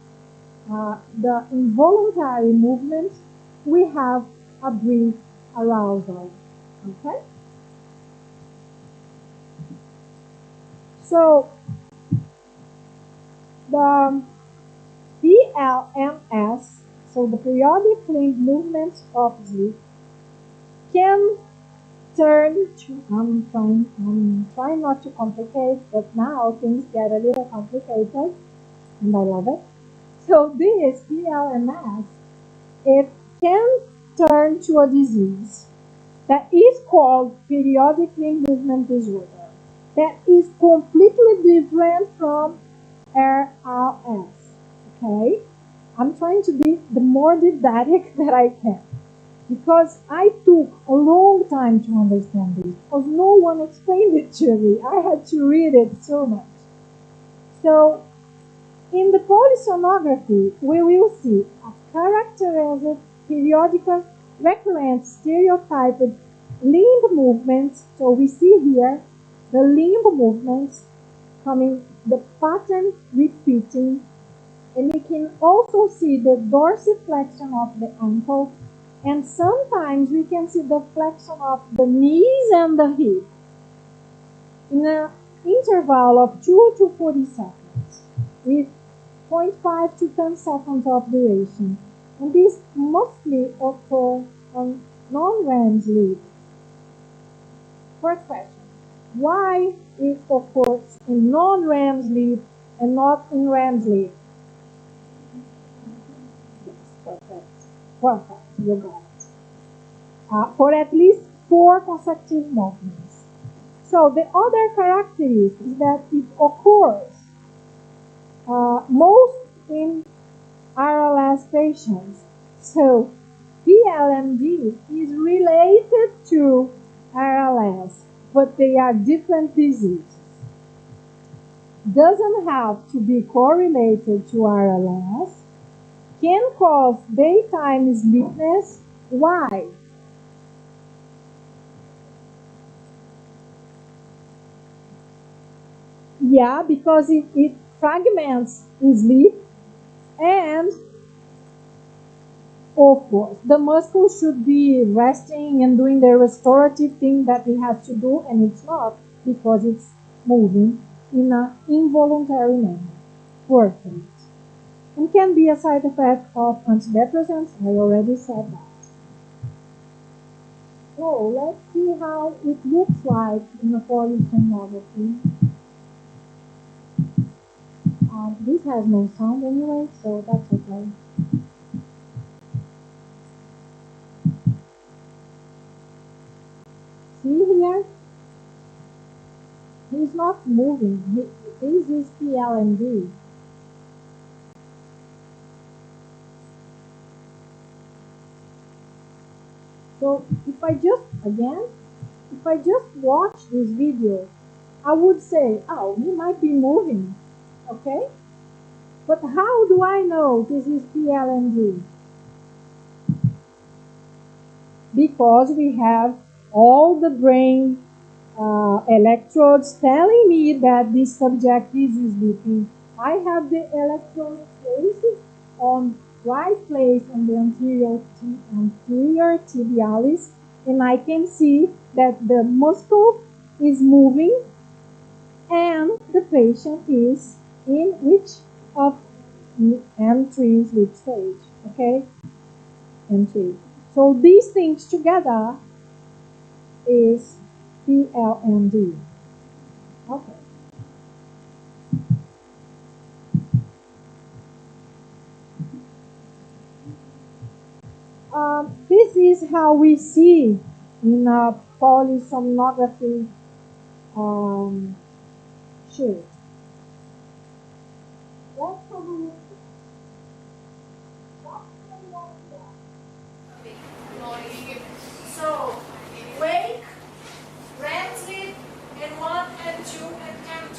the involuntary movement, we have a brief arousal. Okay? So the PLMS, so the periodic limb movements of sleep, can turn to, I'm trying not to complicate, but now things get a little complicated, and I love it. So this PLMS, it can turn to a disease that is called periodic limb movement disorder. that is completely different from RLS. Okay? I'm trying to be the more didactic that I can, because I took a long time to understand this, because no one explained it to me. I had to read it so much. So, in the polysomnography, we will see a characteristic, periodical, recurrent, stereotyped limb movements. So we see here the limb movements coming, the pattern repeating, and we can also see the dorsiflexion of the ankle, and sometimes we can see the flexion of the knees and the hip in an interval of 2 to 40 seconds with 0.5 to 10 seconds of duration. And this mostly occur on non-REM sleep. First question, why it occurs in non-REM sleep and not in REM sleep? Yes, perfect. Perfect, you got it. For at least 4 consecutive movements. So the other characteristic is that it occurs most in RLS patients. So PLMD is related to RLS, but they are different diseases. Doesn't have to be correlated to RLS. Can cause daytime sleepiness. Why? Yeah, because it fragments in sleep, and of course, the muscle should be resting and doing the restorative thing that it has to do, and it's not, because it's moving in an involuntary manner. Perfect. And can be a side effect of antidepressants. I already said that. So let's see how it looks like in a polysomnography. This has no sound anyway, so that's okay. See here? He's not moving. This is PLMD. So if I just watch this video, I would say, oh, he might be moving, okay? But how do I know this is PLMD? Because we have all the brain electrodes telling me that this subject is sleeping. I have the electrode placed on right place on the anterior tibialis, and I can see that the muscle is moving and the patient is in which of M3 sleep stage, okay? M3. So these things together is PLMD. Okay. This is how we see in a polysomnography sheet. Let's have a look. So, wake, REM sleep, and 1 and 2 and M3.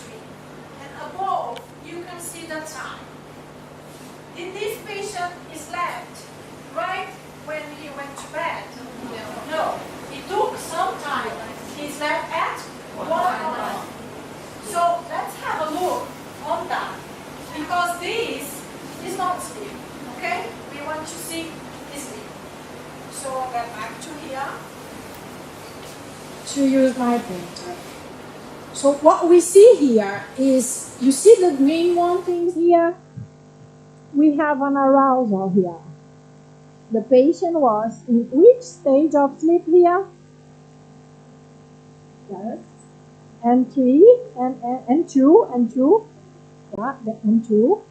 And above, you can see the time. Did this patient is left right when he went to bed? No. It took some time. He slept at 1. So let's have a look on that. Because this is not sleep. Okay? We want to see this sleep. So I'll get back to here to use my printer. So what we see here is, you see the green one things Here, we have an arousal here. The patient was in which stage of sleep here? Yes. N3 and 2. Yeah, the N2.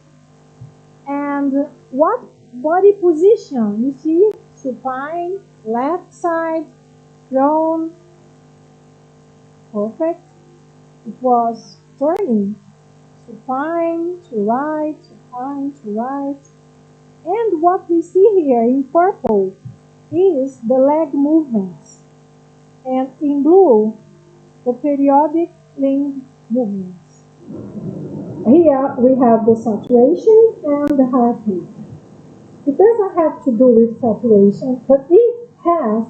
And what body position? You see, supine, left side, prone. Perfect. It was turning supine to right, supine to right. And what we see here in purple is the leg movements. And in blue, the periodic limb movements. Here we have the saturation and the heartbeat. It doesn't have to do with saturation, but it has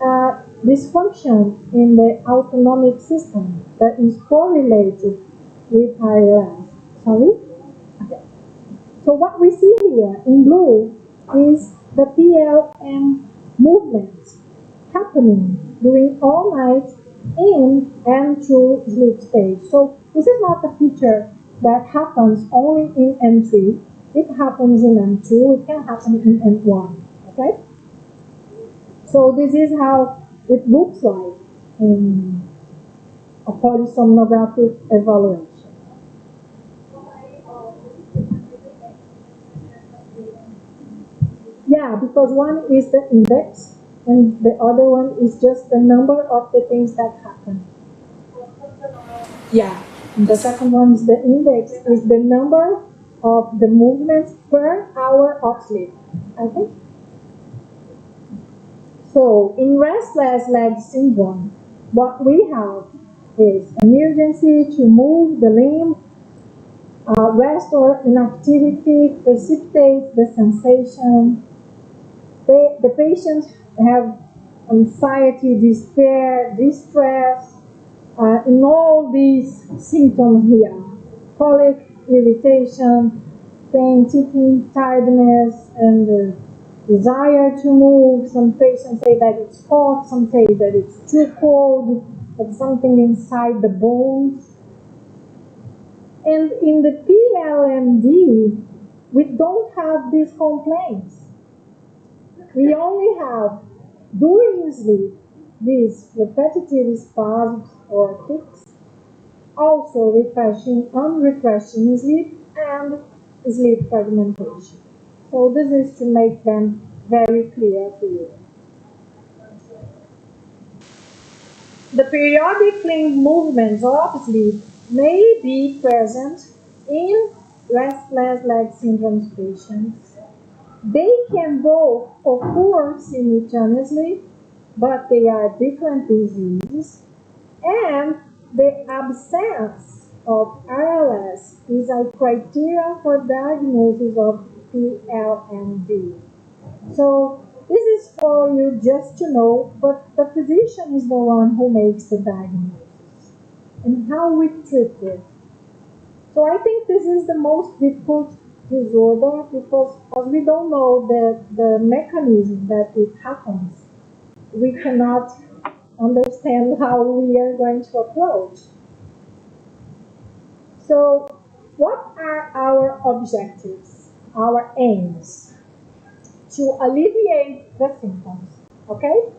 a dysfunction in the autonomic system that is correlated with ILS. Sorry? Okay. So what we see here in blue is the PLM movement happening during all night in M2 sleep stage. So this is not a feature that happens only in M3. It happens in M2. It can happen in M1. Okay? So this is how it looks like in a polysomnographic evaluation. Yeah, because one is the index and the other one is just the number of the things that happen. Yeah, the second one is the index, is the number of the movements per hour of sleep. Okay? So, in restless leg syndrome, what we have is an urgency to move the limb. Rest or inactivity precipitates the sensation. The patients have anxiety, despair, distress, in all these symptoms here. Colic, irritation, pain, ticking, tiredness, and the desire to move. Some patients say that it's hot, some say that it's too cold, but something inside the bones. And in the PLMD, we don't have these complaints. We only have, during sleep, these repetitive spasms or tics, also refreshing, unrefreshing sleep, and sleep fragmentation. So this is to make them very clear to you. The periodic limb movements of sleep may be present in restless leg syndrome patients. They can both occur simultaneously, but they are different diseases, and the absence of RLS is a criteria for diagnosis of PLMD. So this is for you just to know, but the physician is the one who makes the diagnosis and how we treat it. So I think this is the most difficult disorder because as we don't know the mechanism that it happens, we cannot understand how we are going to approach. So what are our objectives, our aims? To alleviate the symptoms, okay?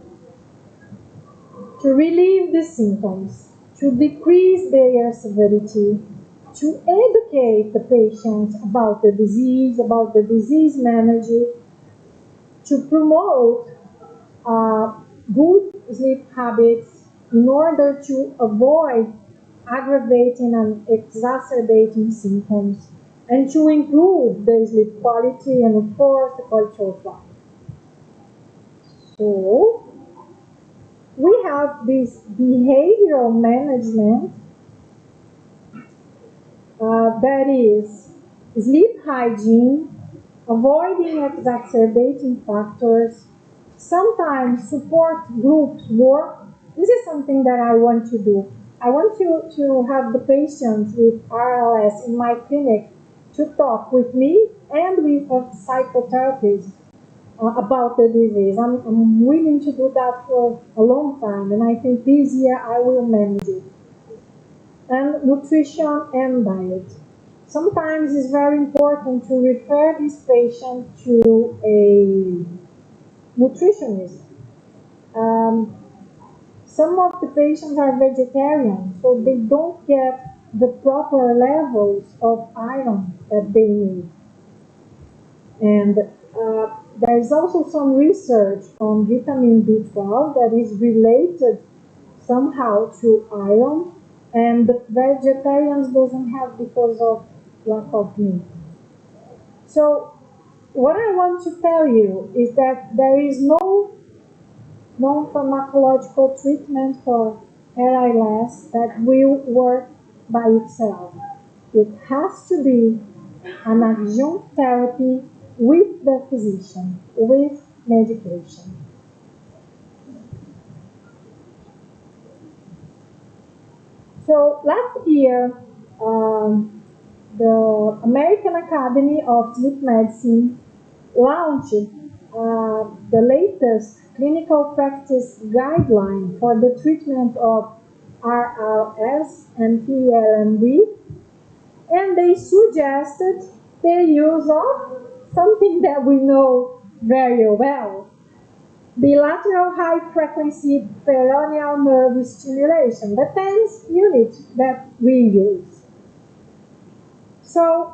To relieve the symptoms, to decrease their severity, to educate the patients about the disease management, to promote good sleep habits in order to avoid aggravating and exacerbating symptoms, and to improve the sleep quality and, of course, the quality of life. So, we have this behavioral management that is sleep hygiene, avoiding exacerbating factors, sometimes support groups work. This is something that I want to do. I want to have the patients with RLS in my clinic to talk with me and with a psychotherapist about the disease. I'm willing to do that for a long time, and I think this year I will manage it. And nutrition and diet. Sometimes it's very important to refer this patient to a nutritionist. Some of the patients are vegetarian, so they don't get the proper levels of iron that they need. And there is also some research on vitamin B12 that is related somehow to iron, and vegetarians doesn't have because of lack of meat. So what I want to tell you is that there is no non-pharmacological treatment for RILS that will work by itself. It has to be an adjunct therapy with the physician, with medication. So last year, the American Academy of Sleep Medicine launched the latest clinical practice guideline for the treatment of RLS and PLMD, and they suggested the use of something that we know very well, bilateral high-frequency peroneal nerve stimulation, the TENS unit that we use. So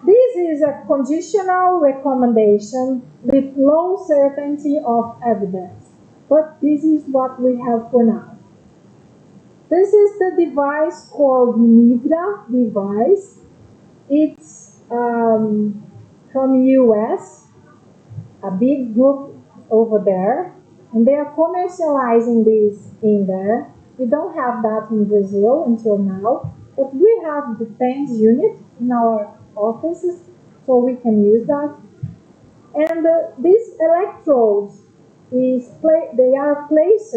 this is a conditional recommendation with low certainty of evidence, but this is what we have for now. This is the device called Nidra device. It's from US, a big group over there, and they are commercializing this in there. We don't have that in Brazil until now, but we have the TENS unit in our offices, so we can use that. And these electrodes they are placed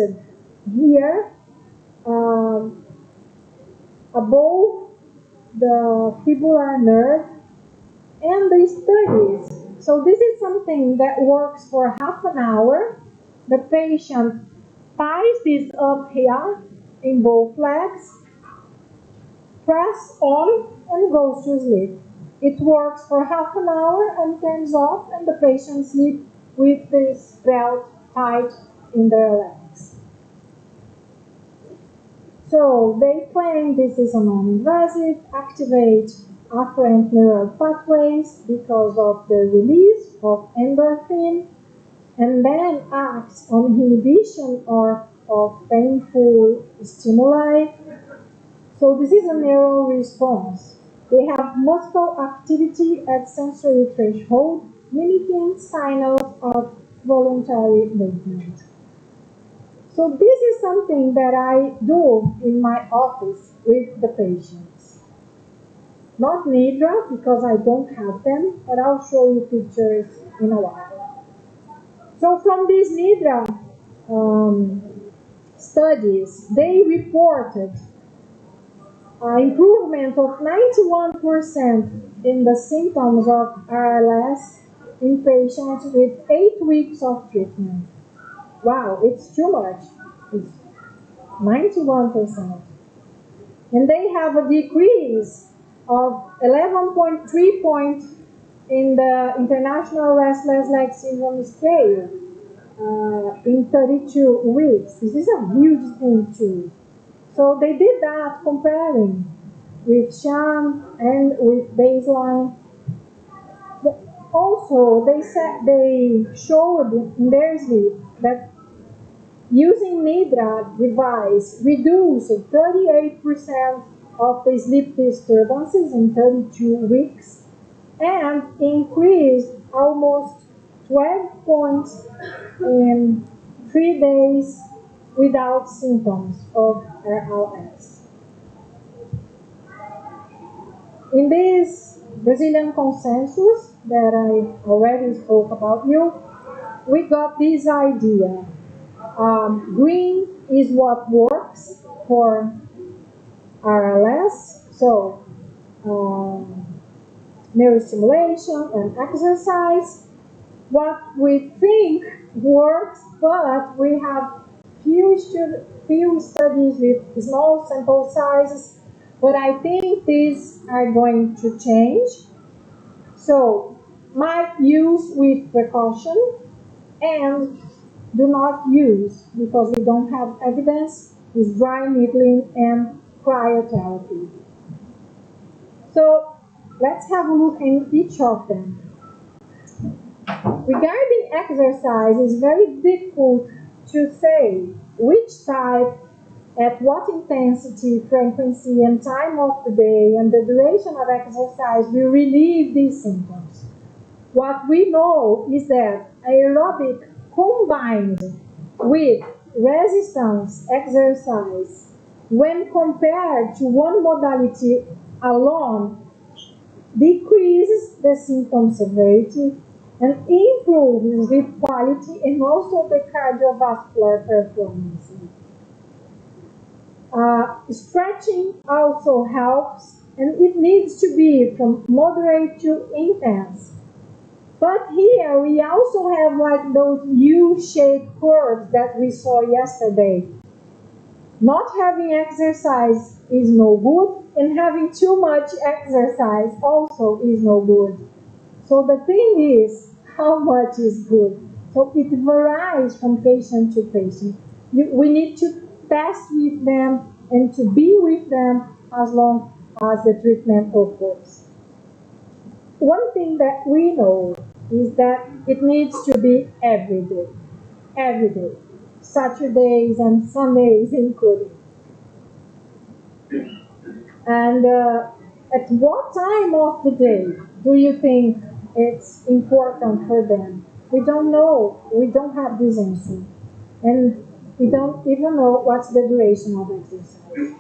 here above the fibular nerve, and the studies. So this is something that works for half an hour. The patient ties this up here in both legs, press on, and goes to sleep. It works for half an hour and turns off, and the patient sleeps with this belt tied in their legs. So they claim this is a non-invasive, activate afferent neural pathways because of the release of endorphin, and then acts on inhibition of painful stimuli. So this is a neural response. They have muscle activity at sensory threshold, mimicking signals of voluntary movement. So this is something that I do in my office with the patients. Not Nidra, because I don't have them, but I'll show you pictures in a while. So from these Nidra studies, they reported improvement of 91% in the symptoms of RLS in patients with 8 weeks of treatment. Wow, it's too much. It's 91%. And they have a decrease of 11.3 points in the International Restless Leg Syndrome scale in 32 weeks. This is a huge thing too. So they did that comparing with sham and with baseline. But also, they showed in their sleep that using Nidra device reduced 38% of the sleep disturbances in 32 weeks and increased almost 12 points in 3 days without symptoms of RLS. In this Brazilian consensus that I already spoke about we got this idea. Green is what works for RLS, so neurostimulation and exercise. What we think works, but we have few studies with small sample sizes, but I think these are going to change. So, might use with precaution and do not use, because we don't have evidence, is dry needling and cryotherapy. So, let's have a look in each of them. Regarding exercise, it's very difficult to say which type at what intensity, frequency, and time of the day and the duration of exercise will relieve these symptoms. What we know is that aerobic combined with resistance exercise, when compared to one modality alone, decreases the symptom severity and improves sleep quality and also the cardiovascular performance. Stretching also helps, and it needs to be from moderate to intense. But here we also have like those U-shaped curves that we saw yesterday. Not having exercise is no good, and having too much exercise also is no good. So the thing is, how much is good? So it varies from patient to patient. We need to test with them and to be with them as long as the treatment occurs. One thing that we know is that it needs to be every day, Saturdays and Sundays included. And at what time of the day do you think it's important for them? We don't know. We don't have this answer. And we don't even know what's the duration of exercise.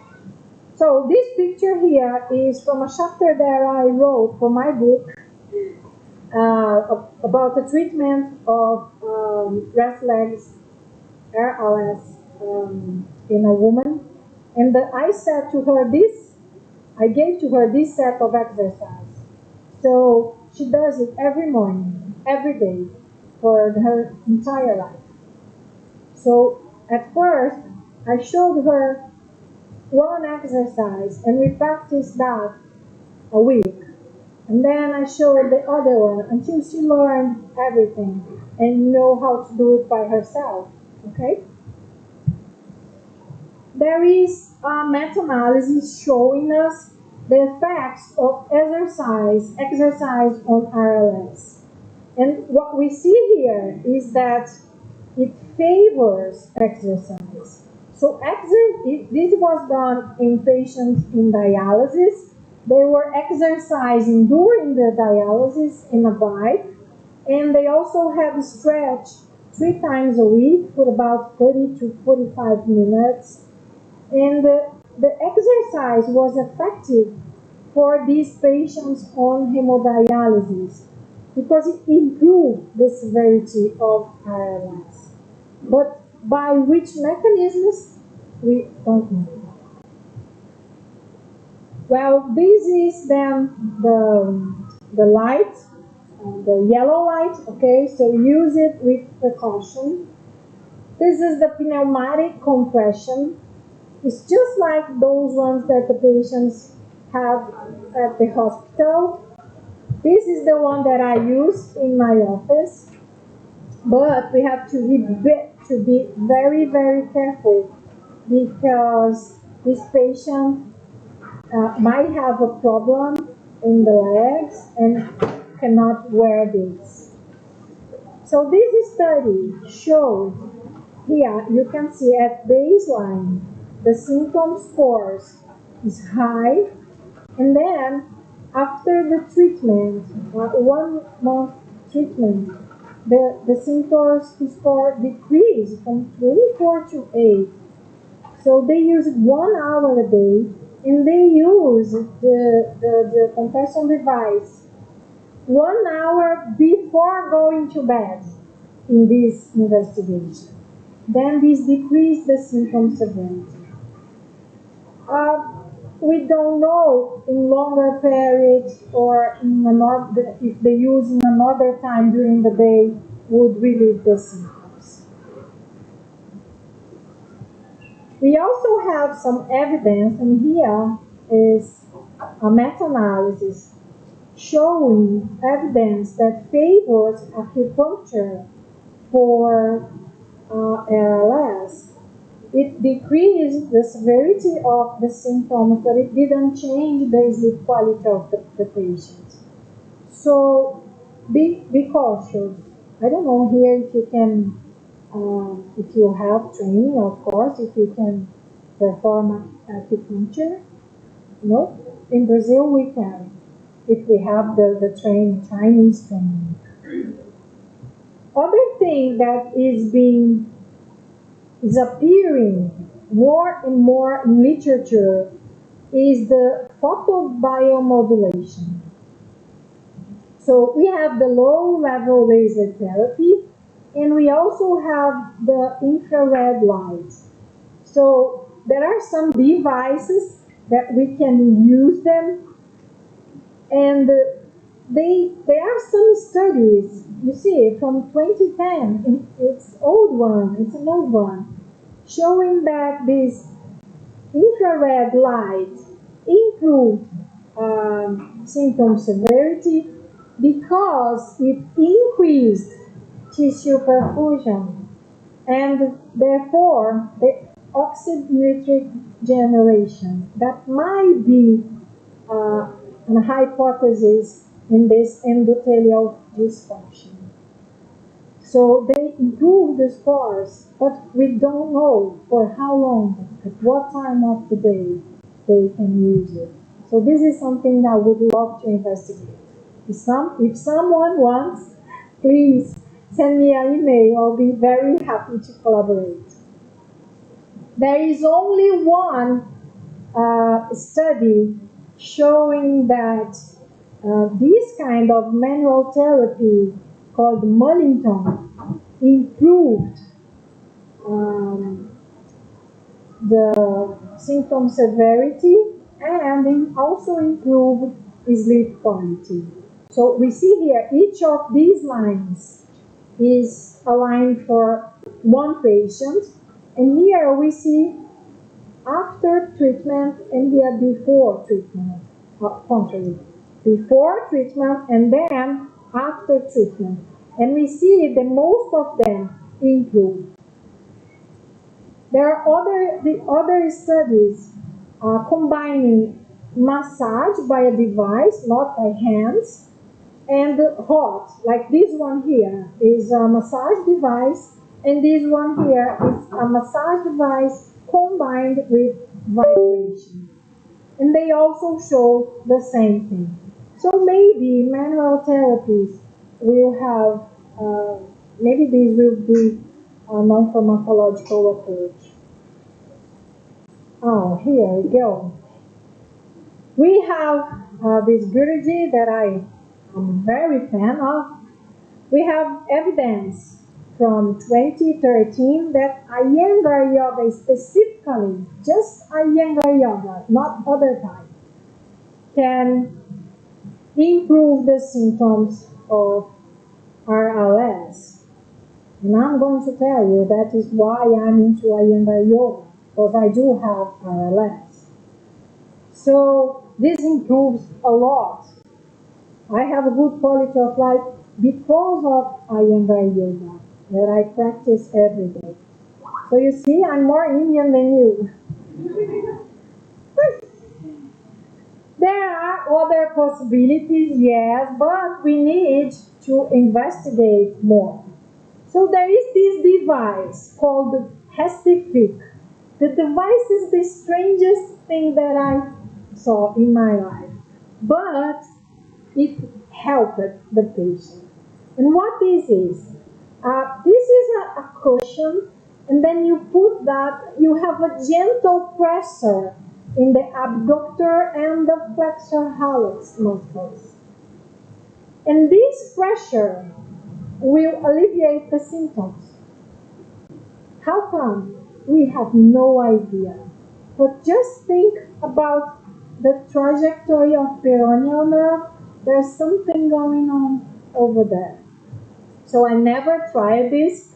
So this picture here is from a chapter that I wrote for my book about the treatment of restless RLS in a woman. And I said to her this, I gave to her this set of exercise. So she does it every morning, every day, for her entire life. So at first, I showed her one exercise, and we practiced that a week. And then I showed the other one until she learned everything and know how to do it by herself. Okay? There is a meta-analysis showing us the effects of exercise on RLS. And what we see here is that it favors exercise. So this was done in patients in dialysis. They were exercising during the dialysis in a bike, and they also had stretch 3 times a week for about 30 to 45 minutes. And the exercise was effective for these patients on hemodialysis because it improved the severity of RLS. But by which mechanisms, we don't know. Well, this is then the light, the yellow light, okay? So use it with precaution. This is the pneumatic compression. It's just like those ones that the patients have at the hospital. This is the one that I use in my office, but we have to be very, very careful because this patient might have a problem in the legs and cannot wear this. So this study showed here, you can see at baseline, the symptom scores is high, and then after the treatment, 1 month treatment, the symptom score decreased from 24 to 8. So they use 1 hour a day, and they use the compression device 1 hour before going to bed in this investigation. Then this decreased the symptom severity. We don't know in longer periods or in another, if they use in another time during the day would relieve the symptoms. We also have some evidence, and here is a meta-analysis showing evidence that favors acupuncture for ALS. It decreased the severity of the symptoms, but it didn't change the sleep quality of the patient. So be cautious. I don't know here if you can, if you have training, of course, if you can perform acupuncture? No. In Brazil, we can, if we have the Chinese training. Other thing that is appearing more and more in literature is the photobiomodulation. So we have the low-level laser therapy, and we also have the infrared light. So there are some devices that we can use them, and there are some studies, you see, from 2010, it's an old one, showing that this infrared light improved symptom severity because it increased tissue perfusion, and therefore the oxidative generation. That might be a hypothesis in this endothelial dysfunction. So they improve the scores, but we don't know for how long, at what time of the day they can use it. So this is something I would love to investigate. If someone wants, please send me an email. I'll be very happy to collaborate. There is only one study showing that this kind of manual therapy called Mullington improved the symptom severity and also improved sleep quality. So we see here each of these lines is aligned for one patient, and here we see after treatment and here before treatment, contrary, before treatment and then after treatment, and we see that most of them improve. There are other studies combining massage by a device, not by hands, and hot, like this one here is a massage device, and this one here is a massage device combined with vibration. And they also show the same thing. So maybe manual therapies will have, maybe these will be a non-pharmacological approach. Oh, here we go. We have this Guruji that I am very fan of. We have evidence from 2013 that Iyengar yoga specifically, just Iyengar yoga, not other type, can improve the symptoms of RLS. And I'm going to tell you that is why I'm into Iyengar yoga, because I do have RLS. So this improves a lot. I have a good quality of life because of Iyengar yoga that I practice every day. So you see, I'm more Indian than you. There are other possibilities, yes, but we need to investigate more. So there is this device called Hestifik. The device is the strangest thing that I saw in my life, but it helped the patient. And what this is a cushion, and then you put that, you have a gentle pressure in the abductor and the flexor hallux muscles. And this pressure will alleviate the symptoms. How come? We have no idea. But just think about the trajectory of peroneal nerve. There's something going on over there. So I never tried this.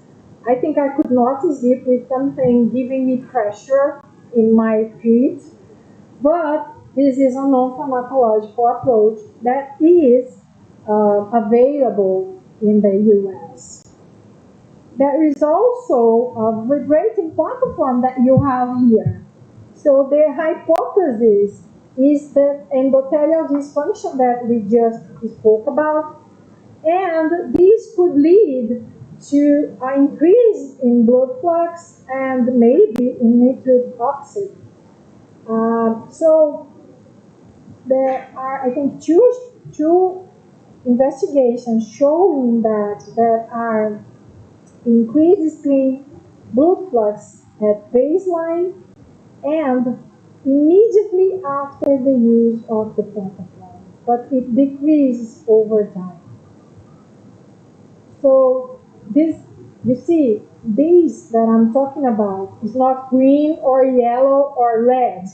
I think I could not sleep with something giving me pressure in my feet. But this is a non-pharmacological approach that is available in the US. There is also a vibrating platform that you have here. So the hypothesis is the endothelial dysfunction that we just spoke about, and this could lead to an increase in blood flux and maybe in nitric oxide. So there are, I think, two investigations showing that there are increases in blood flux at baseline and immediately after the use of the pentafluoride, but it decreases over time. So this, you see, these that I'm talking about is not green or yellow or red.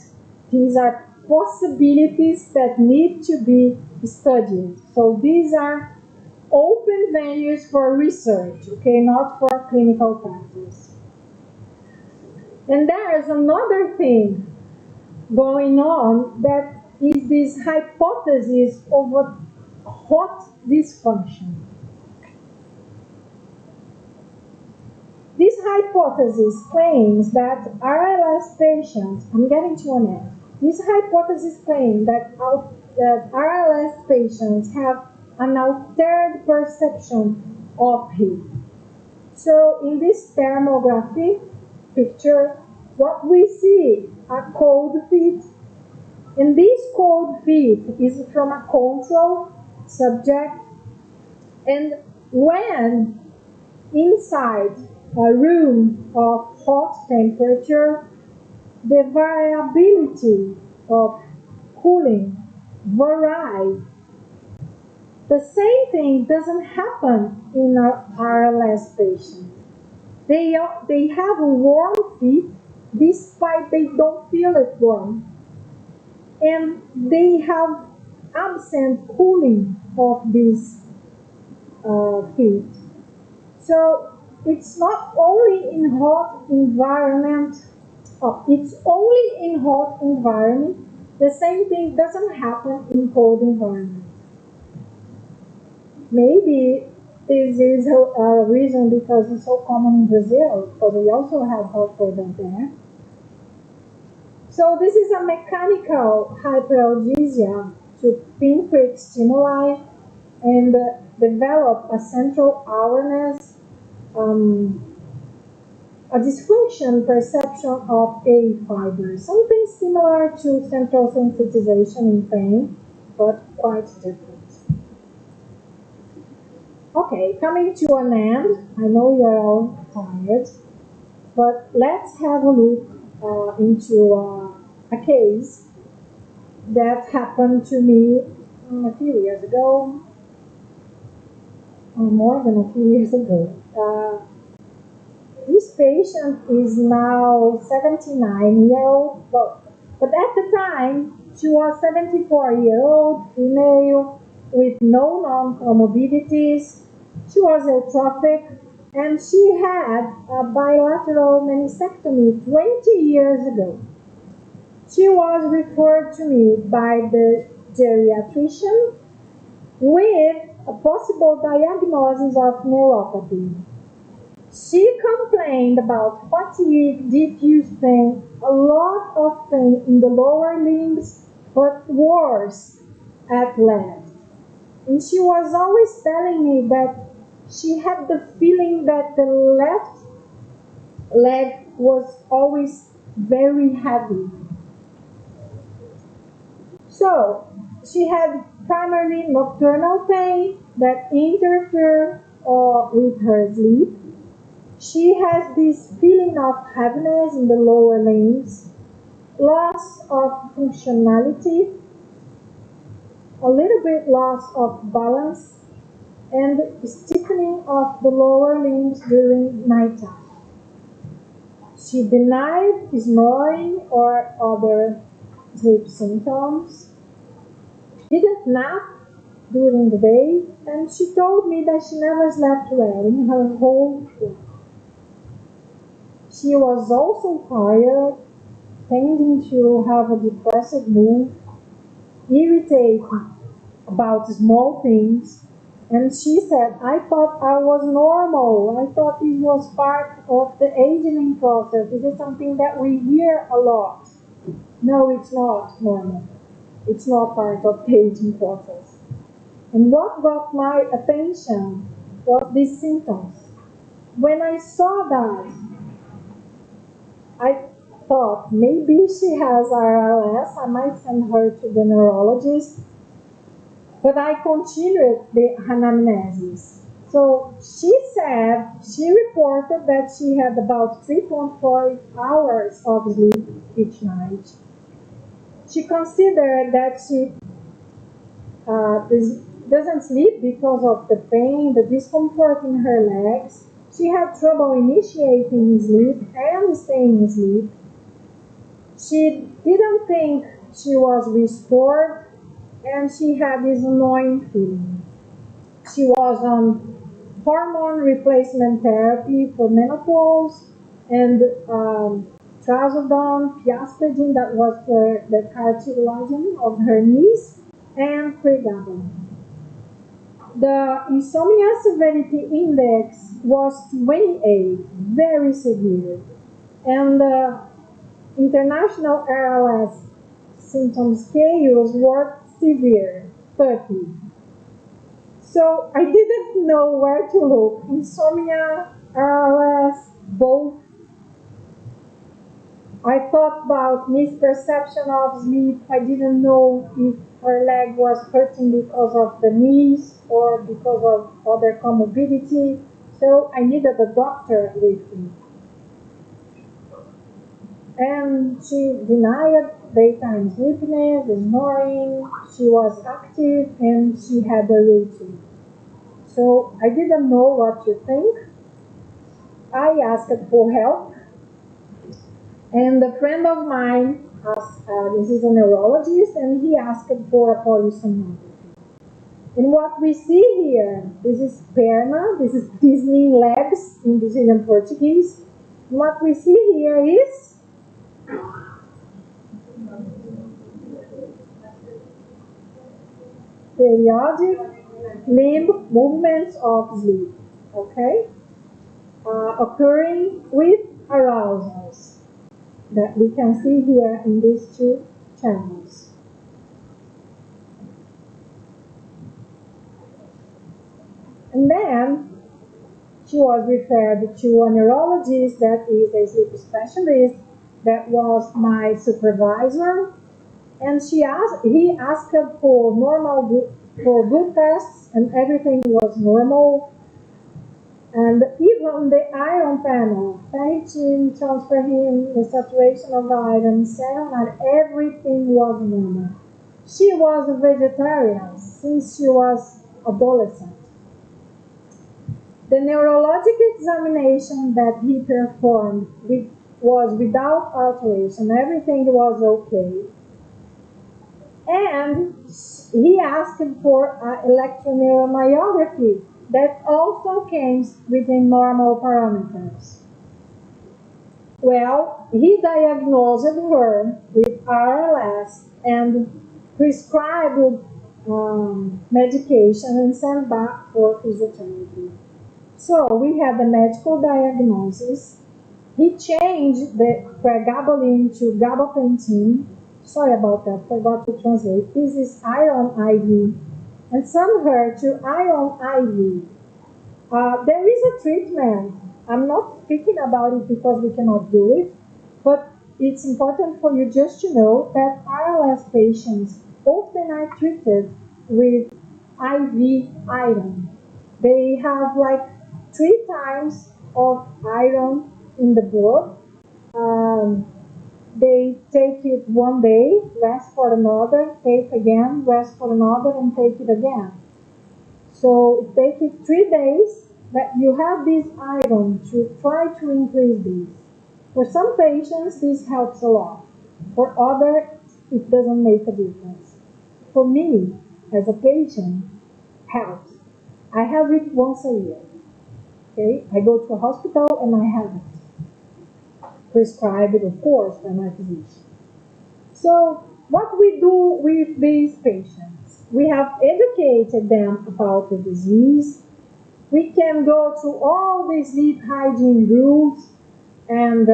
These are possibilities that need to be studied. So these are open venues for research, okay, not for clinical practice. And there is another thing going on that is this hypothesis of a hot dysfunction. This hypothesis claims that RLS patients, I'm getting to an end. This hypothesis claims that RLS patients have an altered perception of heat. So in this thermography picture, what we see are cold feet. And this cold feet is from a control subject. And when inside a room of hot temperature, the variability of cooling varies. The same thing doesn't happen in our RLS patients. They have a warm feet despite they don't feel it warm. And they have absent cooling of these feet. So it's not only in hot environment, it's only in hot environment. The same thing doesn't happen in cold environment. Maybe this is a reason because it's so common in Brazil, because we also have hot weather there. So this is a mechanical hyperalgesia to pinprick stimuli and develop a central awareness, a dysfunction perception of A fibers, something similar to central sensitization in pain, but quite different. Okay, coming to an end. I know you're all tired, but let's have a look into a case that happened to me a few years ago, or more than a few years ago. This patient is now 79-year-old, but at the time she was 74-year-old female with no non-comorbidities. She was eutrophic and she had a bilateral meniscectomy 20 years ago. She was referred to me by the geriatrician with a possible diagnosis of neuropathy. She complained about fatigue, diffuse pain, a lot of pain in the lower limbs, but worse at legs. And she was always telling me that she had the feeling that the left leg was always very heavy. So she had primarily nocturnal pain that interfered with her sleep. She has this feeling of heaviness in the lower limbs, loss of functionality, a little bit loss of balance, and stiffening of the lower limbs during nighttime. She denied snoring or other sleep symptoms, didn't nap during the day, and she told me that she never slept well in her whole life. She was also tired, tending to have a depressive mood, irritated about small things, and she said, I thought I was normal. I thought this was part of the aging process. This is something that we hear a lot. No, it's not normal. It's not part of the aging process. And what got my attention was these symptoms. When I saw that, I thought maybe she has RLS. I might send her to the neurologist. But I continued the anamnesis. So she said, she reported that she had about 3.4 hours of sleep each night. She considered that she doesn't sleep because of the pain, the discomfort in her legs. She had trouble initiating sleep and staying asleep. She didn't think she was restored, and she had this annoying feeling. She was on hormone replacement therapy for menopause and trazodone, piaspidine, that was for the cartilage of her knees, and pregabalin. The insomnia severity index was 28, very severe, and the international RLS symptom scales were severe, 30. So I didn't know where to look. Insomnia, RLS, both. I thought about misperception of sleep. I didn't know if her leg was hurting because of the knees or because of other comorbidity. So I needed a doctor with me. And she denied daytime sleepiness, snoring. She was active and she had a routine. So I didn't know what to think. I asked for help, and a friend of mine, this is a neurologist, and he asked for a polysomnography. And what we see here, this is perna, this means legs in Brazilian Portuguese. And what we see here is periodic limb movements of sleep, okay? Occurring with arousals that we can see here in these two channels. And then she was referred to a neurologist that is a sleep specialist that was my supervisor, and he asked for blood tests, and everything was normal. And even the iron panel, ferritin, transferrin, the saturation of iron, serum, everything was normal. She was a vegetarian since she was adolescent. The neurological examination that he performed was without alteration. Everything was okay. And he asked for electroneuromyography that also came within normal parameters. Well, he diagnosed her with RLS and prescribed medication and sent back for physiotherapy. So we had the medical diagnosis. He changed the pregabalin to gabapentin. Sorry about that, forgot to translate. This is iron IV, and sent her to iron IV. There is a treatment. I'm not speaking about it because we cannot do it, but it's important for you just to know that RLS patients often are treated with IV iron. They have like 3 times of iron in the blood. They take it one day, rest for another, take again, rest for another, and take it again. So take it 3 days that you have this iron to try to increase this. For some patients, this helps a lot. For others, it doesn't make a difference. For me, as a patient, helps. I have it once a year. Okay, I go to a hospital and I have it. Prescribed, of course, by my physician. So, what we do with these patients? We have educated them about the disease. We can go through all the sleep hygiene rules and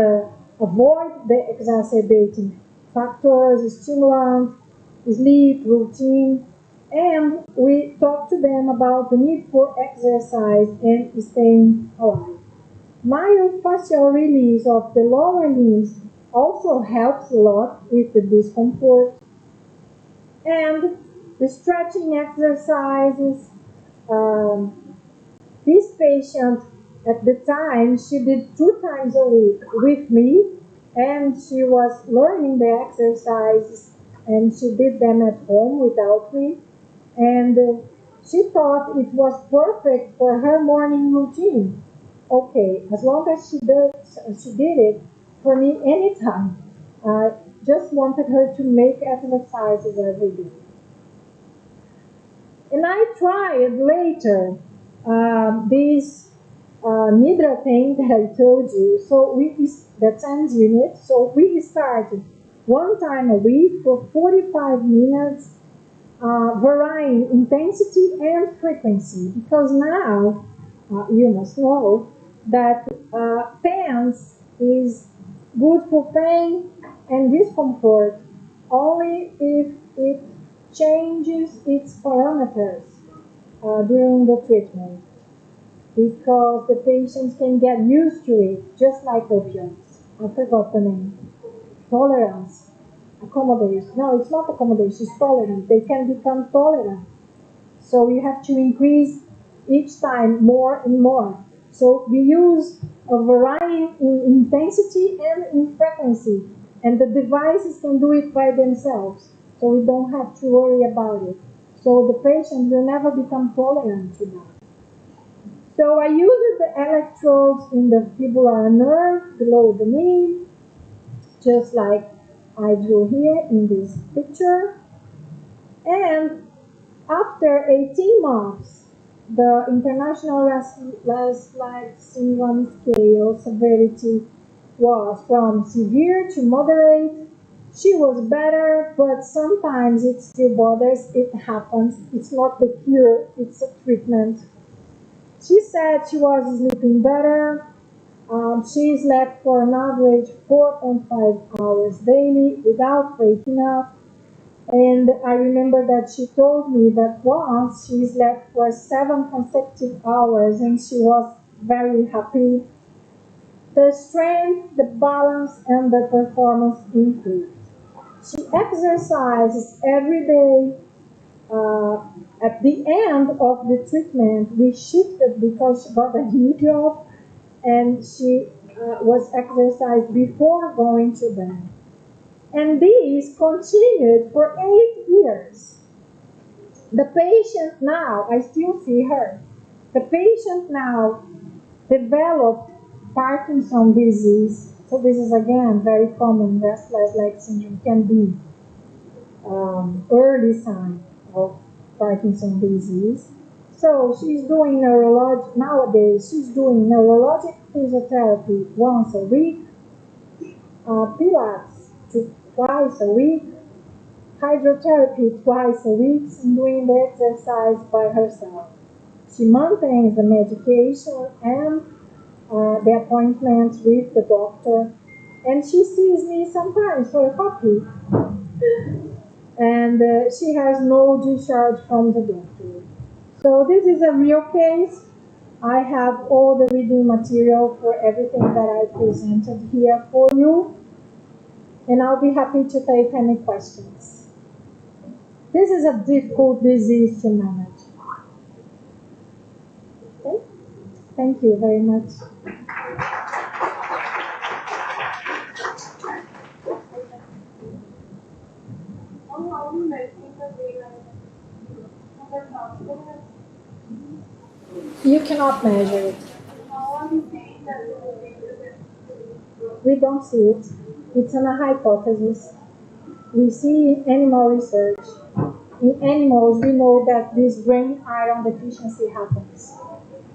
avoid the exacerbating factors, stimulants, sleep routine, and we talk to them about the need for exercise and staying alive. Myofascial release of the lower limbs also helps a lot with the discomfort. And the stretching exercises. This patient, at the time, she did 2 times a week with me, and she was learning the exercises, and she did them at home without me. And she thought it was perfect for her morning routine. Okay, as long as she did it for me anytime. I just wanted her to make exercises every day. And I tried later this Nidra thing that I told you. So the 10 unit. So we started 1 time a week for 45 minutes, varying intensity and frequency. Because now you must know that PANS is good for pain and discomfort only if it changes its parameters during the treatment, because the patients can get used to it, just like opioids. I forgot the name. Tolerance. Accommodation. No, it's not accommodation, it's tolerance. They can become tolerant. So you have to increase each time more and more. So we use a variety in intensity and in frequency, and the devices can do it by themselves. So we don't have to worry about it. So the patient will never become tolerant to that. So I used the electrodes in the fibular nerve below the knee, just like I drew here in this picture. And after 18 months, the International Restless Leg Syndrome Scale severity was from severe to moderate. She was better, but sometimes it still bothers. It happens. It's not the cure, it's a treatment. She said she was sleeping better. She slept for an average 4.5 hours daily without waking up. And I remember that she told me that once she slept for 7 consecutive hours and she was very happy. The strength, the balance, and the performance improved. She exercises every day. At the end of the treatment, we shifted because she got a new job, and she was exercised before going to bed. And this continued for 8 years. The patient now, I still see her. The patient now developed Parkinson's disease. So this is again very common. Restless leg syndrome can be early sign of Parkinson's disease. So she's doing nowadays she's doing neurologic physiotherapy once a week, Pilates twice a week, hydrotherapy twice a week, and doing the exercise by herself. She maintains the medication and the appointments with the doctor, and she sees me sometimes for a coffee. And she has no discharge from the doctor. So this is a real case. I have all the reading material for everything that I presented here for you, and I'll be happy to take any questions. This is a difficult disease to manage. Okay? Thank you very much. How do you measure the daylight? You cannot measure it. How are you saying that We don't see it. It's a hypothesis. We see in animal research. In animals, we know that this brain iron deficiency happens.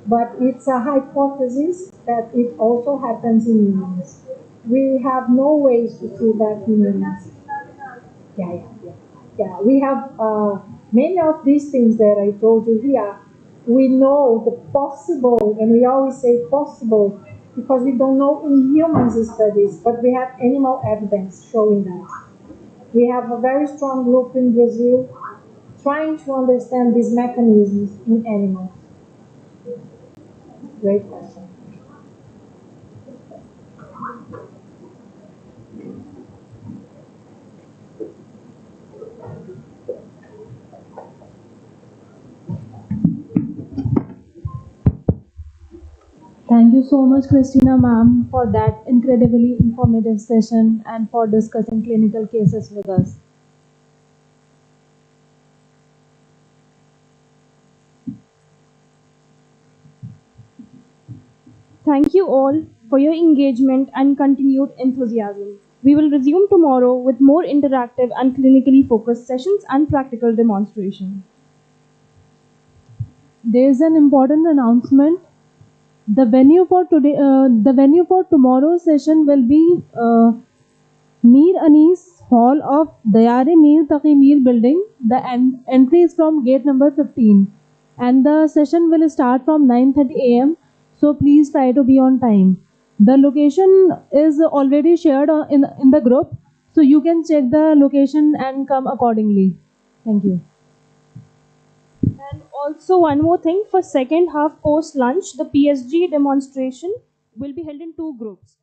But it's a hypothesis that it also happens in humans. We have no ways to see that in humans. Yeah. We have many of these things that I told you here. We know the possible, and we always say possible because we don't know in humans studies, but we have animal evidence showing that. We have a very strong group in Brazil trying to understand these mechanisms in animals. Great question. Thank you so much, Christina ma'am, for that incredibly informative session and for discussing clinical cases with us. Thank you all for your engagement and continued enthusiasm. We will resume tomorrow with more interactive and clinically focused sessions and practical demonstration. There is an important announcement. The venue for tomorrow's session will be Mir Anis Hall of Dayare Mir Taqi Mir building. The entry is from gate number 15 and the session will start from 9:30 a.m. So please try to be on time. The location is already shared in the group, so you can check the location and come accordingly. Thank you. And also one more thing, for second half post lunch, the PSG demonstration will be held in two groups.